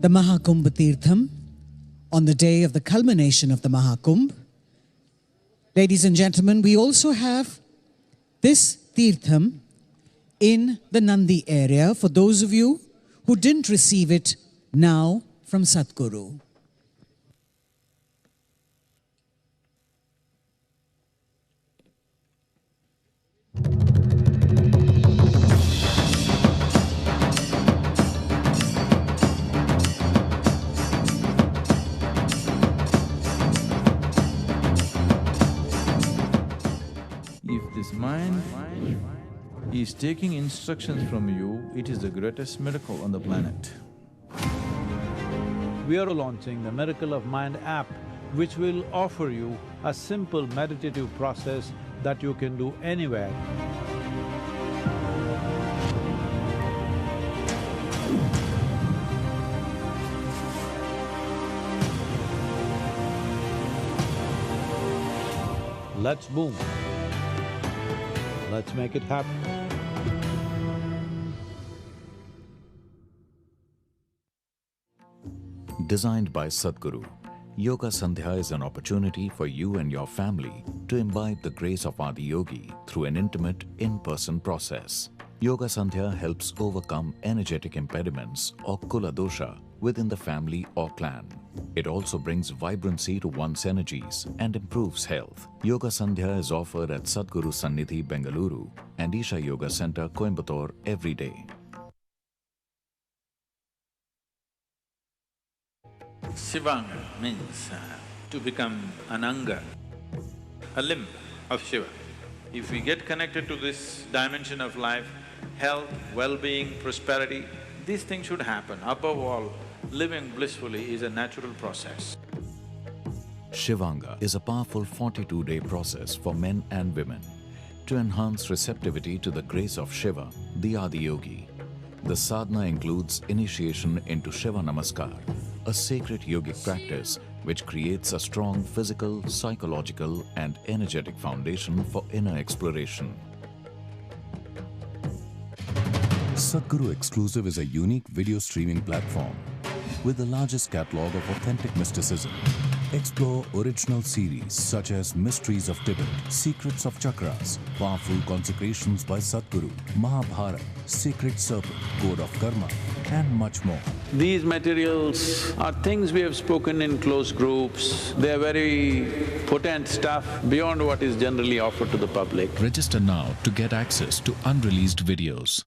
the Mahakumbh Tirtham on the day of the culmination of the Mahakumbh. Ladies and gentlemen, we also have this Tirtham in the Nandi area for those of you who didn't receive it now from Sadhguru. If this mind is taking instructions from you, it is the greatest miracle on the planet. We are launching the Miracle of Mind app, which will offer you a simple meditative process that you can do anywhere. Let's boom. Let's make it happen. Designed by Sadhguru, Yoga Sandhya is an opportunity for you and your family to imbibe the grace of Adiyogi through an intimate, in-person process. Yoga Sandhya helps overcome energetic impediments or kula dosha within the family or clan. It also brings vibrancy to one's energies and improves health. Yoga Sandhya is offered at Sadhguru Sannidhi, Bengaluru and Isha Yoga Center, Coimbatore every day. Shivanga means to become an anga, a limb of Shiva. If we get connected to this dimension of life, health, well-being, prosperity, these things should happen. Above all, living blissfully is a natural process. Shivanga is a powerful 42-day process for men and women to enhance receptivity to the grace of Shiva, the Adiyogi. The sadhana includes initiation into Shiva Namaskar, a sacred yogic practice which creates a strong physical, psychological and energetic foundation for inner exploration. Sadhguru Exclusive is a unique video streaming platform with the largest catalogue of authentic mysticism. Explore original series such as Mysteries of Tibet, Secrets of Chakras, Powerful Consecrations by Sadhguru, Mahabharata, Sacred Serpent, Code of Karma, and much more. These materials are things we have spoken in close groups. They are very potent stuff beyond what is generally offered to the public. Register now to get access to unreleased videos.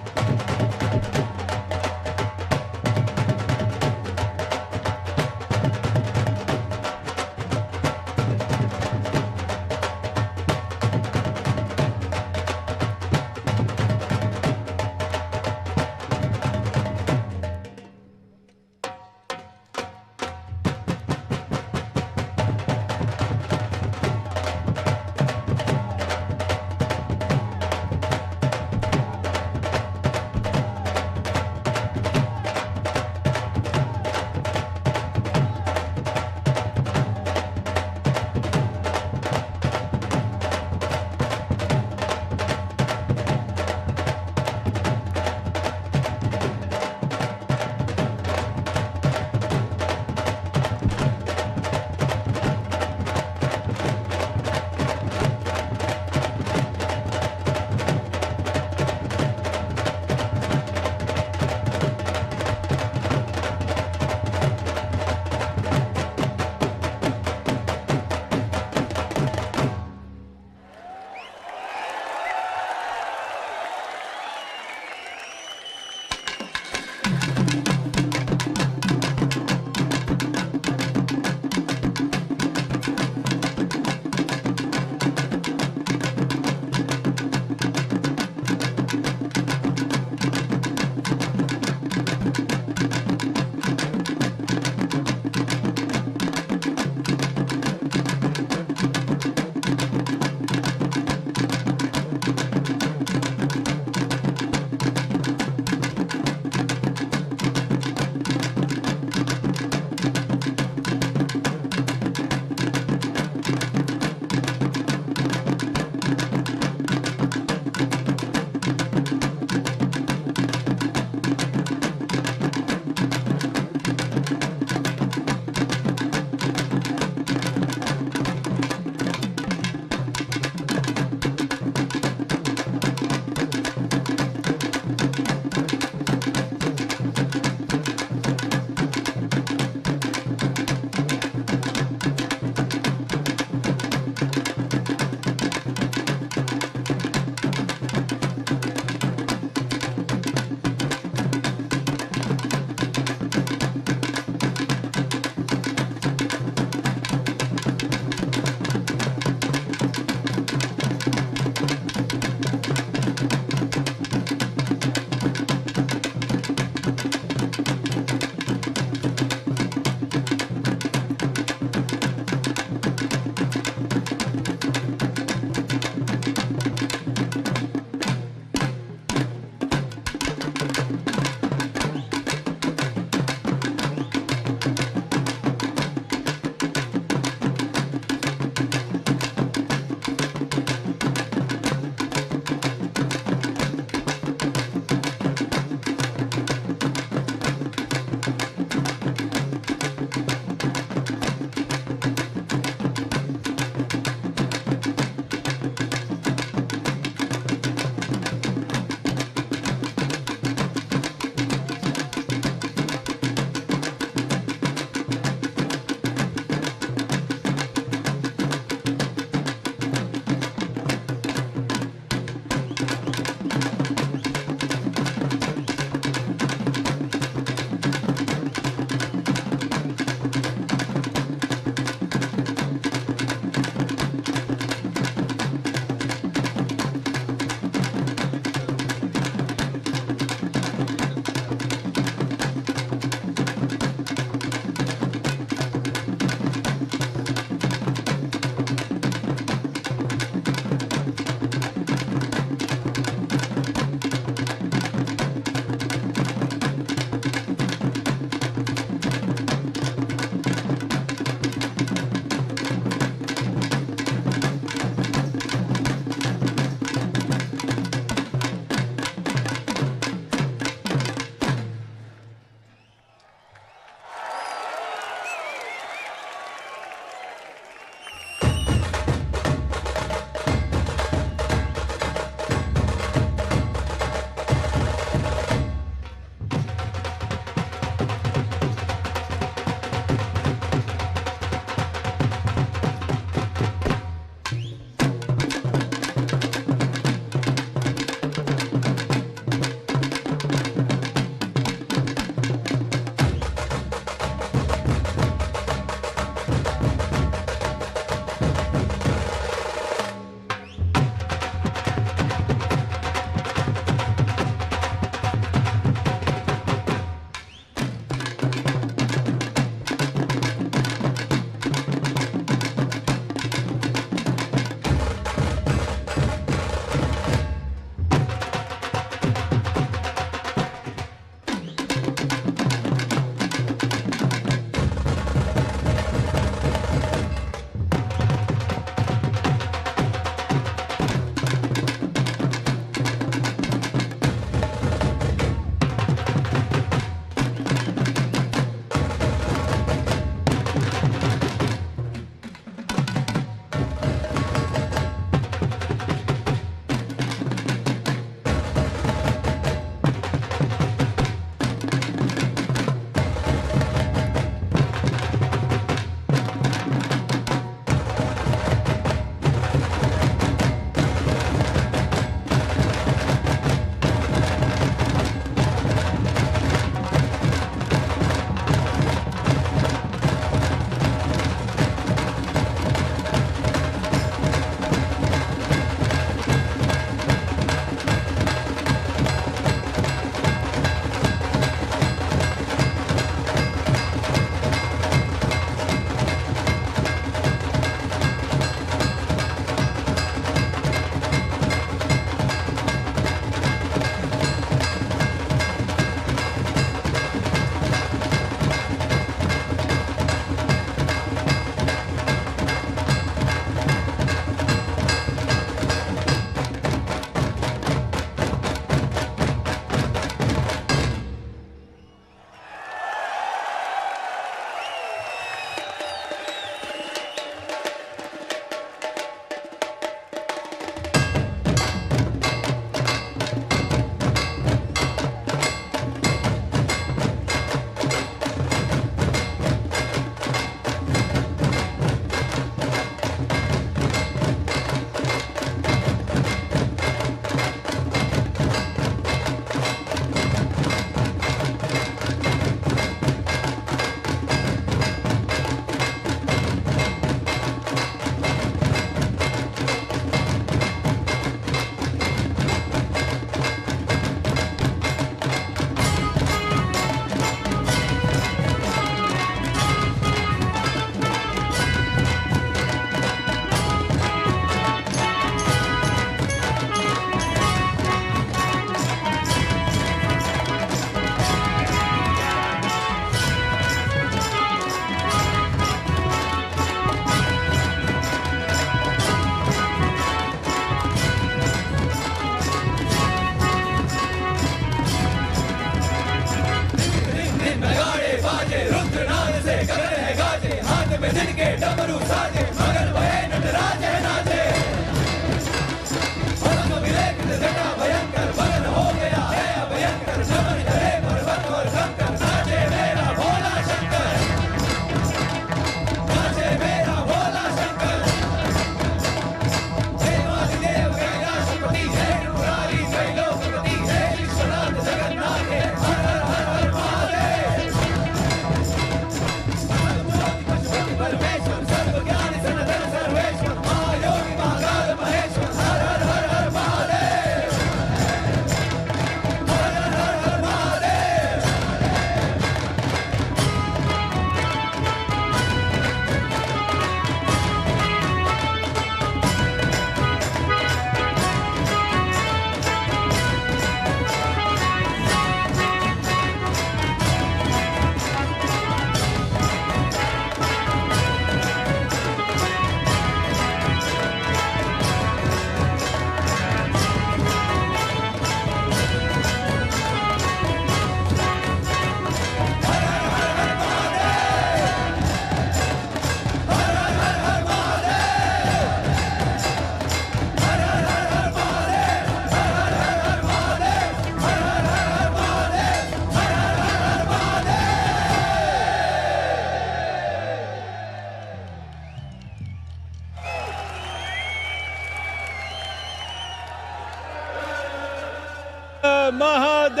Har Mahadev!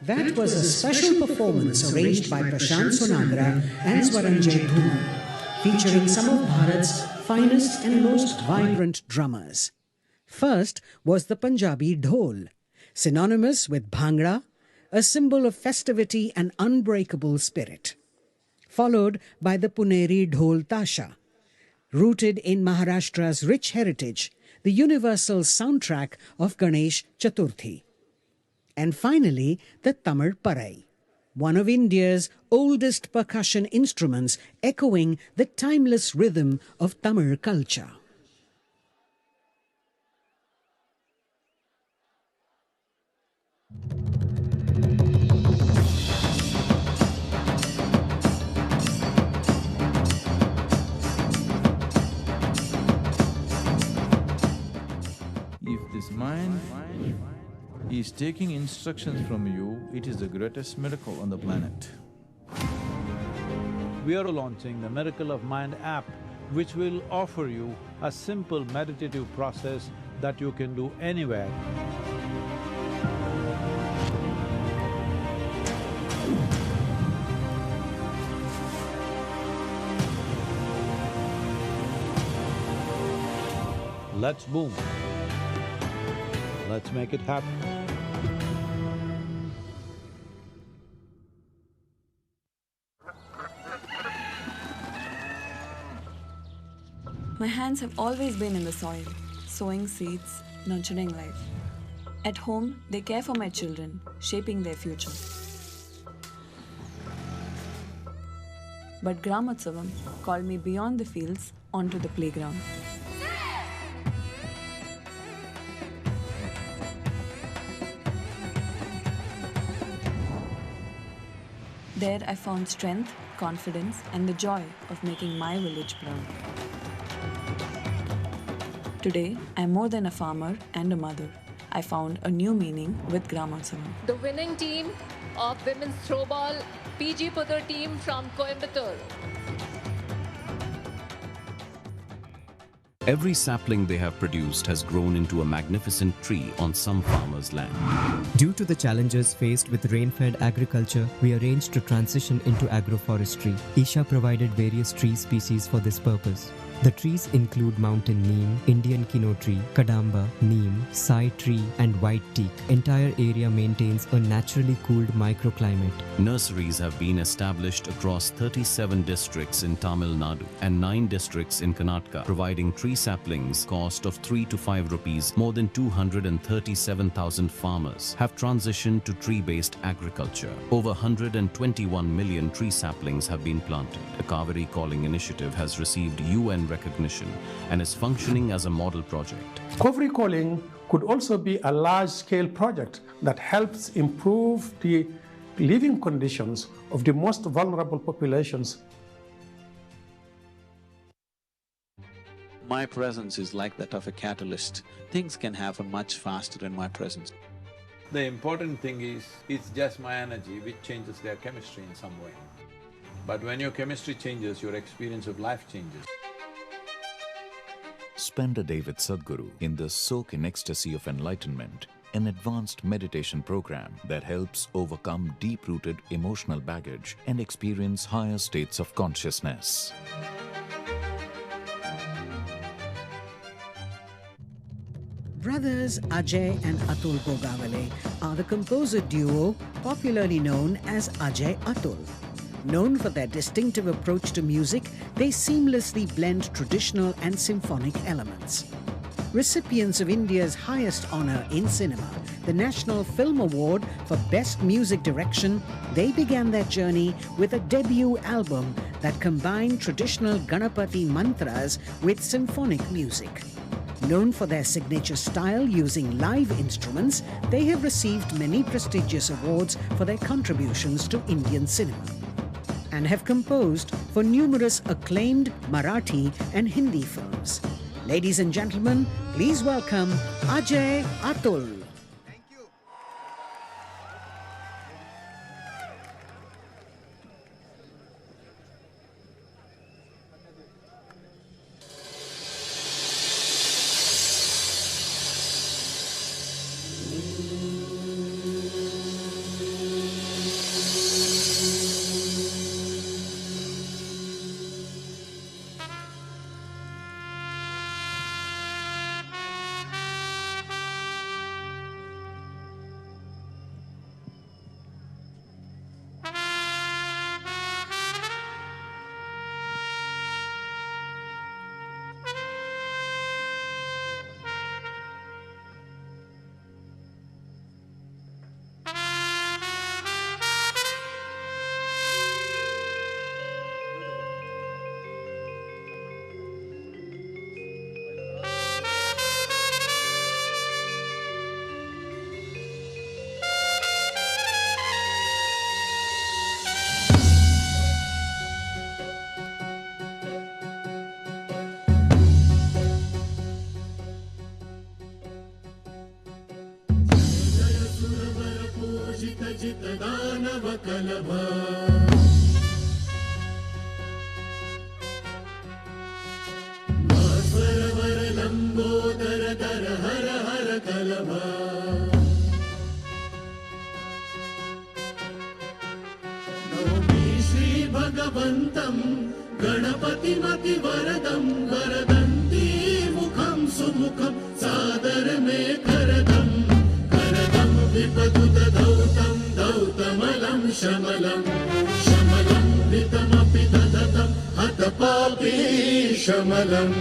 That was a special performance arranged by Prashant Sonagra and Swaranjay Dhuman, featuring some of Bharat's finest and most vibrant drummers. First was the Punjabi dhol, synonymous with Bhangra, a symbol of festivity and unbreakable spirit. Followed by the Puneri dhol tasha, rooted in Maharashtra's rich heritage, the universal soundtrack of Ganesh Chaturthi. And finally, the Tamil Parai, one of India's oldest percussion instruments, echoing the timeless rhythm of Tamil culture. If this mind is taking instructions from you, it is the greatest miracle on the planet. We are launching the Miracle of Mind app, which will offer you a simple meditative process that you can do anywhere. Let's boom. Let's make it happen. My hands have always been in the soil, sowing seeds, nurturing life. At home, they care for my children, shaping their future. But Gramotsavam called me beyond the fields onto the playground. There I found strength, confidence, and the joy of making my village proud. Today, I'm more than a farmer and a mother. I found a new meaning with Gramotsavam. The winning team of women's throwball, PG Pudur team from Coimbatore. Every sapling they have produced has grown into a magnificent tree on some farmer's land. Due to the challenges faced with rain-fed agriculture, we arranged to transition into agroforestry. Isha provided various tree species for this purpose. The trees include mountain neem, Indian kino tree, kadamba, neem, sai tree, and white teak. Entire area maintains a naturally cooled microclimate. Nurseries have been established across 37 districts in Tamil Nadu and 9 districts in Karnataka, providing tree saplings cost of 3 to 5 rupees. More than 237,000 farmers have transitioned to tree-based agriculture. Over 121 million tree saplings have been planted. The Kaveri Calling Initiative has received UN recognition and is functioning as a model project. Kaveri Calling could also be a large-scale project that helps improve the living conditions of the most vulnerable populations. My presence is like that of a catalyst. Things can happen much faster in my presence. The important thing is, it's just my energy which changes their chemistry in some way. But when your chemistry changes, your experience of life changes. Spend a day with Sadhguru in the Soak in Ecstasy of Enlightenment, an advanced meditation program that helps overcome deep-rooted emotional baggage and experience higher states of consciousness. Brothers Ajay and Atul Gogavale are the composer duo popularly known as Ajay Atul. Known for their distinctive approach to music, they seamlessly blend traditional and symphonic elements. Recipients of India's highest honor in cinema, the National Film Award for Best Music Direction, they began their journey with a debut album that combined traditional Ganapati mantras with symphonic music. Known for their signature style using live instruments, they have received many prestigious awards for their contributions to Indian cinema, and have composed for numerous acclaimed Marathi and Hindi films. Ladies and gentlemen, please welcome Ajay Atul. कान्तं गणपतिमतिवरदं वरदन्ती मुखं सुमुखं सादरमे करदं करदं विपदुतधौतं धौतमलं शमलं शमलं वितमपि ददतं हतपापी शमलम्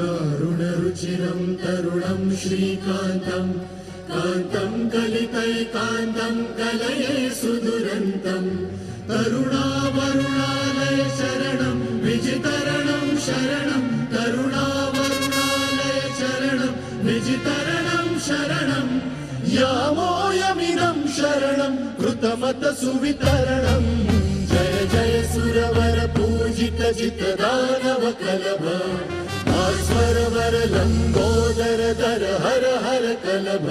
तरुणारुणरुचिरं तरुणं श्रीकान्तं कान्तं कलितैकान्तं कलये सुदुरन्तं तरुणावरुणालय शरणं विजितरणं शरणं तरुणावरुणालय शरणं विजितरणं शरणं यामोयमिदं शरणं कृतमत सुवितरणं जय जय सुरवर पूजित जित दानव कलभ भास्वर वर लंबोदर धर हर हर कलभ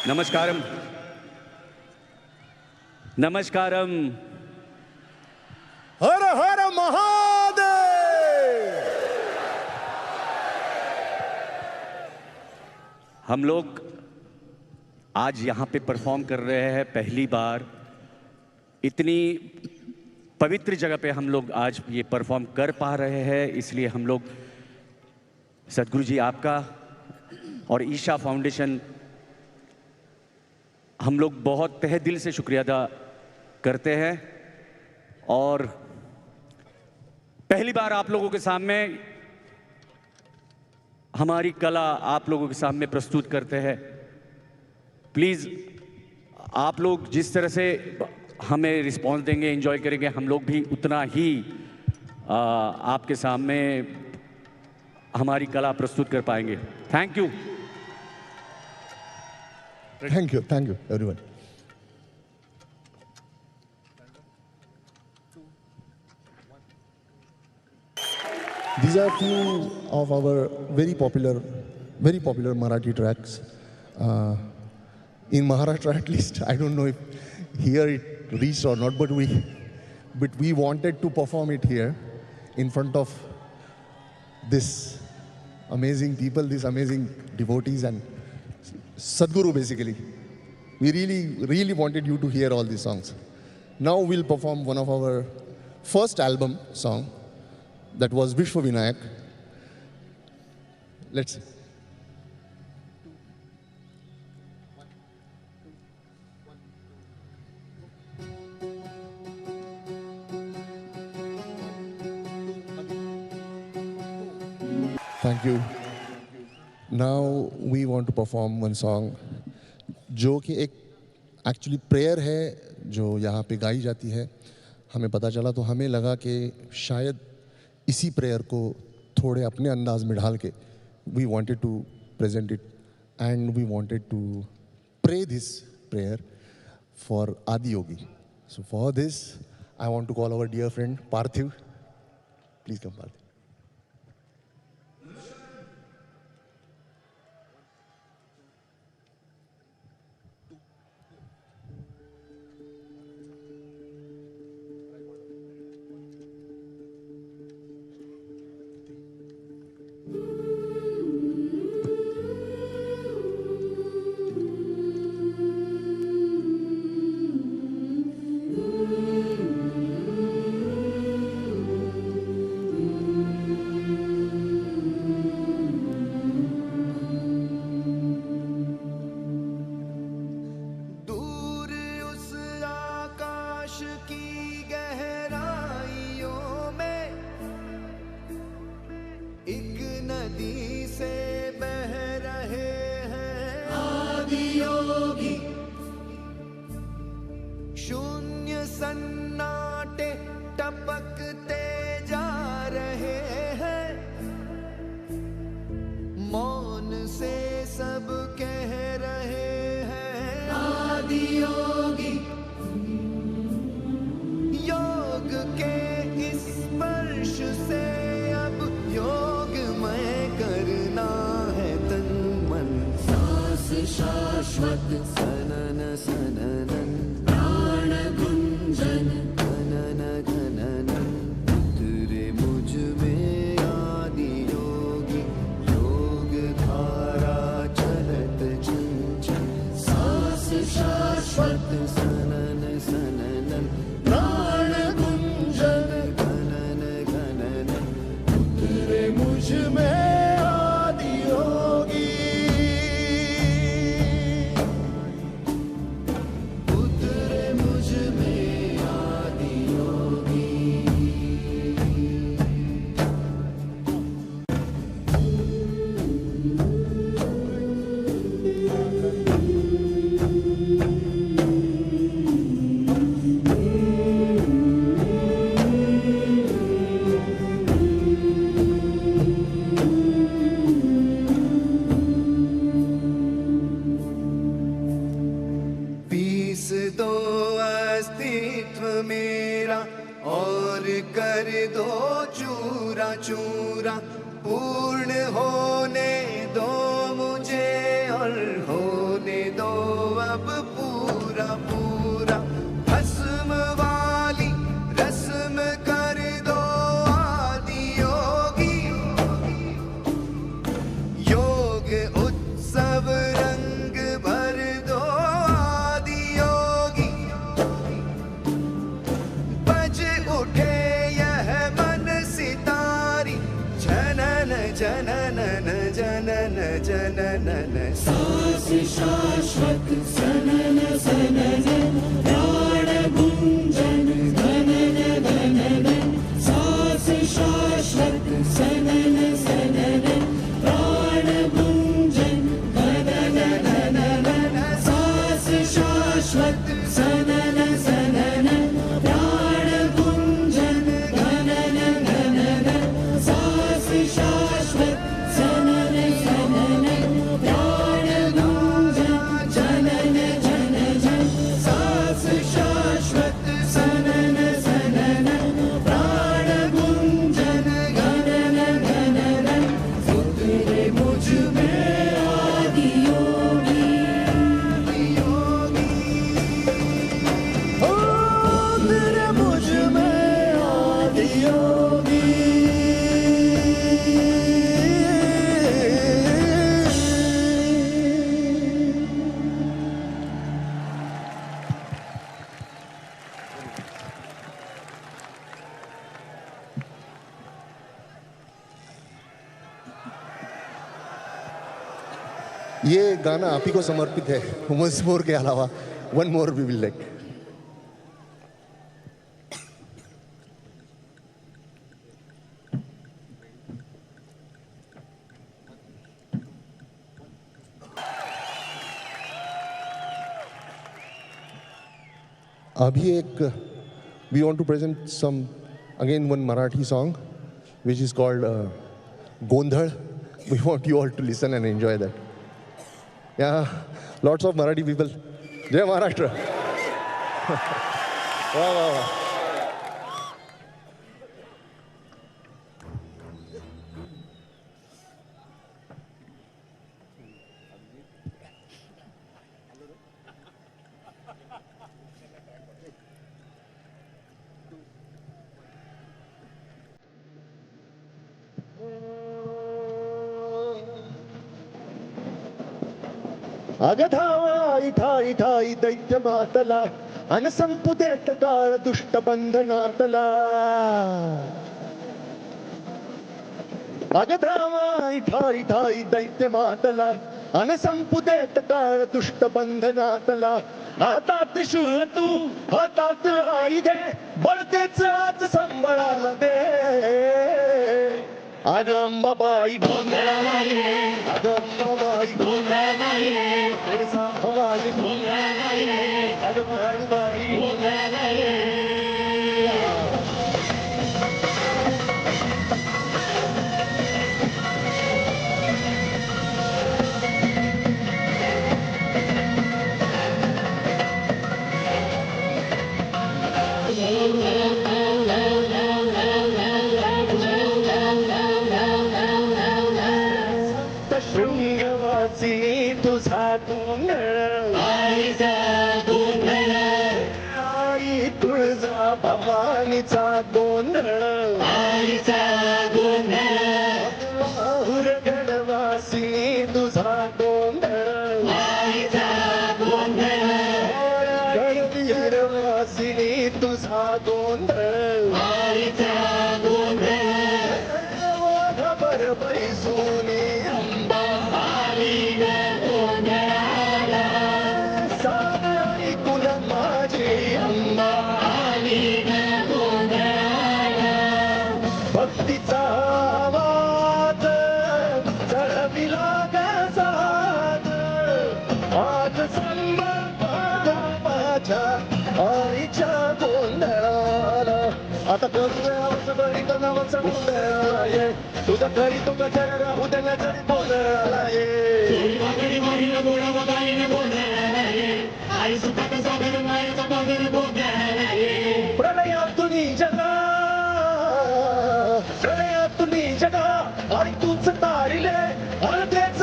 नमस्कारम नमस्कारम हर हर महादेव। हम लोग आज यहाँ पे परफॉर्म कर रहे हैं पहली बार। इतनी पवित्र जगह पे हम लोग आज ये परफॉर्म कर पा रहे हैं, इसलिए हम लोग सदगुरु जी आपका और ईशा फाउंडेशन हम लोग बहुत तहे दिल से शुक्रिया अदा करते हैं। और पहली बार आप लोगों के सामने हमारी कला आप लोगों के सामने प्रस्तुत करते हैं। प्लीज़ आप लोग जिस तरह से हमें रिस्पॉन्स देंगे, एंजॉय करेंगे, हम लोग भी उतना ही आपके सामने हमारी कला प्रस्तुत कर पाएंगे। Thank you. Thank you everyone. These are few of our very popular Marathi tracks. In Maharashtra at least, I don't know if here it reached or not, but we wanted to perform it here in front of this amazing people, these amazing devotees and Sadhguru basically. We really wanted you to hear all these songs. Now we'll perform one of our first album song that was Vishwa Vinayak. Let's see. Thank you. Now we want to perform one song जो कि एक actually prayer है जो यहाँ पे गाई जाती है। हमें पता चला तो हमें लगा कि शायद इसी प्रेयर को थोड़े अपने अंदाज में ढाल के we wanted to present it and we wanted to pray this prayer for Adiyogi. So for this I want to call our dear friend Parthiv. Please come Parthiv. सन्नाटे टपकते जा रहे हैं, मौन से सब कह रहे हैं आदि योगी। योग के इस स्पर्श से अब योगमय करना है तन मन। सांस शाश्वत सनन सननन, प्राण गुंजन घनन घननन। उतरे मुझ में आदि योगी, योग धारा चलत चंचल। सांस शाश्वत सनन सननन, प्राण गुंजन घनन घननन। उतरे मुझ में आदि योगी, उतरे मुझ में आदि योगी। पीस दो अस्तित्व मेरा और कर दो चूरा चूरा। पूर्ण होने दो मुझे और होने दो अब पूरा पूरा। भस्म वाली रस्म कर दो आदि योगी। योग उत्सव रंग भर दो आदि योगी। बज उठे यह मन सितारी, जनन जननन जनन जननन। सांस शाश्वत सनन सननन, प्राण गुंजन घनन घननन। सांस शाश्वत सनन सननन, प्राण गुंजन घनन घननन। सांस शाश्वत सनन सननन, प्राण गुंजन घनन घननन। सांस शाश्वत सनन सननन, प्राण गुंजन जनन जनन। सांस शाश्वत सनन सननन, प्राण गुंजन घनन घननन। उतरे मुझ में आदि योगी, उतरे मुझ में आदि योगी। ये गाना आप ही को समर्पित है। वंस मोर के अलावा one more we will like. अभी एक we want to present some again one Marathi song which is called Gondhal. We want you all to listen and enjoy that. Yeah, lots of Marathi people. Jai Maharashtra. Wow, wow, wow. अगधावाई ठाई ठाई दैत्य मातला अन संपुदेत काळ दुष्ट बंधनातला. अगधावाई ठाई ठाई दैत्य मातला अन संपुदेत काळ दुष्ट बंधनातला. आता त्रिशूळ तू हातात आई दे बळतेच आज संबळाला दे. अगंबाबाई गोंधळा नाही अगंबाबाई गोंधळा नाही गोंधळा नाही अगंबाबाई गोंधळा नाही. वासी तुझा गोंधळ आईचा गोंधळ आई तुळजा भवानीचा गोंधळ आईचा गोंधळ हुरगडवासी तुझा गोंधळ आईचा गोंधळ गणवीरवासी तुझा गोंधळ आईचा गोंधळ वाघभर बैसोनी अंबा आली ग गोंधळाला सारी कुल माझी अंबा आली ग गोंधळाला भक्तीचा आवाज चढविला ग साज आज संबळ माझ्या आईच्या गोंधळाला आता करूया बळीत नावाचा गोंधळाला ये तुझा घरी तो गजर राहू द्या जरी गोंधळाला ये गोडा बघाईने गोंधळाला ये आई सुखात सागर मायेचा पदर गोंधळाला ये प्रलयातुनी जगा प्रलयातुनी जगा आई तूच तारिले अर्धेच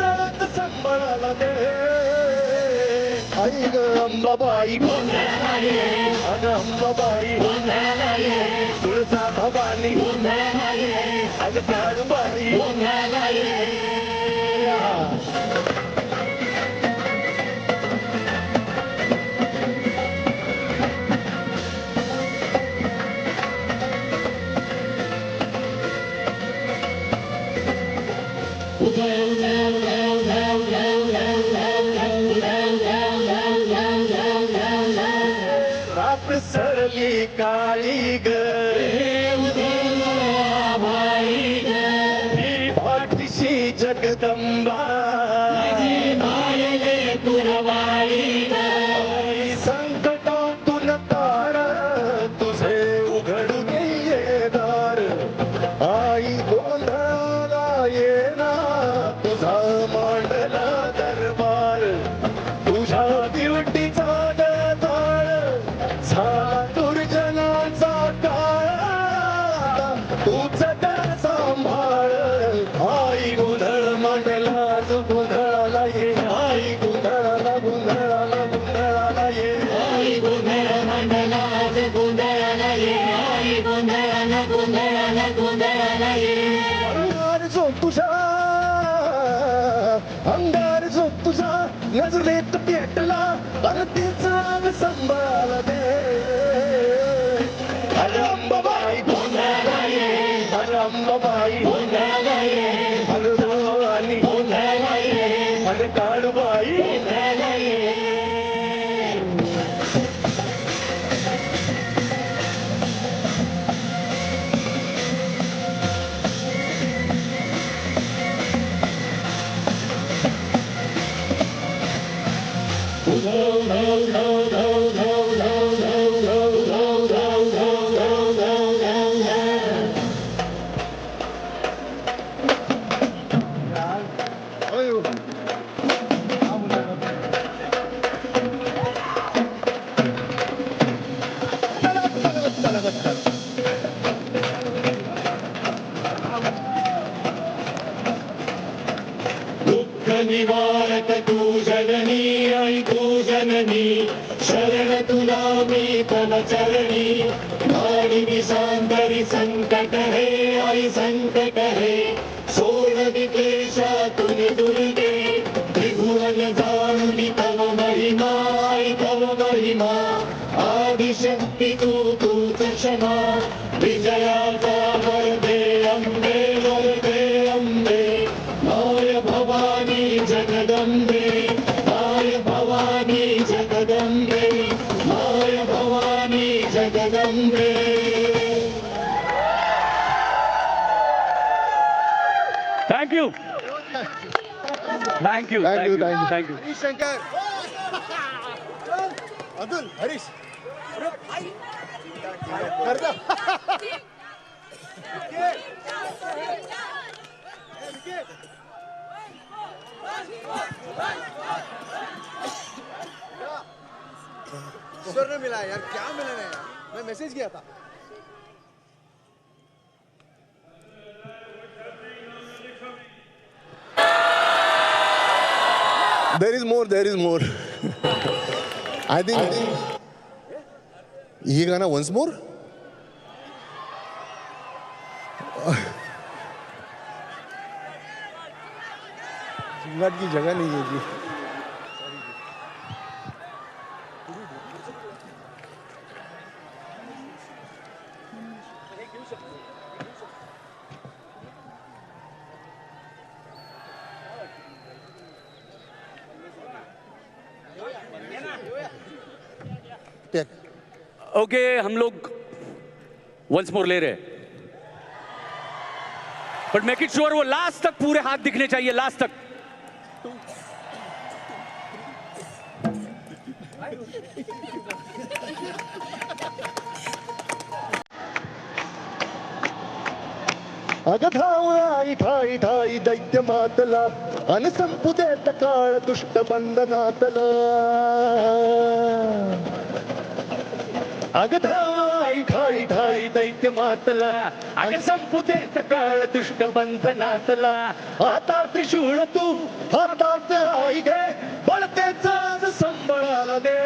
संबळाला दे आई ग अंबाबाई गोंधळाला ये अग अंबाबाई गोंधळाला ये तुळजा भवानी गोंधळाला ये अग काळूबाई गोंधळाला ये रात सरली काळी ग भाई ग पाठीशी जगदंबा मायले पुरवाई ग संकटातून तार तुझे उघडू दे दार आई गोंधळाला ये ना तुझा मांडला दरबार तुझ्या दिवटीचा ताळ झाला दुर्जनाचा काळ तूच त्या सांभाळ आई गोंधळ मांडला गोंधळाला ये आई गोंधळाला गोंधळाला गोंधळाला ये आई गोंधळ मांडला गोंधळाला ये आई गोंधळाला गोंधळाला गोंधळाला ये अंगार जो तुझा अंगार जो तुझा नजरेत पेटला तिचा संभाळा दे अरे अंबाबाई गोंधळाला ये अरे अंबाबाई गोंधळाला ये अरे भवानी गोंधळाला ये अरे काळूबाई गोंधळाला ये निवारक तू जननी आई तू जननी शरण तुला मी तव चरणी भारी सांगरी संकट है आई संकट है सोड क्लेशातून दुर्गे त्रिभुवन जाणून तव महिमा आई तव महिमा आदिशक्ती तू तूच क्षमा विजयाचा वरदे अंबे वरदे अंबे माय भवानी जगदंबे माय भवानी जगदंबे माय Bhavani Jagdambe thank you thank you thank you thank you Harish Shankar Abdul Harish कर दो ईश्वर ने मिला यार क्या मिलना है यार मैं मैसेज किया था There is more. I think ये गाना once more. जिंगट की जगह नहीं है जी. ओके हम लोग वंस मोर ले रहे, बट मेक इट श्योर वो लास्ट तक पूरे हाथ दिखने चाहिए, लास्ट तक. अगं धाव आई ठाई ठाई दैत्य मातला अन संपू देत काळ दुष्ट बंधनातला. अगं धाव आई ठाई ठाई दैत्य मातला अन संपू देत काळ दुष्ट बंधनातला. आता त्रिशूळ तू हातात आई घे बळतेचा संबळाला दे.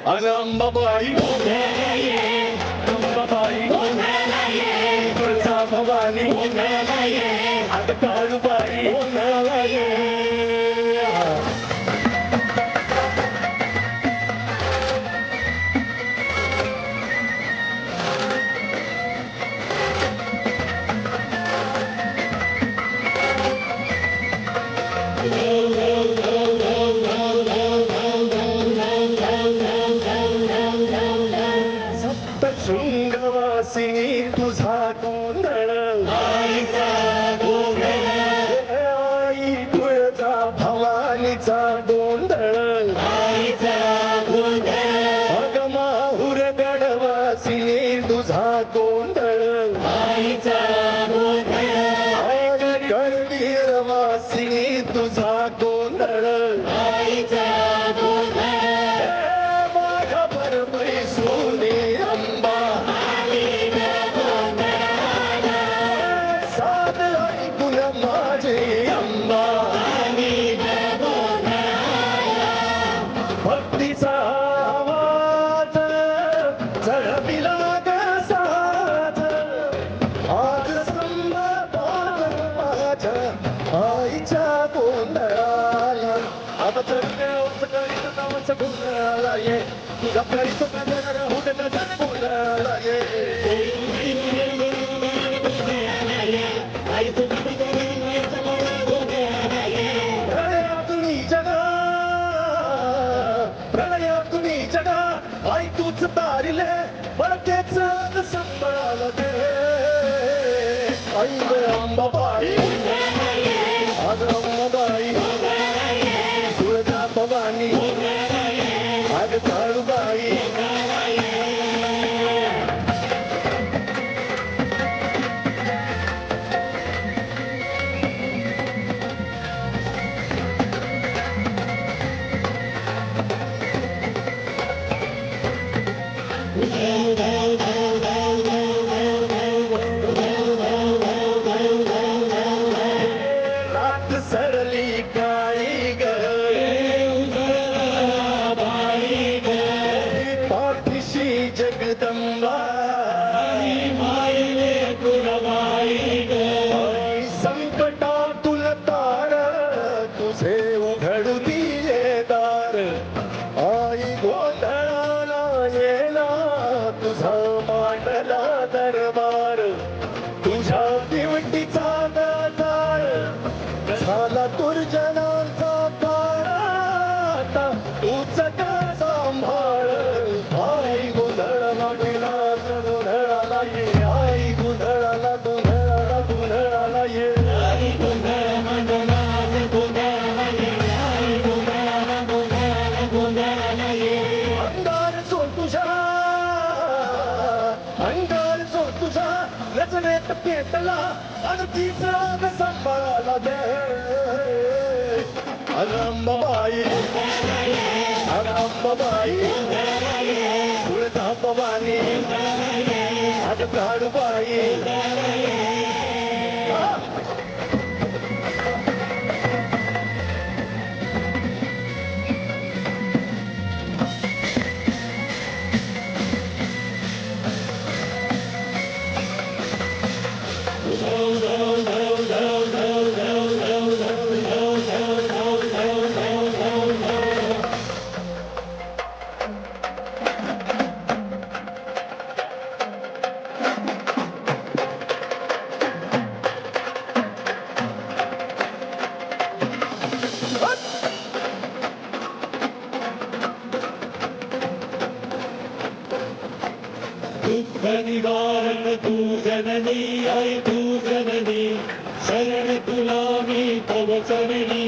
अगं अंबाबाई अंबाबाई तुळजा भवानी अगं काळूबाई शृंगवासिनी तुझा गोंधळ आई तुळजा भवानीचा गोंधळ अगं माहुर गडवासिनी तुझा गोंधळ करवीरवासिनी तुझा गोंधळ माझ्या परमई सोने अंबा साध ऐकून माझे अंबा भक्तीचा आवाज चढविला ग साज आज संभ्रमात माझ्या आईच्या गोंधळाला. आता चढण्याचं करीत नावाचं गोंधळाला ये तुझा करीत हुडन गोंधळाला ये. प्रलयातुनी जगा आई तूच तारिले बळतेच संबळाला दे. आई ग अंबाबाई अगं अंबाबाई तुळजा भवानी अगं काळूबाई रात सरली काळी ग पाठीशी जगदंबा संकटातून तार तुझे उघडू दिये दार. आई गोंधळाला येला तुझा मांडला दरबार. तुझ्या दिवटीचा गजाळ झाला दुर्जनांचा काळ आता तूच का सांभाळ. आई गोंधळाला गेला गोंधळाला ये आई गोंधळाला गोंधळाला गोंधळाला ये. आई गोंधळाला गोंधळाला ये आई गोंधळाला गोंधळाला गोंधळाला ये. अंगार जो तुझा रचनेत पेटला आणि तिचा सांभाळाला दे. अंबाबाई अंबाबाई तुळजा भवानी अगं काळूबाई. दुःखनिवारण तू जननी आई तू जननी शरण तुला मी तव चरणी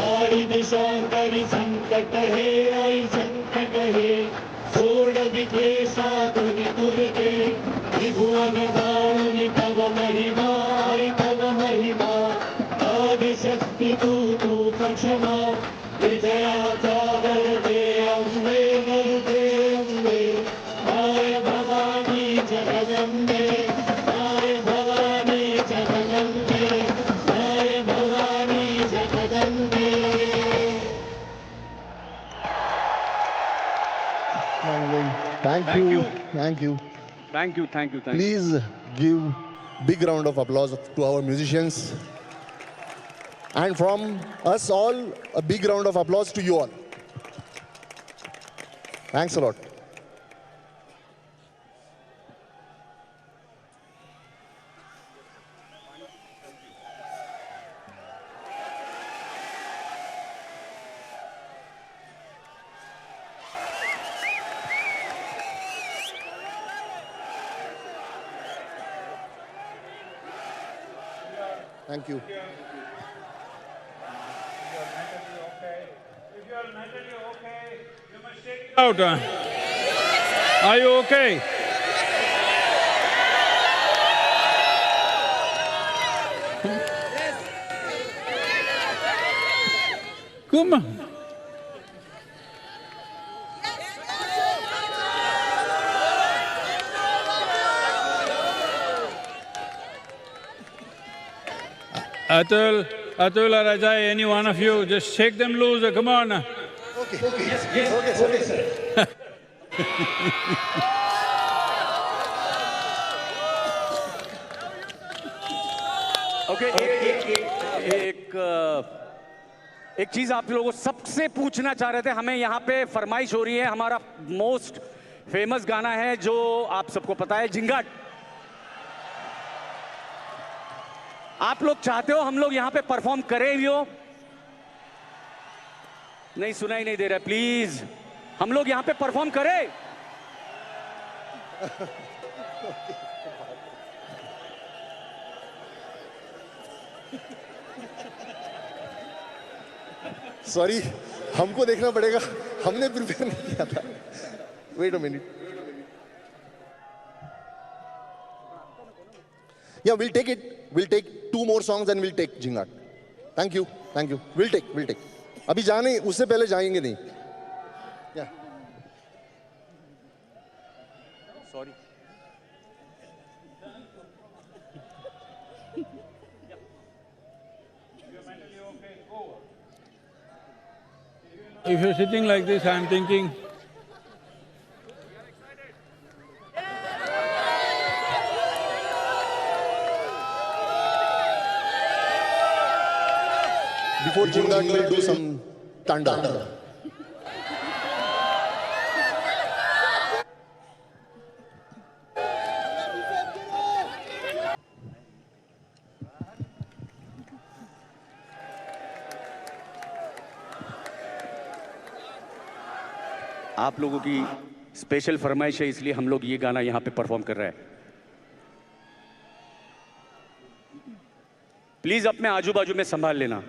आई दिशांतरी संकट हे आई संकट हे सोड विद्वेषा तुझी तुझे त्रिभुवन दारुणी तव महिमा आई तव महिमा आदिशक्ती तू तू क्षमा विजयाचा वरदे अंबे वरदे अंबे माय भवानी जगदंबे माय भवानी जगदंबे माय Bhavani Jagdambe Thank you. Thank you. Thank you, thank you, thank you. Please give big round of applause to our musicians. And from us all, a big round of applause to you all. Thanks a lot. Thank you. Out. Are you okay? Come on. Atul or Ajay, any one of you, just shake them loose, come on. Okay, okay, sir. Okay एक चीज आप लोगों को सबसे पूछना चाह रहे थे, हमें यहाँ पे फरमाइश हो रही है, हमारा मोस्ट फेमस गाना है जो आप सबको पता है, झिंगाट। आप लोग चाहते हो हम लोग यहाँ पे परफॉर्म करें भी हो? नहीं, सुनाई नहीं दे रहा, प्लीज हम लोग यहाँ पे परफॉर्म करें? सॉरी, हमको देखना पड़ेगा, हमने प्रिपेयर नहीं किया था। Wait a minute. Yeah, we'll take it. We'll take 2 more songs and we'll take Jingat. Thank you. Thank you. We'll take. अभी जाने, उससे पहले जाएंगे नहीं। Yeah. Sorry. If you're sitting like this, I'm thinking, before Jingat, we'll do some Tanda. आप लोगों की special फरमाइश है, इसलिए हम लोग ये गाना यहाँ पे परफॉर्म कर रहे हैं। प्लीज अपने आजू बाजू में संभाल लेना।